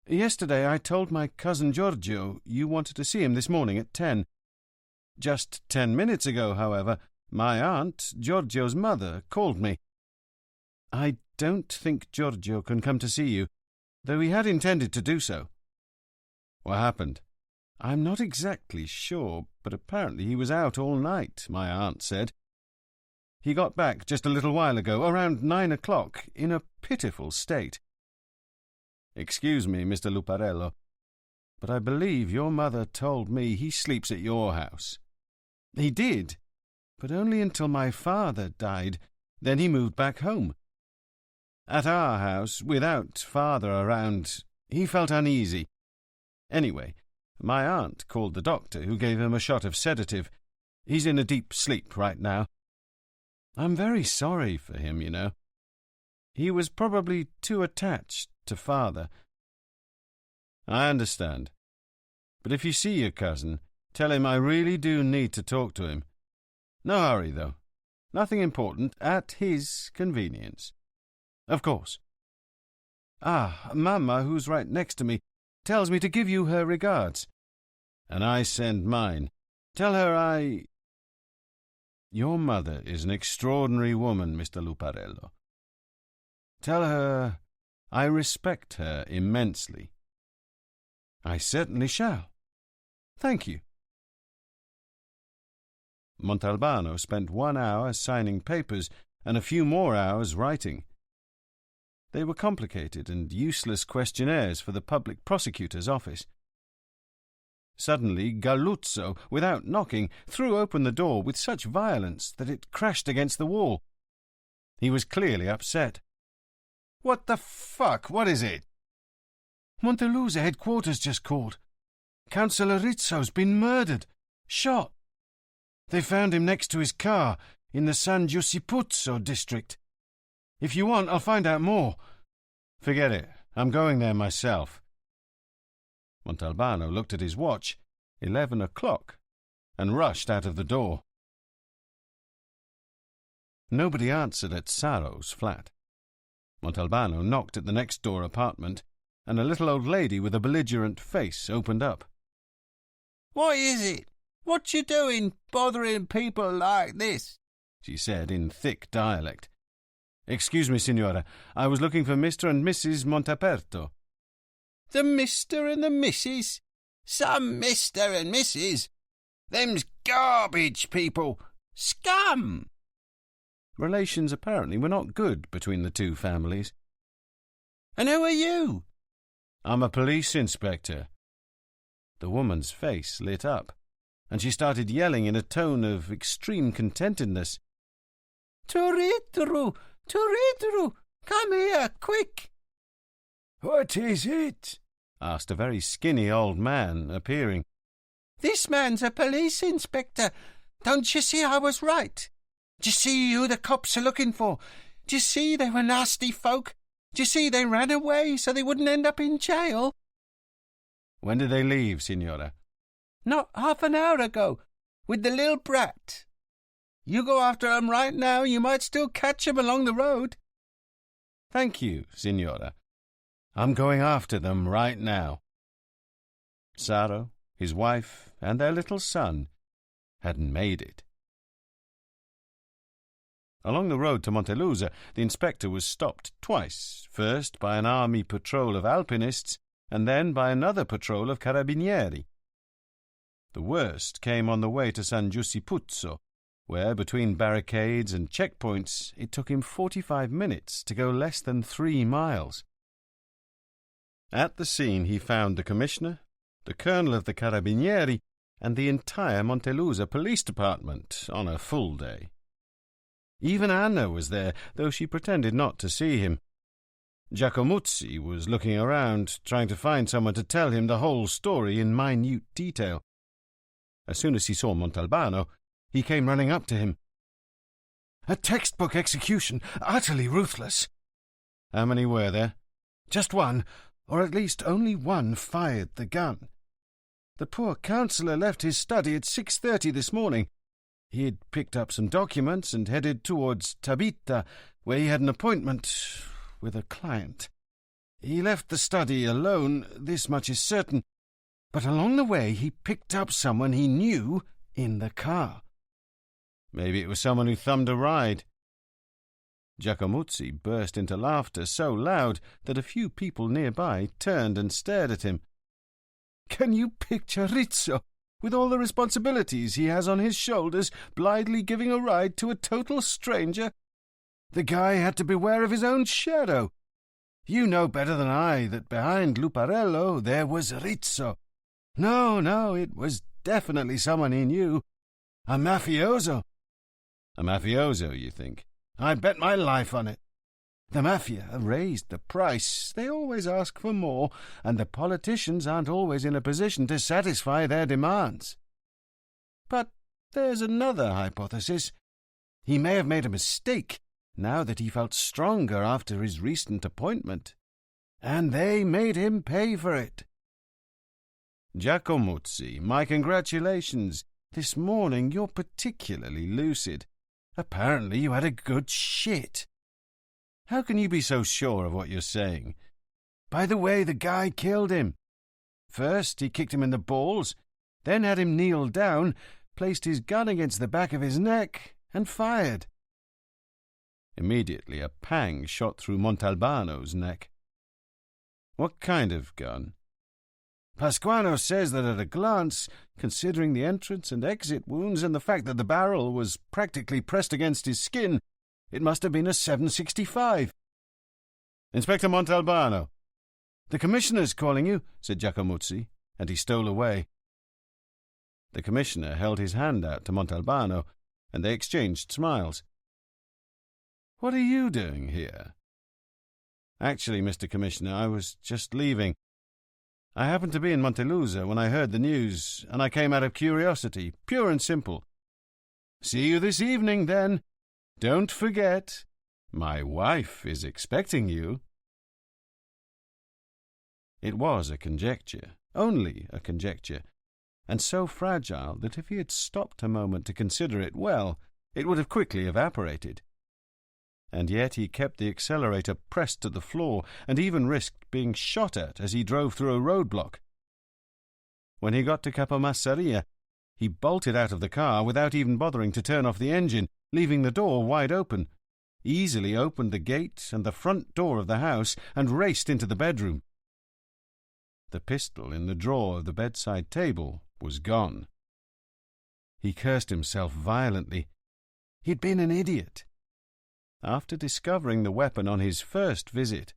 "Yesterday I told my cousin Giorgio you wanted to see him this morning at 10. Just 10 minutes ago, however, my aunt, Giorgio's mother, called me. I don't think Giorgio can come to see you, though he had intended to do so." "What happened?" "I'm not exactly sure, but apparently he was out all night, my aunt said. He got back just a little while ago, around 9 o'clock, in a pitiful state." "Excuse me, Mr. Luparello, but I believe your mother told me he sleeps at your house." "He did, but only until my father died. Then he moved back home. At our house, without father around, he felt uneasy. Anyway, my aunt called the doctor, who gave him a shot of sedative. He's in a deep sleep right now. I'm very sorry for him, you know. He was probably too attached to father." "I understand. But if you see your cousin, tell him I really do need to talk to him. No hurry, though. Nothing important, at his convenience." "Of course." Mamma, who's right next to me, tells me to give you her regards." "And I send mine. Tell her I—" "Your mother is an extraordinary woman, Mr. Luparello. Tell her I respect her immensely." "I certainly shall. Thank you." Montalbano spent 1 hour signing papers and a few more hours writing. They were complicated and useless questionnaires for the public prosecutor's office. Suddenly, Galluzzo, without knocking, threw open the door with such violence that it crashed against the wall. He was clearly upset. "What the fuck? What is it?" "Montelusa headquarters just called. Councillor Rizzo's been murdered. Shot. They found him next to his car in the San Giussipuzzo district. If you want, I'll find out more." "Forget it. I'm going there myself." Montalbano looked at his watch, 11 o'clock, and rushed out of the door. Nobody answered at Saro's flat. Montalbano knocked at the next-door apartment, and a little old lady with a belligerent face opened up. "What is it? What you doing, bothering people like this?" she said in thick dialect. Excuse me, signora. I was looking for Mr. and Mrs. Montaperto. The Mr. and the Mrs.? Some Mr. and Mrs.? Them's garbage people. Scum! Relations apparently were not good between the two families. And who are you? I'm a police inspector. The woman's face lit up, and she started yelling in a tone of extreme contentedness. Turitru! Turitru! Come here, quick! What is it? Asked a very skinny old man, appearing. This man's a police inspector. Don't you see I was right? Do you see who the cops are looking for? Do you see they were nasty folk? Do you see they ran away so they wouldn't end up in jail? When did they leave, signora? Not half an hour ago, with the little brat. You go after 'em right now, you might still catch 'em along the road. Thank you, signora. I'm going after them right now. Saro, his wife, and their little son had made it. Along the road to Montelusa, the inspector was stopped twice, first by an army patrol of alpinists, and then by another patrol of carabinieri. The worst came on the way to San Giussipuzzo, where, between barricades and checkpoints, it took him 45 minutes to go less than 3 miles. At the scene he found the commissioner, the colonel of the carabinieri, and the entire Montelusa police department on a full day. Even Anna was there, though she pretended not to see him. Giacomuzzi was looking around, trying to find someone to tell him the whole story in minute detail. As soon as he saw Montalbano, he came running up to him. A textbook execution, utterly ruthless. How many were there? Just one, or at least only one fired the gun. The poor councillor left his study at 6:30 this morning. He had picked up some documents and headed towards Tabita, where he had an appointment with a client. He left the study alone, this much is certain, but along the way he picked up someone he knew in the car. Maybe it was someone who thumbed a ride. Giacomuzzi burst into laughter so loud that a few people nearby turned and stared at him. Can you picture Rizzo, with all the responsibilities he has on his shoulders, blithely giving a ride to a total stranger? The guy had to beware of his own shadow. You know better than I that behind Luparello there was Rizzo. No, it was definitely someone he knew. A mafioso. A mafioso, you think? I bet my life on it. The mafia raised the price. They always ask for more, and the politicians aren't always in a position to satisfy their demands. But there's another hypothesis. He may have made a mistake, now that he felt stronger after his recent appointment. And they made him pay for it. Giacomuzzi, my congratulations. This morning you're particularly lucid. Apparently you had a good shit. How can you be so sure of what you're saying? By the way the guy killed him. First he kicked him in the balls, then had him kneel down, placed his gun against the back of his neck, and fired. Immediately a pang shot through Montalbano's neck. What kind of gun? Pasquano says that at a glance, considering the entrance and exit wounds and the fact that the barrel was practically pressed against his skin, it must have been a 7.65. Inspector Montalbano. The commissioner's calling you, said Giacomuzzi, and he stole away. The commissioner held his hand out to Montalbano, and they exchanged smiles. What are you doing here? Actually, Mr. Commissioner, I was just leaving. I happened to be in Montelusa when I heard the news, and I came out of curiosity, pure and simple. See you this evening, then. Don't forget, my wife is expecting you. It was a conjecture, only a conjecture, and so fragile that if he had stopped a moment to consider it well, it would have quickly evaporated. And yet he kept the accelerator pressed to the floor, and even risked being shot at as he drove through a roadblock. When he got to Capomassaria, he bolted out of the car without even bothering to turn off the engine, leaving the door wide open. easily opened the gate and the front door of the house and raced into the bedroom. The pistol in the drawer of the bedside table was gone. He cursed himself violently. He'd been an idiot. After discovering the weapon on his first visit,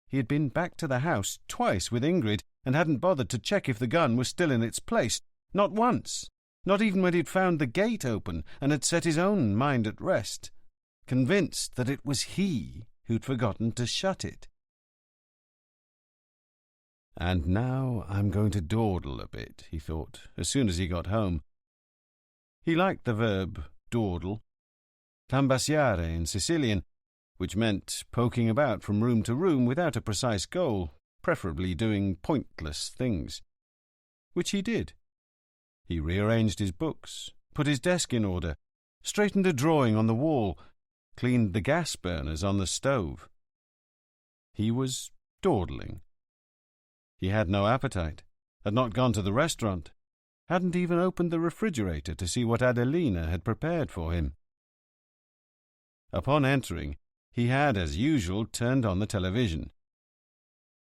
he had been back to the house twice with Ingrid and hadn't bothered to check if the gun was still in its place. Not once. Not even when he'd found the gate open and had set his own mind at rest, convinced that it was he who'd forgotten to shut it. And now I'm going to dawdle a bit, he thought, as soon as he got home. He liked the verb dawdle, tambasciare in Sicilian, which meant poking about from room to room without a precise goal, preferably doing pointless things. Which he did. He rearranged his books, put his desk in order, straightened a drawing on the wall, cleaned the gas burners on the stove. He was dawdling. He had no appetite, had not gone to the restaurant, hadn't even opened the refrigerator to see what Adelina had prepared for him. Upon entering, he had, as usual, turned on the television.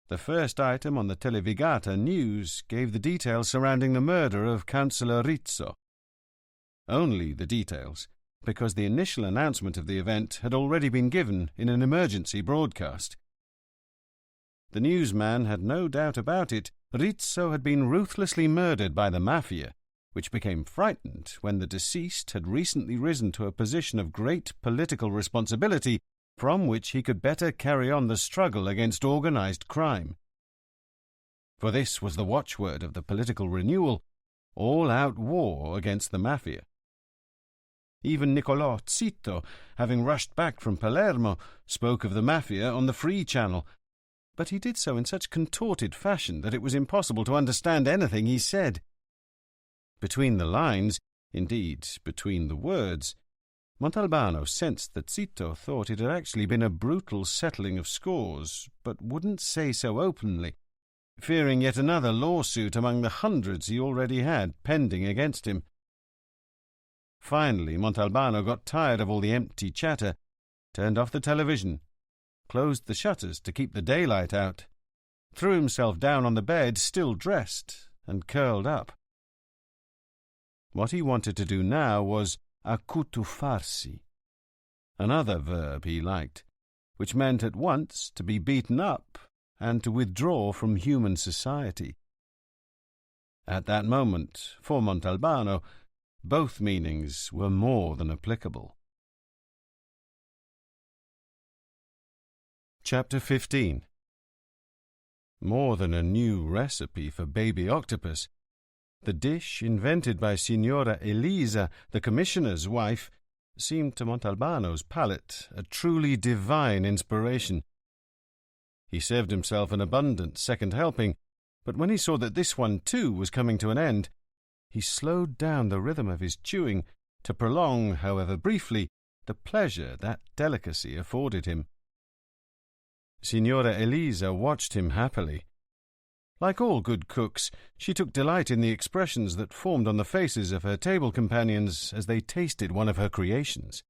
The first item on the Televigata news gave the details surrounding the murder of Councillor Rizzo. Only the details, because the initial announcement of the event had already been given in an emergency broadcast. The newsman had no doubt about it. Rizzo had been ruthlessly murdered by the mafia, which became frightened when the deceased had recently risen to a position of great political responsibility from which he could better carry on the struggle against organized crime. For this was the watchword of the political renewal, all-out war against the mafia. Even Niccolò Zitto, having rushed back from Palermo, spoke of the mafia on the Free Channel, but he did so in such contorted fashion that it was impossible to understand anything he said. Between the lines, indeed between the words, Montalbano sensed that Zitto thought it had actually been a brutal settling of scores, but wouldn't say so openly, fearing yet another lawsuit among the hundreds he already had pending against him. Finally, Montalbano got tired of all the empty chatter, turned off the television, closed the shutters to keep the daylight out, threw himself down on the bed, still dressed, and curled up. What he wanted to do now was accutuffarsi, another verb he liked, which meant at once to be beaten up and to withdraw from human society. At that moment, for Montalbano, both meanings were more than applicable. Chapter 15. More than a new recipe for baby octopus, the dish invented by Signora Elisa, the commissioner's wife, seemed to Montalbano's palate a truly divine inspiration. He served himself an abundant second helping, but when he saw that this one too was coming to an end, he slowed down the rhythm of his chewing to prolong, however briefly, the pleasure that delicacy afforded him. Signora Elisa watched him happily. Like all good cooks, she took delight in the expressions that formed on the faces of her table companions as they tasted one of her creations.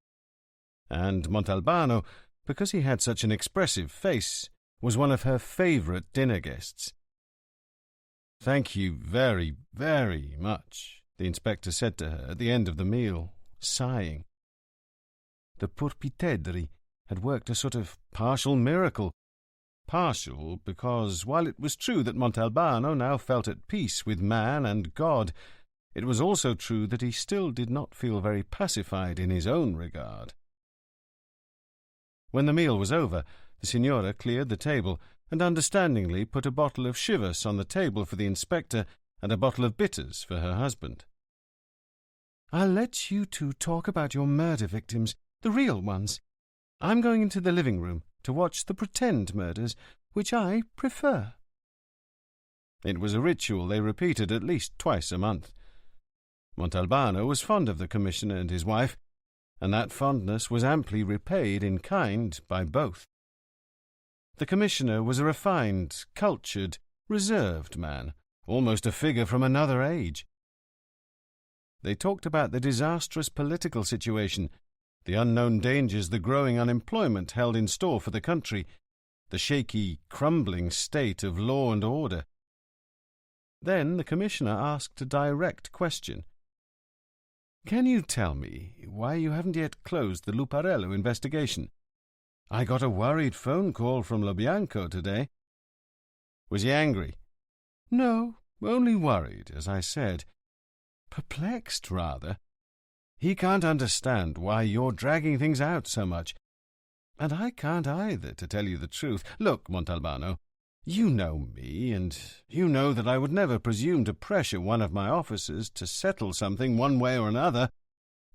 And Montalbano, because he had such an expressive face, was one of her favourite dinner guests. "Thank you very, very much," the inspector said to her at the end of the meal, sighing. The Purpitedri had worked a sort of partial miracle. Partial because, while it was true that Montalbano now felt at peace with man and God, it was also true that he still did not feel very pacified in his own regard. When the meal was over, the signora cleared the table and understandingly put a bottle of Chivas on the table for the inspector and a bottle of bitters for her husband. "I'll let you two talk about your murder victims, the real ones. I'm going into the living room to watch the pretend murders, which I prefer." It was a ritual they repeated at least twice a month. Montalbano was fond of the commissioner and his wife, and that fondness was amply repaid in kind by both. The commissioner was a refined, cultured, reserved man, almost a figure from another age. They talked about the disastrous political situation, the unknown dangers the growing unemployment held in store for the country, the shaky, crumbling state of law and order. Then the Commissioner asked a direct question. "Can you tell me why you haven't yet closed the Luparello investigation? I got a worried phone call from Lobianco today." "Was he angry?" "No, only worried, as I said. Perplexed, rather. He can't understand why you're dragging things out so much. And I can't either, to tell you the truth. Look, Montalbano, you know me, and you know that I would never presume to pressure one of my officers to settle something one way or another.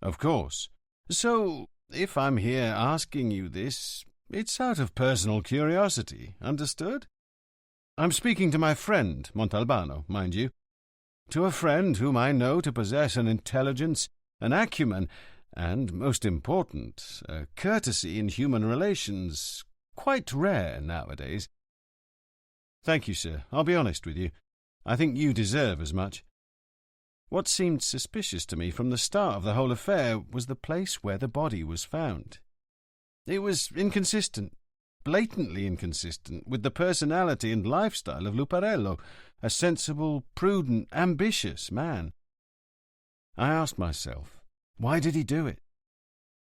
Of course. So, if I'm here asking you this, it's out of personal curiosity, understood? I'm speaking to my friend, Montalbano, mind you. To a friend whom I know to possess an intelligence, an acumen, and, most important, a courtesy in human relations quite rare nowadays. Thank you, sir. I'll be honest with you. I think you deserve as much. What seemed suspicious to me from the start of the whole affair was the place where the body was found. It was inconsistent, blatantly inconsistent, with the personality and lifestyle of Luparello, a sensible, prudent, ambitious man. I asked myself, why did he do it?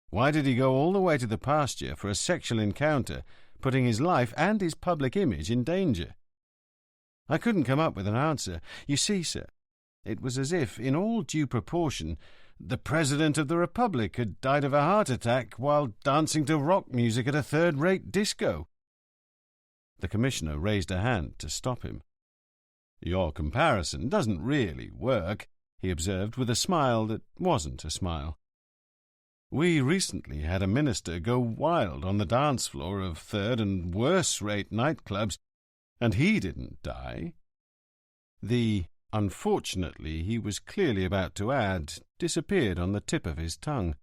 Why did he go all the way to the pasture for a sexual encounter, putting his life and his public image in danger? I couldn't come up with an answer. You see, sir, it was as if, in all due proportion, the President of the Republic had died of a heart attack while dancing to rock music at a third-rate disco. The Commissioner raised a hand to stop him. "Your comparison doesn't really work," he observed with a smile that wasn't a smile. "We recently had a minister go wild on the dance floor of third- and worse-rate nightclubs, and he didn't die." The "unfortunately" he was clearly about to add disappeared on the tip of his tongue.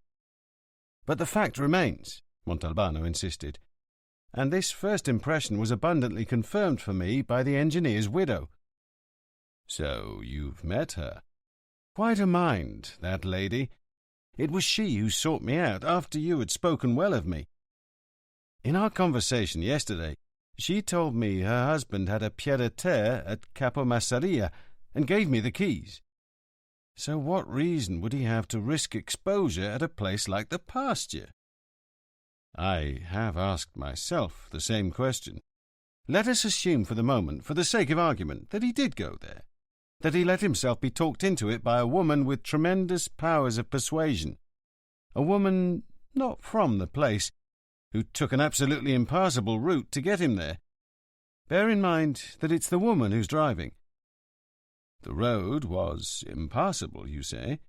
"But the fact remains," Montalbano insisted, "and this first impression was abundantly confirmed for me by the engineer's widow." "So you've met her?" "Quite a mind, that lady. It was she who sought me out after you had spoken well of me. In our conversation yesterday, she told me her husband had a pied-à-terre at Capo Massaria and gave me the keys. So what reason would he have to risk exposure at a place like the pasture?" "I have asked myself the same question." "Let us assume for the moment, for the sake of argument, that he did go there, that he let himself be talked into it by a woman with tremendous powers of persuasion, a woman not from the place, who took an absolutely impassable route to get him there. Bear in mind that it's the woman who's driving." "The road was impassable, you say?"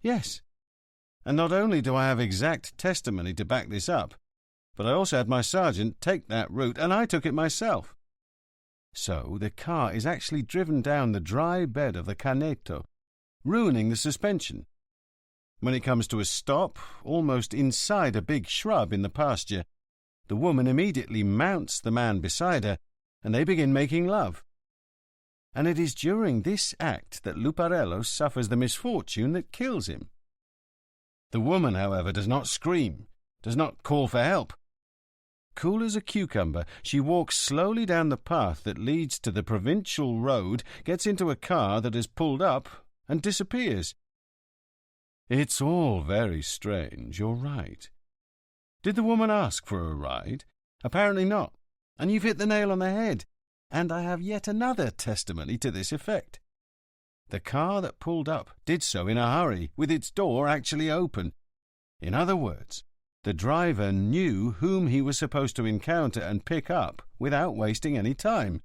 "Yes. And not only do I have exact testimony to back this up, but I also had my sergeant take that route, and I took it myself. So the car is actually driven down the dry bed of the Caneto, ruining the suspension. When it comes to a stop, almost inside a big shrub in the pasture, the woman immediately mounts the man beside her, and they begin making love. And it is during this act that Luparello suffers the misfortune that kills him. The woman, however, does not scream, does not call for help. Cool as a cucumber, she walks slowly down the path that leads to the provincial road, gets into a car that has pulled up, and disappears. It's all very strange, you're right. Did the woman ask for a ride? Apparently not, and you've hit the nail on the head, and I have yet another testimony to this effect. The car that pulled up did so in a hurry, with its door actually open. In other words, the driver knew whom he was supposed to encounter and pick up without wasting any time.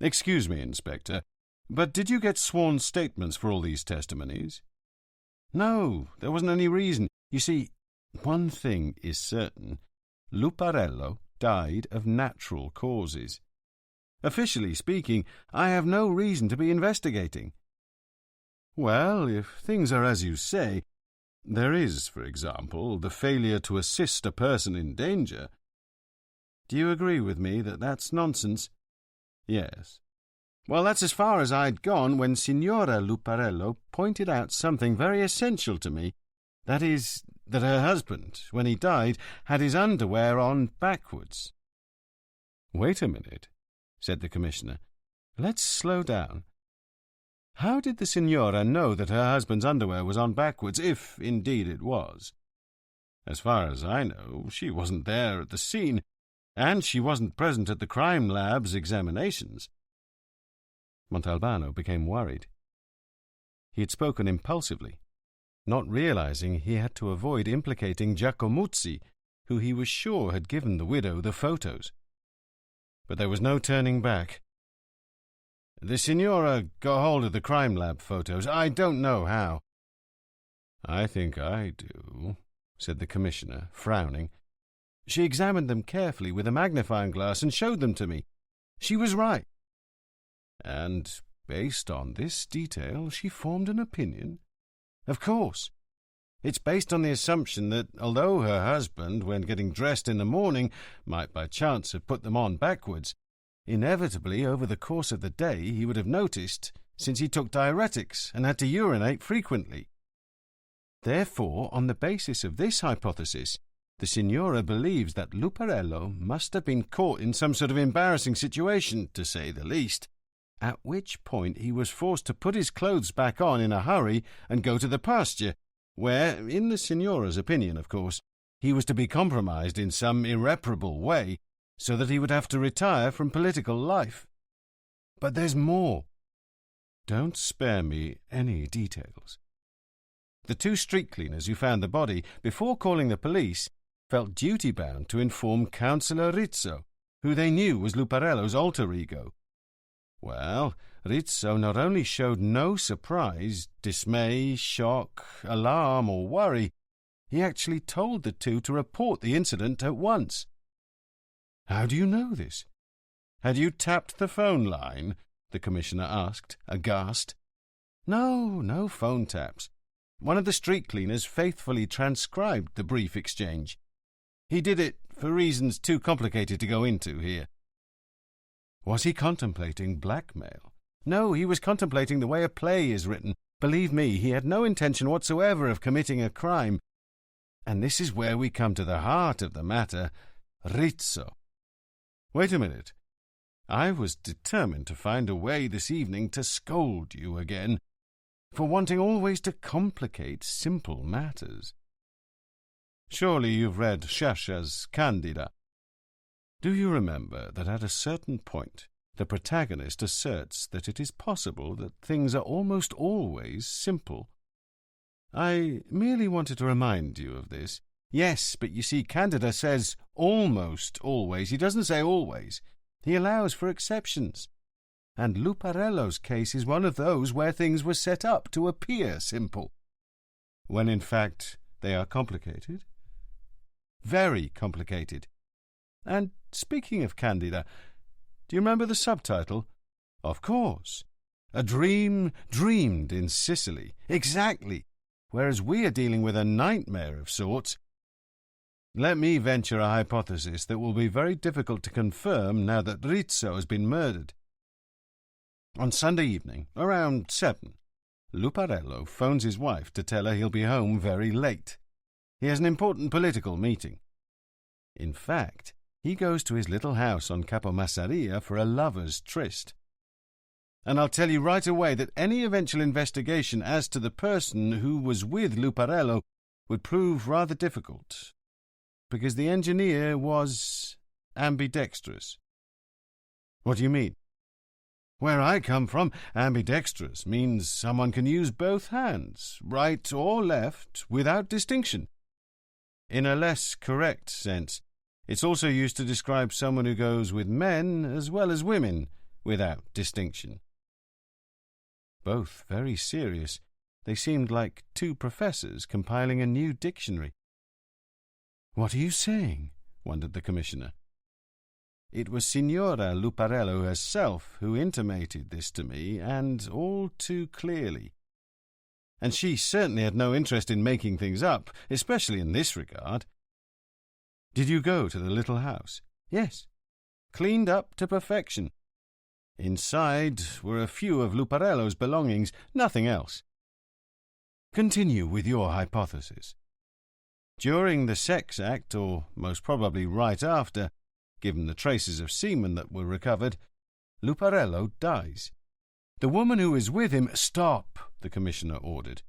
Excuse me, Inspector, but did you get sworn statements for all these testimonies? No, there wasn't any reason. You see, one thing is certain. Luparello died of natural causes. Officially speaking, I have no reason to be investigating. Well, if things are as you say, there is, for example, the failure to assist a person in danger. Do you agree with me that that's nonsense? Yes. Well, that's as far as I'd gone when Signora Luparello pointed out something very essential to me. That is, that her husband, when he died, had his underwear on backwards." "Wait a minute," said the Commissioner. "Let's slow down. How did the Signora know that her husband's underwear was on backwards, if indeed it was? As far as I know, she wasn't there at the scene, and she wasn't present at the crime lab's examinations." Montalbano became worried. He had spoken impulsively, not realizing he had to avoid implicating Giacomuzzi, who he was sure had given the widow the photos. But there was no turning back. "The Signora got hold of the crime lab photos. I don't know how." "I think I do," said the Commissioner, frowning. "She examined them carefully with a magnifying glass and showed them to me. She was right." "And based on this detail, she formed an opinion?" "Of course. It's based on the assumption that although her husband, when getting dressed in the morning, might by chance have put them on backwards, inevitably over the course of the day he would have noticed, since he took diuretics and had to urinate frequently. Therefore, on the basis of this hypothesis, the Signora believes that Luparello must have been caught in some sort of embarrassing situation, to say the least, at which point he was forced to put his clothes back on in a hurry and go to the pasture, where, in the Signora's opinion, of course, he was to be compromised in some irreparable way, so that he would have to retire from political life. But there's more." "Don't spare me any details." "The two street cleaners who found the body, before calling the police, felt duty-bound to inform Councillor Rizzo, who they knew was Luparello's alter ego. Well, Rizzo not only showed no surprise, dismay, shock, alarm, or worry, he actually told the two to report the incident at once." "How do you know this?" "Had you tapped the phone line?" the Commissioner asked, aghast. No phone taps. One of the street cleaners faithfully transcribed the brief exchange. He did it for reasons too complicated to go into here." "Was he contemplating blackmail?" "No, he was contemplating the way a play is written. Believe me, he had no intention whatsoever of committing a crime. And this is where we come to the heart of the matter, Rizzo." "Wait a minute. I was determined to find a way this evening to scold you again for wanting always to complicate simple matters. Surely you've read Sciascia's Candida. Do you remember that at a certain point the protagonist asserts that it is possible that things are almost always simple? I merely wanted to remind you of this." "Yes, but you see, Candida says almost always. He doesn't say always. He allows for exceptions. And Luparello's case is one of those where things were set up to appear simple." "When in fact they are complicated?" "Very complicated. And speaking of Candida, do you remember the subtitle?" "Of course. A dream dreamed in Sicily." "Exactly. Whereas we are dealing with a nightmare of sorts. Let me venture a hypothesis that will be very difficult to confirm now that Rizzo has been murdered. On Sunday evening, around 7, Luparello phones his wife to tell her he'll be home very late. He has an important political meeting. In fact, he goes to his little house on Capomassaria for a lover's tryst. And I'll tell you right away that any eventual investigation as to the person who was with Luparello would prove rather difficult, because the engineer was ambidextrous." "What do you mean?" "Where I come from, ambidextrous means someone can use both hands, right or left, without distinction. In a less correct sense, it's also used to describe someone who goes with men as well as women, without distinction." Both very serious. They seemed like two professors compiling a new dictionary. "What are you saying?" wondered the Commissioner. "It was Signora Luparello herself who intimated this to me, and all too clearly. And she certainly had no interest in making things up, especially in this regard." "Did you go to the little house?" "Yes. Cleaned up to perfection. Inside were a few of Luparello's belongings, nothing else." "Continue with your hypothesis." During the sex act, or most probably right after, given the traces of semen that were recovered, Luparello dies. The woman who is with him— "Stop," the commissioner ordered.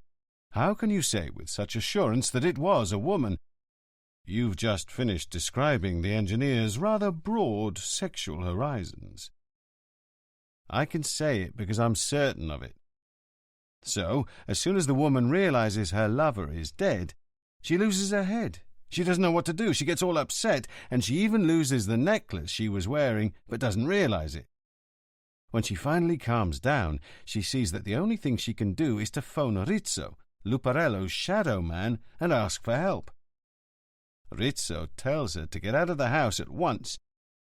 "How can you say with such assurance that it was a woman? You've just finished describing the engineer's rather broad sexual horizons." "I can say it because I'm certain of it." So, as soon as the woman realizes her lover is dead, she loses her head. She doesn't know what to do. She gets all upset, and she even loses the necklace she was wearing, but doesn't realize it. When she finally calms down, she sees that the only thing she can do is to phone Rizzo, Luparello's shadow man, and ask for help. Rizzo tells her to get out of the house at once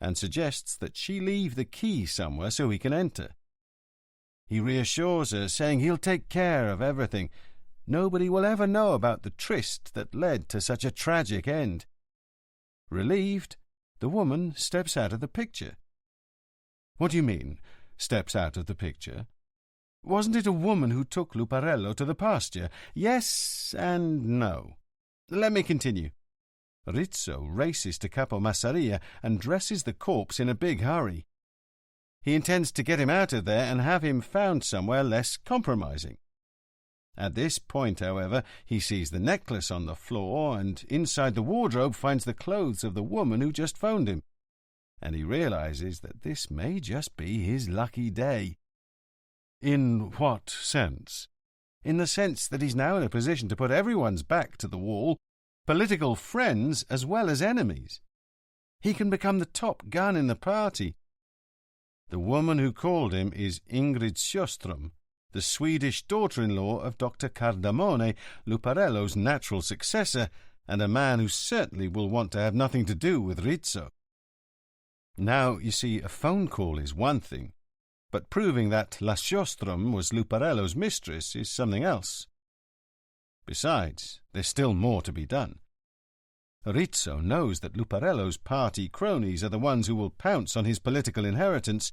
and suggests that she leave the key somewhere so he can enter. He reassures her, saying he'll take care of everything. Nobody will ever know about the tryst that led to such a tragic end. Relieved, the woman steps out of the picture. "What do you mean, steps out of the picture? Wasn't it a woman who took Luparello to the pasture?" "Yes and no. Let me continue. Rizzo races to Capo Massaria and dresses the corpse in a big hurry. He intends to get him out of there and have him found somewhere less compromising. At this point, however, he sees the necklace on the floor and inside the wardrobe finds the clothes of the woman who just phoned him, and he realizes that this may just be his lucky day." "In what sense?" "In the sense that he's now in a position to put everyone's back to the wall, political friends as well as enemies. He can become the top gun in the party. The woman who called him is Ingrid Sjöström, the Swedish daughter-in-law of Dr. Cardamone, Luparello's natural successor, and a man who certainly will want to have nothing to do with Rizzo. Now, you see, a phone call is one thing, but proving that La Sjöström was Luparello's mistress is something else. Besides, there's still more to be done. Rizzo knows that Luparello's party cronies are the ones who will pounce on his political inheritance,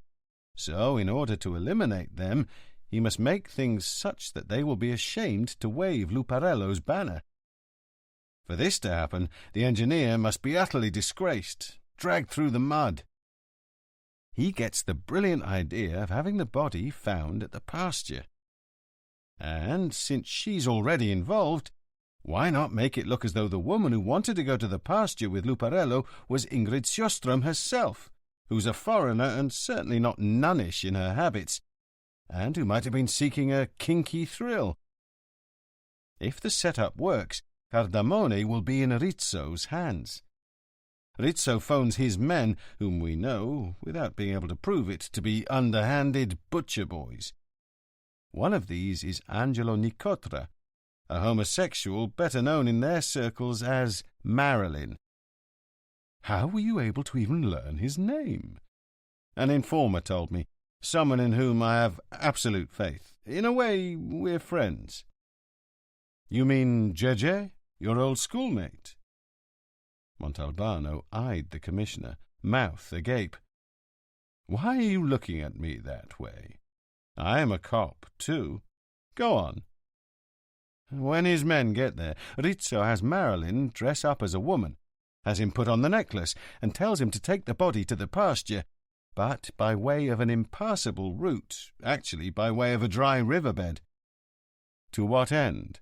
so in order to eliminate them, he must make things such that they will be ashamed to wave Luparello's banner. For this to happen, the engineer must be utterly disgraced, dragged through the mud. He gets the brilliant idea of having the body found at the pasture. And since she's already involved, why not make it look as though the woman who wanted to go to the pasture with Luparello was Ingrid Sjöström herself, who's a foreigner and certainly not nunnish in her habits, and who might have been seeking a kinky thrill. If the setup works, Cardamone will be in Rizzo's hands. Rizzo phones his men, whom we know, without being able to prove it, to be underhanded butcher boys. One of these is Angelo Nicotra, a homosexual better known in their circles as Marilyn. How were you able to even learn his name? An informer told me, someone in whom I have absolute faith. In a way, we're friends. You mean JJ, your old schoolmate? Montalbano eyed the commissioner, mouth agape. Why are you looking at me that way? I am a cop, too. Go on. When his men get there, Rizzo has Marilyn dress up as a woman, has him put on the necklace, and tells him to take the body to the pasture, but by way of an impassable route, actually by way of a dry riverbed. To what end?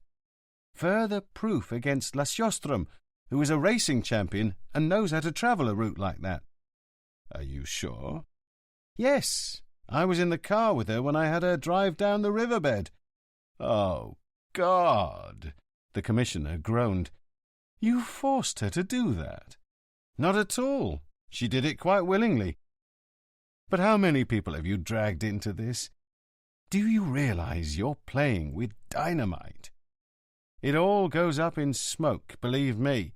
Further proof against La Sjöström, who is a racing champion and knows how to travel a route like that. Are you sure? Yes. I was in the car with her when I had her drive down the riverbed. Oh, God! The commissioner groaned. You forced her to do that? Not at all. She did it quite willingly. But how many people have you dragged into this? Do you realize you're playing with dynamite? It all goes up in smoke, believe me.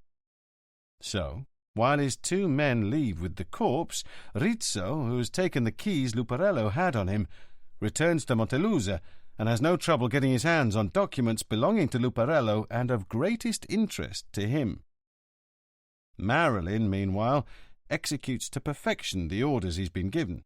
So, while his two men leave with the corpse, Rizzo, who has taken the keys Luparello had on him, returns to Montelusa and has no trouble getting his hands on documents belonging to Luparello and of greatest interest to him. Marilyn, meanwhile, executes to perfection the orders he's been given.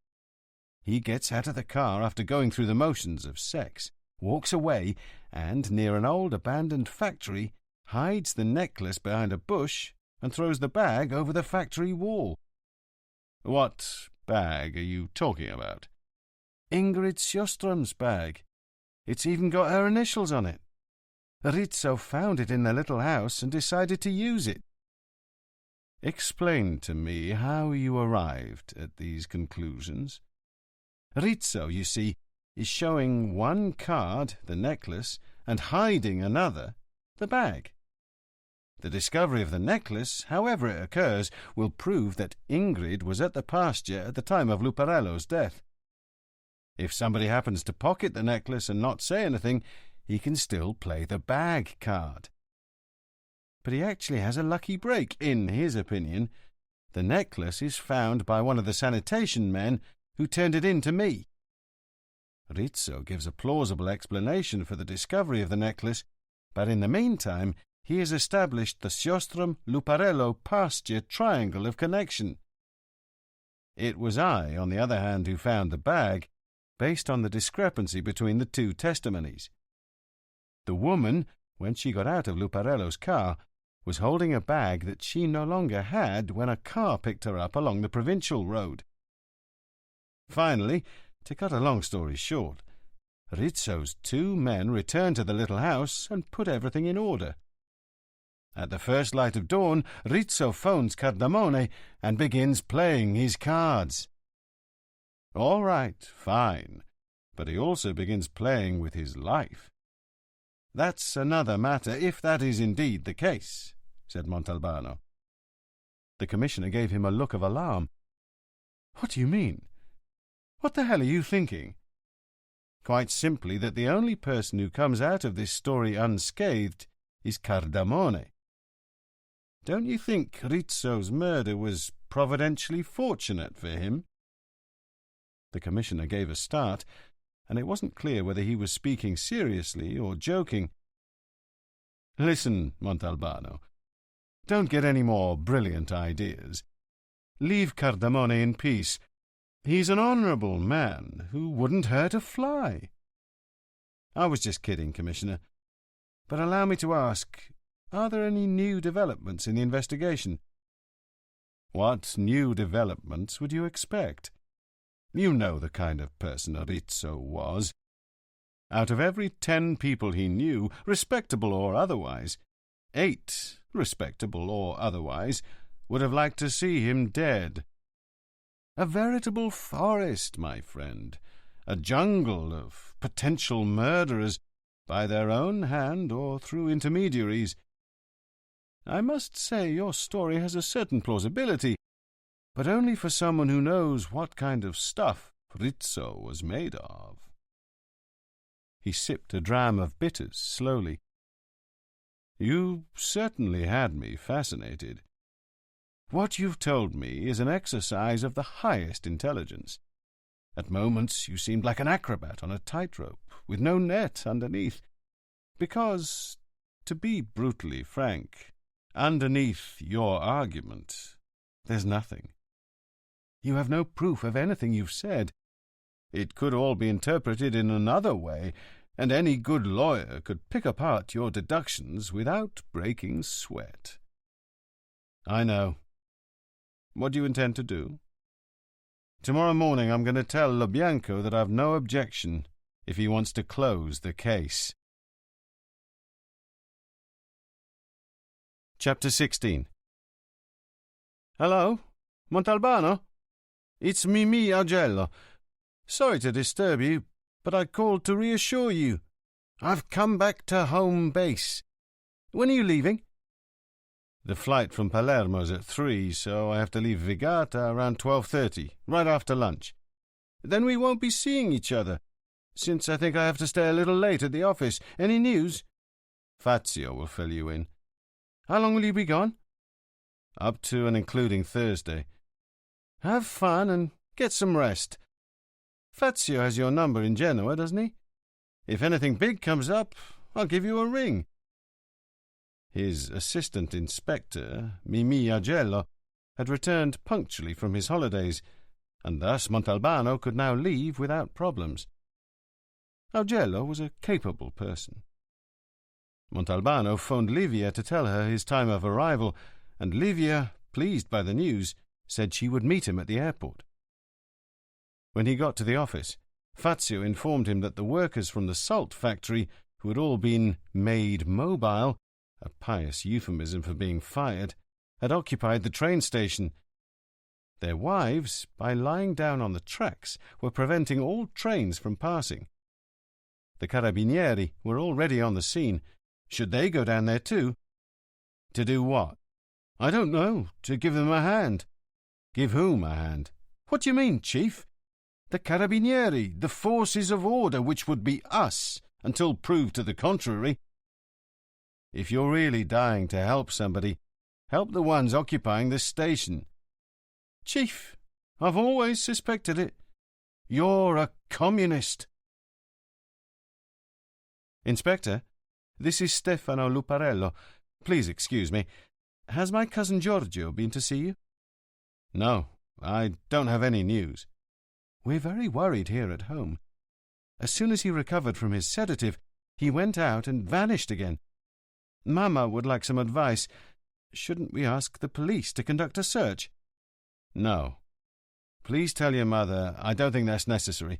He gets out of the car after going through the motions of sex, walks away, and, near an old abandoned factory, hides the necklace behind a bush, and throws the bag over the factory wall. What bag are you talking about? Ingrid Sjöström's bag. It's even got her initials on it. Rizzo found it in the little house and decided to use it. Explain to me how you arrived at these conclusions. Rizzo, you see, is showing one card, the necklace, and hiding another, the bag. The discovery of the necklace, however it occurs, will prove that Ingrid was at the pasture at the time of Luparello's death. If somebody happens to pocket the necklace and not say anything, he can still play the bag card. But he actually has a lucky break, in his opinion. The necklace is found by one of the sanitation men who turned it in to me. Rizzo gives a plausible explanation for the discovery of the necklace, but in the meantime he has established the Sjöström-Luparello pasture triangle of connection. It was I, on the other hand, who found the bag, based on the discrepancy between the two testimonies. The woman, when she got out of Luparello's car, was holding a bag that she no longer had when a car picked her up along the provincial road. Finally, to cut a long story short, Rizzo's two men returned to the little house and put everything in order. At the first light of dawn, Rizzo phones Cardamone and begins playing his cards. All right, fine, but he also begins playing with his life. That's another matter, if that is indeed the case, said Montalbano. The commissioner gave him a look of alarm. What do you mean? What the hell are you thinking? Quite simply that the only person who comes out of this story unscathed is Cardamone. Don't you think Rizzo's murder was providentially fortunate for him? The commissioner gave a start, and it wasn't clear whether he was speaking seriously or joking. Listen, Montalbano, don't get any more brilliant ideas. Leave Cardamone in peace. He's an honourable man who wouldn't hurt a fly. I was just kidding, Commissioner. But allow me to ask, are there any new developments in the investigation? What new developments would you expect? You know the kind of person Rizzo was. Out of every 10 people he knew, respectable or otherwise, 8, respectable or otherwise, would have liked to see him dead. A veritable forest, my friend, a jungle of potential murderers, by their own hand or through intermediaries. I must say your story has a certain plausibility, but only for someone who knows what kind of stuff Rizzo was made of. He sipped a dram of bitters slowly. You certainly had me fascinated. What you've told me is an exercise of the highest intelligence. At moments you seemed like an acrobat on a tightrope, with no net underneath. Because, to be brutally frank, underneath your argument, there's nothing. You have no proof of anything you've said. It could all be interpreted in another way, and any good lawyer could pick apart your deductions without breaking sweat. I know. What do you intend to do? Tomorrow morning I'm going to tell LoBianco that I've no objection if he wants to close the case. Chapter 16. Hello, Montalbano? It's Mimi Augello. Sorry to disturb you, but I called to reassure you. I've come back to home base. When are you leaving? The flight from Palermo's at 3, so I have to leave Vigata around 12:30, right after lunch. Then we won't be seeing each other, since I think I have to stay a little late at the office. Any news? Fazio will fill you in. How long will you be gone? Up to and including Thursday. Have fun and get some rest. Fazio has your number in Genoa, doesn't he? If anything big comes up, I'll give you a ring. His assistant inspector, Mimi Augello, had returned punctually from his holidays, and thus Montalbano could now leave without problems. Augello was a capable person. Montalbano phoned Livia to tell her his time of arrival, and Livia, pleased by the news, said she would meet him at the airport. When he got to the office, Fazio informed him that the workers from the salt factory, who had all been made mobile, a pious euphemism for being fired, had occupied the train station. Their wives, by lying down on the tracks, were preventing all trains from passing. The carabinieri were already on the scene. Should they go down there too? To do what? I don't know. To give them a hand. Give whom a hand? What do you mean, Chief? The carabinieri, the forces of order, which would be us, until proved to the contrary. If you're really dying to help somebody, help the ones occupying this station. Chief, I've always suspected it. You're a communist. Inspector, this is Stefano Luparello. Please excuse me. Has my cousin Giorgio been to see you? No, I don't have any news. We're very worried here at home. As soon as he recovered from his sedative, he went out and vanished again. Mamma would like some advice. Shouldn't we ask the police to conduct a search? No. Please tell your mother I don't think that's necessary.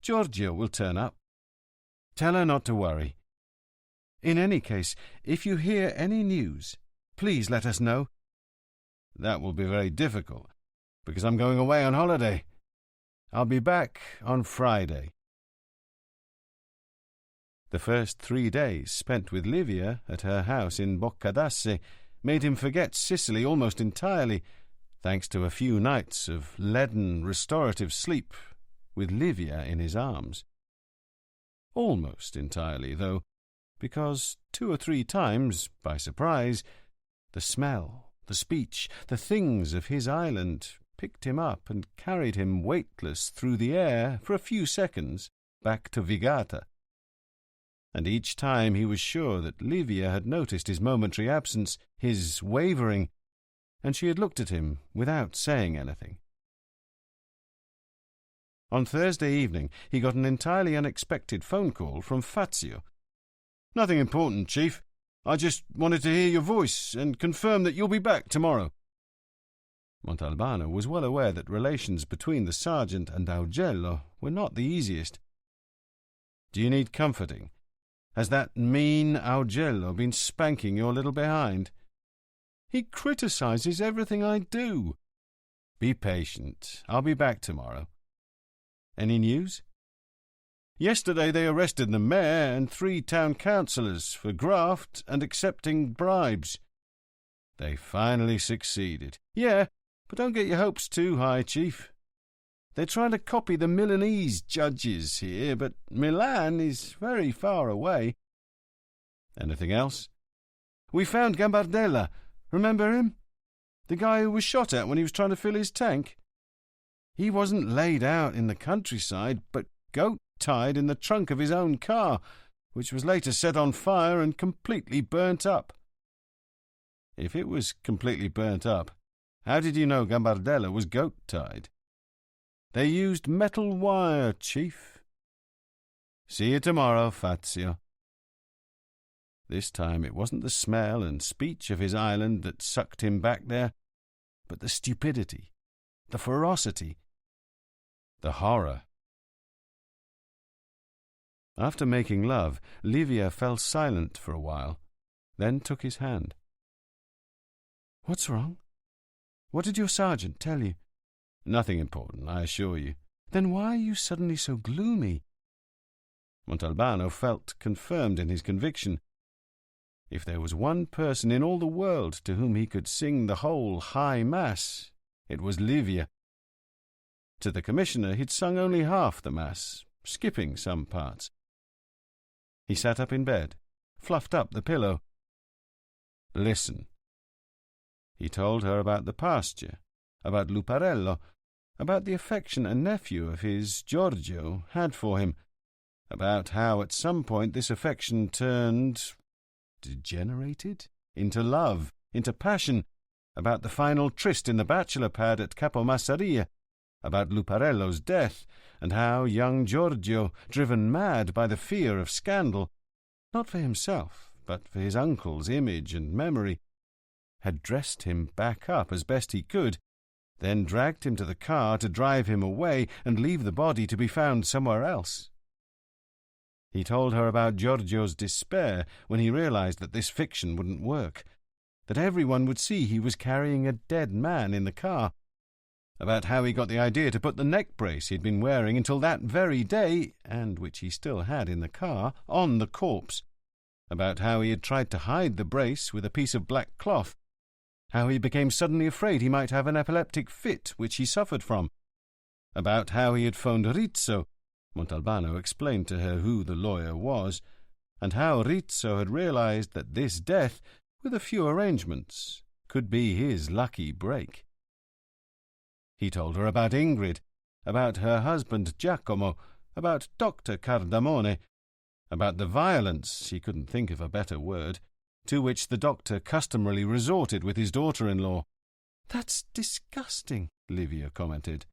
Giorgio will turn up. Tell her not to worry. In any case, if you hear any news, please let us know. That will be very difficult, because I'm going away on holiday. I'll be back on Friday. The first 3 days spent with Livia at her house in Boccadasse made him forget Sicily almost entirely, thanks to a few nights of leaden, restorative sleep with Livia in his arms. Almost entirely, though, because 2 or 3 times, by surprise, the smell, the speech, the things of his island picked him up and carried him weightless through the air for a few seconds back to Vigata. And each time he was sure that Livia had noticed his momentary absence, his wavering, and she had looked at him without saying anything. On Thursday evening he got an entirely unexpected phone call from Fazio. Nothing important, Chief. I just wanted to hear your voice and confirm that you'll be back tomorrow. Montalbano was well aware that relations between the sergeant and Augello were not the easiest. Do you need comforting? Has that mean Augello been spanking your little behind? He criticizes everything I do. Be patient. I'll be back tomorrow. Any news? Yesterday they arrested the mayor and 3 town councillors for graft and accepting bribes. They finally succeeded. Yeah, but don't get your hopes too high, Chief. They're trying to copy the Milanese judges here, but Milan is very far away. Anything else? We found Gambardella. Remember him? The guy who was shot at when he was trying to fill his tank? He wasn't laid out in the countryside, but goat-tied in the trunk of his own car, which was later set on fire and completely burnt up. If it was completely burnt up, how did you know Gambardella was goat-tied? They used metal wire, Chief. See you tomorrow, Fazio. This time it wasn't the smell and speech of his island that sucked him back there, but the stupidity, the ferocity, the horror. After making love, Livia fell silent for a while, then took his hand. What's wrong? What did your sergeant tell you? Nothing important, I assure you. Then why are you suddenly so gloomy? Montalbano felt confirmed in his conviction. If there was one person in all the world to whom he could sing the whole high mass, it was Livia. To the commissioner he'd sung only half the mass, skipping some parts. He sat up in bed, fluffed up the pillow. Listen. He told her about the pasture, about Luparello, about the affection a nephew of his, Giorgio, had for him, about how at some point this affection degenerated into love, into passion, about the final tryst in the bachelor pad at Capomassaria, about Luparello's death, and how young Giorgio, driven mad by the fear of scandal, not for himself, but for his uncle's image and memory, had dressed him back up as best he could, then dragged him to the car to drive him away and leave the body to be found somewhere else. He told her about Giorgio's despair when he realized that this fiction wouldn't work, that everyone would see he was carrying a dead man in the car, about how he got the idea to put the neck brace he'd been wearing until that very day, and which he still had in the car, on the corpse, about how he had tried to hide the brace with a piece of black cloth, how he became suddenly afraid he might have an epileptic fit which he suffered from, about how he had phoned Rizzo. Montalbano explained to her who the lawyer was, and how Rizzo had realized that this death, with a few arrangements, could be his lucky break. He told her about Ingrid, about her husband Giacomo, about Dr. Cardamone, about the violence, he couldn't think of a better word, to which the doctor customarily resorted with his daughter-in-law. "That's disgusting," Livia commented.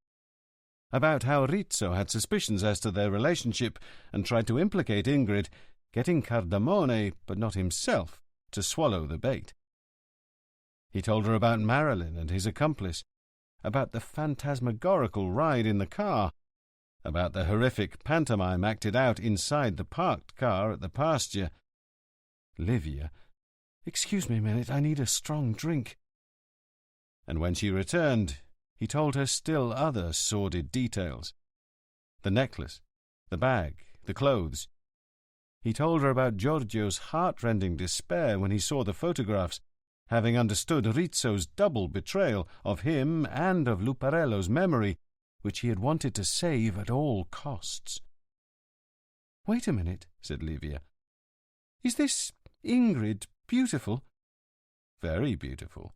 About how Rizzo had suspicions as to their relationship and tried to implicate Ingrid, getting Cardamone, but not himself, to swallow the bait. He told her about Marilyn and his accomplice, about the phantasmagorical ride in the car, about the horrific pantomime acted out inside the parked car at the pasture. Livia, "Excuse me a minute, I need a strong drink." And when she returned, he told her still other sordid details. The necklace, the bag, the clothes. He told her about Giorgio's heart-rending despair when he saw the photographs, having understood Rizzo's double betrayal of him and of Luparello's memory, which he had wanted to save at all costs. "Wait a minute," said Livia. "Is this Ingrid beautiful?" "Very beautiful.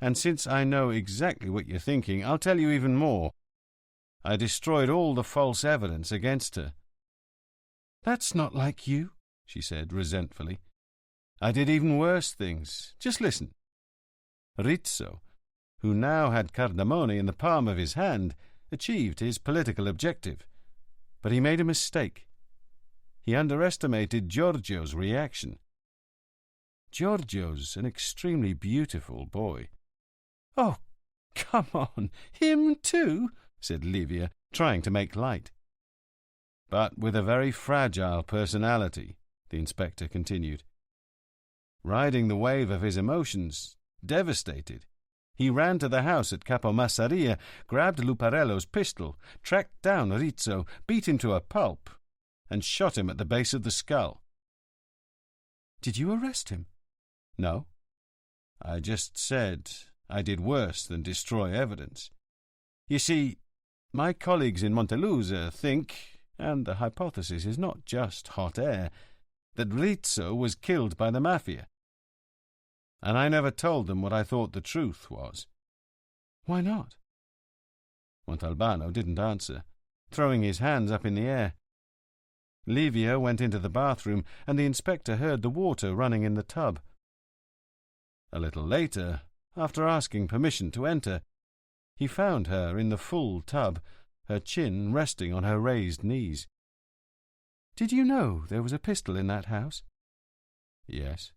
And since I know exactly what you're thinking, I'll tell you even more. I destroyed all the false evidence against her." "That's not like you," she said resentfully. "I did even worse things. Just listen. Rizzo, who now had Cardamone in the palm of his hand, achieved his political objective. But he made a mistake. He underestimated Giorgio's reaction. Giorgio's an extremely beautiful boy." "Oh, come on, him too?" said Livia, trying to make light. "But with a very fragile personality," the inspector continued. Riding the wave of his emotions, devastated, he ran to the house at Capomassaria, grabbed Luparello's pistol, tracked down Rizzo, beat him to a pulp, and shot him at the base of the skull. "Did you arrest him?" "No. I just said I did worse than destroy evidence. You see, my colleagues in Montelusa think, and the hypothesis is not just hot air, that Rizzo was killed by the mafia. And I never told them what I thought the truth was." "Why not?" Montalbano didn't answer, throwing his hands up in the air. Livia went into the bathroom, and the inspector heard the water running in the tub. A little later, after asking permission to enter, he found her in the full tub, her chin resting on her raised knees. "Did you know there was a pistol in that house?" "Yes."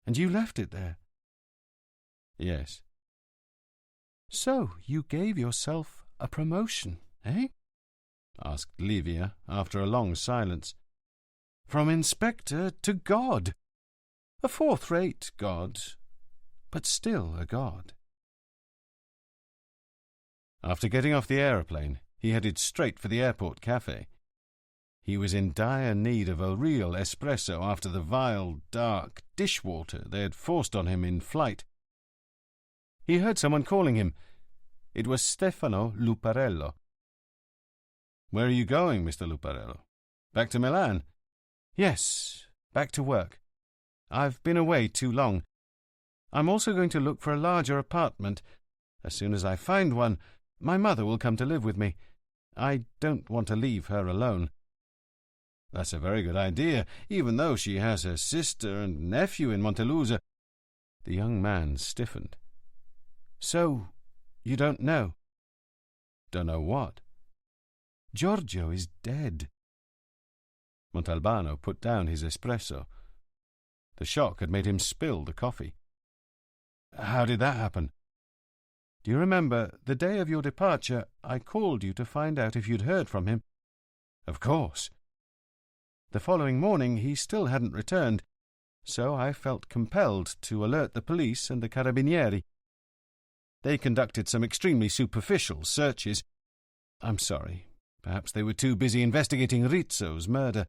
"And you left it there?" "Yes." "So you gave yourself a promotion, eh?" asked Livia after a long silence. "From inspector to god. A fourth-rate god, but still a god." After getting off the aeroplane, he headed straight for the airport cafe. He was in dire need of a real espresso after the vile, dark dishwater they had forced on him in flight. He heard someone calling him. It was Stefano Luparello. "Where are you going, Mr. Luparello? Back to Milan?" "Yes, back to work. I've been away too long. I'm also going to look for a larger apartment. As soon as I find one, my mother will come to live with me. I don't want to leave her alone." "That's a very good idea, even though she has her sister and nephew in Montelusa." The young man stiffened. "So, you don't know?" "Don't know what?" "Giorgio is dead." Montalbano put down his espresso. The shock had made him spill the coffee. "How did that happen?" "Do you remember, the day of your departure, I called you to find out if you'd heard from him?" "Of course." "The following morning he still hadn't returned, so I felt compelled to alert the police and the carabinieri. They conducted some extremely superficial searches. I'm sorry, perhaps they were too busy investigating Rizzo's murder.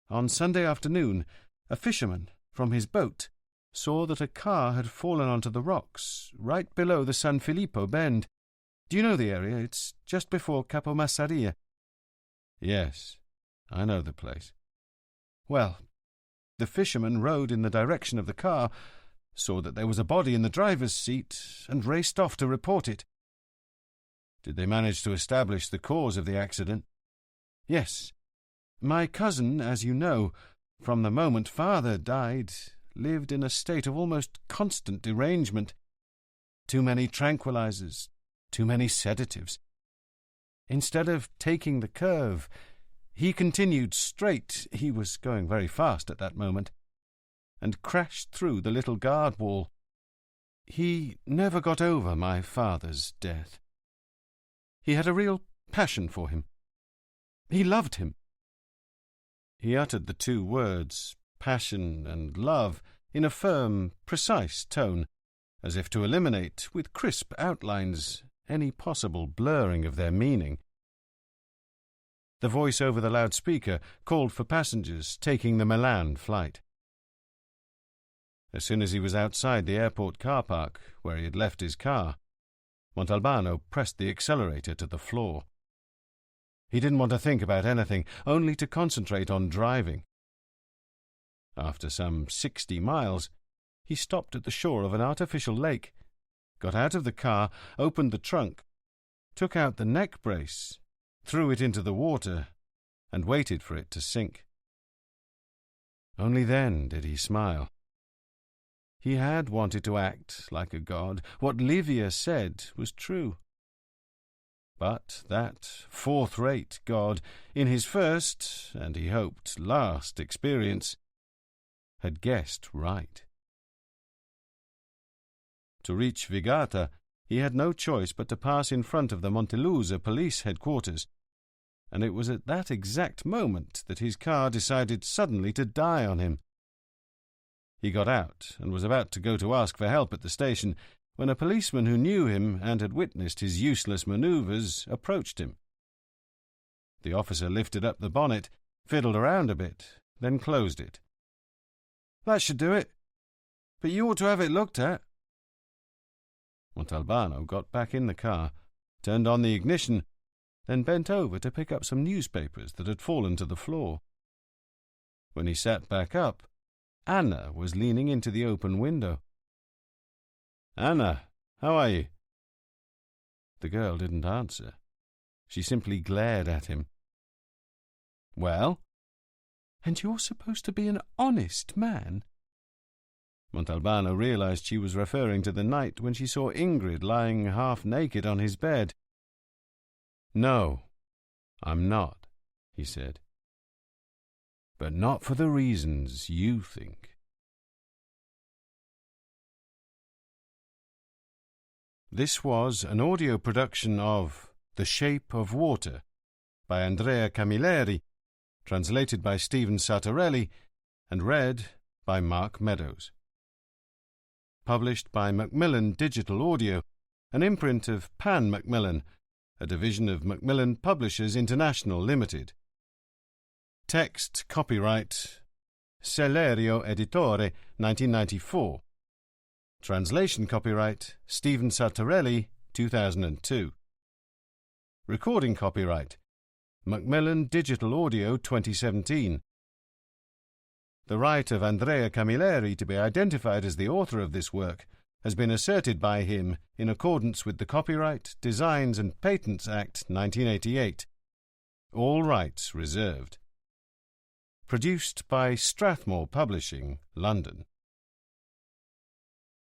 On Sunday afternoon, a fisherman, from his boat, saw that a car had fallen onto the rocks, right below the San Filippo bend. Do you know the area? It's just before Capomassaria." "Yes, I know the place." "Well, the fisherman rowed in the direction of the car, saw that there was a body in the driver's seat, and raced off to report it." "Did they manage to establish the cause of the accident?" "Yes. My cousin, as you know, from the moment father died, lived in a state of almost constant derangement. Too many tranquilizers, too many sedatives. Instead of taking the curve, he continued straight, he was going very fast at that moment, and crashed through the little guard wall. He never got over my father's death. He had a real passion for him. He loved him." He uttered the two words, passion and love, in a firm, precise tone, as if to eliminate, with crisp outlines, any possible blurring of their meaning. The voice over the loudspeaker called for passengers taking the Milan flight. As soon as he was outside the airport car park, where he had left his car, Montalbano pressed the accelerator to the floor. He didn't want to think about anything, only to concentrate on driving. After some 60 miles, he stopped at the shore of an artificial lake, got out of the car, opened the trunk, took out the neck brace, threw it into the water, and waited for it to sink. Only then did he smile. He had wanted to act like a god. What Livia said was true. But that fourth-rate god, in his first, and he hoped last, experience, had guessed right. To reach Vigata, he had no choice but to pass in front of the Montelusa police headquarters, and it was at that exact moment that his car decided suddenly to die on him. He got out and was about to go to ask for help at the station when a policeman who knew him and had witnessed his useless manoeuvres approached him. The officer lifted up the bonnet, fiddled around a bit, then closed it. "That should do it. But you ought to have it looked at." Montalbano got back in the car, turned on the ignition, then bent over to pick up some newspapers that had fallen to the floor. When he sat back up, Anna was leaning into the open window. "Anna, how are you?" The girl didn't answer. She simply glared at him. "Well?" "And you're supposed to be an honest man?" Montalbano realized she was referring to the night when she saw Ingrid lying half-naked on his bed. "No, I'm not," he said. "But not for the reasons you think." This was an audio production of The Shape of Water by Andrea Camilleri, translated by Stephen Sartorelli and read by Mark Meadows. Published by Macmillan Digital Audio, an imprint of Pan Macmillan, a division of Macmillan Publishers International Limited. Text copyright Celerio Editore 1994. Translation copyright Stephen Sartorelli 2002. Recording copyright Macmillan Digital Audio 2017. The right of Andrea Camilleri to be identified as the author of this work has been asserted by him in accordance with the Copyright, Designs and Patents Act 1988. All rights reserved. Produced by Strathmore Publishing, London.